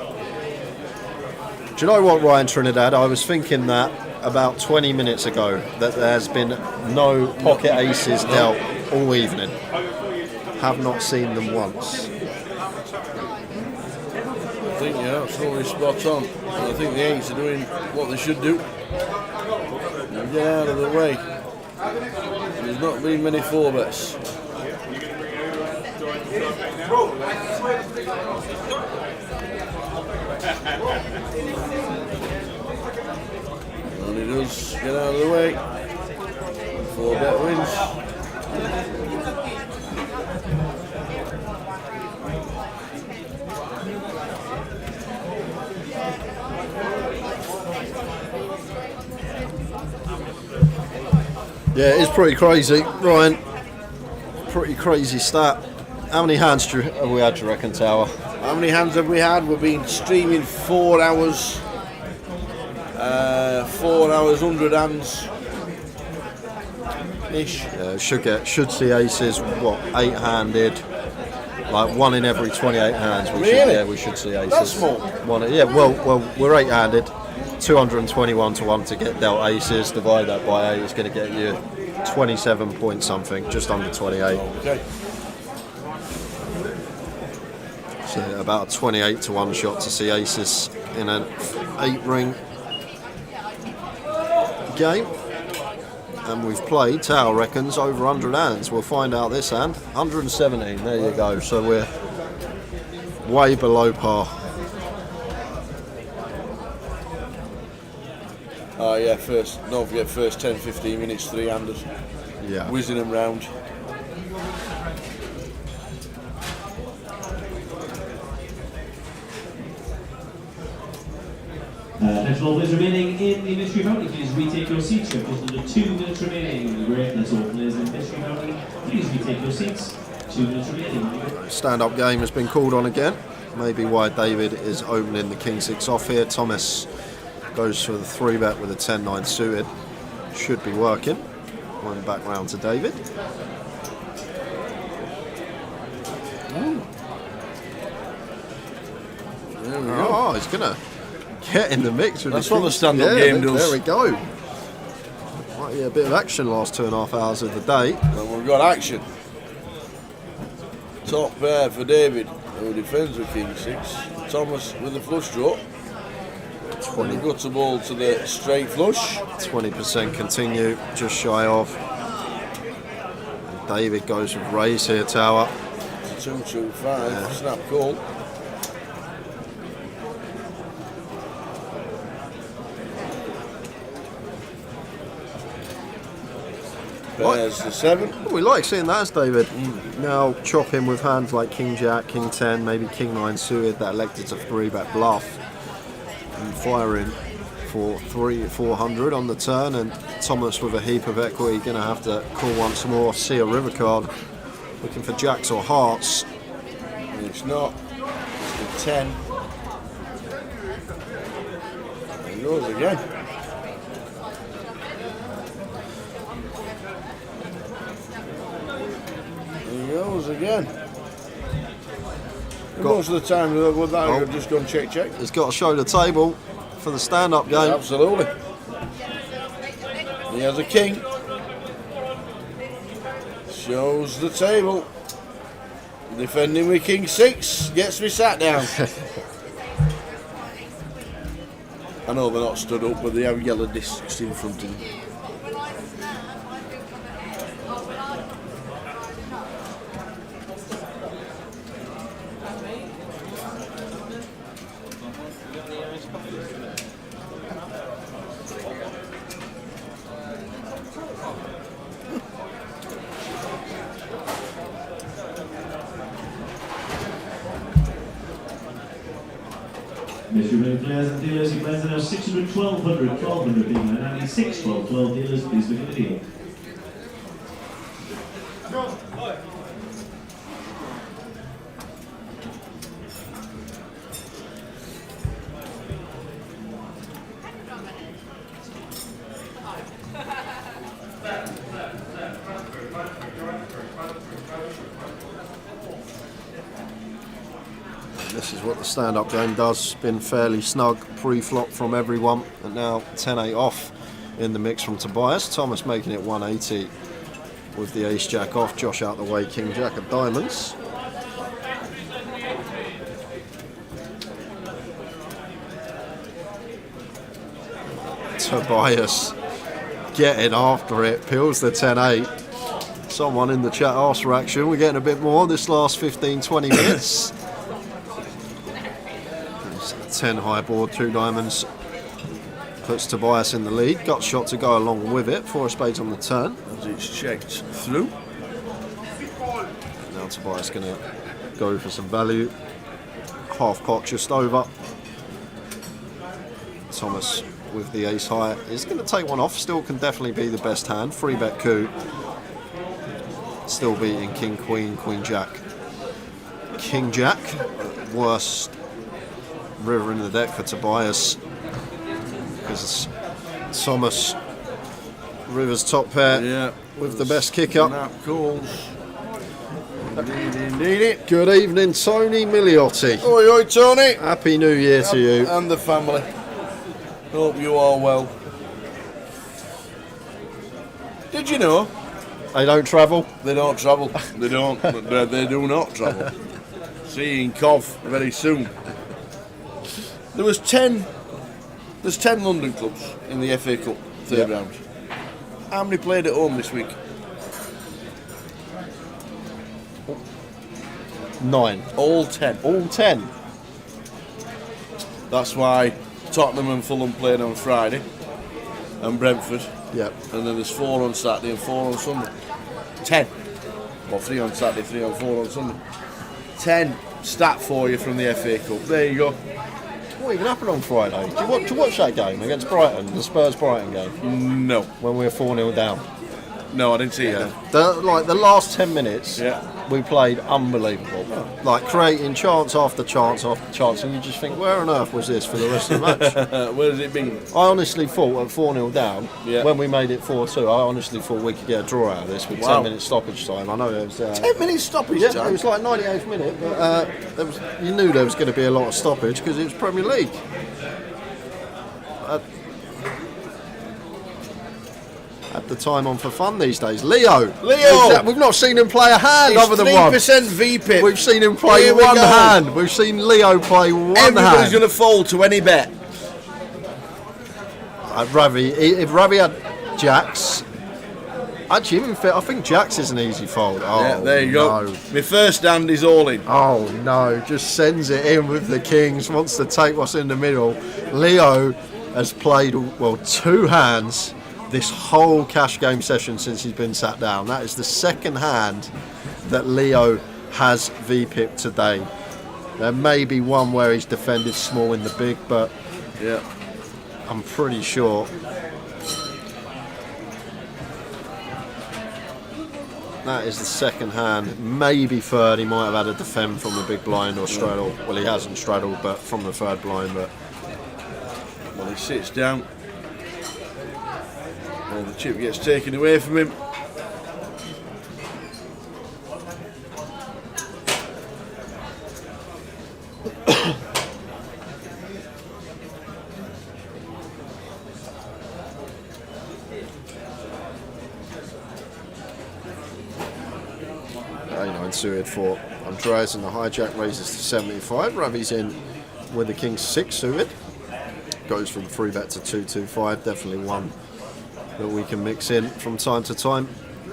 Do you know what, Ryan Trinidad? I was thinking that about 20 minutes ago, that there's been no pocket aces dealt all evening. Have not seen them once. I think you're absolutely spot on. And I think the 8s are doing what they should do. Now get out of the way. There's not been many 4 bets. And he does get out of the way. 4 bet wins. Yeah, it's pretty crazy, Ryan. Pretty crazy stat. How many hands have we had, do you reckon, Tower? How many hands have we had? We've been streaming 4 hours. 4 hours, 100 hands. Ish. Yeah, should see aces. What, 8-handed? Like 1 in every 28 hands. We should see aces. That's small. Well, we're 8-handed. 221 to 1 to get dealt aces. Divide that by 8. It's going to get you 27 point something, just under 28. Okay. So about a 28 to 1 shot to see aces in an 8-ring game. And we've played, Tao reckons, over 100 hands. We'll find out this hand. 117, there you go. So we're way below par. Oh yeah, don't forget first 10-15 minutes, 3-handers. Yeah. Whizzing them round. Next ball is remaining in the mystery bounty. Please retake your seats. You've just under 2 minutes remaining. Great, let's open is in mystery bounty. Please retake your seats. 2 minutes remaining. Stand-up game has been called on again. Maybe why David is opening the King 6 off here. Thomas goes for the 3-bet with a 10-9 suited. Should be working. One back round to David. There we go. Oh, he's gonna get in the mix with That's the what the Kings. stand-up game does. There we go. Might be a bit of action last 2.5 hours of the day. And we've got action. Top pair for David, who defends with King 6. Thomas with the flush draw. 20. Gutter ball to the straight flush. 20% continue, just shy of. And David goes with raise here, Tower. 2-2-5, snap call. There's the 7. We like seeing that as David. Now chop in with hands like King Jack, King 10, maybe King 9 suited that elected to 3-bet bluff. And firing for 400 on the turn, and Thomas with a heap of equity going to have to call once more, see a river card, looking for jacks or hearts. It's not. It's the 10. There he goes again. There he goes again. Most of the time with that, you've just gone check. He's got to show the table for the stand-up game. Yeah, absolutely. He has a king. Shows the table. Defending with King 6. Gets me sat down. I know they're not stood up, but they have yellow discs in front of them. Mystery bounty players and dealers, you players are now 600, 1200, 1200 being 96, 12, 12 dealers, please look at the deal. This is what the stand-up game does. Been fairly snug pre-flop from everyone, and now 10-8 off in the mix from Tobias. Thomas making it 180 with the ace-jack off. Josh out the way, king-jack of diamonds. Tobias getting after it, peels the 10-8. Someone in the chat asked for action. We're getting a bit more this last 15-20 minutes. 10 high board, 2 diamonds, puts Tobias in the lead. Got shot to go along with it. 4 of spades on the turn. As it's checked through. Now Tobias going to go for some value. Half pot just over. Thomas with the ace high is going to take one off. Still can definitely be the best hand. 3-bet coup. Still beating king, queen, queen, jack. King, jack. worst river in the deck for Tobias, because Thomas River's top pair with the best kicker. Calls. Indeed. Good evening, Tony Miliotti. Oi, oi, Tony. Happy New Year to you. And the family. Hope you are well. Did you know? They don't travel. They don't travel. They don't. They do not travel. See you in Cov very soon. There's 10 London clubs in the FA Cup third round. How many played at home this week? 9. All 10. All 10. That's why Tottenham and Fulham played on Friday, and Brentford. Yep. And then there's 4 on Saturday and 4 on Sunday. 10. Well, 3 on Saturday, 3 on 4 on Sunday. 10 stat for you from the FA Cup. There you go. What even happened on Friday? Did you watch that game against Brighton, the Spurs-Brighton game? No. When we were 4-0 down. No, I didn't see it. The last 10 minutes, we played unbelievable. Oh. Like creating chance after chance after chance, and you just think, where on earth was this for the rest of the match? Where has it been? I honestly thought at 4-0 down, Yeah. when we made it 4-2, I honestly thought we could get a draw out of this with 10 minutes stoppage time. I know it was 10 minutes stoppage yeah, time? it was like 98th minute, but you knew there was going to be a lot of stoppage because it was Premier League. At the time on for fun these days. Leo! We've not seen him play a hand It's other than one. 3% VPIP. We've seen him play Here we one go. hand. We've seen Leo play one Everybody's hand. going to fold to any bet. Ravi, if Ravi had jacks, actually even fit, I think jacks is an easy fold. Oh, Yeah, there you go. no. My first hand is all in. Oh no, just sends it in with the kings, wants to take what's in the middle. Leo has played, well, 2 hands this whole cash game session since he's been sat down. That is the second hand that Leo has VPIP today. There may be one where he's defended small in the big, but Yeah. I'm pretty sure that is the second hand, maybe third. He might have had a defend from the big blind or straddle. Well, he hasn't straddled, but from the third blind. But Well, he sits down. And the chip gets taken away from him. suited for Andreas, and the hijack raises to 75. Ravi's in with the king 6 suited. Goes from 3-bet to 2-2-5. Definitely one that we can mix in from time to time.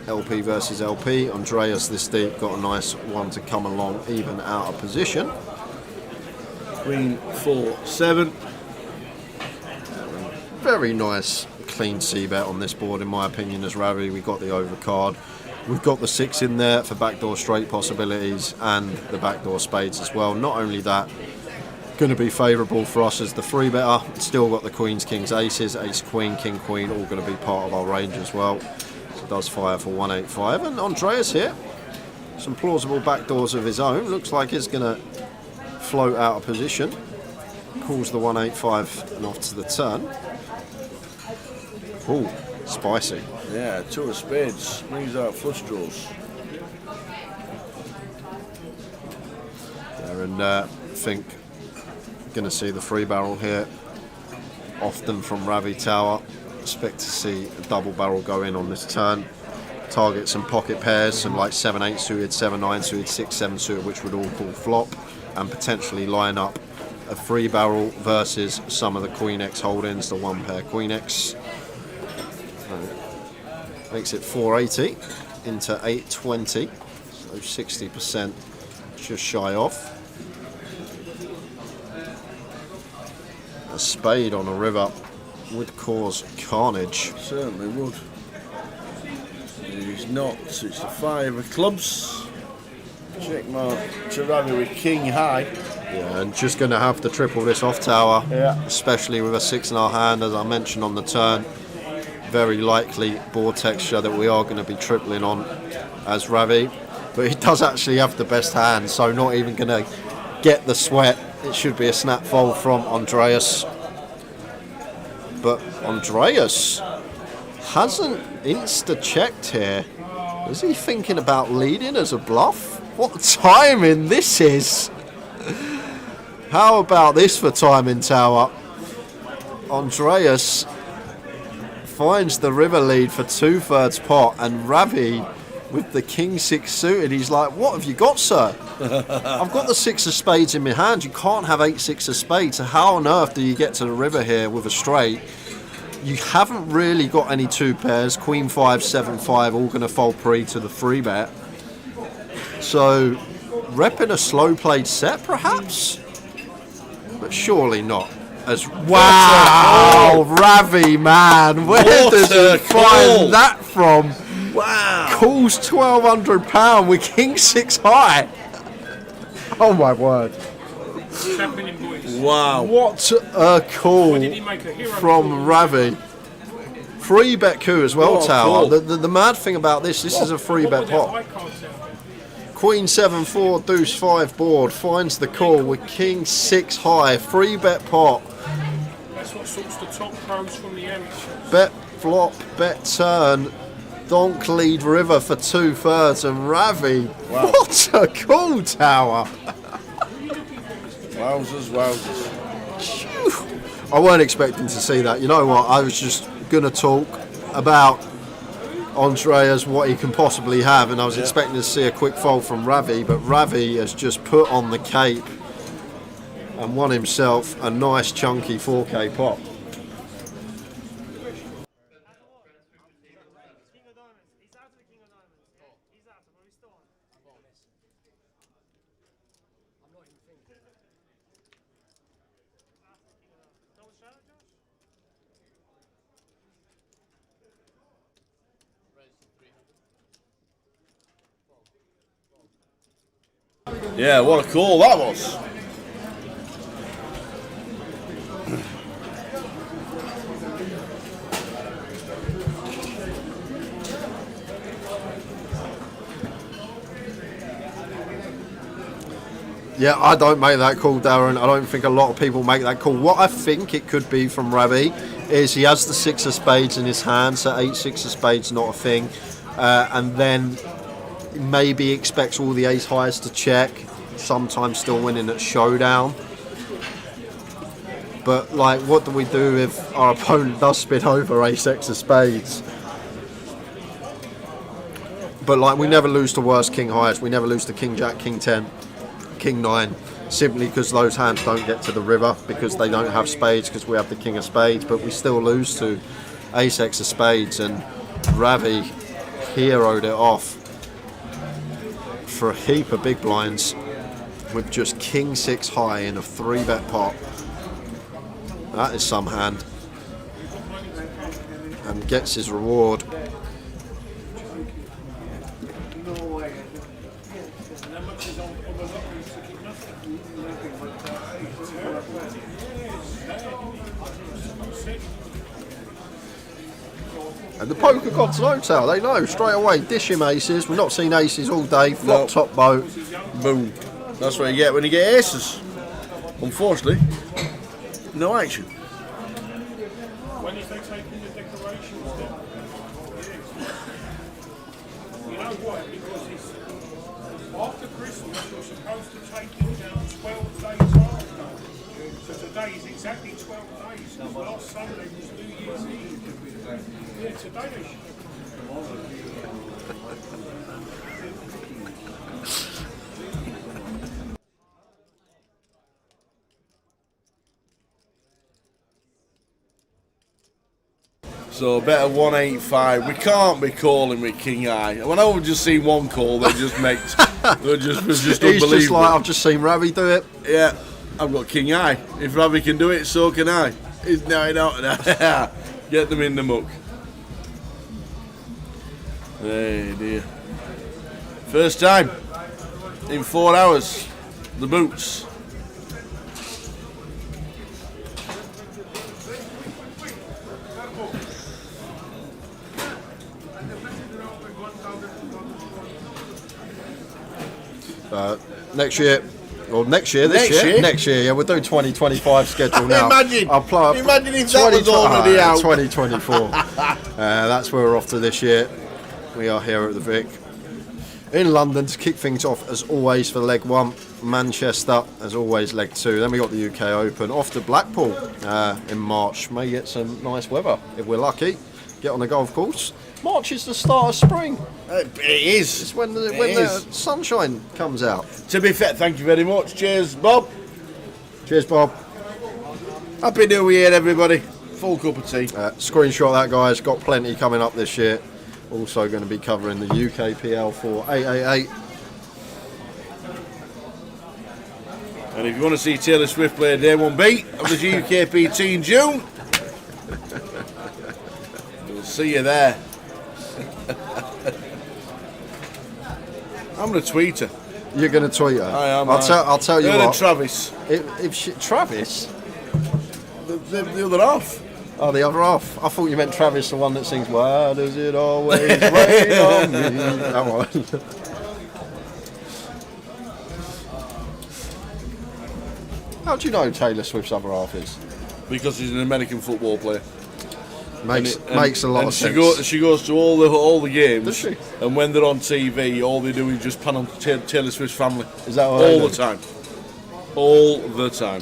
LP versus LP. Andreas this deep got a nice one to come along even out of position. Queen 4-7. Very nice clean c-bet on this board in my opinion as Ravi. We got the overcard. We've got the 6 in there for backdoor straight possibilities and the backdoor spades as well. Not only that, going to be favourable for us as the 3-better. Still got the queens, kings, aces, ace, queen, king, queen, all going to be part of our range as well. So does fire for 185. And Andreas here, some plausible backdoors of his own. Looks like he's going to float out of position. Calls the 185 and off to the turn. Ooh, spicy. Yeah, 2 of spades. Brings out flush draws. There, and I think going to see the 3-barrel here often from Ravi Tower. Expect to see a double barrel go in on this turn. Target some pocket pairs, some like 7-8 suited, 7-9 suited, 6-7 suited, which would all call flop, and potentially line up a 3-barrel versus some of the Queen X holdings, the 1-pair Queen X. Makes it 480 into 820, so 60% just shy off. A spade on a river would cause carnage. Certainly would. He's not. It's the 5 of clubs. Check mark to Ravi with king high. Yeah, and just going to have to triple this off tower, Yeah. especially with a 6.5 hand, as I mentioned on the turn. Very likely board texture that we are going to be tripling on as Ravi, but he does actually have the best hand, so not even going to get the sweat. It should be a snap fold from Andreas. But Andreas hasn't insta-checked here. Is he thinking about leading as a bluff? What timing this is! How about this for timing, Tower? Andreas finds the river lead for 2/3 pot, and Ravi with the king six suited, he's like, what have you got, sir? I've got the 6 of spades in my hand. You can't have 8-6 of spades. So how on earth do you get to the river here with a straight? You haven't really got any 2 pairs. Queen 5, 7, 5, all going to fold pre to the 3-bet. So repping a slow played set, perhaps? But surely not. As wow, Ravi, man, where does he find that from? Wow. Calls £1,200 with king 6 high. Oh my word. Wow. What a call from Ravi. 3-bet coup as well, Tower. The mad thing about this is a 3-bet pot. Queen 7-4, deuce 5 board, finds the call with king 6 high, 3-bet pot. That's what sorts the top pros from the amateurs. Bet flop, bet turn, donk lead river for 2/3, and Ravi. Wow. What a call, Tower. Wowzers, wowzers. I weren't expecting to see that. You know what? I was just going to talk about Andreas, what he can possibly have, and I was expecting to see a quick fold from Ravi, but Ravi has just put on the cape and won himself a nice chunky 4K pot. Yeah, what a call that was. Yeah, I don't make that call, Darren. I don't think a lot of people make that call. What I think it could be from Ravi is he has the 6 of spades in his hand, so 8-6 of spades not a thing, and then maybe expects all the ace highs to check, sometimes still winning at showdown. But like, what do we do if our opponent does spin over ace-x of spades? But like, we never lose to worse king highs. We never lose to king jack, king 10, king 9, simply because those hands don't get to the river because they don't have spades, because we have the king of spades. But we still lose to ace-x of spades, and Ravi heroed it off for a heap of big blinds with just king 6 high in a 3-bet pot. That is some hand, and gets his reward. And the poker gods know, Tal, they know straight away. Dish him aces. We've not seen aces all day. Flop, Nope. top boat. Boom. That's what you get when you get aces. Unfortunately, no action. When is they taking the decorations down? You know why? Because it's after Christmas, you're supposed to take them down 12 days after. So today is exactly 12 days. Because last Sunday was New Year's Eve. Yeah, today they should. So bet of 185. We can't be calling with king high. When I've just seen one call, they just make was just He's unbelievable. just like, I've just seen Ravi do it. Yeah, I've got king high. If Ravi can do it, so can I. Get them in the muck. Hey dear. First time in 4 hours. The boots. Next year, Well, next year, next year, yeah, we'll do 2025 schedule now. Imagine if that was already out. 2024. That's where we're off to this year. We are here at the Vic. In London to kick things off, as always, for leg 1. Manchester, as always, leg 2. Then we got the UK Open. Off to Blackpool in March. May get some nice weather if we're lucky. Get on the golf course. March is the start of spring. It is. It's when the sunshine comes out. To be fair, thank you very much. Cheers, Bob. Cheers, Bob. Happy New Year, everybody. Full cup of tea. Screenshot that, guys. Got plenty coming up this year. Also going to be covering the UKPL for 888. And if you want to see Taylor Swift play Day 1B of the GUKPT in June, we'll see you there. I'm going to tweet her. You're going to tweet her? I am. I'll tell you her what. and Travis. Travis? The other half. Oh, the other half. I thought you meant Travis, the one that sings "Why Does It Always Rain on Me?" That one. How do you know Taylor Swift's other half is? Because he's an American football player. Makes a lot of sense. She goes to all the games. Does she? And when they're on TV, all they do is just pan on Taylor Swift's family. Is that what all the time? All the time.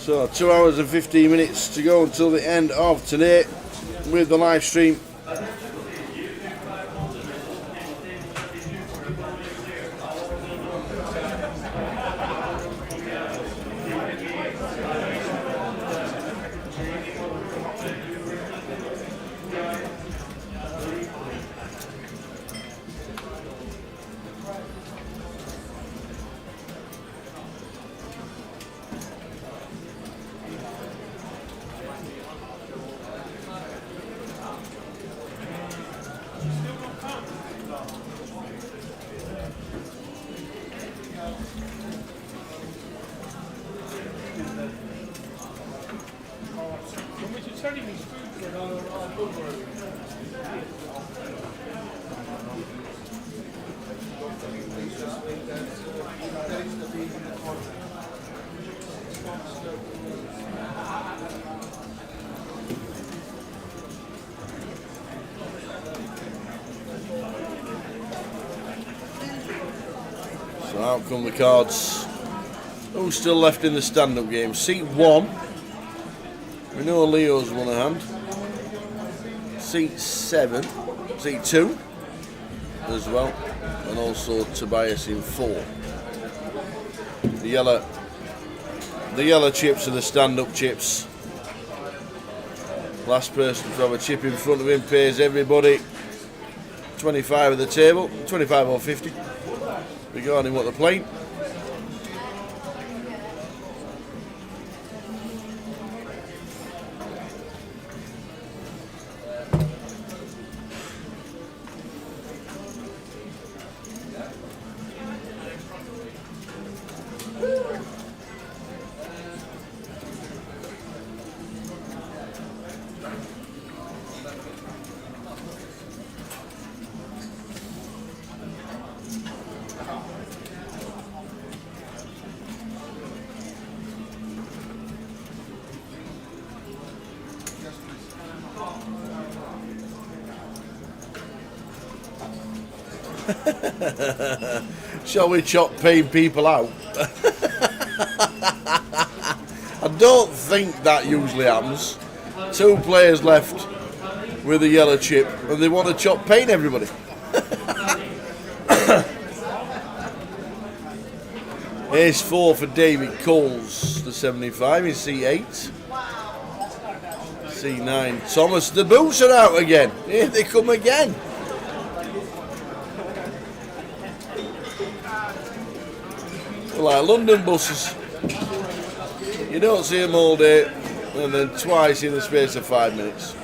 So 2 hours and 15 minutes to go until the end of today with the live stream. So out come the cards. Who's still left in the stand-up game? Seat 1. We know Leo's won a hand. Seat 7. Seat 2 as well. And also Tobias in 4. The yellow chips are the stand-up chips. Last person to have a chip in front of him pays everybody 25 at the table, 25 or 50, regarding what they're playing. Shall we chop paying people out? I don't think that usually happens. 2 players left with a yellow chip and they want to chop paying everybody. Ace 4 for David Coles, the 75 in C8. C9, Thomas, the boots are out again. Here they come again. Like London buses. You don't see them all day, and then twice in the space of 5 minutes.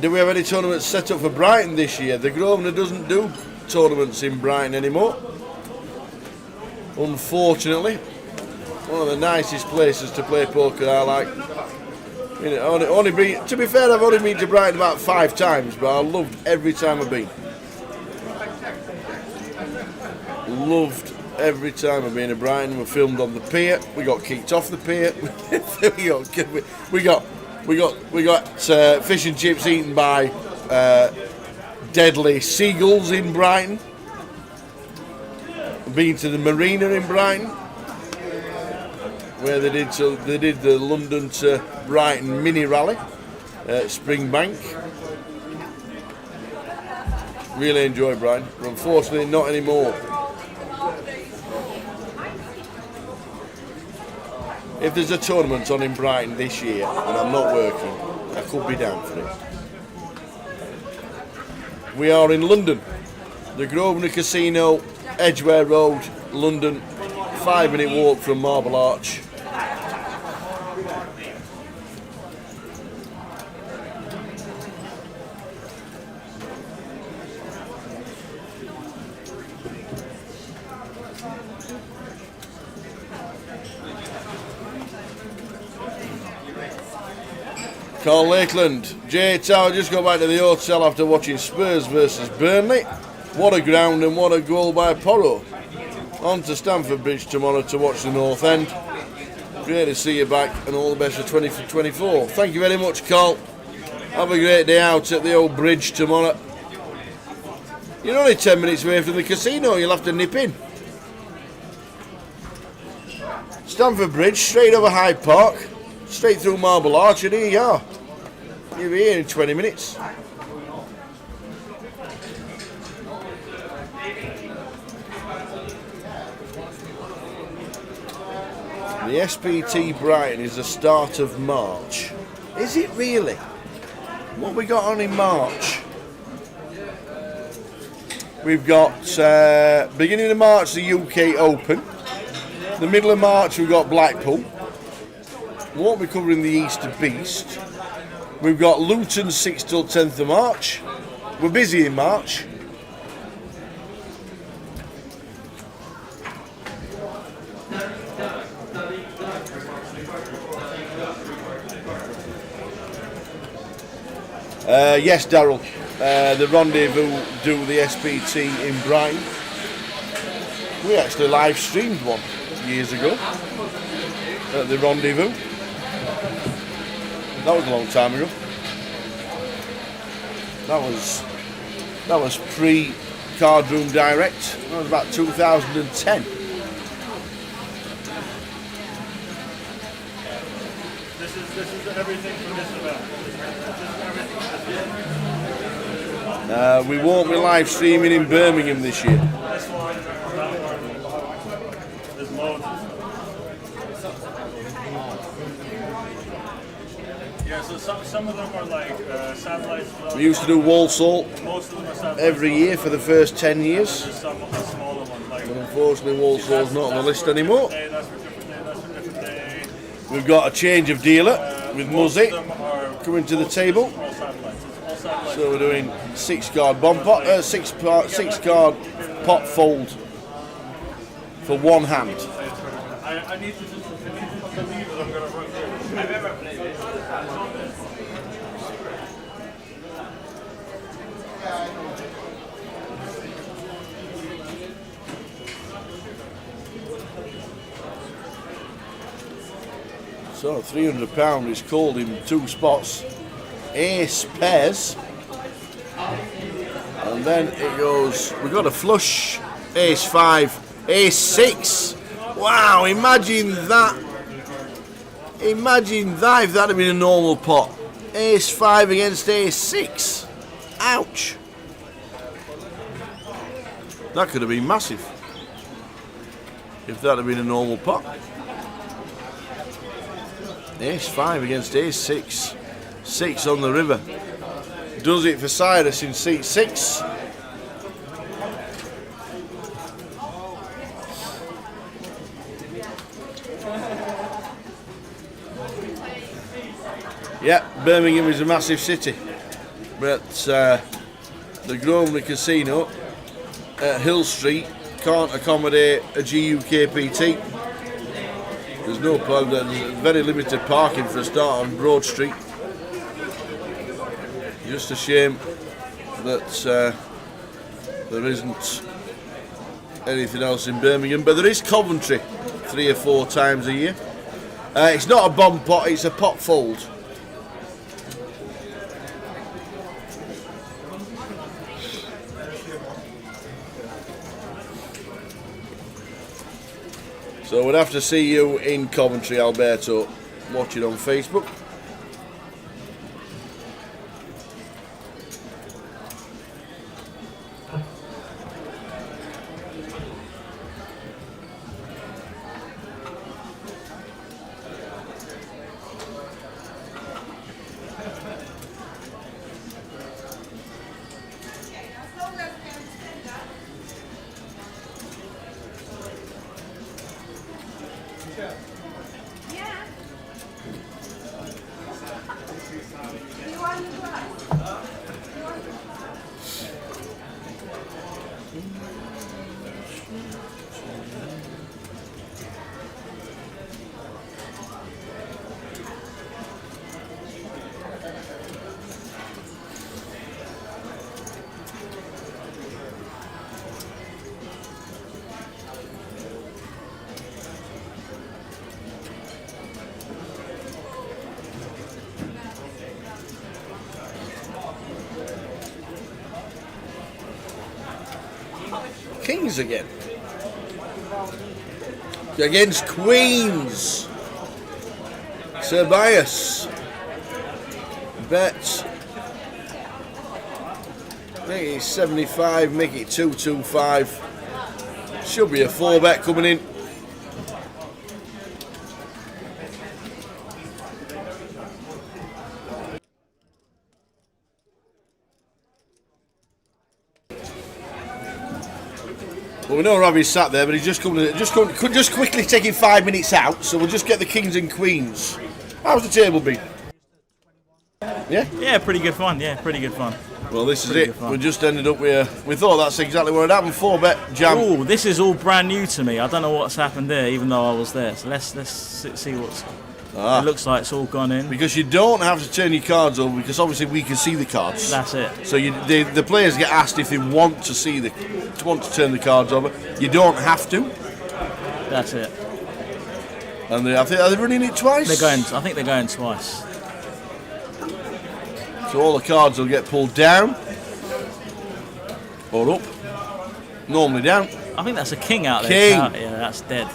Do we have any tournaments set up for Brighton this year? The Grosvenor doesn't do tournaments in Brighton anymore, unfortunately. One of the nicest places to play poker, I like. You know, to be fair, I've only been to Brighton about 5 times, but I loved every time I've been. Loved every time I've been to Brighton. We filmed on the pier. We got kicked off the pier. We got fish and chips eaten by deadly seagulls in Brighton. Been to the marina in Brighton, where they did the London to Brighton mini rally at Springbank. Really enjoy Brighton, but unfortunately not anymore. If there's a tournament on in Brighton this year and I'm not working, I could be down for it. We are in London, the Grosvenor Casino, Edgware Road, London, 5-minute walk from Marble Arch. Carl Lakeland, J Tower just got back to the hotel after watching Spurs versus Burnley. What a ground and what a goal by Porro. On to Stamford Bridge tomorrow to watch the North End. Great to see you back and all the best for 2024. Thank you very much, Carl. Have a great day out at the old bridge tomorrow. You're only 10 minutes away from the casino, you'll have to nip in. Stamford Bridge, straight over Hyde Park, straight through Marble Arch, and here you are. You'll be here in 20 minutes. The SPT Brighton is the start of March. Is it really? What we got on in March? We've got beginning of March the UK Open. The middle of March we've got Blackpool. We won't be covering the Easter Beast. We've got Luton 6th till 10th of March. We're busy in March. Yes, Darryl. The Rendezvous do the SPT in Brighton. We actually live streamed one years ago at the Rendezvous. That was a long time ago. That was pre-Card Room Direct. That was about 2010. This is everything from this event. We won't be live streaming in Birmingham this year. This one, that one. There's loads of stuff. Yeah, so some of them are like satellites. We used to do Walsall Most of them are satellites. every year for the first 10 years. There's some smaller ones like. But unfortunately, Walsall's not on the list anymore. That's for different day. That's for different day. We've got a change of dealer with Muzzy Some are coming to the table. all satellites. It's all satellites. So we're doing 6-card bomb pot, 6-card pot fold for one hand. I need to just believe that I'm going to run through. I've ever played it. So £300 is called in 2 spots. Ace pairs. And then it goes, we've got a flush, ace 5, ace 6. Wow, imagine that. Imagine that if that had been a normal pot. Ace 5 against ace 6. Ouch. That could have been massive if that had been a normal pot. Ace 5 against ace 6. 6 on the river. Does it for Cyrus in seat 6. Yeah, Birmingham is a massive city, but the Grosvenor Casino at Hill Street can't accommodate a GUKPT. There's no plan, there's very limited parking for a start on Broad Street. Just a shame that there isn't anything else in Birmingham, but there is Coventry 3 or 4 times a year. It's not a bomb pot, it's a pot fold. So we'll have to see you in Coventry, Alberto. Watch it on Facebook. Kings again. Against Queens. Tobias. Bets. Make it 75, make it 225. Should be a 4-bet coming in. Well, we know Ravi's sat there, but he's just quickly taking 5 minutes out, so we'll just get the kings and queens. How's the table been? Yeah? Yeah, pretty good fun. Yeah, pretty good fun. Well, this is it. We just ended up with, we thought that's exactly what had happened. 4-bet jam. Oh, this is all brand new to me. I don't know what's happened there, even though I was there. So let's see what's. It looks like it's all gone in. Because you don't have to turn your cards over, because obviously we can see the cards. That's it. So the players get asked if they want to to turn the cards over. You don't have to. That's it. And are they running it twice? I think they're going twice. So all the cards will get pulled down or up. Normally down. I think that's a king out there. King. Yeah, that's dead.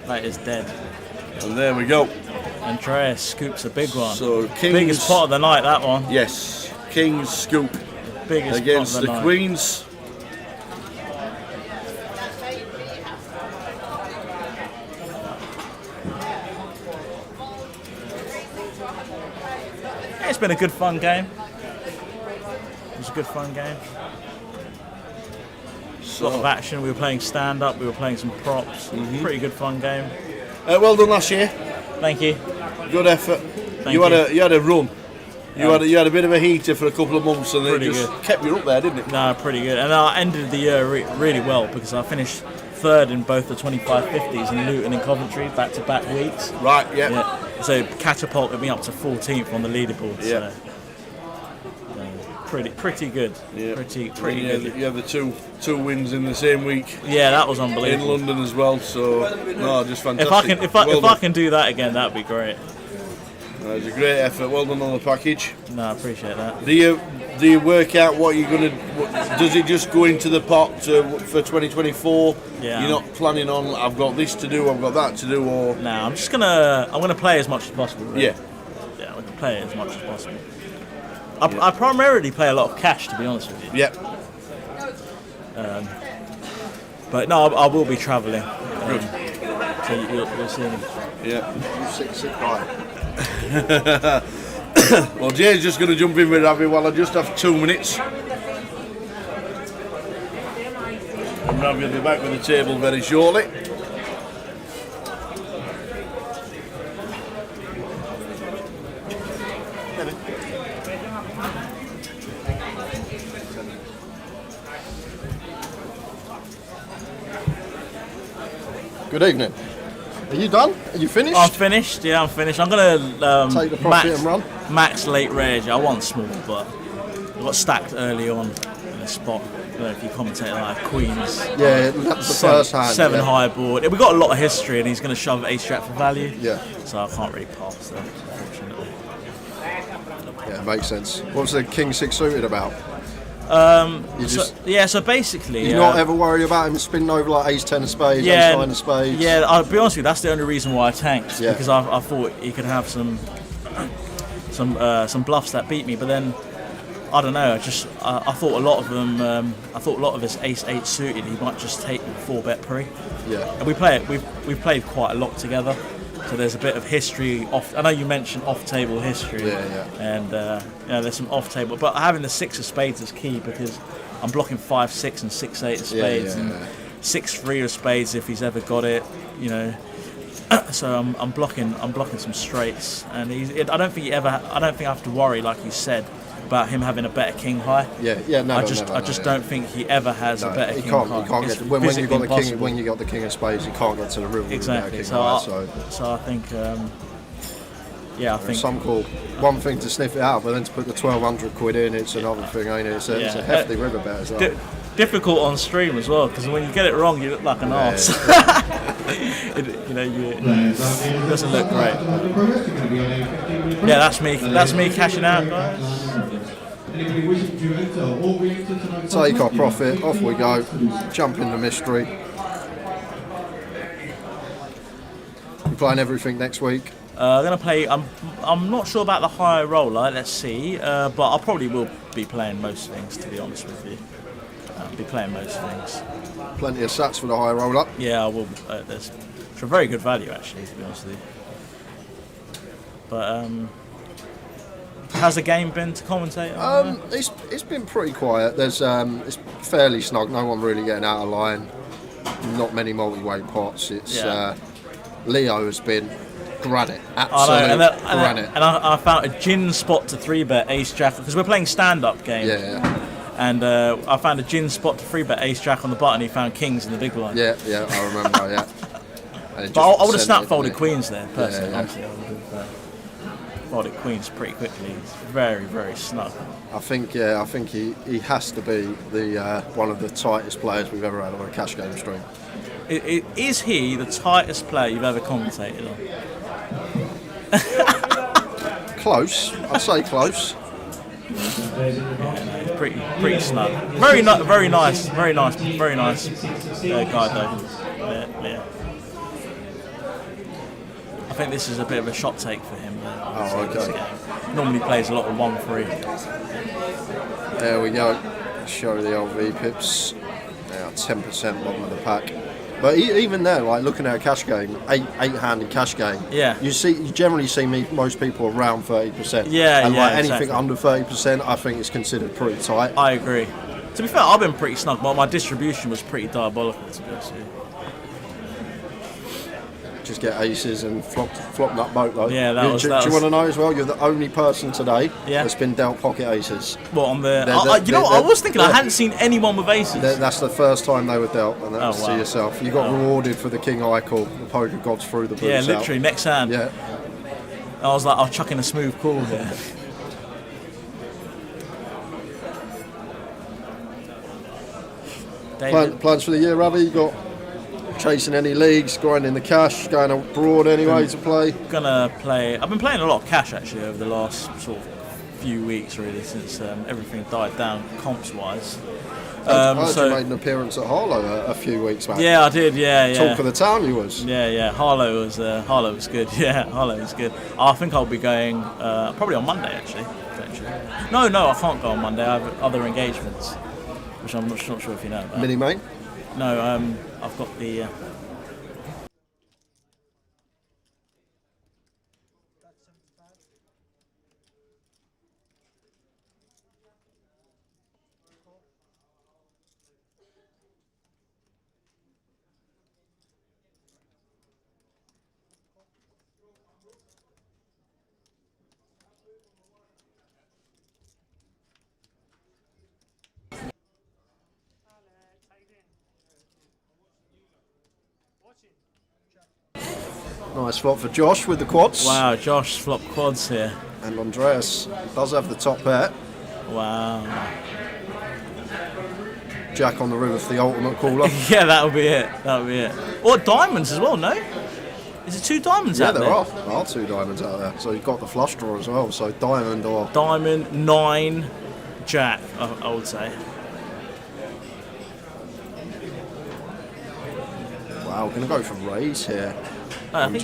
That is dead. And there we go. Andreas scoops a big one. So kings, biggest pot of the night, that one. Yes, kings scoop biggest against pot of the night. queens. It's been a good fun game. It was a good fun game. A lot of action. We were playing stand up. We were playing some props. Pretty good fun game. Well done last year. Thank you. Good effort. Thank you had a run. You had a bit of a heater for a couple of months, and it just kept you up there, didn't it? No, pretty good. And I ended the year really well, because I finished third in both the 25-50s in Luton and Coventry, back-to-back weeks. Right. Yeah. So catapulted me up to 14th on the leaderboard. Yeah. So, pretty good. Yeah. Pretty good. You had the two wins in the same week. Yeah, that was unbelievable. In London as well. So no, just fantastic. If I can do that again, that'd be great. It was a great effort. Well done on the package. No, I appreciate that. Do do you work out what you're going to... Does it just go into the pot for 2024? Yeah. You're not planning on, I've got this to do, I've got that to do, or... No, I'm gonna play as much as possible. Really. Yeah. Yeah, I'm gonna play as much as possible. I primarily play a lot of cash, to be honest with you. Yeah. But no, I will be travelling. Good. So you'll see me. Yeah. Sick guy. Well, Jay's just going to jump in with Ravi while I just have 2 minutes. And Ravi will be back with the table very shortly. Good evening. Are you done? Are you finished? I'm finished. Yeah, I'm finished. I'm gonna Take the profit and run. Max late rage. I want small, but I got stacked early on in the spot. I don't know if you commentate like Queens. Yeah, that's the first hand. 7 yeah. high board. We got a lot of history, and he's gonna shove ace jack for value. Yeah. So I can't really pass that, unfortunately. Yeah, makes sense. What's the king 6 suited about? So basically, You're not ever worried about him spinning over like ace 10 of spades, ace 9 of spades. Yeah, I'll be honest with you, that's the only reason why I tanked. Yeah. Because I thought he could have some bluffs that beat me, but then I don't know. I thought a lot of them. I thought a lot of his ace 8 suited. He might just take 4-bet pre. Yeah. And we've played quite a lot together. So there's a bit of history off. I know you mentioned off-table history. Yeah. And there's some off-table, but having the 6 of spades is key because I'm blocking 5-6 and 6-8 of spades and 6-3 of spades if he's ever got it. So I'm blocking some straights, and I don't think I have to worry, like you said, about him having a better king high. I just don't think he ever has a better king high. You can't get when you got the king. When you got the king of spades, you can't get to the river. Exactly. So I think. I think some call one thing to sniff it out, but then to put the 1,200 quid in, it's another thing, ain't it? It's a hefty river bet as well. Difficult on stream as well, because when you get it wrong, you look like an arse. It doesn't look great. Yeah, that's me cashing out, guys. Take our profit, off we go, jump in the mystery. We're playing everything next week. I'm gonna play. I'm not sure about the high roller. Let's see, but I probably will be playing most things. To be honest with you, I'll be playing most things. Plenty of sats for the high roller. Yeah, I will. It's a very good value actually, to be honest with you. But how's the game been to commentate? It's been pretty quiet. There's it's fairly snug. No one really getting out of line. Not many multi-weight pots. It's Leo has been granite, absolute granite. And I found a gin spot to 3-bet ace jack because we're playing stand-up game. Yeah. And I found a gin spot to 3-bet ace jack on the button. He found kings in the big blind. Yeah, I remember. Yeah. But I would have snap folded queens there personally. Honestly, I would have folded queens pretty quickly. It's very, very snug. I think he has to be the one of the tightest players we've ever had on a cash game stream. Is he the tightest player you've ever commentated on? Close, I'd say close. Yeah, pretty snug. Very nice guy though. Yeah. I think this is a bit of a shot take for him. Okay. Normally plays a lot of 1-3. There we go. Show the old VPIPs. Now 10% bottom of the pack. But even there, like looking at a cash game, eight-handed cash game, you generally see most people around 30%. Anything under 30%, I think is considered pretty tight. I agree. To be fair, I've been pretty snug, but my distribution was pretty diabolical, to be honest with you. Just get aces and flop that boat though. Yeah, do you want to know as well? You're the only person today that's been dealt pocket aces. Well, on the I was thinking I hadn't seen anyone with aces. That's the first time they were dealt, and that's to yourself. You got rewarded for the king eye call. The poker gods through the boots. Yeah, literally out. next hand. Yeah. I was like, I'll chuck in a smooth call here. Plans for the year, Ravi? You got chasing any leagues, grinding the cash, going abroad anyway to play? Gonna play. I've been playing a lot of cash actually over the last sort of few weeks really since everything died down comps wise. I heard you made an appearance at Harlow a few weeks back. Yeah, I did. Yeah. Talk of the town, you was. Yeah. Harlow was good. Yeah, Harlow was good. I think I'll be going probably on Monday actually. No, I can't go on Monday. I have other engagements, which I'm not sure if you know about. Mini main? No, I've got the. Nice flop for Josh with the quads. Wow, Josh flopped quads here. And Andreas does have the top pair. Wow. Jack on the roof, the ultimate caller. Yeah, that'll be it. Or diamonds as well, no? Is it 2 diamonds out there? Yeah, there are 2 diamonds out there. So you've got the flush draw as well. So diamond or... Diamond, 9, Jack, I would say. Wow, we're going to go for raise here. I think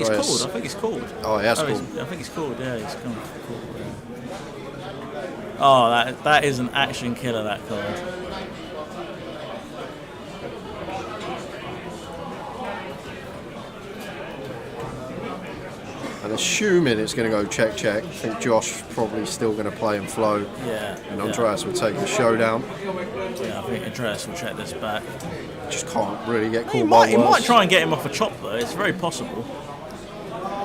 he's called. Oh, he has called. I think he's called, yeah. He's called. Oh, that is an action killer, that card. And assuming it's going to go check, I think Josh probably still going to play and flow. Yeah. And Andreas will take the showdown. Yeah, I think Andreas will check this back. Just can't really get caught by He might try and get him off a chop though, it's very possible.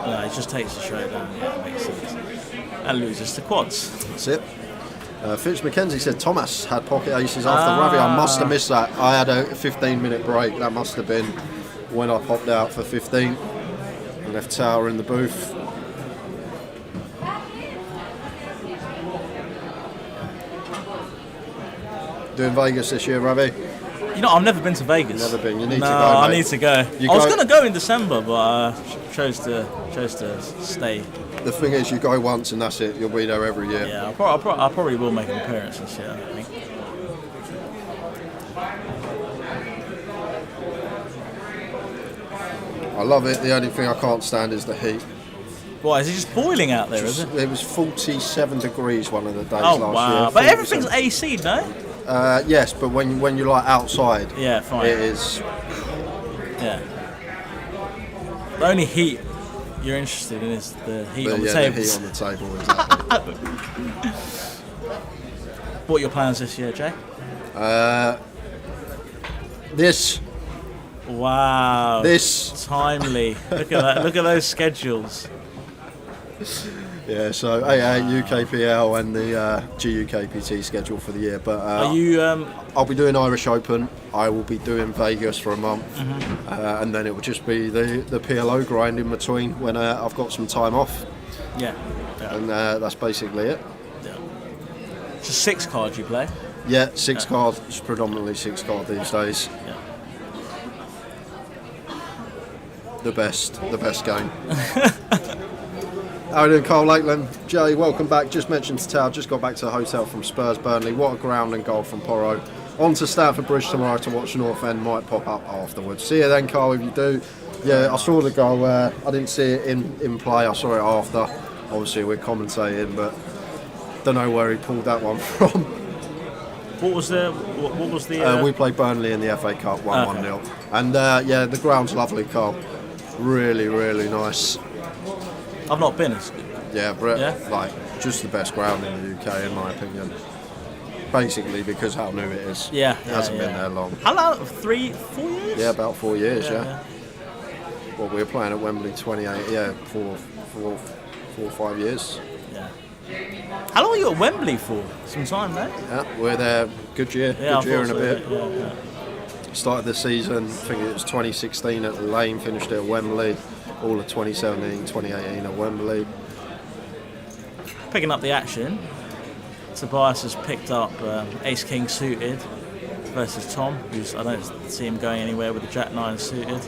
No, he just takes the showdown, yeah, it makes sense. And loses to quads. That's it. Fitch McKenzie said Thomas had pocket aces after Ravi. I must have missed that. I had a 15-minute break. That must have been when I popped out for 15. And left Tower in the booth. Doing Vegas this year, Ravi? You know, I've never been to Vegas. Never been. You need to go. I Mate. need to go. I was going to go in December, but I chose to stay. The thing is, you go once and that's it. You'll be there every year. Yeah, I probably will make an appearance this year, I think. I love it. The only thing I can't stand is the heat. What, is it just boiling out there, is it? It was 47 degrees one of the days Oh, last wow. year. But everything's AC, no? Yes, but when you're like outside, yeah, fine. It is. Yeah. The only heat you're interested in is the heat on the table. The heat on the table, exactly. What are your plans this year, Jay? This. Wow. This. Timely. Look at that. Look at those schedules. Yeah, so AA, UKPL and the GUKPT schedule for the year. But are you? I'll be doing Irish Open. I will be doing Vegas for a month, and then it will just be the PLO grind in between when I've got some time off. Yeah. And that's basically it. Yeah. It's a 6 card you play. Yeah, 6 card. It's predominantly 6 card these days. Yeah. The best game. How are you doing, Carl Lakeland? Jay, welcome back. Just mentioned to Tao, just got back to the hotel from Spurs Burnley. What a ground and goal from Porro. On to Stamford Bridge tomorrow to watch North End. Might pop up afterwards. See you then, Carl, if you do. Yeah, I saw the goal. I didn't see it in play. I saw it after. Obviously, we're commentating, but don't know where he pulled that one from. What was the? We played Burnley in the FA Cup, 1-1-0. And yeah, the ground's lovely, Carl. Really, really nice. I've not been. It's good. Yeah, like just the best ground in the UK, in my opinion. Basically, because how new it is. Yeah, it hasn't been there long. How long? 3-4 years? Yeah, about 4 years. Yeah. Well, we were playing at Wembley 28. Yeah, four or 5 years. Yeah. How long were you at Wembley for? Some time, no? Yeah, we're there. Good year. Yeah, good year and a bit. Yeah. Started the season, I think it was 2016 at the Lane, finished it at Wembley, all of 2017, 2018 at Wembley. Picking up the action, Tobias has picked up Ace King suited versus Tom, who's I don't see him going anywhere with the Jack 9 suited.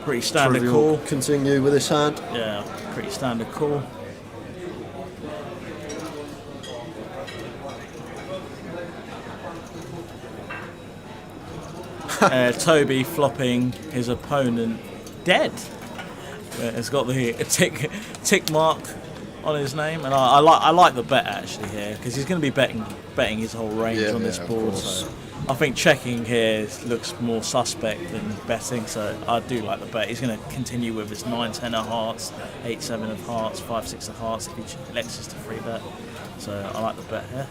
Pretty standard call. Continue with this hand. Yeah, pretty standard call. Toby flopping his opponent dead. It's got the tick mark on his name, and I like the bet actually here because he's going to be betting his whole range on this board. So I think checking here looks more suspect than betting. So I do like the bet. He's going to continue with his 9-10 of hearts, 8-7 of hearts, 5-6 of hearts if he elects to free bet. So I like the bet here.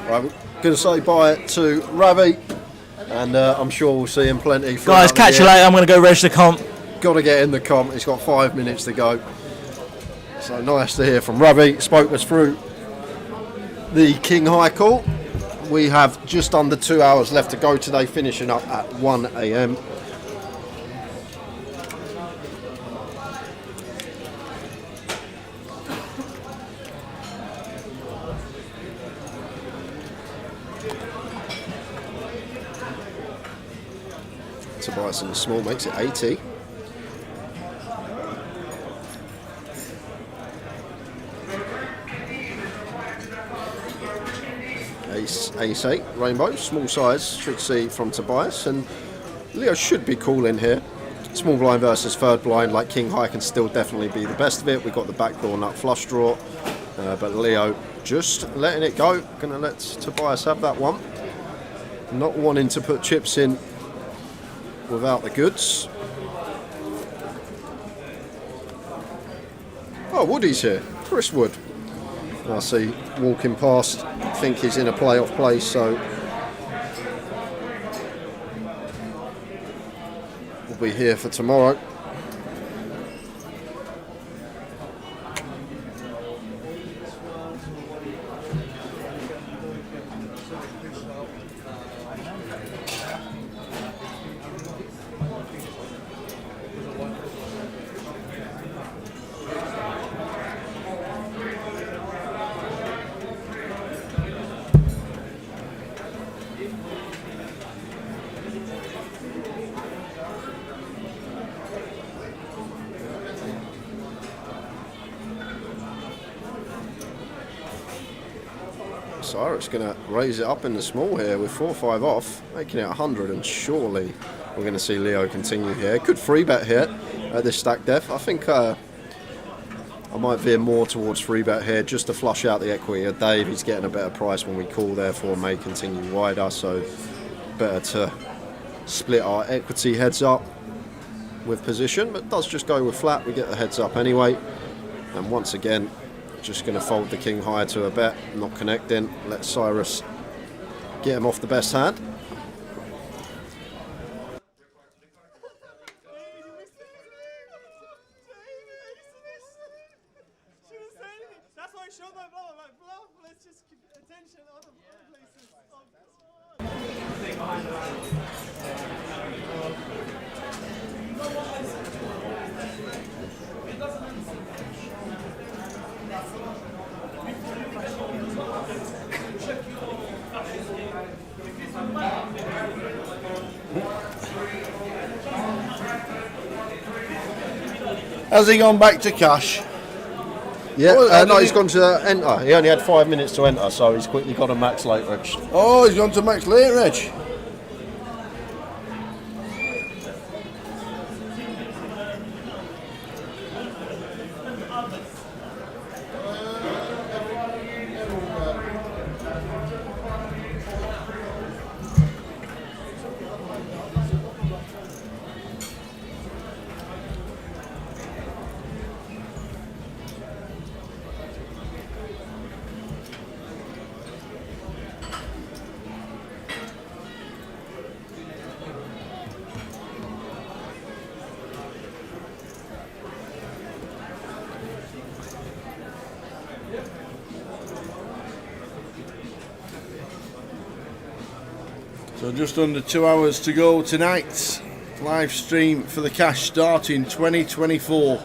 Right, we're going to say bye to Ravi, and I'm sure we'll see him plenty. Guys, catch you later. I'm going to go register comp. Got to get in the comp. He's got 5 minutes to go. So nice to hear from Ravi. Spoke us through the King High call. We have just under 2 hours left to go today, finishing up at 1 AM. Tobias in the small makes it 80. Ace 8, rainbow, small size, should see from Tobias, and Leo should be cool in here. Small blind versus third blind, like King High can still definitely be the best of it. We've got the backdoor nut flush draw, but Leo just letting it go. Gonna let Tobias have that one. Not wanting to put chips in without the goods. Oh, Woody's here. Chris Wood. I see walking past. I think he's in a playoff place, so we'll be here for tomorrow. Cyrus going to raise it up in the small here with 4-5 off, making it 100, and surely we're going to see Leo continue here. Good free bet here at this stack depth. I think I might veer more towards free bet here just to flush out the equity of Dave. He's getting a better price when we call, therefore may continue wider, so better to split our equity heads up with position, but does just go with flat. We get the heads up anyway, and once again just going to fold the King High to a bet, not connecting. Let Cyrus get him off the best hand. That's why I showed my bluff. I'm like, bluff, let's just keep attention on other places. Has he gone back to cash? Yeah, Oh, no, he's gone to enter. He only had 5 minutes to enter, so he's quickly got a max late edge. Oh, he's gone to max late edge. So just under 2 hours to go tonight. Live stream for the cash starting 2024.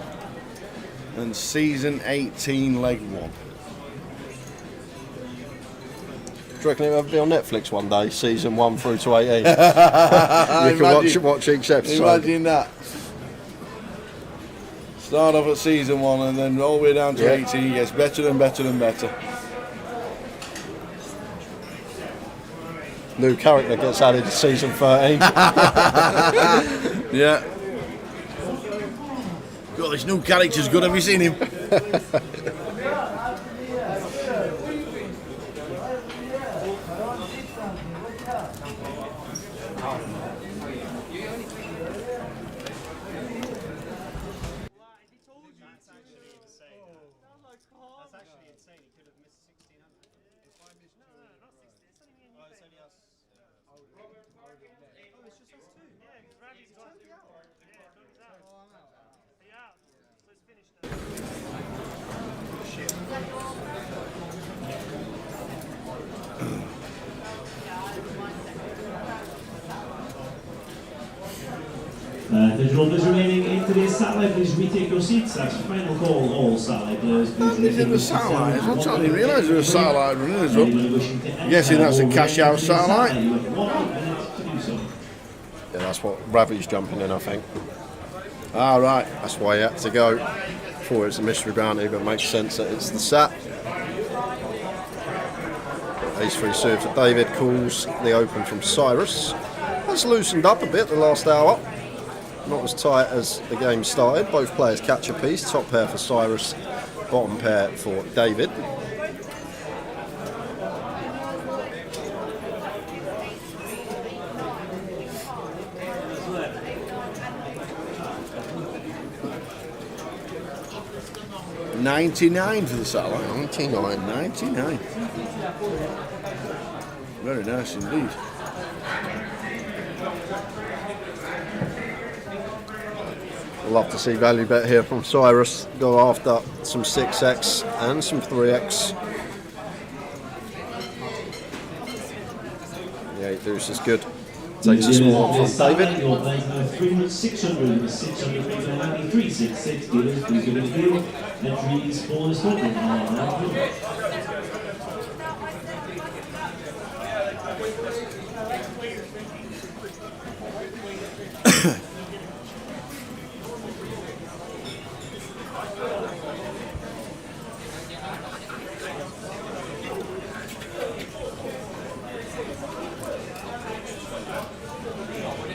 and season 18, leg 1. Do you reckon it'll ever be on Netflix one day, season 1 through to 18? You can watch each episode. Imagine that. Start off at season 1 and then all the way down to 18, it gets better and better and better. New character gets added to season 13. Yeah. God, this new character's good. Have you seen him? Ravi's got it. Yeah, so it's finished There's runners remaining in today's satellite. Please retake your seats. That's final call. All satellite players. Is it the satellite? I didn't realise there was a satellite running as well. Guessing that's a cash out satellite. Yeah, that's what Ravi's jumping in, I think. Ah, right. That's why he had to go. Thought it's a mystery bounty, but it makes sense that it's the sat. Ace 3 serve for David, calls the open from Cyrus. That's loosened up a bit the last hour. Not as tight as the game started. Both players catch a piece. Top pair for Cyrus, bottom pair for David. $99 for the satellite. 99. Very nice indeed. Love to see value bet here from Cyrus. Go after some 6x and some 3x. The 8 deuce is good. Takes a small one from David. Your players now 300, 600, 600, 366 dealers. Please give it a deal. Entries for this tournament are now good.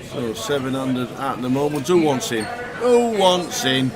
So 700 at the moment. Who wants in? Who wants in?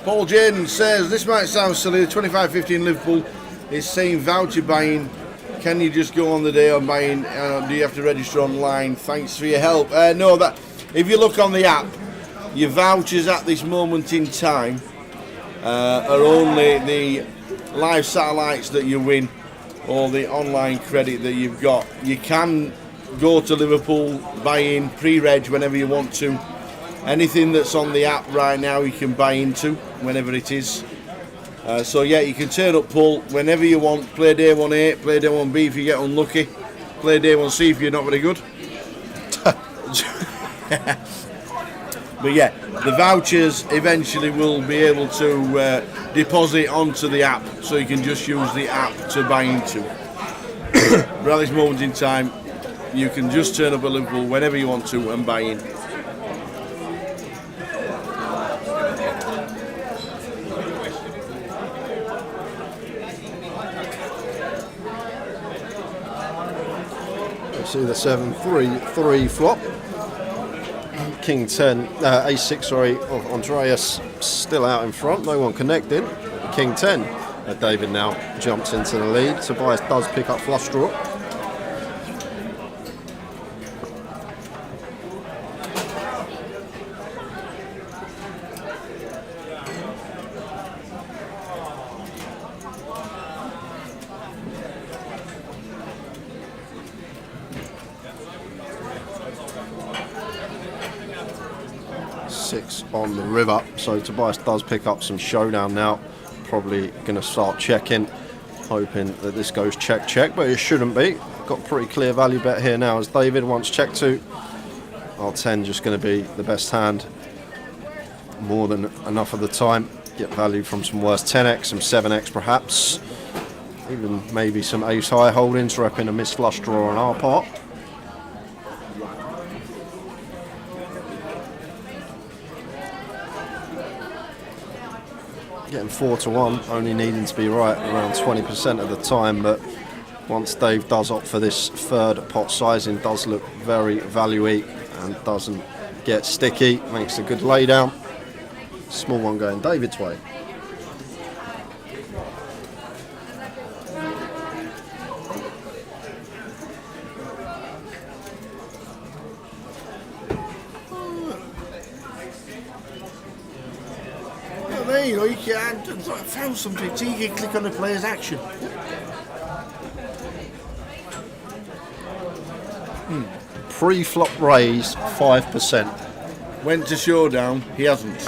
Paul Jaden says, this might sound silly, the 25-15 Liverpool is saying voucher buying. Can you just go on the day on buying? Do you have to register online? Thanks for your help. No, that if you look on the app, your vouchers at this moment in time are only the live satellites that you win or the online credit that you've got. You can go to Liverpool, buy in pre-reg whenever you want to. Anything that's on the app right now you can buy into whenever it is. So yeah, you can turn up, Paul, whenever you want. Play day 1A, play day 1B if you get unlucky. Play day 1C if you're not very good. But yeah, the vouchers eventually will be able to deposit onto the app, so you can just use the app to buy into. But at this moment in time, you can just turn up at Liverpool whenever you want to and buy in. See the 7-3-3 flop. King 10, Ace-6, sorry, of Andreas still out in front. No one connecting. King 10. David now jumps into the lead. Tobias does pick up flush draw. On the river, so Tobias does pick up some showdown now. Probably going to start checking, hoping that this goes check, but it shouldn't be. Got pretty clear value bet here now as David wants check 2. R10 just going to be the best hand more than enough of the time. Get value from some worse 10x, some 7x perhaps, even maybe some ace high holdings, repping a missed flush draw on our part. Getting 4-1, only needing to be right around 20% of the time, but once Dave does opt for this third pot sizing, does look very value-y and doesn't get sticky, makes a good laydown. Small one going David's way. There you go, you can, I found something, so you can click on the player's action. Pre-flop raise, 5%. Went to showdown, he hasn't.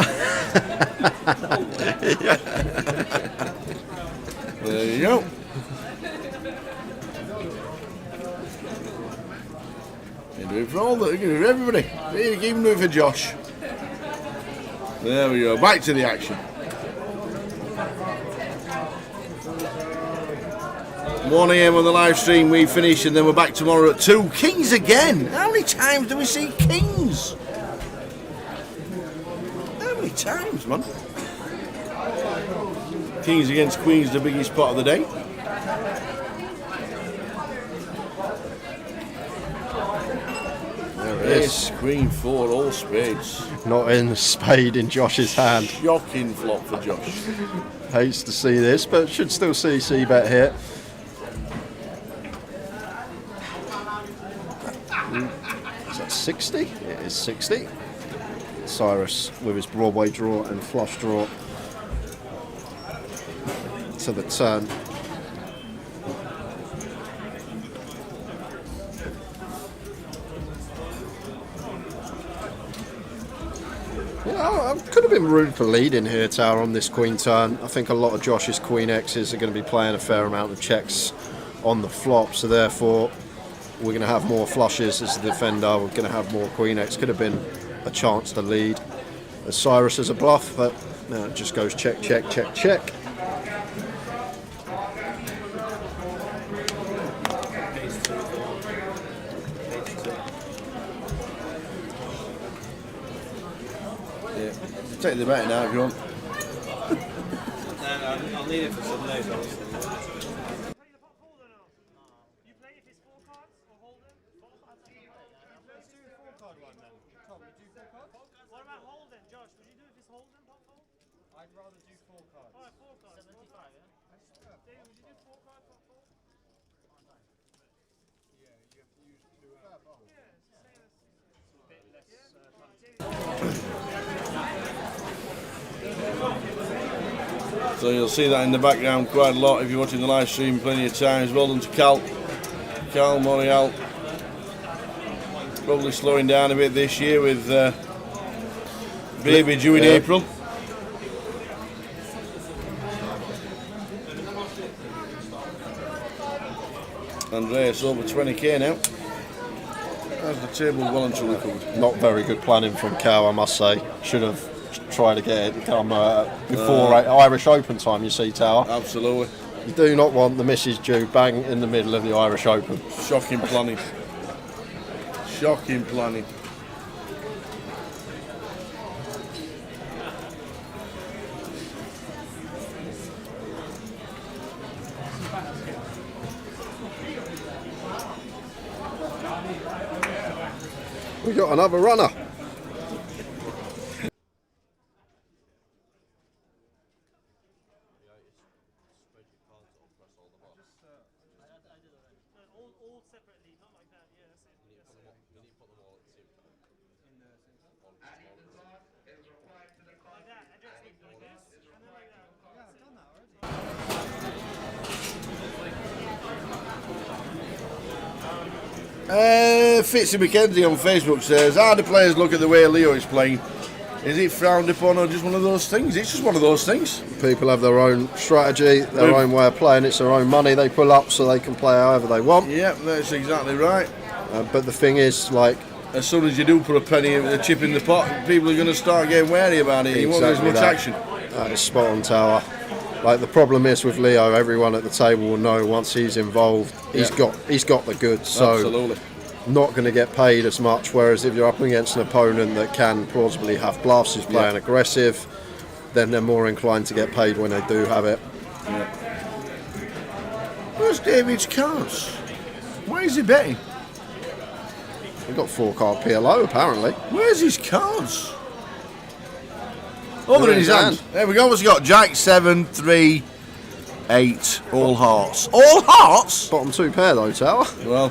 There you go. You do it for all you do it for everybody. You can even do it for Josh. There we go, back to the action. 1 AM on the live stream, we finish, and then we're back tomorrow at 2. Kings again! How many times do we see kings? How many times, man? Kings against queens, the biggest part of the day. There it is. Queen 4, all spades. Not in spade in Josh's hand. Shocking flop for Josh. Hates to see this, but should still see C-bet here. Is that 60? It is 60. Cyrus with his Broadway draw and flush draw to the turn. Yeah, could have been room for leading here, Tower, on this queen turn. I think a lot of Josh's queen X's are going to be playing a fair amount of checks on the flop, so therefore we're going to have more flushes as the defender. We're going to have more queen X. Could have been a chance to lead as Cyrus as a bluff, but no, it just goes check, check, check, check. Take the bet now if you want. I'll need it for some days, obviously. I'd rather do 4 cards. Alright, 4 cards. 75, yeah? David, would you do 4 cards or 4? Yeah, you have to use 2 out. Yeah, it's the same as... It's a bit less... So you'll see that in the background quite a lot if you're watching the live stream plenty of times. Well done to Cal Morial. Probably slowing down a bit this year with baby due in April. Andreas over 20k now. How's the table well and truly covered? Not very good planning from Cal, I must say. Should have tried to get it come before Irish Open time, you see, Tower. Absolutely. You do not want the misses due bang in the middle of the Irish Open. Shocking planning. Shocking planning. We got another runner. Fitzy McKenzie on Facebook says, how do players look at the way Leo is playing? Is it frowned upon or just one of those things? It's just one of those things. People have their own strategy, their own way of playing. It's their own money they pull up, so they can play however they want. Yeah, that's exactly right. But the thing is, like, as soon as you do put a chip in the pot, people are going to start getting wary about it. You won't get as much action. That is spot on, Tower. Like, the problem is with Leo, everyone at the table will know once he's involved, he's got the goods. So absolutely. Not going to get paid as much. Whereas if you're up against an opponent that can plausibly have bluffs, is playing aggressive, then they're more inclined to get paid when they do have it. Yeah. Where's David's cards? Why is he betting? We've got 4-card PLO apparently. Where's his cards? Over in his hand. There we go. What's he got? Jack, 7, 3, 8, all hearts. All hearts? Bottom 2 pair though, Tower. Well,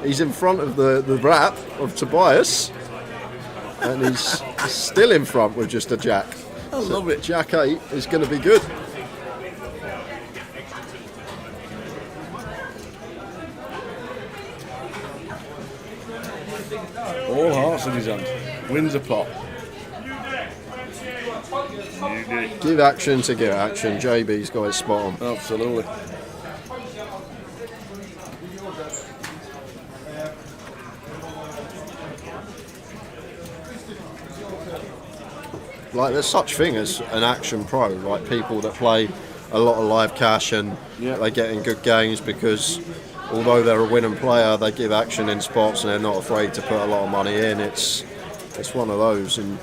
he's in front of the wrap of Tobias, and he's still in front with just a jack. I love it. Jack 8 is going to be good. all hearts in his hand. Wins a pot. Give action to give action. JB's got it spot on. Absolutely. Like, there's such thing as an action pro, like people that play a lot of live cash and they get in good games because although they're a winning player, they give action in spots and they're not afraid to put a lot of money in. It's one of those. And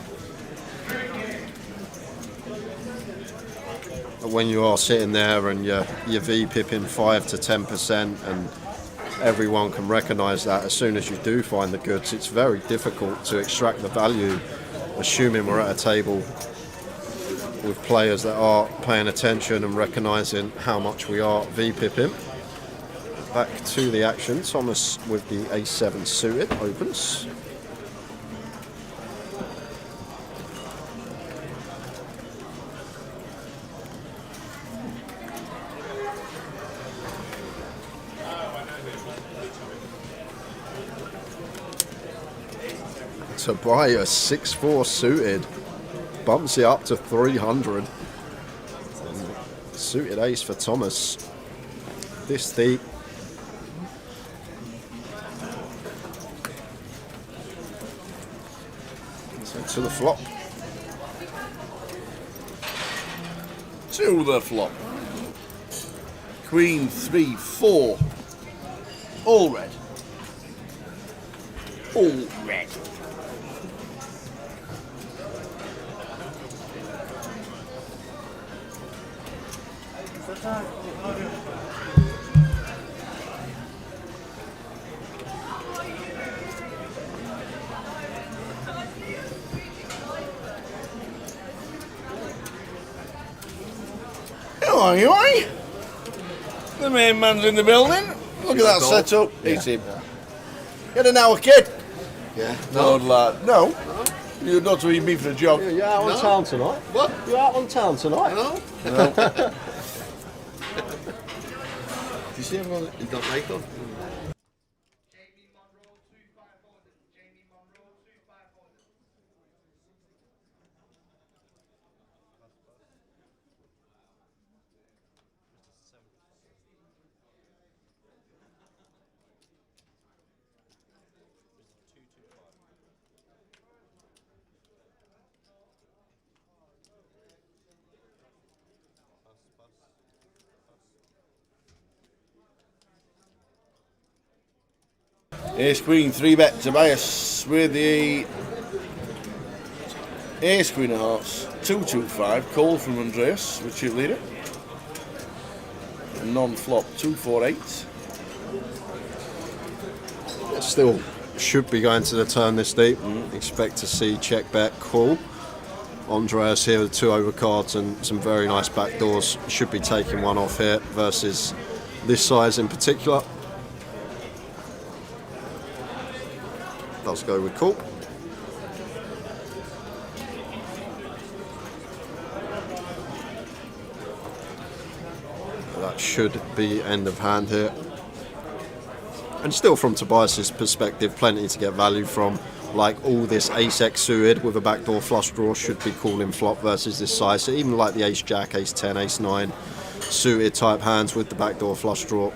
when you are sitting there and you're VPIPing 5 to 10% and everyone can recognise that, as soon as you do find the goods, it's very difficult to extract the value, assuming we're at a table with players that are paying attention and recognising how much we are VPIPing. Back to the action. Thomas with the A7 suited opens. Tobias 6-4 suited, bumps it up to 300. And suited ace for Thomas. This deep. So to the flop. To the flop. Queen 3, 4. All red. All red. How are you, eh? The main man's in the building. Look at that setup. It's him. Get an hour, kid. Yeah. No, lad. No. You're not to eat me for a job. You're out on town tonight? What? You're out on town tonight? No. Do you see everyone? He's got light on. Ace Queen 3-bet Tobias with the Ace Queen of Hearts 225. Call from Andreas with chip leader. Non-flop 248. Still should be going to the turn this deep. Expect to see check bet call. Andreas here with 2 overcards and some very nice backdoors. Should be taking one off here versus this size in particular. Let's go with call. That should be end of hand here. And still from Tobias's perspective, plenty to get value from. Like all this ace-x suited with a backdoor flush draw should be calling flop versus this size. So even like the ace-jack, ace-10, ace-9 suited type hands with the backdoor flush draw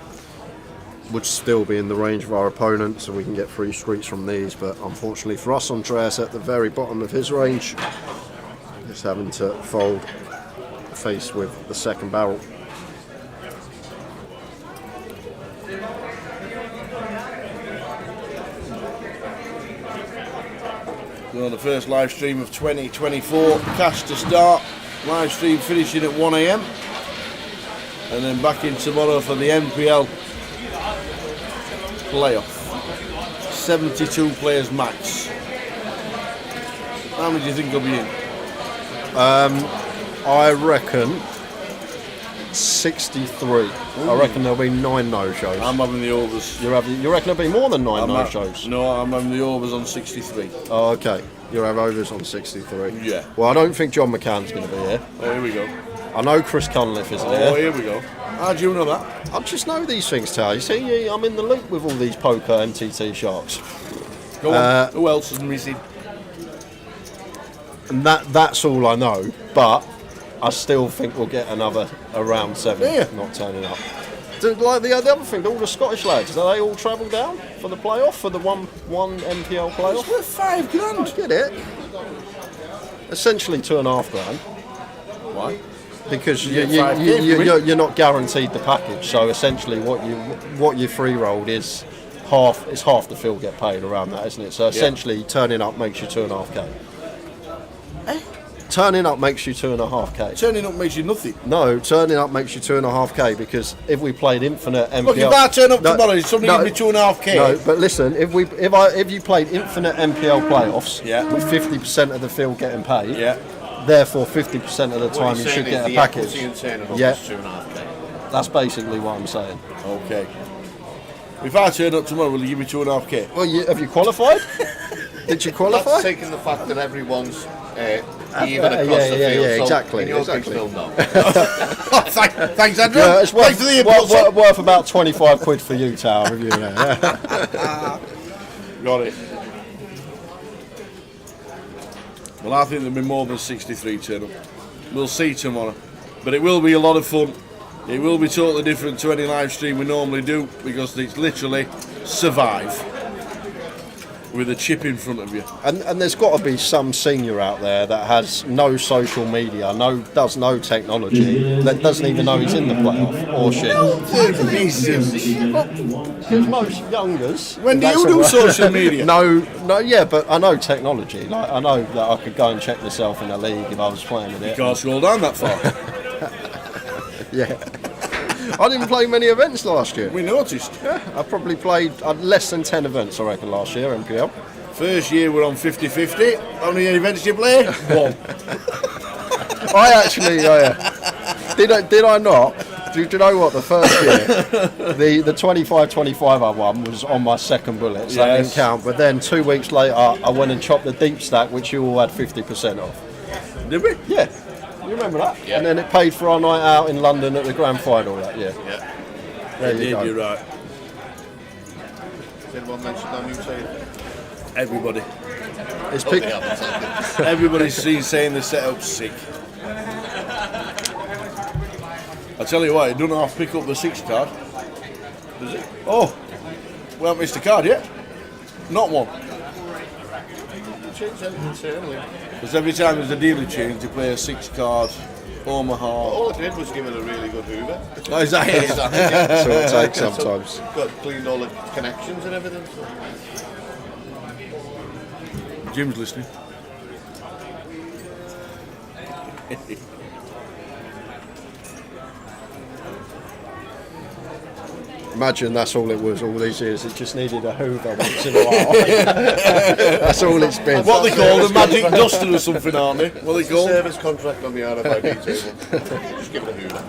would still be in the range of our opponent, so we can get free streets from these. But unfortunately for us, Andreas at the very bottom of his range, just having to fold face with the second barrel. We're on the first live stream of 2024. Cash to start. Live stream finishing at 1 AM. And then back in tomorrow for the NPL playoff. 72 players max. How many do you think will be in? I reckon 63. I reckon there'll be 9 no-shows. I'm having the overs. You reckon there'll be more than 9 no-shows? No, I'm having the overs on 63. Oh, okay. You'll have overs on 63. Yeah. Well, I don't think John McCann's going to be here. Oh, here we go. I know Chris Cunliffe isn't here. Oh, here we go. How do you know that? I just know these things, Tal. You see, I'm in the loop with all these poker MTT sharks. Go on. Who else is missing? And that's all I know, but I still think we'll get another around 7 not turning up. Like the other thing, all the Scottish lads, do they all travel down for the playoff, for the one NPL playoff? It's worth £5,000. I get it. Essentially £2,500. Why? Because you're not guaranteed the package. So essentially, what you free rolled is half. It's half the fill get paid around that, isn't it? So essentially, turning up makes you 2.5k. Turning up makes you 2.5k. Turning up makes you nothing. No, turning up makes you 2.5k because if we played infinite NPL. Look, if I turn up tomorrow, somebody give me 2.5k. No, but listen, if you played infinite NPL playoffs with 50% of the field getting paid, therefore 50% of the time you should get a package. Yeah, 2.5k. that's basically what I'm saying. Okay. If I turn up tomorrow, will you give me 2.5k? Well, have you qualified? Did you qualify? That's taking the fact that everyone's even across the field. Yeah, so exactly. in your exactly. case, no. Thanks, Andrew. Yeah, it's Thanks for the worth about 25 quid for you, Tower. Review. Got it. Well, I think there'll be more than 63 turn up. We'll see tomorrow. But it will be a lot of fun. It will be totally different to any live stream we normally do because it's literally survive with a chip in front of you. And there's got to be some senior out there that has no social media, does no technology, that doesn't even know he's in the playoff, or she. Because most youngers. When do you do social media? No, yeah, but I know technology. Like I know that I could go and check myself in a league if I was playing with it. You can't scroll down that far. Yeah. I didn't play many events last year. We noticed. Yeah, I probably played less than 10 events, I reckon, last year, NPL. First year we're on 50-50. How many events did you play? One. I actually, did I not? Do you know what? The first year, the 25-25 I won was on my second bullet, so that didn't count. But then 2 weeks later, I went and chopped the deep stack, which you all had 50% off. Did we? Yeah. You remember that? Yeah. And then it paid for our night out in London at the grand final that year. Yeah. There you go. You're right. Did anyone mention that you say? Everybody. It's Everybody's seen saying the setup's sick. I tell you what, it doesn't have to pick up the 6 card. Does it? Oh, we haven't missed a card yet. Not one. Because every time there's a dealer change, they play a 6 card Omaha. All I did was give it a really good hoover. Oh, is that it? That's what it takes sometimes. Got cleaned all the connections and everything. Jim's listening. Imagine that's all it was all these years. It just needed a hoover once in a while. That's all it's been. What they call the magic duster or something, aren't they? What they call? Service contract on the RFID table. Just give it a hoover.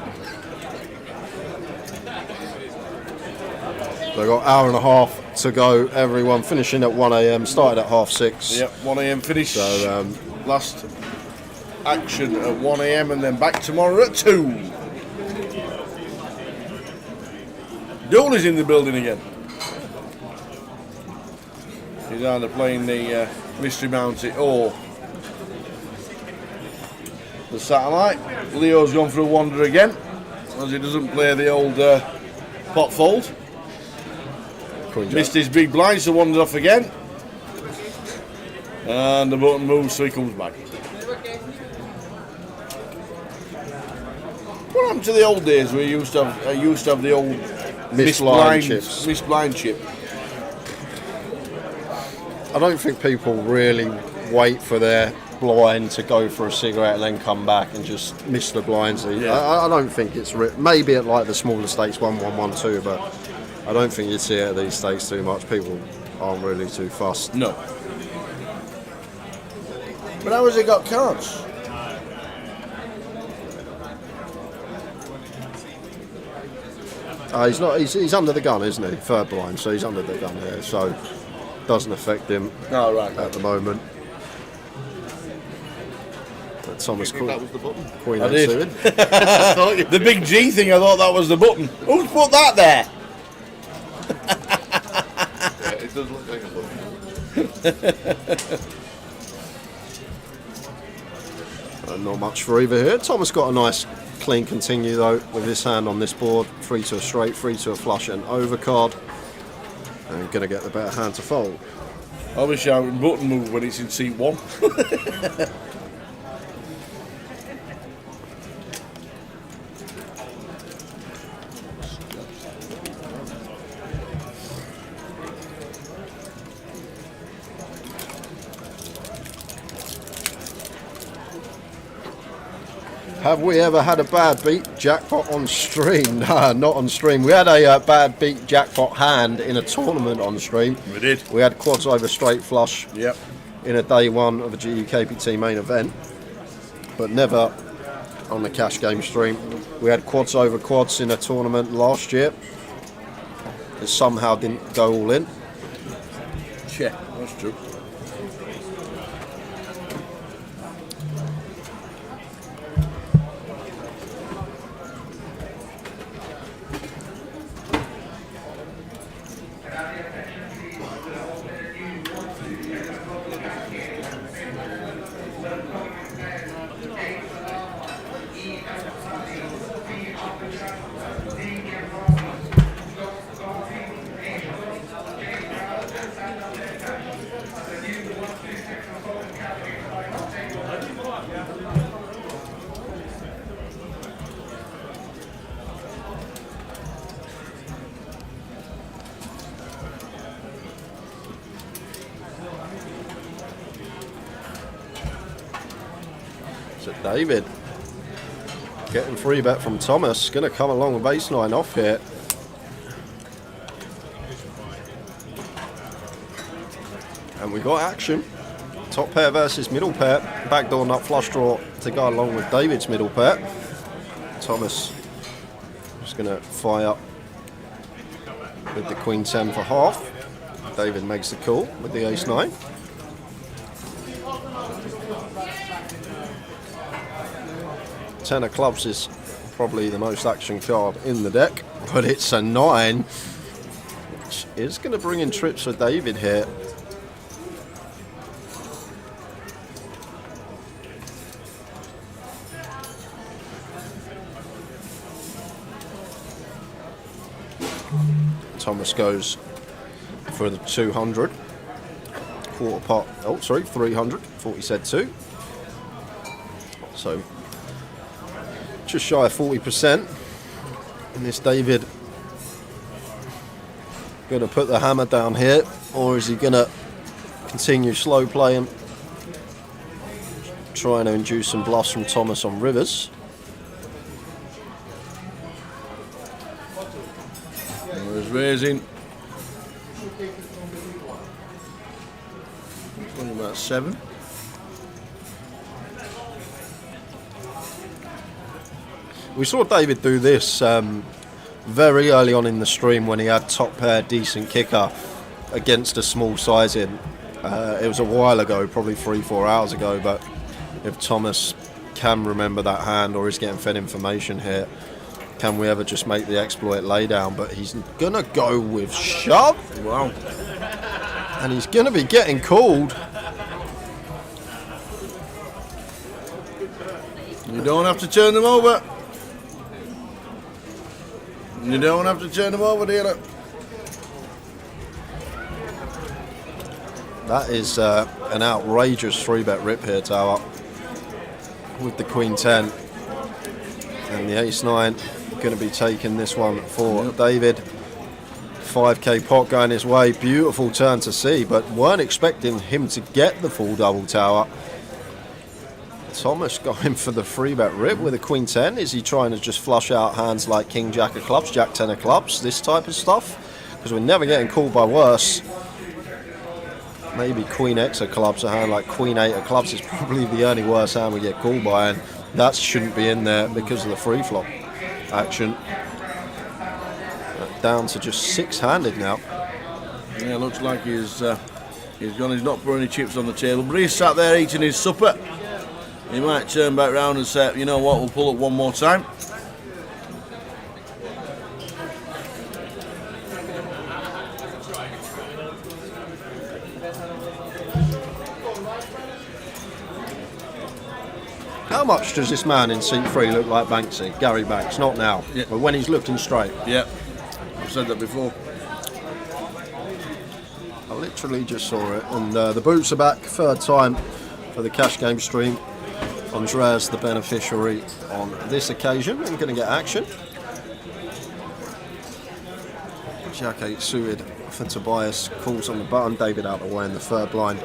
They've got an hour and a half to go. Everyone finishing at 1 a.m. Started at 6:30. Yep, 1 a.m. finish. So last action at 1 a.m. and then back tomorrow at 2. Dooley's in the building again. He's either playing the Mystery Mountain or the Satellite. Leo's gone for a wander again, as he doesn't play the old pot fold. Missed his big blind, so wandered off again. And the button moves, so he comes back. What happened to the old days where you used to have the old missed blind chip? I don't think people really wait for their blind to go for a cigarette and then come back and just miss the blinds. Yeah. I don't think it's maybe at like the smaller stakes 1, 1, 1, 2, but I don't think you'd see it at these stakes too much. People aren't really too fussed. No. But how has he got cards? He's not. He's under the gun, isn't he? Third blind, so he's under the gun here. So doesn't affect him at the moment. But Thomas Queen. That was the button. Queen I did. suited. The big G thing, I thought that was the button. Who's put that there? Yeah, it does look like a button. Not much for either here. Thomas got a nice clean continue though with his hand on this board. 3 to a straight, 3 to a flush and overcard. And going to get the better hand to fold. I wish I would button move when it's in seat 1. Have we ever had a bad beat jackpot on stream? No, not on stream. We had a bad beat jackpot hand in a tournament on stream. We did. We had quads over straight flush. Yep. In a day 1 of a GUKPT main event, but never on the cash game stream. We had quads over quads in a tournament last year. It somehow didn't go all in. Yeah, that's true. So David getting free bet from Thomas. Going to come along with baseline off here. And we got action. Top pair versus middle pair. Backdoor nut flush draw to go along with David's middle pair. Thomas just going to fire with the Queen 10 for half. David makes the call with the Ace 9. Ten of clubs is probably the most action card in the deck, but it's a 9, which is going to bring in trips for David here. Thomas goes for the 200. Quarter pot, 300. Thought he said 2. So just shy of 40%. And this David going to put the hammer down here, or is he going to continue slow playing, trying to induce some bluffs from Thomas on rivers? There's raising. Only about 7. We saw David do this very early on in the stream when he had top pair, decent kicker against a small sizing. It was a while ago, probably 3-4 hours ago, but if Thomas can remember that hand or is getting fed information here, can we ever just make the exploit lay down? But he's going to go with shove. Wow. And he's going to be getting called. You don't have to turn them over. You don't have to turn them over, dealer. That is an outrageous 3-bet rip here, Tower, with the Queen 10 and the Ace 9. Going to be taking this one for David. 5k pot going his way. Beautiful turn to see, but weren't expecting him to get the full double tower. Thomas going for the 3-bet rip with a Queen 10. Is he trying to just flush out hands like King Jack of clubs, Jack 10 of clubs, this type of stuff? Because we're never getting called by worse. Maybe Queen X of clubs, a hand like Queen 8 of clubs is probably the only worse hand we get called by, and that shouldn't be in there because of the free flop action. Down to just 6-handed now. Yeah, looks like he's gone. He's not put any chips on the table, but he's sat there eating his supper. He might turn back round and say, you know what, we'll pull up one more time. How much does this man in seat 3 look like Banksy? Gary Banks, not now, yeah, but when he's looking straight. Yeah, I've said that before. I literally just saw it, and the boots are back, 3rd time for the cash game stream. Andreas, the beneficiary on this occasion, and going to get action. Jack 8 suited for Tobias, calls on the button. David out of the way in the 3rd blind.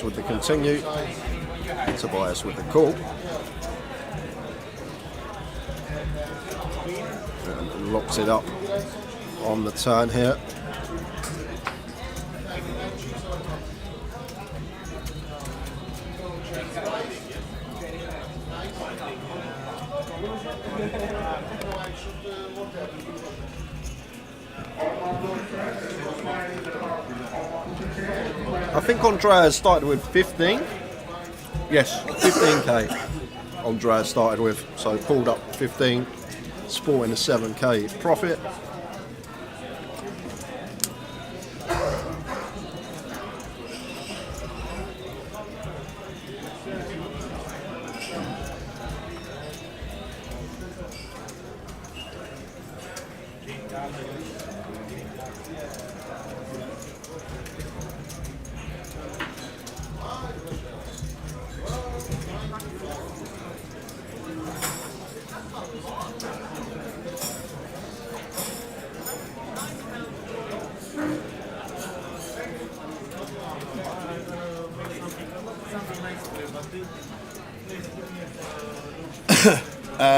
With the continue, Tobias with the call, and locks it up on the turn here. I think Andreas started with 15. Yes, 15k. Andreas started with, so pulled up 15, sporting a 7k profit.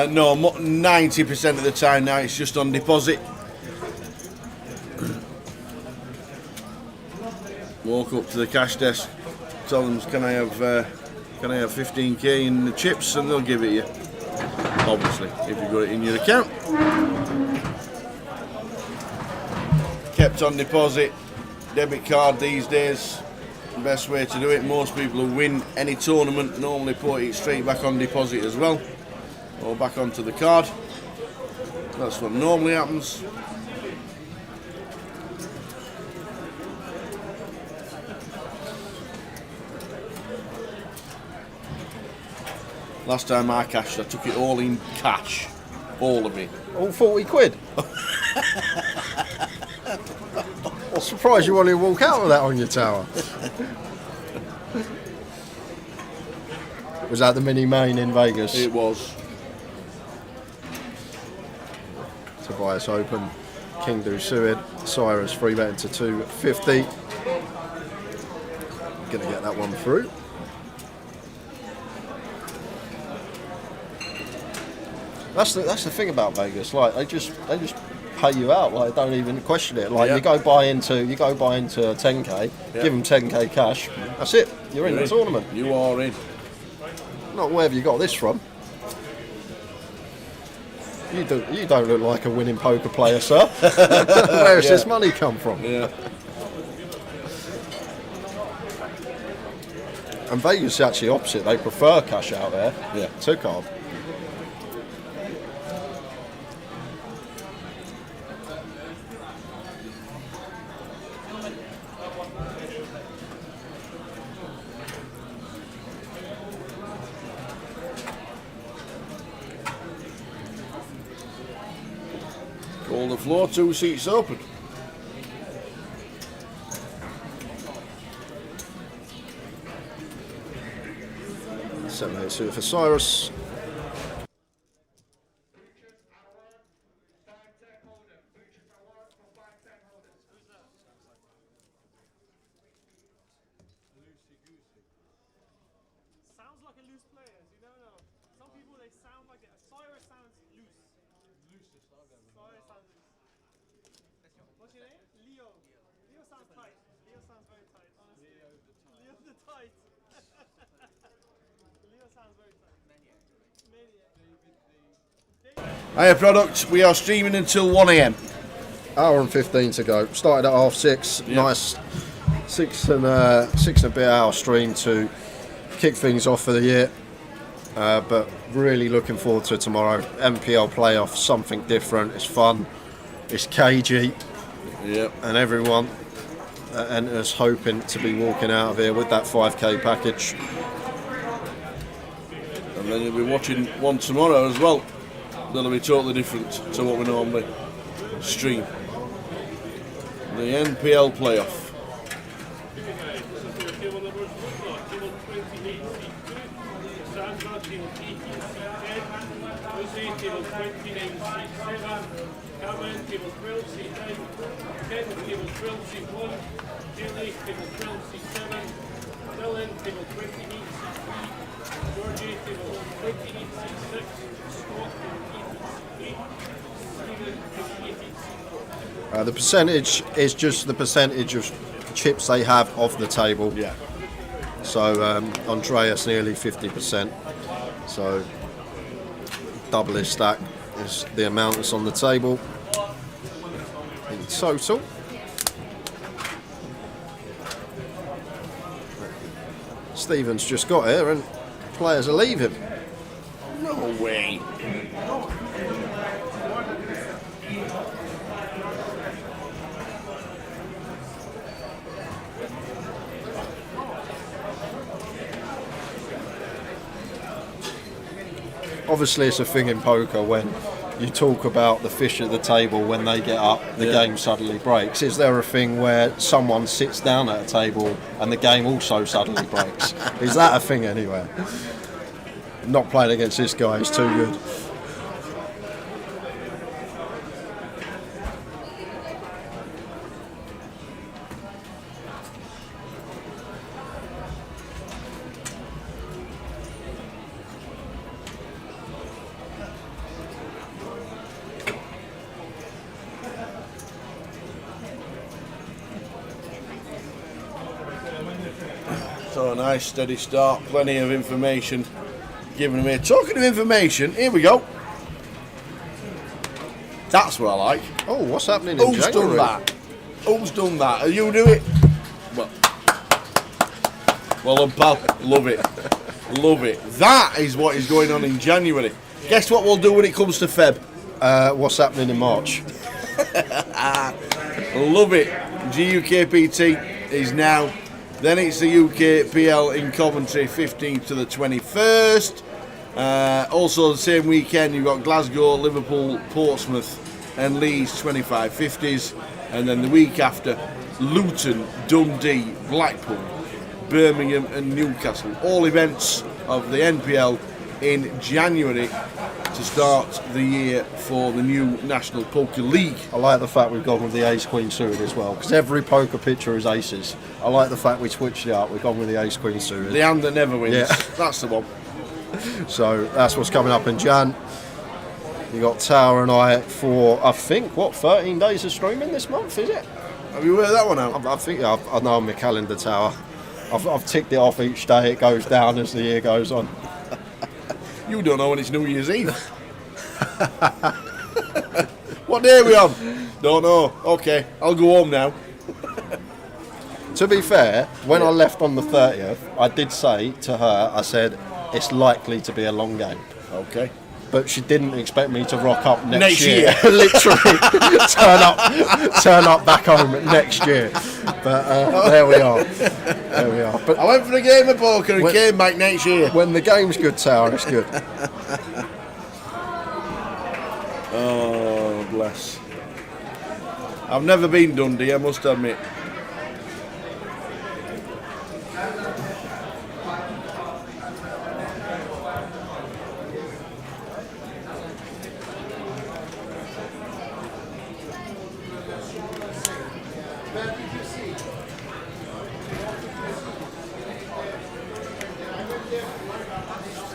No, 90% of the time now it's just on deposit. Walk up to the cash desk, tell them, can I have 15k in the chips, and they'll give it you. Obviously, if you've got it in your account. Kept on deposit, debit card these days. The best way to do it. Most people who win any tournament normally put it straight back on deposit as well, or back onto the card. That's what normally happens. Last time I cashed, I took it all in cash. All of it. All 40 quid. I'm surprised you wanted to walk out with that on your tower. Was that the mini main in Vegas? It was. Tobias open. King do suited. Cyrus free betting to 250. Gonna get that one through. That's the thing about Vegas. Like they just pay you out. Like don't even question it. Like you go buy into a 10k. Give them 10k cash. That's it. You're in the tournament. You are in. Not where have you got this from? You don't look like a winning poker player, sir. Where has this money come from? Yeah. And Vegas is actually opposite. They prefer cash out there. Yeah. To card. Call the floor, 2 seats open. Seven eight suited for Cyrus. Sounds like a loose player, you don't know. Some people they sound like it. Cyrus sounds loose. Loosest I've ever. Cyrus sounds loose. What's your name? Leo. Leo sounds tight. Leo sounds very tight, honestly. Leo the tight. Leo sounds very tight. Maniac. Hiya product, we are streaming until 1 AM. Hour and 15 to go. Started at 6:30. Yep. Nice 6 and a bit hour stream to kick things off for the year. But really looking forward to tomorrow. MPL playoff, something different. It's fun. It's cagey. Yep. And everyone enters hoping to be walking out of here with that 5k package. And then you'll be watching one tomorrow as well. That'll be totally different to what we normally stream. The NPL playoff. The percentage is just the percentage of chips they have off the table. Yeah. So Andreas nearly 50%. So double his stack is the amount that's on the table in total. Stephen's just got here and players are leaving. No way. Obviously it's a thing in poker when you talk about the fish at the table when they get up, the game suddenly breaks. Is there a thing where someone sits down at a table and the game also suddenly breaks? Is that a thing anywhere? Not playing against this guy, he's too good. So a nice steady start, plenty of information given away. Talking of information, here we go. That's what I like. Oh, what's happening in Who's January? done that? Who's done that? Are you do it? Well done, pal. Love it. Love it. That is what is going on in January. Guess what we'll do when it comes to Feb? What's happening in March? Love it. GUKPT is now. Then it's the UKPL in Coventry, 15th to the 21st. Also the same weekend you've got Glasgow, Liverpool, Portsmouth and Leeds 25-50s, and then the week after Luton, Dundee, Blackpool, Birmingham and Newcastle. All events of the NPL in January to start the year for the new National Poker League. I like the fact we've gone with the ace queen suited as well, because every poker picture is aces. I like the fact we switched it up. We've gone with the ace queen suited. The hand that never wins. Yeah. That's the one. So that's what's coming up in Jan. You got Tower and I for, I think, 13 days of streaming this month, is it? Have you worked that one out? I think I know on my calendar, Tower. I've ticked it off each day. It goes down as the year goes on. You don't know when it's New Year's Eve. What day are we on? Don't know. Okay, I'll go home now. To be fair, when I left on the 30th, I did say to her, I said, it's likely to be a long game. Okay. But she didn't expect me to rock up next year. Literally turn up back home next year. But there we are. There we are. But I went for a game of poker and came back next year. When the game's good, Tower, it's good. Oh, bless. I've never been Dundee, I must admit.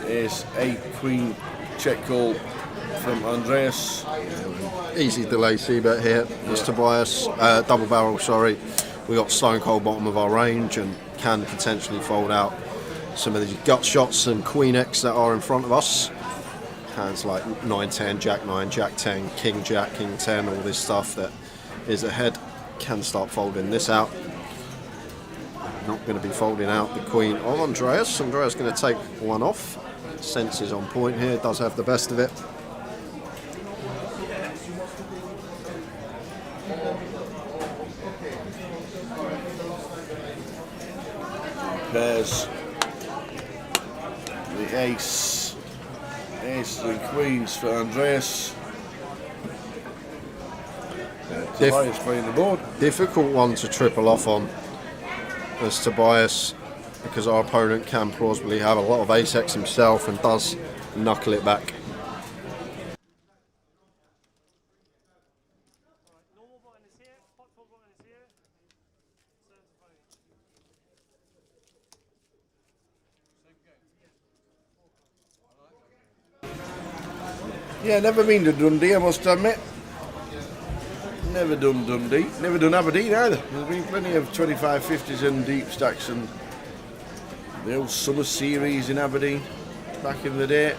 Is a queen check call from Andreas. Easy delay c-bet here. It's Tobias, double barrel, sorry. We got stone cold bottom of our range and can potentially fold out some of these gut shots and queen X that are in front of us. Hands like 9-10, Jack 9, Jack 10, King Jack, King 10, all this stuff that is ahead can start folding this out. Not going to be folding out the queen of Andreas. Andreas going to take one off. Sense is on point here, does have the best of it. Pairs. The ace. Ace and queens for Andreas. Tobias playing the board. Difficult one to triple off on as Tobias, because our opponent can plausibly have a lot of ace-x himself and does knuckle it back. Yeah, never been to Dundee, I must admit. Never done Dundee. Never done Aberdeen either. There's been plenty of 25-50s and deep stacks and the old summer series in Aberdeen back in the day.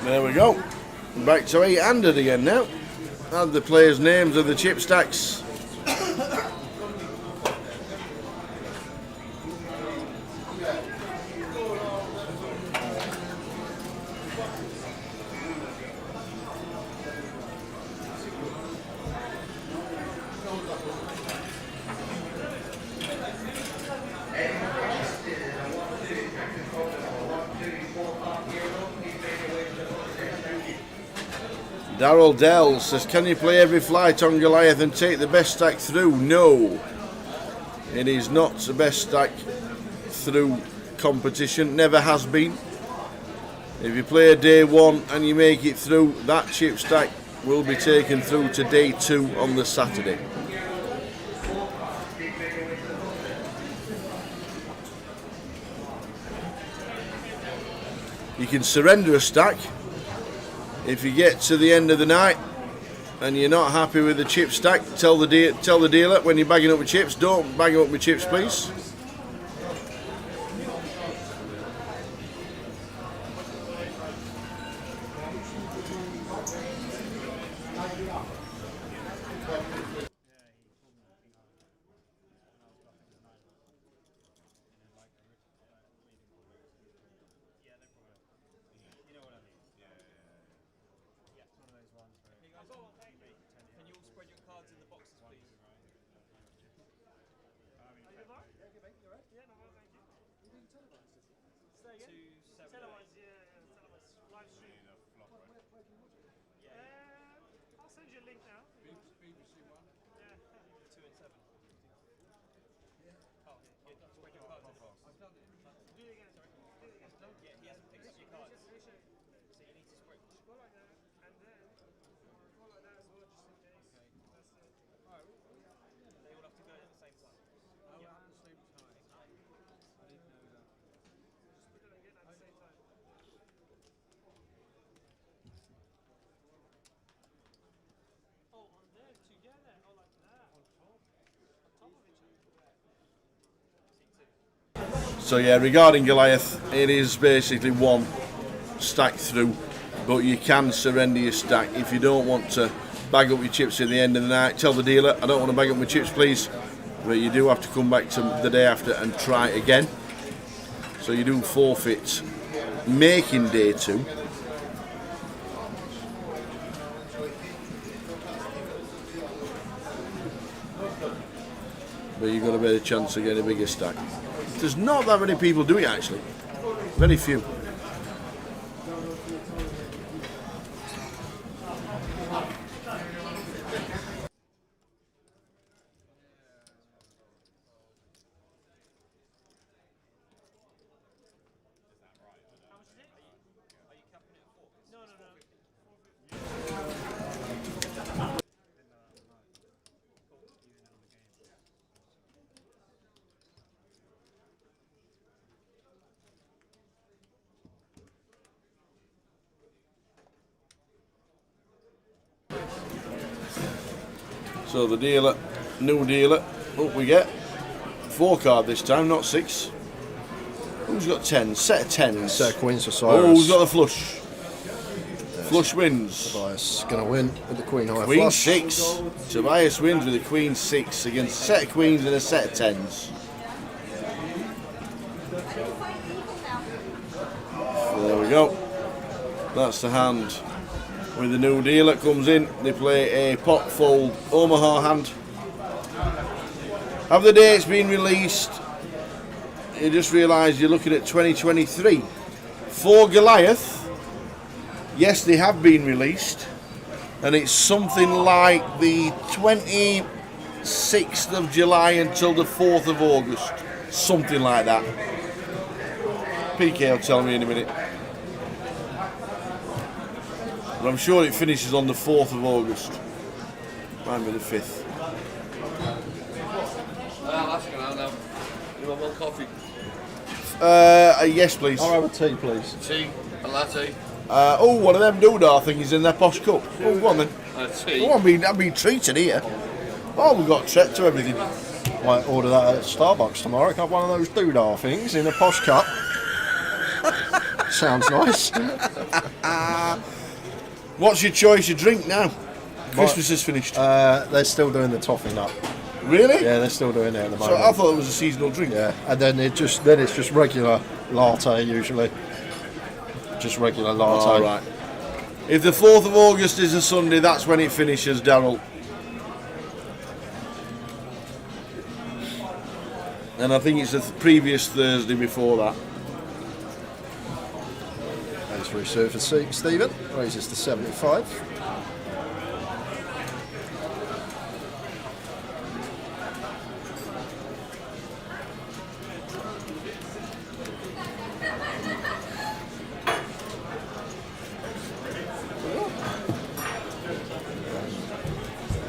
There we go. Back to 8-handed again now. Add the players' names of the chip stacks. Darryl Dell says, can you play every flight on Goliath and take the best stack through? No. It is not the best stack through competition. Never has been. If you play day one and you make it through, that chip stack will be taken through to day 2 on the Saturday. You can surrender a stack if you get to the end of the night and you're not happy with the chip stack. Tell the dealer when you're bagging up with chips, don't bag up with chips please. Can you all spread your cards in the boxes, please? Televised, televised live stream. I'll send you a link now. BBC One. Yeah. 2 and 7. Oh, yeah, spread your cards in the box. I've done it. Do it again. Yeah, he hasn't picked up your cards. So you need to spread. Go like that, and then go like that as well, just in case. That's it. Alright. They all have to go at the same time. Oh, Yeah. at the same time. I didn't know that. Just put it again at the same time. Oh, on there together. Oh, like that. On top. On top of each other. So yeah, regarding Goliath, it is basically one stack through, but you can surrender your stack if you don't want to bag up your chips at the end of the night. Tell the dealer, I don't want to bag up my chips, please. But you do have to come back to the day after and try it again. So you do forfeit making day 2. But you've got a better chance of getting a bigger stack. There's not that many people do it actually. Very few. So the dealer, new dealer, up we get. 4 card this time, not 6. Who's got 10? Set of 10s. Set of queens for Cyrus. Oh, who's got the flush? Flush wins. Tobias going to win with the queen high Queen flush. 6. Tobias wins with a queen 6 against a set of queens and a set of 10s. So there we go. That's the hand. With the new dealer comes in, they play a pot fold Omaha hand. Have the dates been released? You just realise you're looking at 2023. For Goliath, yes, they have been released, and it's something like the 26th of July until the 4th of August, something like that. PK will tell me in a minute. But I'm sure it finishes on the 4th of August. Might be the 5th. I'll ask you now. You want one coffee? Yes, please. I'll have a tea, please. Tea, a latte. One of them doodah things in their posh cup. Oh, go on then. A tea. Oh, I'm being treated here. Oh, we've got treat to everything. Might order that at Starbucks tomorrow. Have one of those doodah things in a posh cup. Sounds nice. What's your choice of drink now? Christmas is finished. They're still doing the toffee nut. Really? Yeah, they're still doing it at the So moment. I thought it was a seasonal drink. Yeah, and then it's just regular latte usually. Just regular latte. All right. If the 4th of August is a Sunday, that's when it finishes, Daryl. And I think it's the previous Thursday before that. Thanks for resurfacing, Stephen. Raises to 75.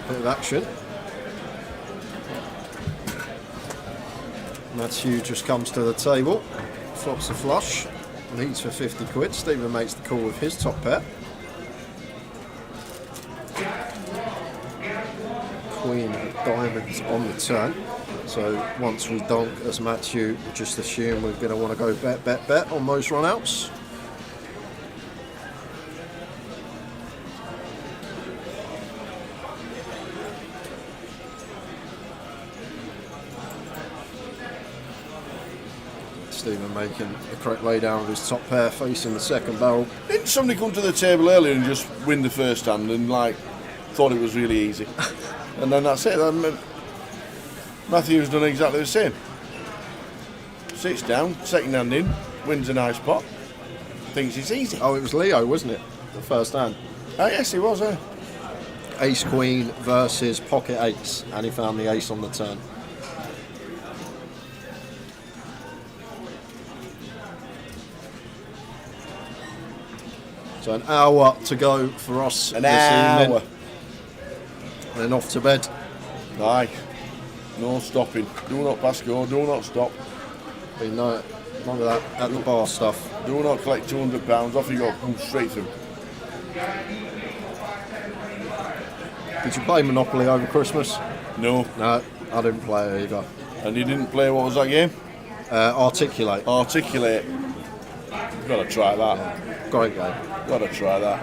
Bit of action. Matthew just comes to the table, flops a flush, leads for 50 quid. Stephen makes the call with his top pair. Queen of diamonds on the turn. So once we donk as Matthew, just assume we're going to want to go bet on most run-outs. Stephen making the correct lay down with his top pair facing the second barrel. Didn't somebody come to the table earlier and just win the first hand and like thought it was really easy? And then that's it. Matthew's done exactly the same. Sits down, second hand in, wins a nice pot, thinks it's easy. Oh, it was Leo, wasn't it? The first hand. Oh, yes, it was, Ace Queen versus Pocket Ace, and he found the ace on the turn. So an hour to go for us An this hour. evening. And then off to bed. Aye. No stopping. Do not pass go, do not stop. None of that at the bar stuff. Do not collect £200, off you go, come straight through. Did you play Monopoly over Christmas? No. No, I didn't play it either. And you didn't play, what was that game? Articulate. Articulate. You've got to try that. Yeah. Great game. Got to try that.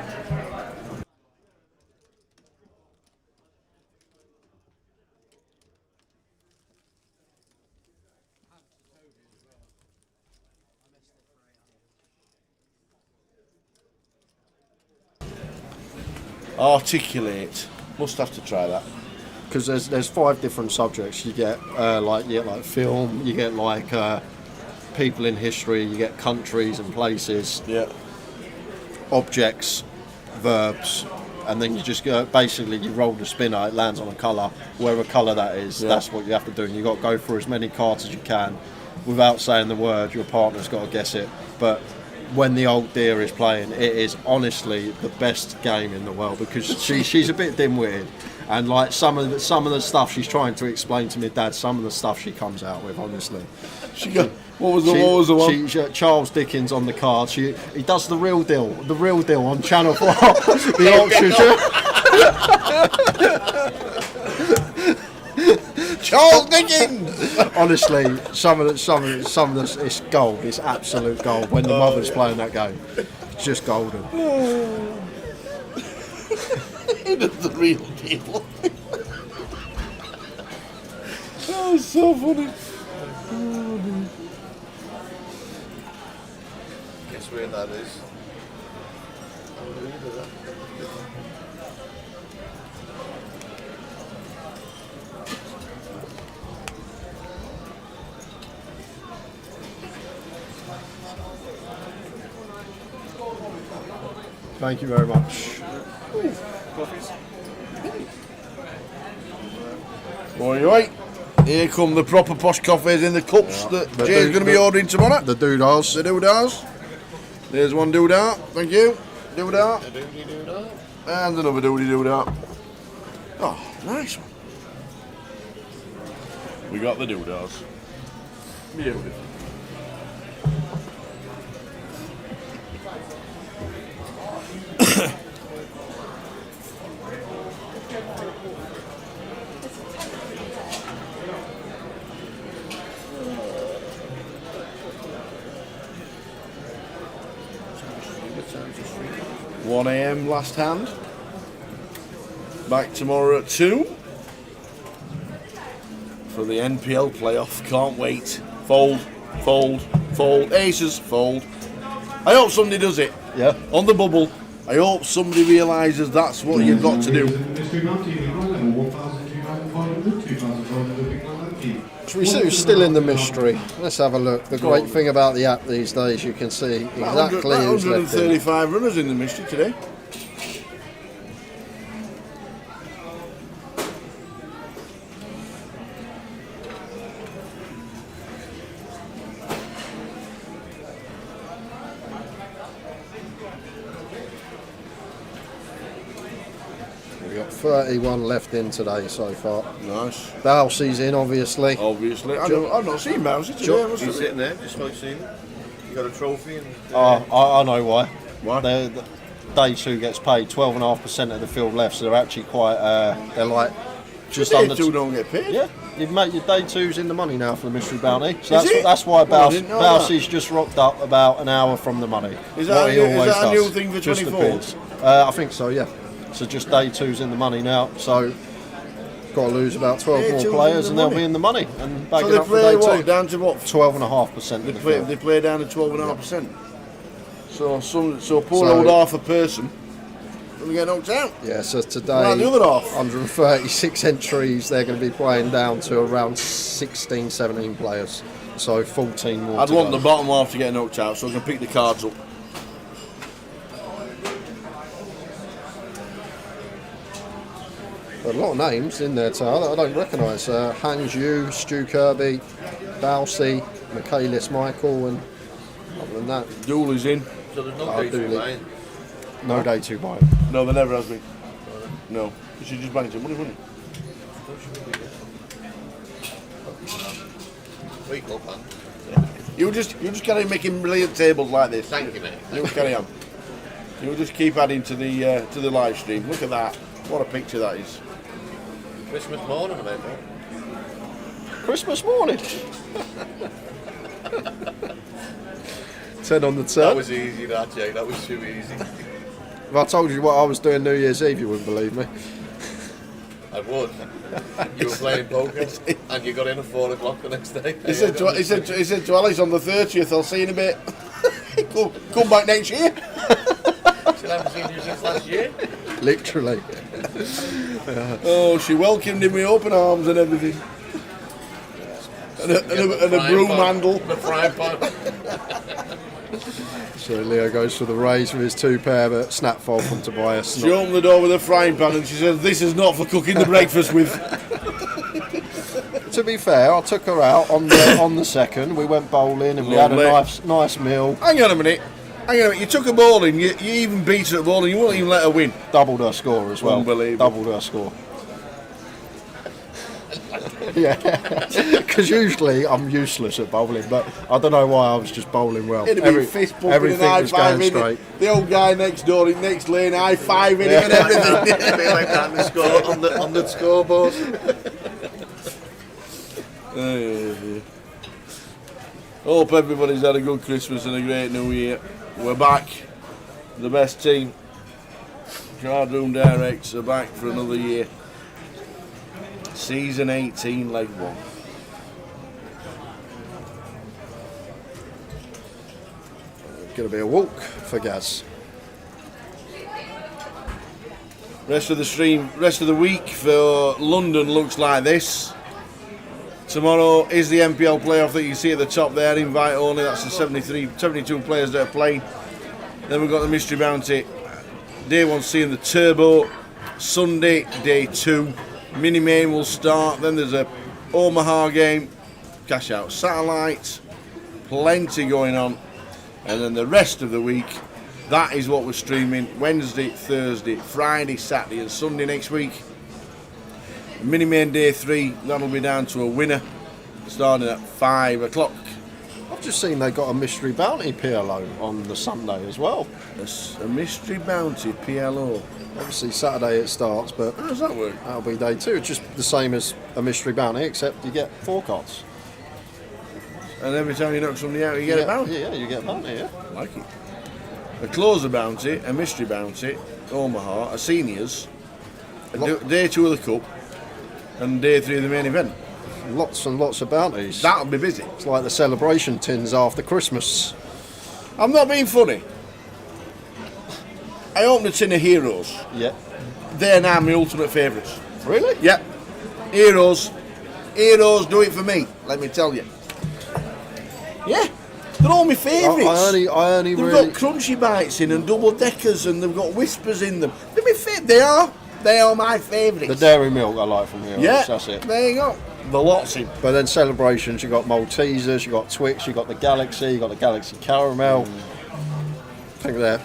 Articulate. Must have to try that. Because there's 5 different subjects. You get like film. You get like people in history. You get countries and places. Yeah. Objects, verbs, and then you just go. Basically, you roll the spinner. It lands on a colour. Whatever colour that is, that's what you have to do. And you got to go for as many cards as you can, without saying the word. Your partner's got to guess it. But when the old dear is playing, it is honestly the best game in the world, because she's a bit dim-witted, and like some of the stuff she's trying to explain to me, Dad, some of the stuff she comes out with, honestly. What was the one? Charles Dickens on the card. He does the real deal on Channel 4. The auction. Charles Dickens. Honestly, some of the, it's gold. It's absolute gold. When the mother's playing that game, it's just golden. It's the real deal. Oh, it's so funny. Guess where that is? Thank you very much. Oi. Here come the proper posh coffees in the cups that Jay's going to be ordering tomorrow. The doodahs. The doodahs. There's one doodah. Thank you. Doodah. And another doodah. Oh, nice one. We got the doodahs. Beautiful. $1 a.m. last hand. Back tomorrow at 2 for the NPL playoff. Can't wait. Fold. Aces, fold. I hope somebody does it. Yeah. On the bubble. I hope somebody realises that's what you've got to do. We're still in the mystery. Let's have a look. The great thing about the app these days, you can see exactly who's left in. 135 runners in the mystery today. We've got 31 left in today so far. Nice. Balsy's in, obviously. I've not seen Balsy today. He's sitting there, just like seeing him. You got a trophy. And I know why. Why? Day 2 gets paid 12.5% of the field left, so they're actually quite. They're like just Day under. 2 don't get paid. Yeah, you've made your day 2's in the money now for the mystery bounty. So Is it? that's why Oh, I didn't know Balsy's just rocked up about an hour from the money. Is that What he always a new does. thing for Just 24? appears. I think so. Yeah. So just day 2's in the money now. So Got to lose about 12 more players and they'll be in the money. And back So it they up for play day what, two. down to what? 12.5%. They play down to 12.5%. So poor old half a person will get knocked out. Yeah, so today, Right, the other half. 136 entries, they're going to be playing down to around 16, 17 players. So 14 more. I'd to want go. the bottom half to get knocked out so I can pick the cards up. A lot of names in there, Tar, that I don't recognise. Hans Yu, Stu Kirby, Balsey, Michaelis Michael, and other than that, Dooley's in. So there's no day two buying. no day two buy. No, there never has been. No. She just managed money, wouldn't Week up, man. you? You just carry making brilliant tables like this. Thank you, mate. You carry on. You'll just keep adding to the live stream. Look at that. What a picture that is. Christmas morning, mate. Christmas morning. 10 on the That turn. was easy, that, Jake. That was too easy. If I told you what I was doing New Year's Eve, you wouldn't believe me. I would. You were playing poker and you got in at 4 o'clock the next day. He said to Alice on the 30th, I'll see you in a bit. Come back next year. Still haven't seen you since last year. Literally. Oh, she welcomed him with open arms and everything. And a broom handle. The frying pan. So Leo goes for the raise with his 2 pair, but snap fold from Tobias. She opened the door with a frying pan and she said, "This is not for cooking the breakfast with." To be fair, I took her out on the second. We went bowling and we had a nice meal. Hang on a minute. You took her bowling, you even beat her at bowling, you wouldn't even let her win. Doubled her score as well. Unbelievable. Doubled her score. Yeah, because usually I'm useless at bowling, but I don't know why I was just bowling well. It'd be fist pumping and everything high was going fiving. straight. The old guy next door in next lane, high fiving him and everything. A bit like that on the score on the scoreboard. Hope everybody's had a good Christmas and a great New Year. We're back. The best team. Card Room Directs are back for another year. Season 18, leg 1. Going to be a walk for Gaz. Rest of the week for London looks like this. Tomorrow is the MPL playoff that you can see at the top there, invite only. That's the 72 players that are playing. Then we've got the Mystery Bounty. Day 1 seeing the Turbo. Sunday, day 2. Mini main will start. Then there's a Omaha game. Cash out satellite. Plenty going on. And then the rest of the week, that is what we're streaming. Wednesday, Thursday, Friday, Saturday and Sunday next week. Mini main day 3, that'll be down to a winner. Starting at 5 o'clock. I've just seen they got a Mystery Bounty PLO on the Sunday as well. A Mystery Bounty PLO. Obviously Saturday it starts, but how does that work? That'll be day 2. It's just the same as a Mystery Bounty, except you get 4 cards. And every time you knock somebody out, you get a bounty? Yeah, you get a bounty, yeah. I like it. A closer bounty, a Mystery Bounty, Omaha, a seniors, day 2 of the Cup, and day 3 of the main event. Lots and lots of bounties. That'll be busy. It's like the celebration tins after Christmas. I'm not being funny. I opened a tin of Heroes. Yeah. They're now my ultimate favourites. Really? Yep. Heroes do it for me, let me tell you. Yeah. They're all my favourites. I only they've really... got crunchy bites in and double deckers and they've got whispers in them. They're my favourites. They are my favourites. The dairy milk I like from here. Yeah, that's it. There you go. The lots in. But then celebrations, you got Maltesers, you got Twix, you got the Galaxy, you got the Galaxy Caramel. I think they're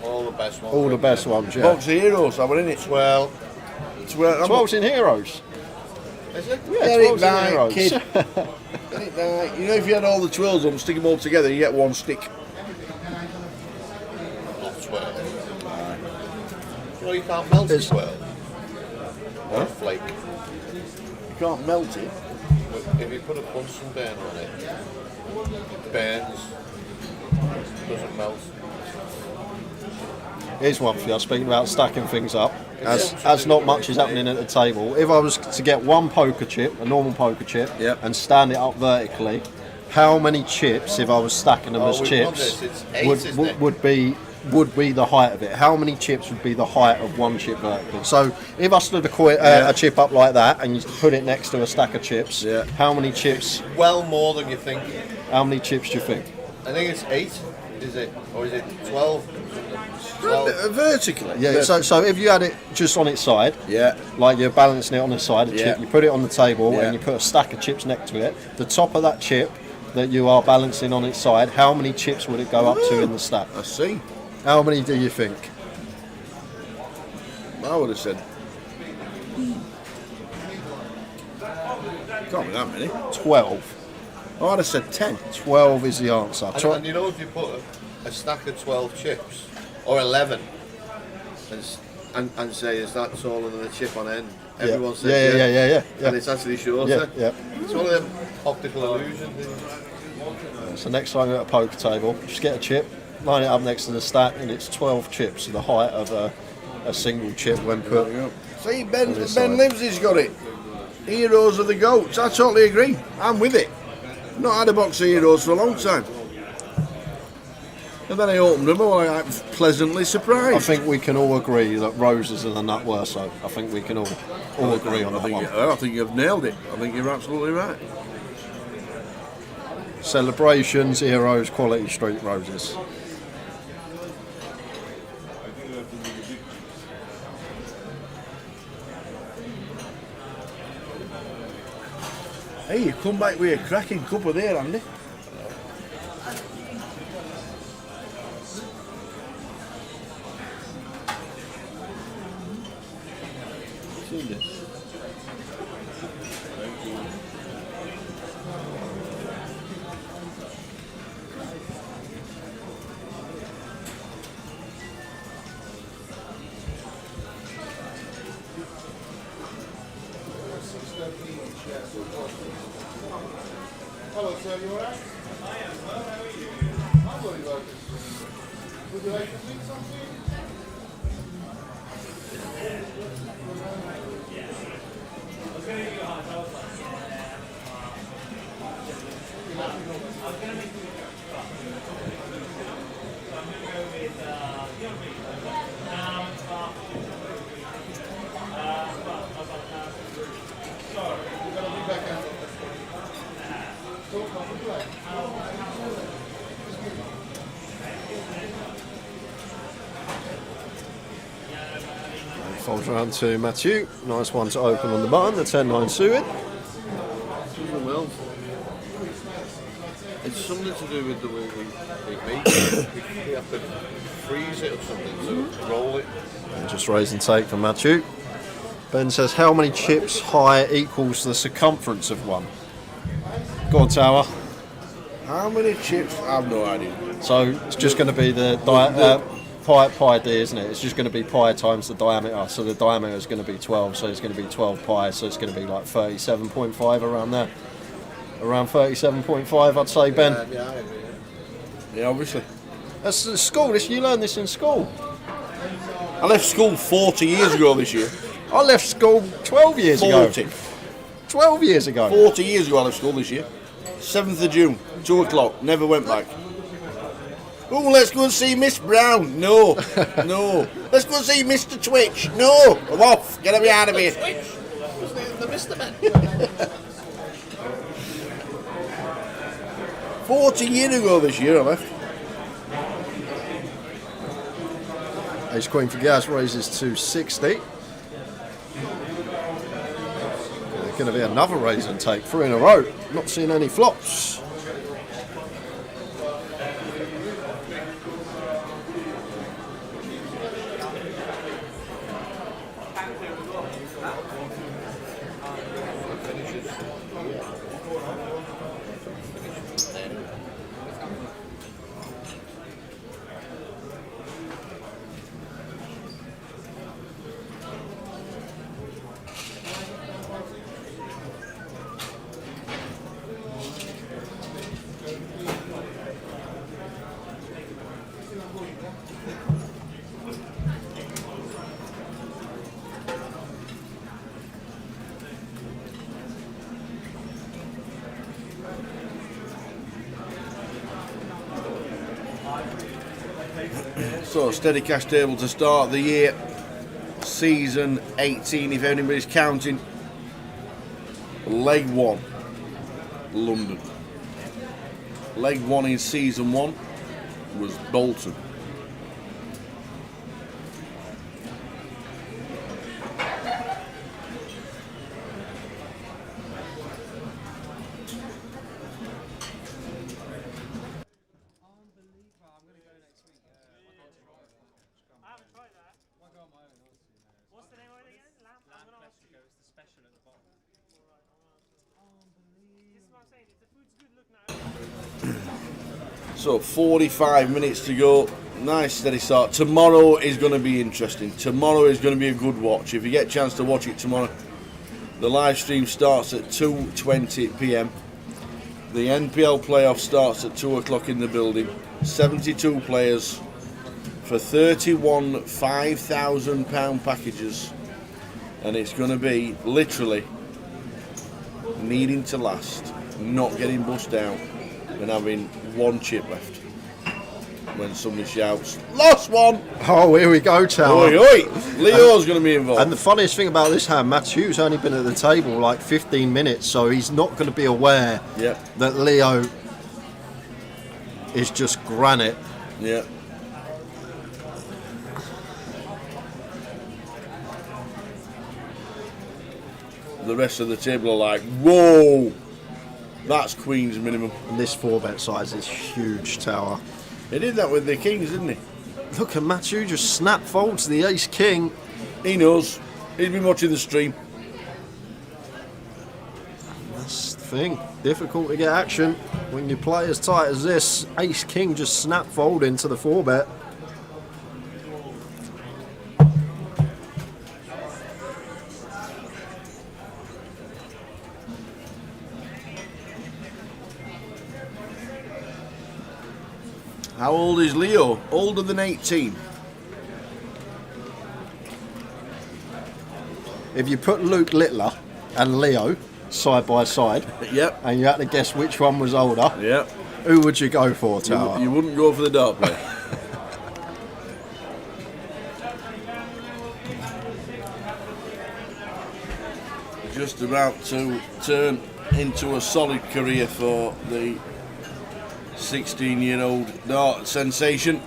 all the best ones. All the best ones, yeah. Box of Heroes, I were in it. 12's in Heroes. Is it? Yeah, Get 12's in Heroes. Kid. Get it right. You know, if you had all the 12s on, stick them all together, you get one stick. Not 12. You know you can't melt it 12. Or a flake. You can't melt it. If you put a Bunsen burner on it, it burns, doesn't melt. Here's one for you. Speaking about stacking things up, as not much is happening at the table. If I was to get one poker chip, a normal poker chip, and stand it up vertically, how many chips, if I was stacking them as chips, would be the height of it? How many chips would be the height of one chip vertically? So if I stood a chip up like that and you put it next to a stack of chips, how many chips? Well, more than you think. How many chips do you think? I think it's 8, is it? Or is it 12? 12. Vertically? Yeah, so if you had it just on its side, like you're balancing it on its side, a chip, you put it on the table and you put a stack of chips next to it, the top of that chip that you are balancing on its side, how many chips would it go up to in the stack? I see. How many do you think? I would have said. Can't be that many. 12. I would have said 10. 12 is the answer. And you know, if you put a stack of 12 chips, or 11, and say, is that taller than a chip on end? Everyone says yeah. And it's actually shorter. Yeah. It's one of them optical illusions. So next time you're at a poker table, just get a chip, line it up next to the stack, and it's 12 chips, the height of a single chip when put. See, Ben Livesey's got it. Heroes of the Goats. I totally agree. I'm with it. Not had a box of Heroes for a long time. And then I opened them all, I was pleasantly surprised. I think we can all agree that roses are the nut worse, so I think we can all agree on that one. I think you've nailed it. I think you're absolutely right. Celebrations, Heroes, Quality Street Roses. Hey, you come back with a cracking cuppa there, Andy. Seen this? Thank you. Hello, sir, you alright? I am, well, how are you? I'm very well. Would you like to drink something? I was going to give you a hard time. I was like, yeah. I was going to make you a cup. So I'm going to go with, you know me. Sorry, we're going to be back out. Folds around to Matthew. Nice one to open on the button. The 10-9 suited. Well, it's something to do with the way we make it. We have to freeze it or something to roll it. And just raise and take from Matthew. Ben says, how many chips high equals the circumference of one? Go on, Tower. How many chips? I have no idea. So it's just going to be the pi d, isn't it? It's just going to be pi times the diameter. So the diameter is going to be 12. So it's going to be 12 pi. So it's going to be like 37.5 around there. Around 37.5, I'd say, Ben. Yeah, I agree. Yeah, obviously. That's the school. You learned this in school. I left school 40 years ago this year. I left school 12 years ago. 12 years ago. 40 years ago I left school this year. 7th of June, 2 o'clock. Never went back. Oh, let's go and see Miss Brown. No, no. Let's go and see Mr. Twitch. No, I'm off. Get me out of here. The Mr. Man. 40 years ago this year I left. Ace Queen for Gaz raises to 60. Going to be another raise and take, 3 in a row. Not seeing any flops. So, steady cash table to start the year. Season 18, if anybody's counting. Leg 1, London. Leg 1 in season 1 was Bolton. So 45 minutes to go. Nice steady start. Tomorrow is going to be interesting. Tomorrow is going to be a good watch. If you get a chance to watch it tomorrow, the live stream starts at 2:20 p.m. The NPL playoff starts at 2 o'clock in the building. 72 players for 31 £5,000 packages, and it's going to be literally needing to last, not getting bust out, and having one chip left. When somebody shouts, "Lost one!" Oh, here we go, Tower. Oi, oi! Leo's going to be involved. And the funniest thing about this hand, Matthew's only been at the table like 15 minutes, so he's not going to be aware that Leo is just granite. Yeah. The rest of the table are like, whoa! That's Queen's minimum. And this 4-bet size is huge, Tower. He did that with the Kings, didn't he? Look at Matthew just snap folds the Ace King. He knows. He's been watching the stream. That's the thing. Difficult to get action when you play as tight as this. Ace King just snap fold into the 4-bet. How old is Leo? Older than 18. If you put Luke Littler and Leo side by side, and you had to guess which one was older, who would you go for, Tower? You wouldn't go for the dark player. Just about to turn into a solid career for the 16-year-old dart sensation.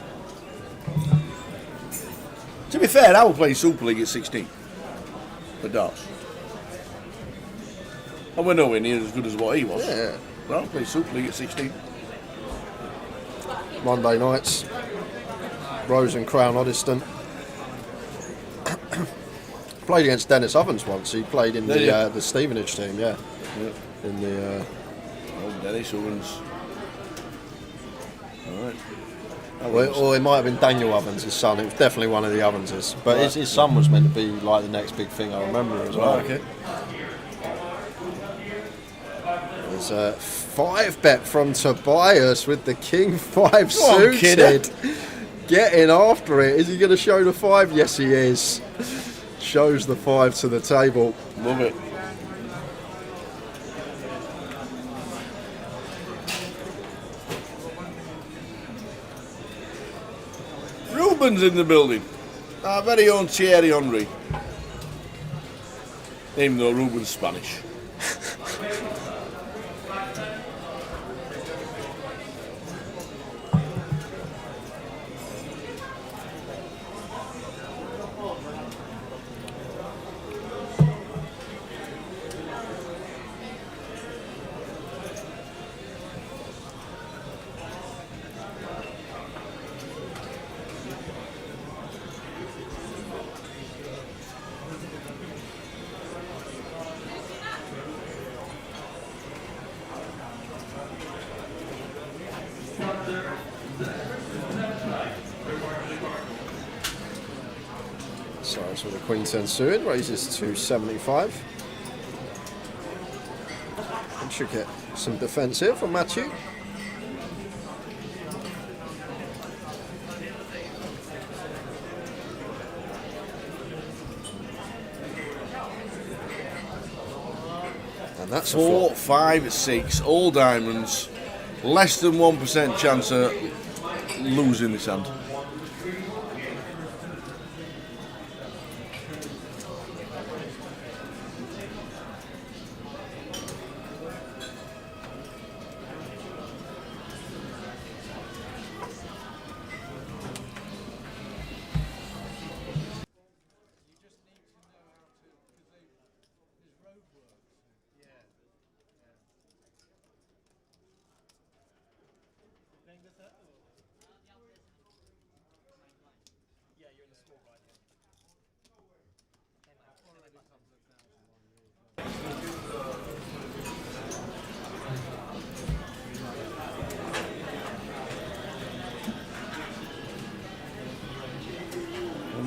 To be fair, I will play Super League at 16 for darts. And we're nowhere near as good as what he was. Yeah. But I'll play Super League at 16. Monday nights, Rose and Crown Oddiston. Played against Dennis Ovens once. He played in the Stevenage team, in the old Dennis Ovens. Or it might have been Daniel Ovens, his son. It was definitely one of the Ovenses. But his son was meant to be like the next big thing, I remember as well. Okay. There's a 5-bet from Tobias with the King 5 suited. Getting after it. Is he going to show the 5? Yes, he is. Shows the 5 to the table. Love it. Ruben's in the building. Our very own Thierry Henry. Even though Ruben's Spanish. Size with a Queen 10 suited, raises to 75. And should get some defence here from Matthew. And that's 4, 5, 6, all diamonds. Less than 1% chance of losing this hand.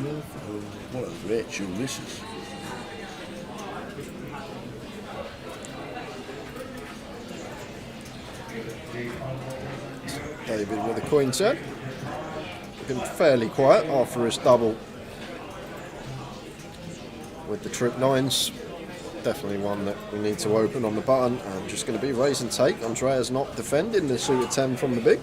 What a great tune this is. David with a coin turn. Looking fairly quiet after his double with the trip nines. Definitely one that we need to open on the button. And just going to be raise and take. Andrea's not defending the suited 10 from the big.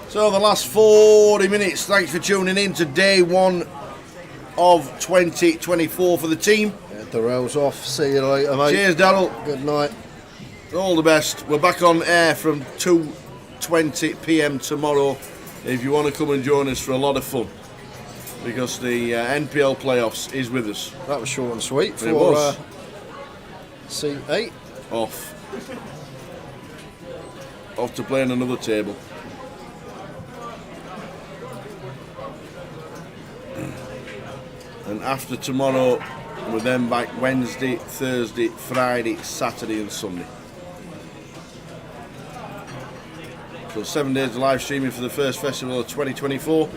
So the last 40 minutes, thanks for tuning in to day one of 2024 for the team. Yeah, Darrell's off. See you later, mate. Cheers, Darrell. Good night. All the best. We're back on air from 2:20 p.m. tomorrow if you want to come and join us for a lot of fun, because the NPL playoffs is with us. That was short and sweet for It was. C8. Off to play on another table. And after tomorrow, we're then back Wednesday, Thursday, Friday, Saturday and Sunday. So 7 days of live streaming for the first festival of 2024.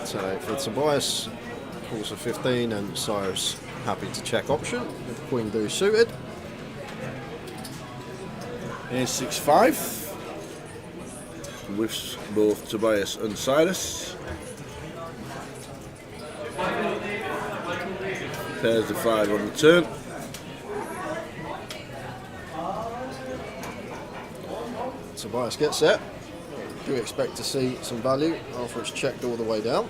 So for Tobias, calls for 15, and Cyrus happy to check option with Queen Deuce suited. Here's 6-5. Whiffs both Tobias and Cyrus. Pairs the 5 on the turn. Tobias gets set. Do expect to see some value after it's checked all the way down.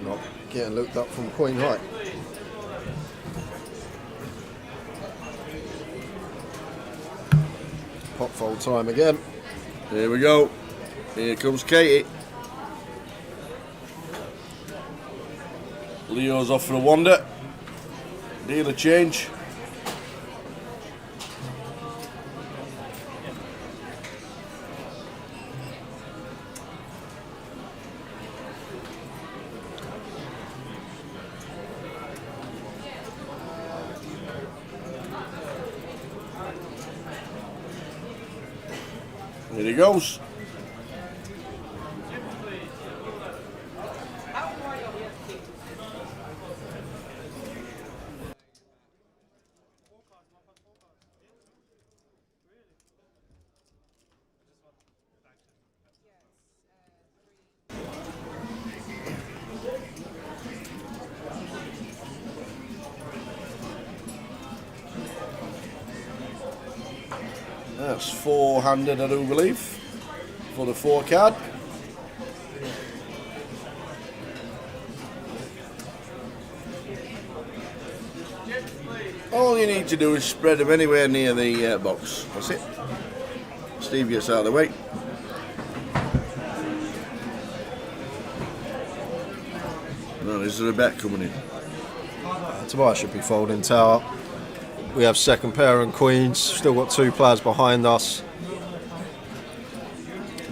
Not getting looked up from Queen High. Pot fold time again. Here we go. Here comes Katie. Leo's off for a wander. Deal a change. Here he goes. That's four-handed, I do believe, for the 4 card. All you need to do is spread them anywhere near the box. That's it. Steve gets out of the way. Well, is there a bet coming in? Tobias should be folding tower. We have second pair and queens. Still got 2 players behind us.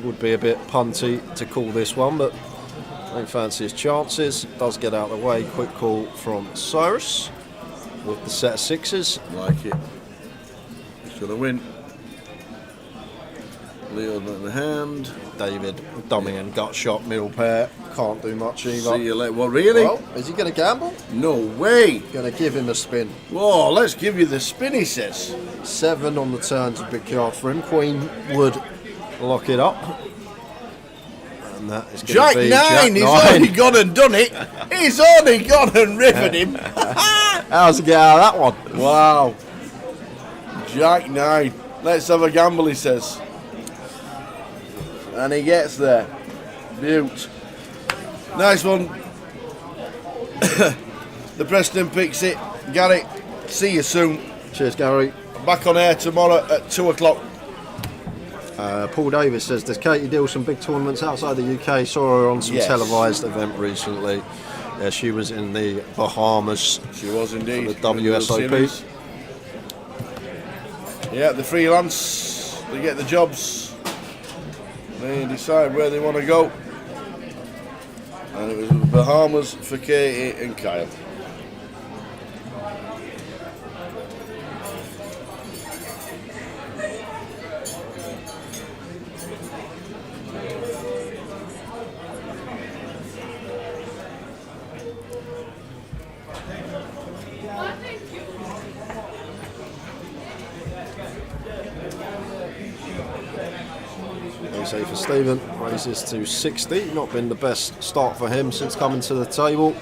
Would be a bit punty to call this one, but don't fancy his chances. Does get out of the way. Quick call from Cyrus with the set of 6s. Like it. He's going to win. Leo in the hand. David dumbing and gut shot middle pair. Can't do much either. See you later. Well, really? Well, is he going to gamble? No way. Going to give him a spin. Whoa, let's give you the spin, he says. 7 on the turn's a big card for him. Queen would lock it up. And that is going Jack to be 9. Jack He's 9. only gone and done it. He's only gone and riveted him. How's he get out of that one? Wow. Jack 9. Let's have a gamble, he says. And he gets there. Beaut. Nice one. The Preston picks it. Gary, see you soon. Cheers, Gary. Back on air tomorrow at 2 o'clock. Paul Davis says, does Katie deal some big tournaments outside the UK? Saw her on some televised event recently. Yeah, she was in the Bahamas. She was indeed. For the WSOP. Yeah, the freelance. They get the jobs. They decide where they want to go. And it was the Bahamas for Katie and Kyle. For Stephen, raises to 60. Not been the best start for him since coming to the table.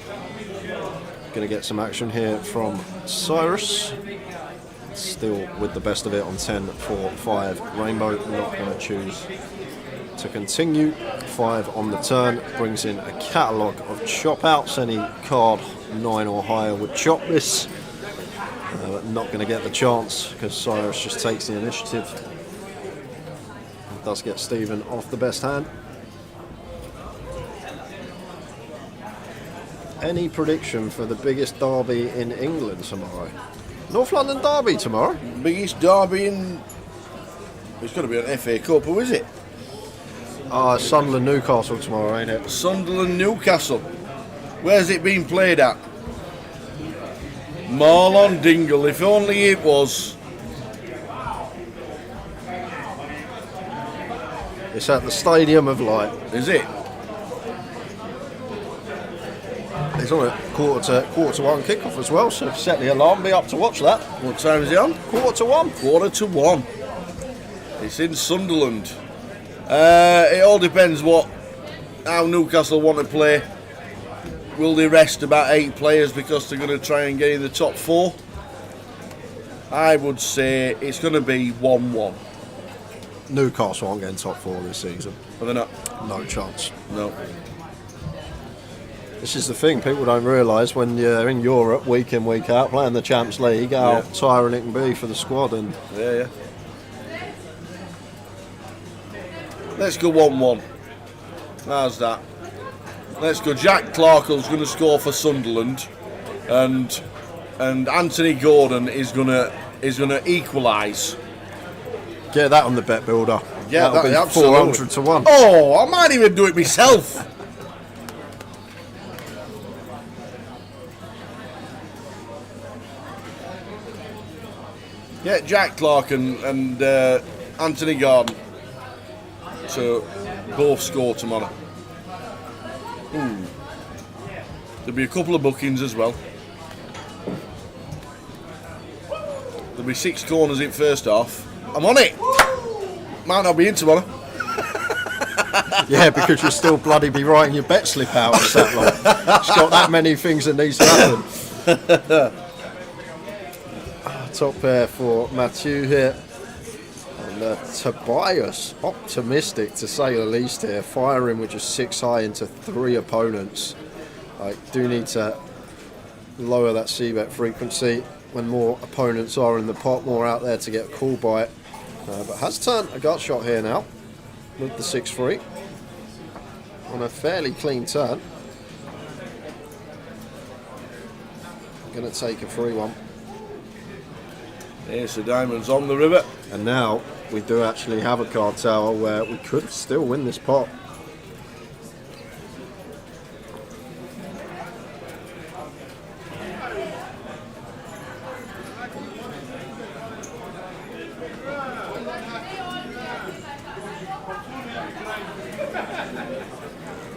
Going to get some action here from Cyrus. Still with the best of it on 10 for 5 rainbow. Not going to choose to continue. 5 on the turn brings in a catalogue of chop outs. Any card 9 or higher would chop this. But not going to get the chance because Cyrus just takes the initiative. Does get Stephen off the best hand. Any prediction for the biggest derby in England tomorrow? North London derby tomorrow? Biggest derby in... It's going to be an FA Cup, who is it? Sunderland Newcastle tomorrow, ain't it? Sunderland Newcastle. Where's it being played at? Marlon Dingle, if only it was. It's at the Stadium of Light. Is it? It's on at quarter to 1 kickoff as well, so set the alarm, be up to watch that. What time is it on? Quarter to 1. Quarter to 1. It's in Sunderland. It all depends how Newcastle want to play. Will they rest about 8 players because they're going to try and get in the top 4? I would say it's going to be 1-1. Newcastle aren't getting top 4 this season. Are they not? No chance. No. This is the thing, people don't realise when you're in Europe week in, week out, playing the Champions League, how tiring it can be for the squad. And yeah. Let's go 1-1. How's that? Let's go. Jack Clarkle's going to score for Sunderland, and Anthony Gordon is going to equalise. Get that on the bet builder. Yeah, that'll be absolutely. 400 to 1. Oh, I might even do it myself. Yeah, Jack Clark and Anthony Gordon to both score tomorrow. Ooh. There'll be a couple of bookings as well. There'll be 6 corners in first half. I'm on it. Might not be in tomorrow. Yeah, because you'll still bloody be writing your bet slip out. It's that long. It's got that many things that needs to happen. Top pair for Mathieu here. And Tobias, optimistic to say the least here. Firing with just 6 high into 3 opponents. I do need to lower that c-bet frequency when more opponents are in the pot, more out there to get a call by it. But has turned a gut shot here now with the 6-3 on a fairly clean turn. Going to take a 3-1. Ace of diamonds on the river. And now we do actually have a card tower where we could still win this pot.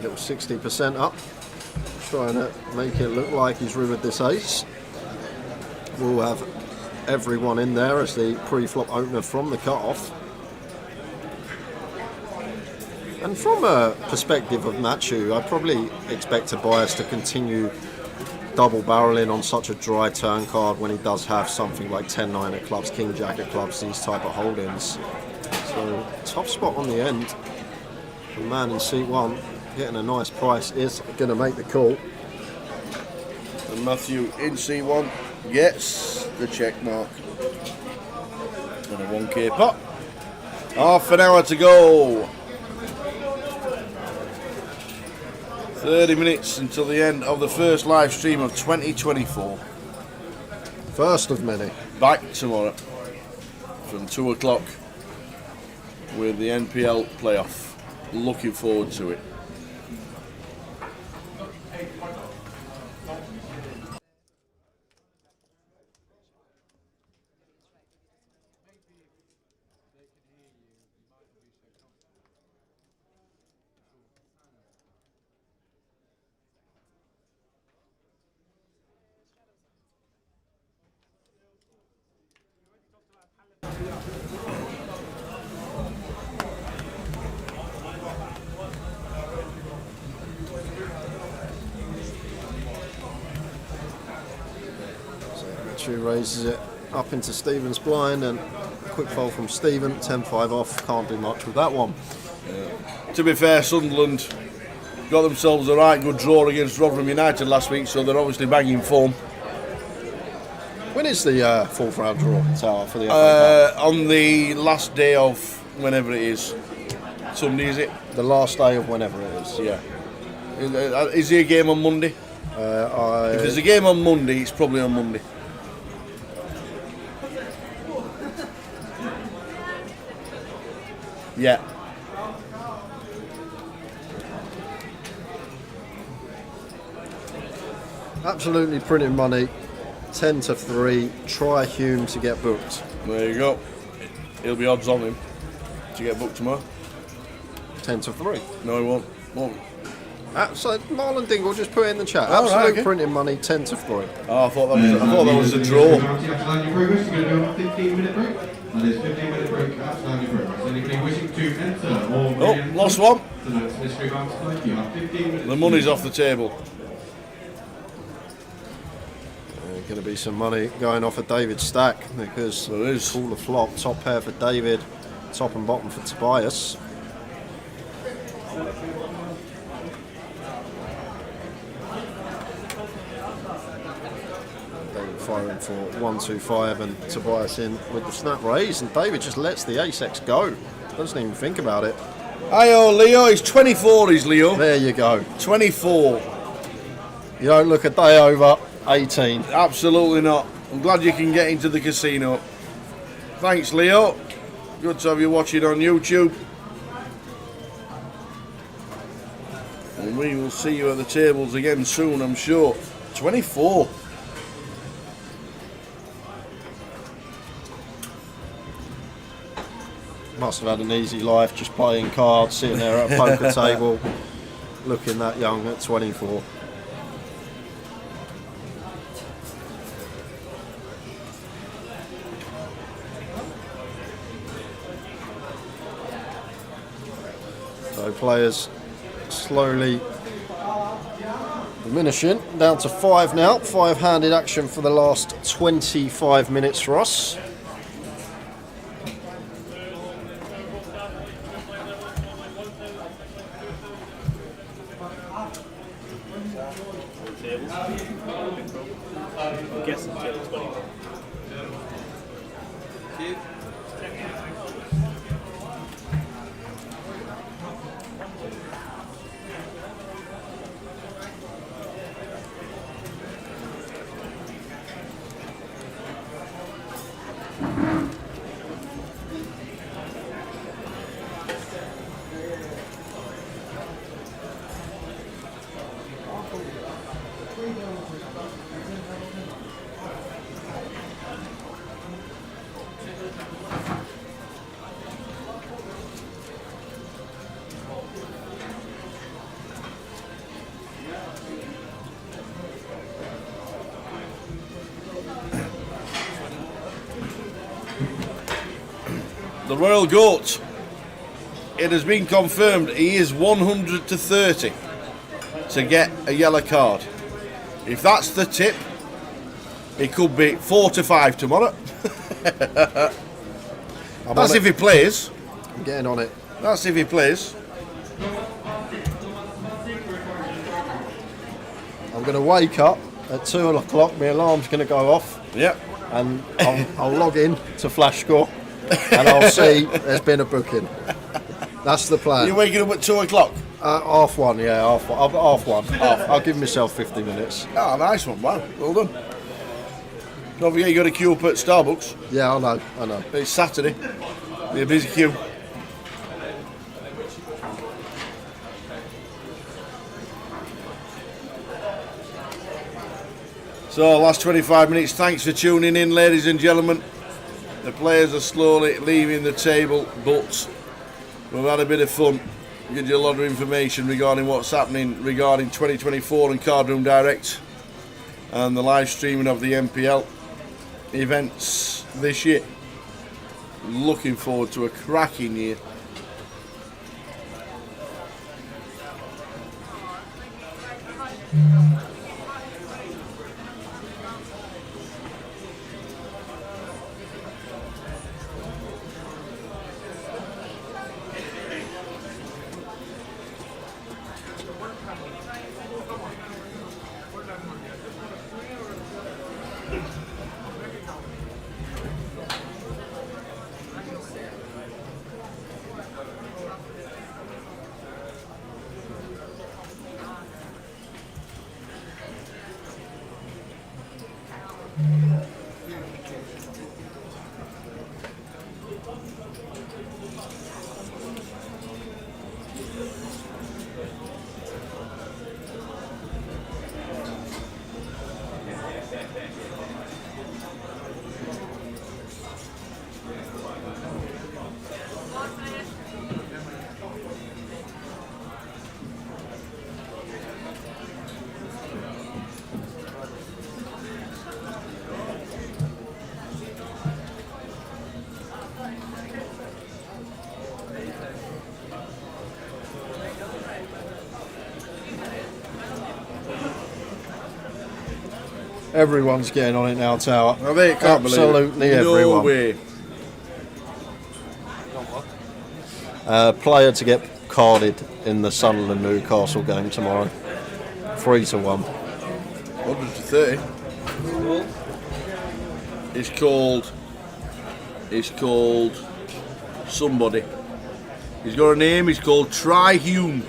Little 60% up, trying to make it look like he's rivered this ace. We'll have everyone in there as the pre-flop opener from the cut-off. And from a perspective of Matthew, I probably expect Tobias to continue double barreling on such a dry turn card when he does have something like 10-9 of clubs, King Jack of clubs, these type of holdings. So tough spot on the end. The man in seat 1 getting a nice price is going to make the call. And Matthew in C1 gets the check mark. And a 1k pot. Half an hour to go. 30 minutes until the end of the first live stream of 2024. First of many. Back tomorrow from 2 o'clock with the NPL playoff. Looking forward to it. Raises it up into Stephen's blind, and a quick fold from Stephen, 10-5 off, can't do much with that one. To be fair, Sunderland got themselves a right good draw against Rotherham United last week, so they're obviously banging form. When is the fourth round draw tower for the FA Cup? On the last day of whenever it is. Sunday, is it? The last day of whenever it is. Yeah. Is there a game on Monday? If there's a game on Monday, it's probably on Monday. Yeah. Absolutely printing money. 10-3. Try Hume to get booked. There you go. It'll be odds on him to get booked tomorrow. 10-3. No, he won't. So Marlon Dingle just put it in the chat. Oh, Absolute right, okay. printing money. 10-3. Oh, I thought that was a draw. Progress. You're going to go on a 15-minute break. And there's 15-minute break outstanding progress. Anybody wishing to enter or Lost one. tonight's mystery box play, you have 15 minutes. The money's off the table. Going to be some money going off of David's stack because there is. Call the flop, top pair for David, top and bottom for Tobias. David firing for 1-2-5 and Tobias in with the snap raise, and David just lets the ace-x go. Doesn't even think about it. Ayo, Leo, he's 24, he's Leo. There you go. 24. You don't look a day over 18. Absolutely not. I'm glad you can get into the casino. Thanks, Leo. Good to have you watching on YouTube. And we will see you at the tables again soon, I'm sure. 24. Must have had an easy life just playing cards, sitting there at a poker table, looking that young at 24. So players slowly diminishing, down to 5 now. 5-handed action for the last 25 minutes for us. the Royal Goat. It has been confirmed he is 100 to 30 to get a yellow card. If that's the tip, it could be 4 to 5 tomorrow. That's if he plays. I'm getting on it. That's if he plays. I'm going to wake up at 2 o'clock. My alarm's going to go off. Yep. And I'll log in to Flash Score and I'll see there's been a booking. That's the plan. You're waking up at 2 o'clock? Half one, yeah, half one. I'll give myself 50 minutes. Ah, nice one, wow. Well done. Don't forget you got a queue up at Starbucks. Yeah, I know. It's Saturday. Be a busy queue. So, last 25 minutes. Thanks for tuning in, ladies and gentlemen. The players are slowly leaving the table, but we've had a bit of fun. Give you a lot of information regarding what's happening regarding 2024 and Card Room Direct and the live streaming of the MPL events this year. Looking forward to a cracking year. Everyone's getting on it now, Tower. I bet you can't believe it. Absolutely everyone. No way. Player to get carded in the Sunderland Newcastle game tomorrow. 3 to 1. 100 to 30. It's called somebody. He's got a name. He's called Tri-Hume.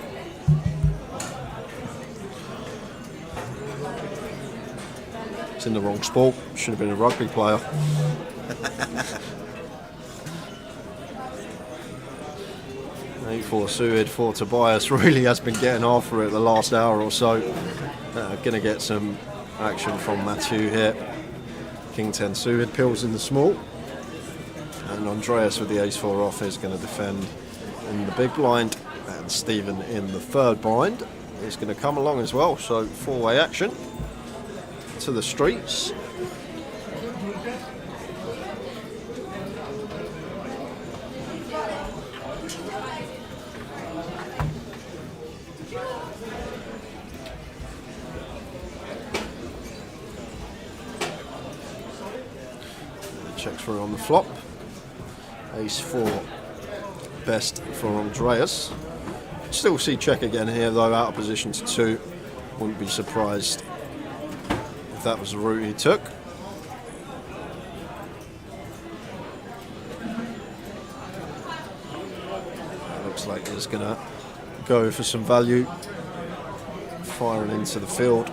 It's in the wrong sport. Should have been a rugby player. Eight for Suid, 4 Tobias. Really has been getting after it the last hour or so. Going to get some action from Matthew here. King 10 Suid, Pills in the small. And Andreas with the ace 4 off is going to defend in the big blind. And Stephen in the third blind is going to come along as well. So 4-way action to the streets. Checks through on the flop. Ace 4 best for Andreas. Still see check again here though, out of position to 2. Wouldn't be surprised if that was the route he took. Looks like he's going to go for some value, firing into the field.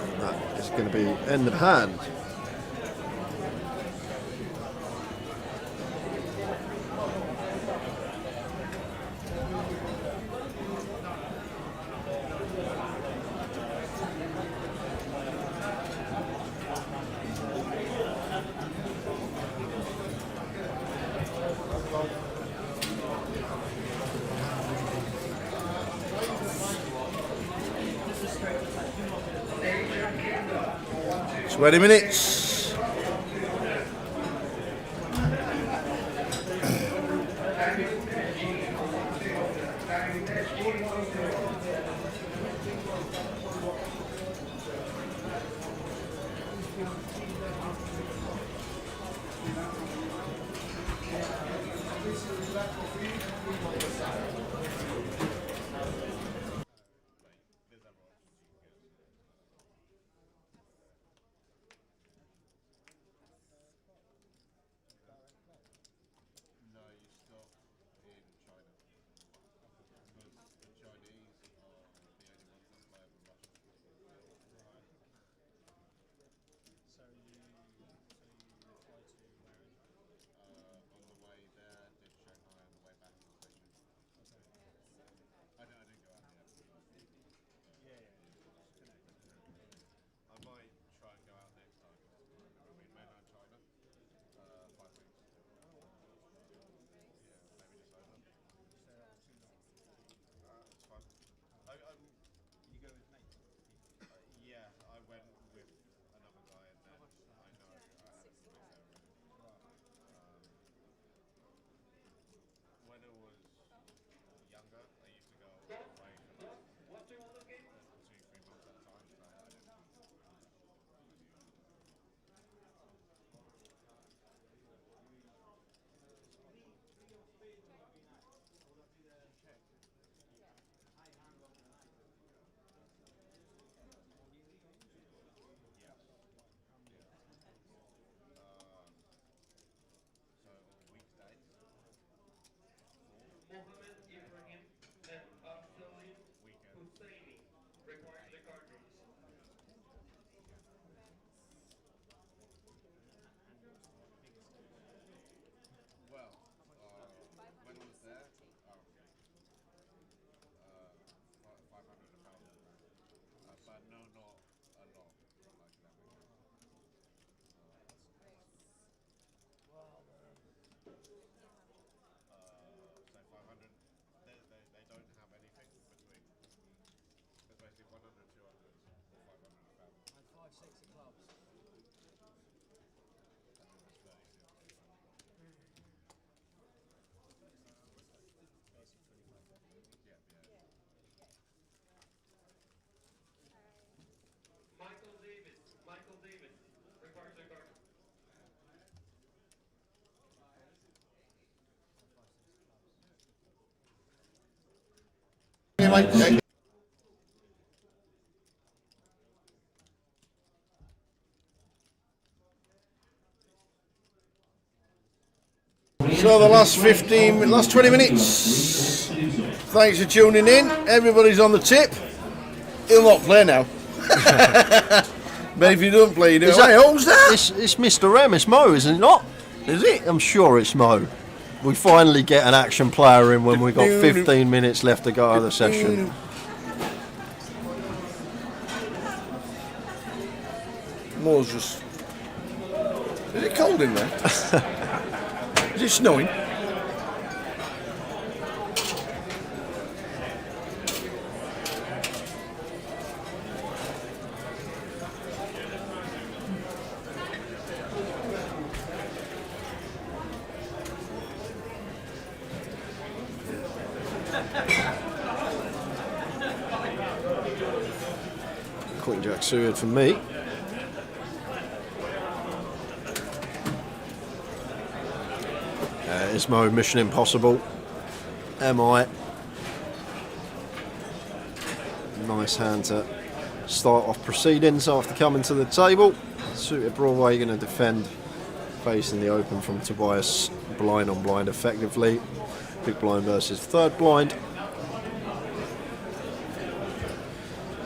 And that is going to be end of hand. Minutes. So the last 20 minutes. Thanks for tuning in. Everybody's on the tip. He'll not play now. But if you don't play, you do. Hey, who's that? It's Mr. M. It's Mo, isn't it not? Is it? I'm sure it's Mo. We finally get an action player in when we got 15 minutes left to go out of the session. Mo's just. Is it cold in there? Is it snowing? Queen Jack suited for me. Ismo, Mission Impossible. MI. Nice hand to start off proceedings after coming to the table. Suited Broadway going to defend, facing the open from Tobias. Blind on blind effectively. Big blind versus third blind.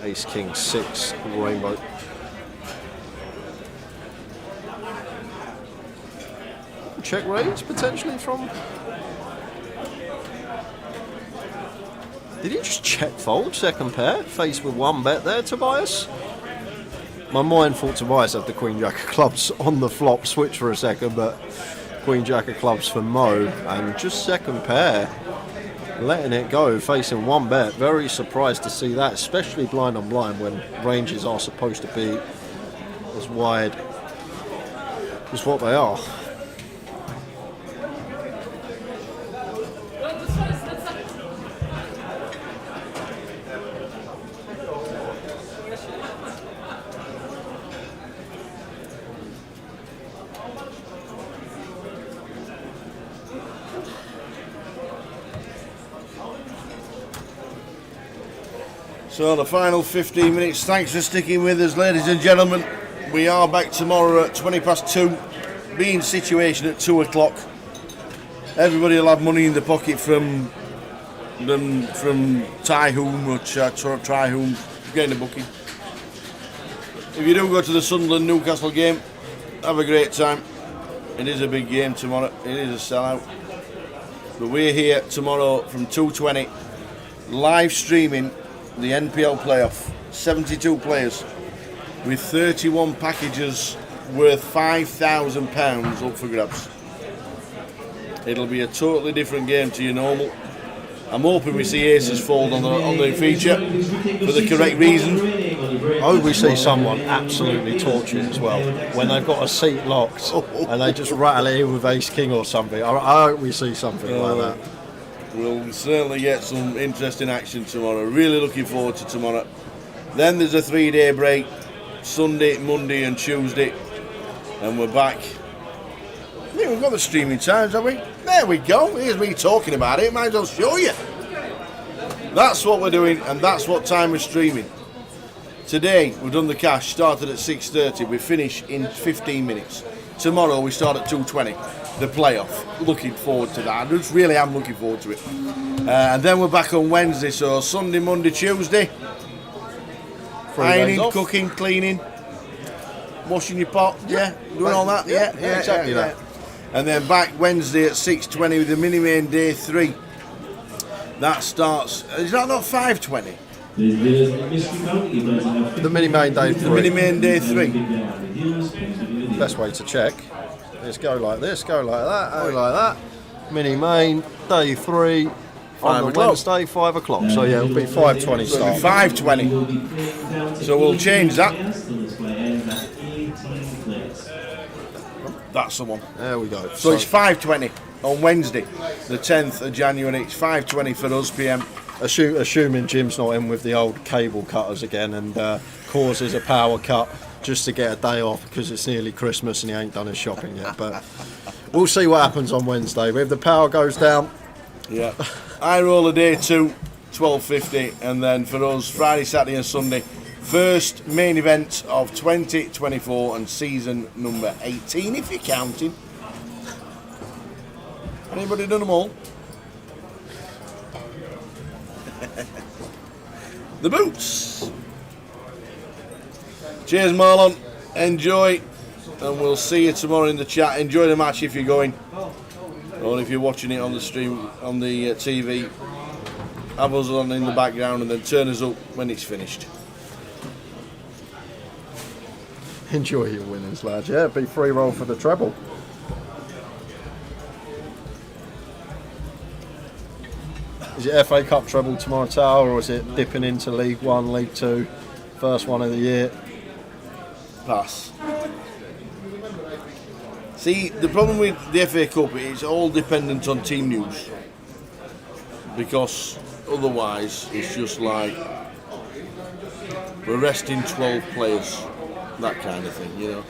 Ace King 6 rainbow. Check raise potentially from. Did he just check fold second pair? Faced with one bet there, Tobias. My mind thought Tobias had the Queen Jack of clubs on the flop, switch for a second, but Queen Jack of clubs for Mo, and just second pair, letting it go, facing one bet. Very surprised to see that, especially blind on blind when ranges are supposed to be as wide as what they are. So the final 15 minutes. Thanks for sticking with us, ladies and gentlemen. We are back tomorrow at 2:20. Be in situation at 2 o'clock. Everybody will have money in the pocket from Tyhoom or Tryhoom, getting a booking. If you do go to the Sunderland Newcastle game, have a great time. It is a big game tomorrow. It is a sellout. But we're here tomorrow from 2:20, live streaming the NPL playoff. 72 players with 31 packages worth £5,000 up for grabs. It'll be a totally different game to your normal. I'm hoping we see aces fold on the feature for the correct reason. I hope we see someone absolutely tortured as well when they've got a seat locked and they just rattle it in with ace king or something. I hope we see something like that. We'll certainly get some interesting action tomorrow. Really looking forward to tomorrow. Then there's a 3-day break, Sunday, Monday and Tuesday, and we're back. I think we've got the streaming times, have we? There we go. Here's me talking about it. Might as well show you. That's what we're doing, and that's what time we're streaming. Today we've done the cash. Started at 6:30. We finish in 15 minutes. Tomorrow we start at 2:20. The playoff. Looking forward to that. I just really am looking forward to it. And then we're back on Wednesday. So Sunday, Monday, Tuesday. Ironing, cooking, cleaning, washing your pot. Yeah, doing all that. Yeah, exactly that. And then back Wednesday at 6:20 with the mini main day 3. That starts. Is that not 5:20? The mini main day 3. The mini main day 3. Best way to check is go like this, go like that, go like that. Mini main day 3 on the Wednesday, 5 o'clock. So yeah, it'll be 5:20 start. 5:20. So we'll change that. That's the one. There we go. So it's 5:20 on Wednesday, the 10th of January. It's 5:20 for us PM. Assuming Jim's not in with the old cable cutters again and causes a power cut just to get a day off because it's nearly Christmas and he ain't done his shopping yet. But we'll see what happens on Wednesday. If the power goes down, yeah. I roll a day 2, 12:50, and then for us Friday, Saturday, and Sunday. First main event of 2024 and season number 18, if you're counting. Anybody done them all? The boots. Cheers, Marlon. Enjoy, and we'll see you tomorrow in the chat. Enjoy the match if you're going, or if you're watching it on the stream on the TV. Have us on in the background, and then turn us up when it's finished. enjoy your winnings, lads. Yeah, be free roll for the treble. Is it FA Cup treble tomorrow, Tower, or is it dipping into League One, League Two, first one of the year? Pass. See, the problem with the FA Cup is it's all dependent on team news, because otherwise it's just like we're resting 12 players, that kind of thing, you know.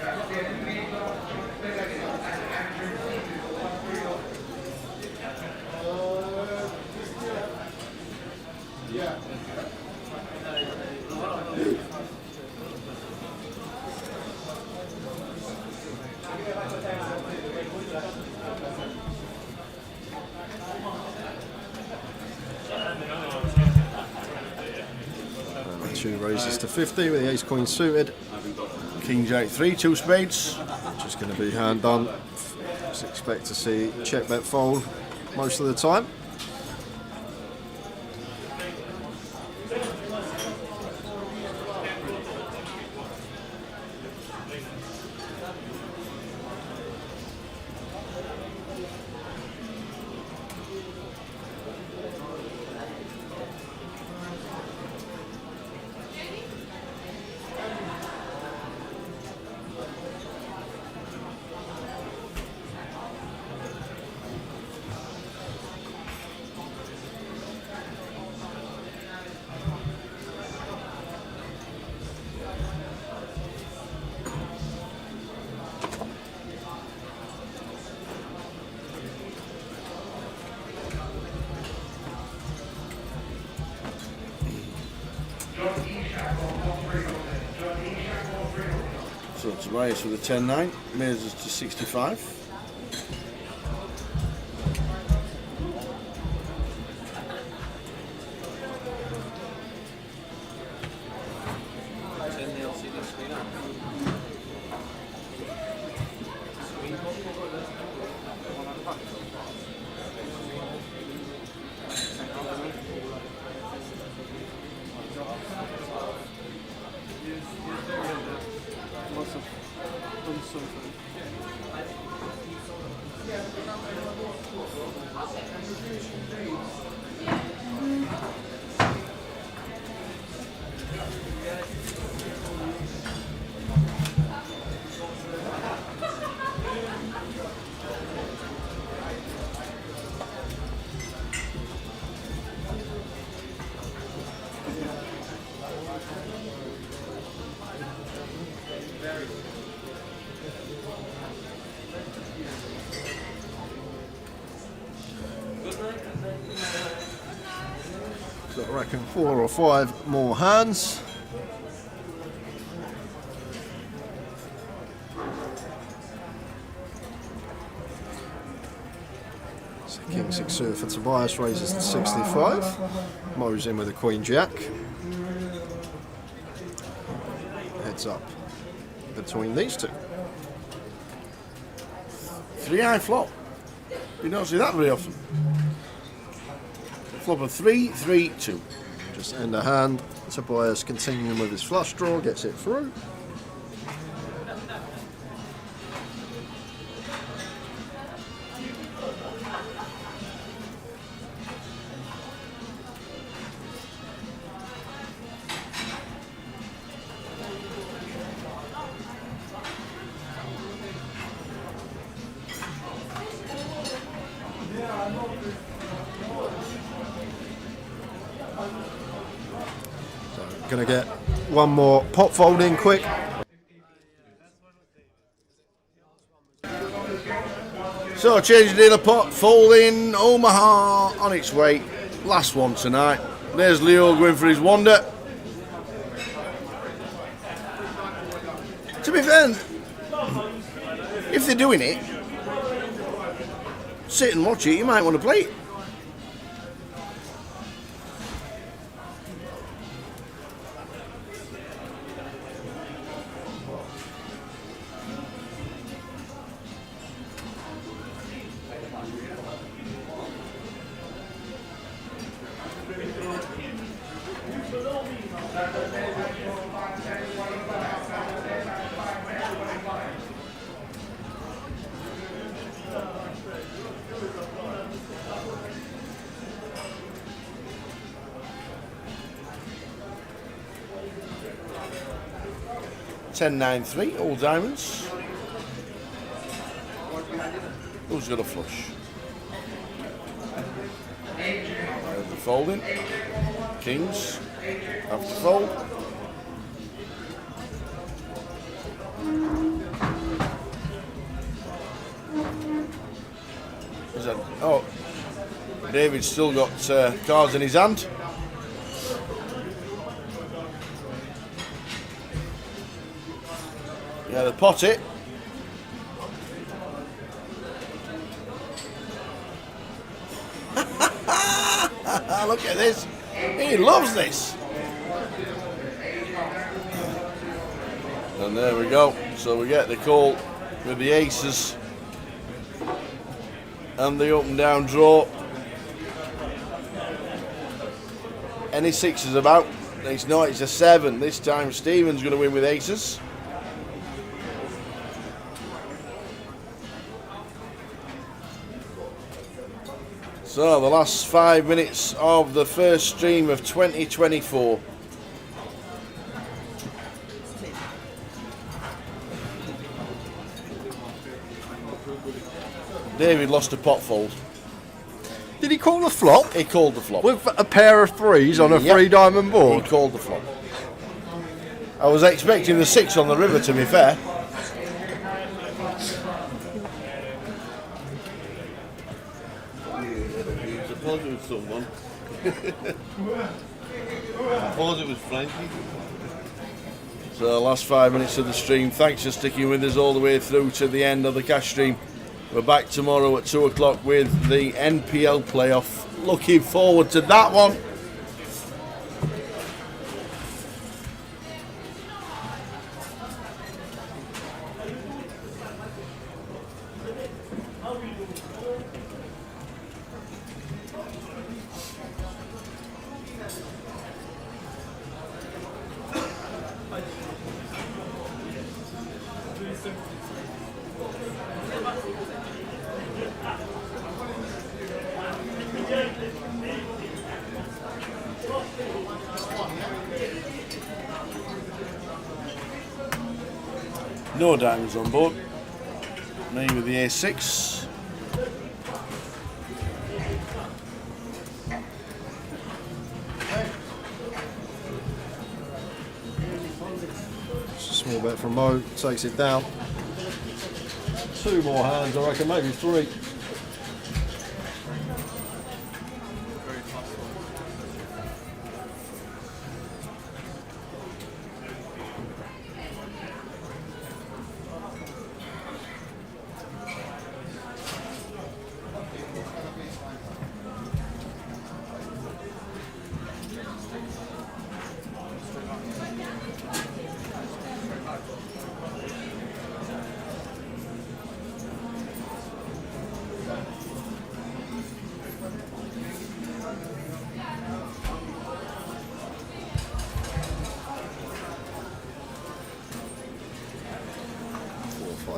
Two raises to 50 with the ace queen suited. King Jack 3, 2 spades. Just going to be hand done. Just expect to see check bet fold most of the time. Tobias with a 10-9, raises to 65. So I reckon 4 or 5 more hands. So King 6 suited for Tobias, raises to 65. Mo's in with a Queen Jack. Heads up between these two. 3-eye flop. You don't see that very often. Flop of 3, 3, 2. Just end a hand. Tobias continuing with his flush draw, gets it through. Going to get one more pot fold in quick. So change the dealer pot, folding Omaha on its way. Last one tonight. There's Leo going for his wonder. To be fair, if they're doing it, sit and watch it, you might want to play it. $10-9-3, all diamonds. Who's got a flush? The folding. Kings have to fold. Is that, oh, David's still got cards in his hand. Yeah, the pot it. Look at this. He loves this. And there we go. So we get the call with the aces and the up and down draw. Any sixes about? It's not, it's a 7. This time Stephen's going to win with aces. So the last 5 minutes of the first stream of 2024. David lost a pot fold. Did he call the flop? He called the flop. With a pair of 3s on a 3-diamond board? He called the flop. I was expecting the 6 on the river, to be fair. I thought it was someone. I thought it was Frankie. So last 5 minutes of the stream. Thanks for sticking with us all the way through to the end of the cash stream. We're back tomorrow at 2 o'clock with the NPL playoff. Looking forward to that one. No diamonds on board. Me with the A6. Just a small bet from Mo, takes it down. 2 more hands, I reckon, maybe 3.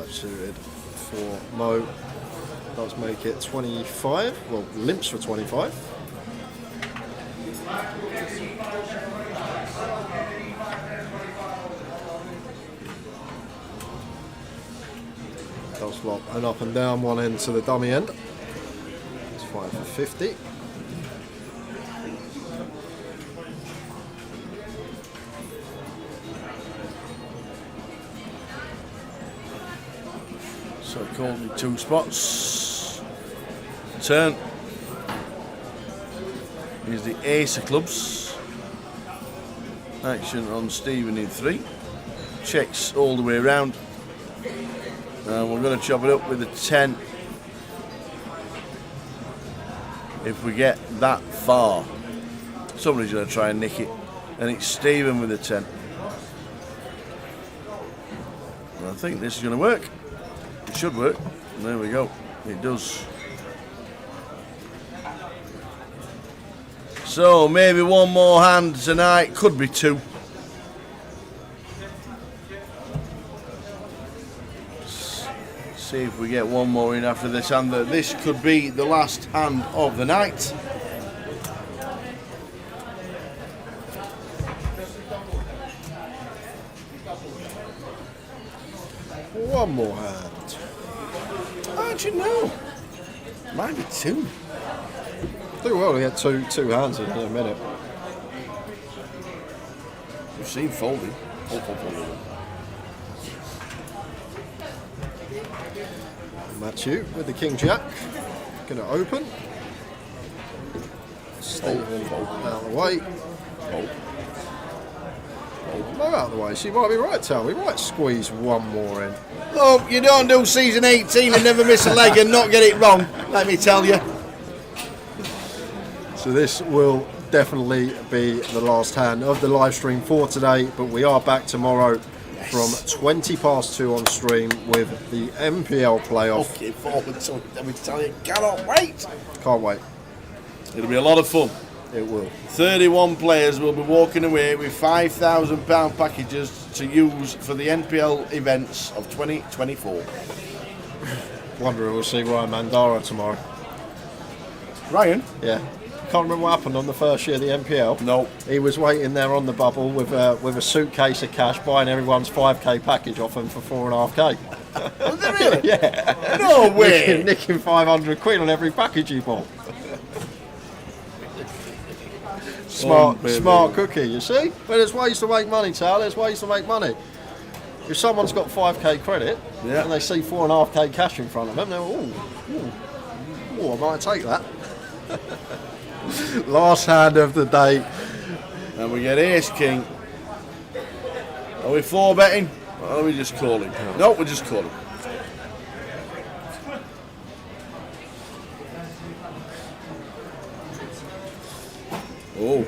Suited for Mo, does make it 25, well, limps for 25. Does flop an up and down one end to the dummy end. It's 5 for 50. So called me 2 spots. Turn. Here's the ace of clubs. Action on Stephen in 3. Checks all the way around. And we're going to chop it up with a 10. If we get that far. Somebody's going to try and nick it. And it's Stephen with a 10. And I think this is going to work. It should work. There we go. It does. So maybe one more hand tonight. Could be 2. See if we get one more in after this hand. This could be the last hand of the night. One more hand. How'd you know? Might be 2. Do well to get two hands in a minute. We've seen folding. Match you with the King Jack. Going to open. Stephen out of the way. Mo out of the way. She might be right, Tal. We might squeeze one more in. Look, you don't do season 18 and never miss a leg and not get it wrong, let me tell you. So this will definitely be the last hand of the live stream for today, but we are back tomorrow from 20 past 2 on stream with the MPL playoff. Looking forward to it, let me tell you, cannot wait. Can't wait. It'll be a lot of fun. It will. 31 players will be walking away with £5,000 packages to use for the NPL events of 2024. Wonder if we'll see Ryan Mandara tomorrow. Ryan? Yeah. Can't remember what happened on the first year of the NPL. No. He was waiting there on the bubble with a suitcase of cash, buying everyone's 5k package off him for 4.5k. Was it really? Yeah. No way. Nicking 500 quid on every package he bought. Smart cookie, you see? But there's ways to make money, Tal. There's ways to make money. If someone's got 5k credit and they see 4.5k cash in front of them, they're I might take that. Last hand of the day. And we get ace king. Are we 4-betting? Or are we just calling? No, we're just calling. Oh,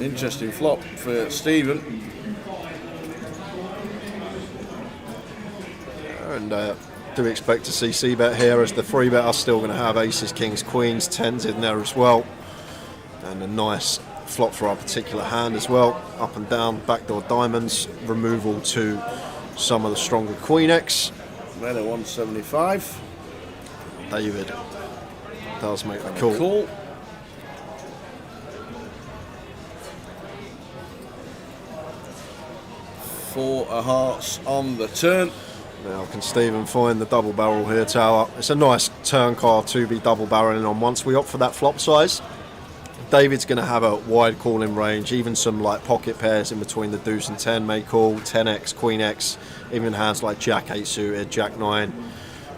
interesting flop for Stephen. And do expect to see C-bet here, as the 3-bet are still going to have aces, kings, queens, 10s in there as well. And a nice flop for our particular hand as well. Up and down, backdoor diamonds, removal to some of the stronger queen X. Then a 175. David does make the call. Call. Four of hearts on the turn. Now can Stephen find the double barrel here, Tower? It's a nice turn card to be double barreling on. Once we opt for that flop size, David's going to have a wide calling range, even some like pocket pairs in between the deuce and 10 may call, 10x, queen x, even hands like jack 8 suited, jack 9,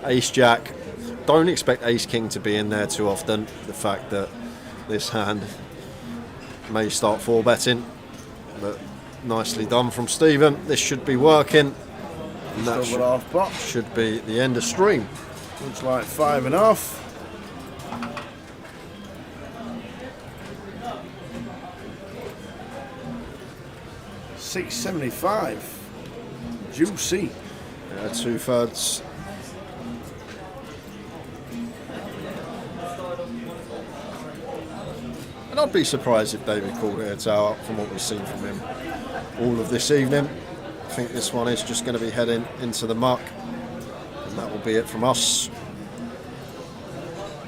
ace jack. Don't expect ace king to be in there too often. The fact that this hand may start 4-betting, but nicely done from Stephen. This should be working. And that should be the end of stream. Looks like 5.5. $6.75. Juicy. Yeah, 2/3. And I'd be surprised if David called here, Tower, from what we've seen from him all of this evening. I think this one is just going to be heading into the muck, and that will be it from us.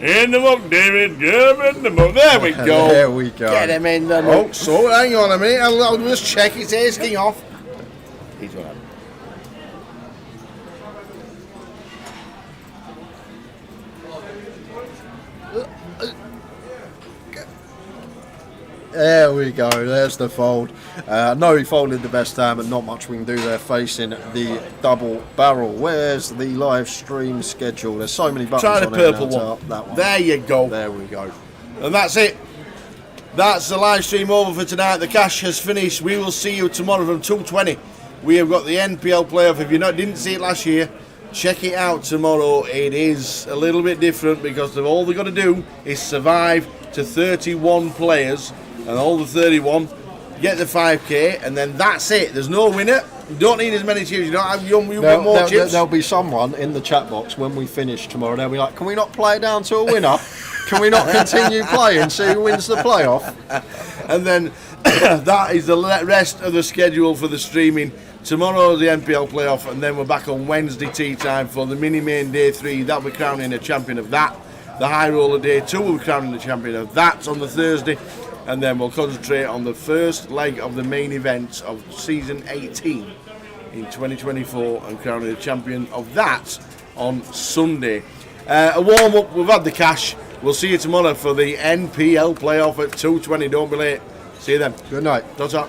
In the muck, David. Go in the muck. There we go. There we go. Get him in the muck. Oh, so hang on a minute. I'll just check his ace king off. He's all right. There we go, there's the fold. No, he folded the best hand, but not much we can do there facing the double barrel. Where's the live stream schedule? There's so many buttons. Try the on purple now, one. That one. There you go. There we go. And that's it. That's the live stream over for tonight. The cash has finished. We will see you tomorrow from 2:20. We have got the NPL playoff. If you didn't see it last year, check it out tomorrow. It is a little bit different because all they've got to do is survive to 31 players. And all the 31 get the 5k, and then that's it. There's no winner. You don't need as many chips. You don't have you want more chips. There'll be someone in the chat box when we finish tomorrow. They'll be like, "Can we not play it down to a winner? Can we not continue playing? See who wins the playoff?" And then that is the rest of the schedule for the streaming. Tomorrow the NPL playoff, and then we're back on Wednesday tea time for the mini main day 3. That we're crowning a champion of that. The high roller day 2, we're crowning the champion of that on the Thursday. And then we'll concentrate on the first leg of the main event of season 18 in 2024 and crowning the champion of that on Sunday. A warm-up, we've had the cash. We'll see you tomorrow for the NPL playoff at 2:20. Don't be late. See you then. Good night. Ta-ta.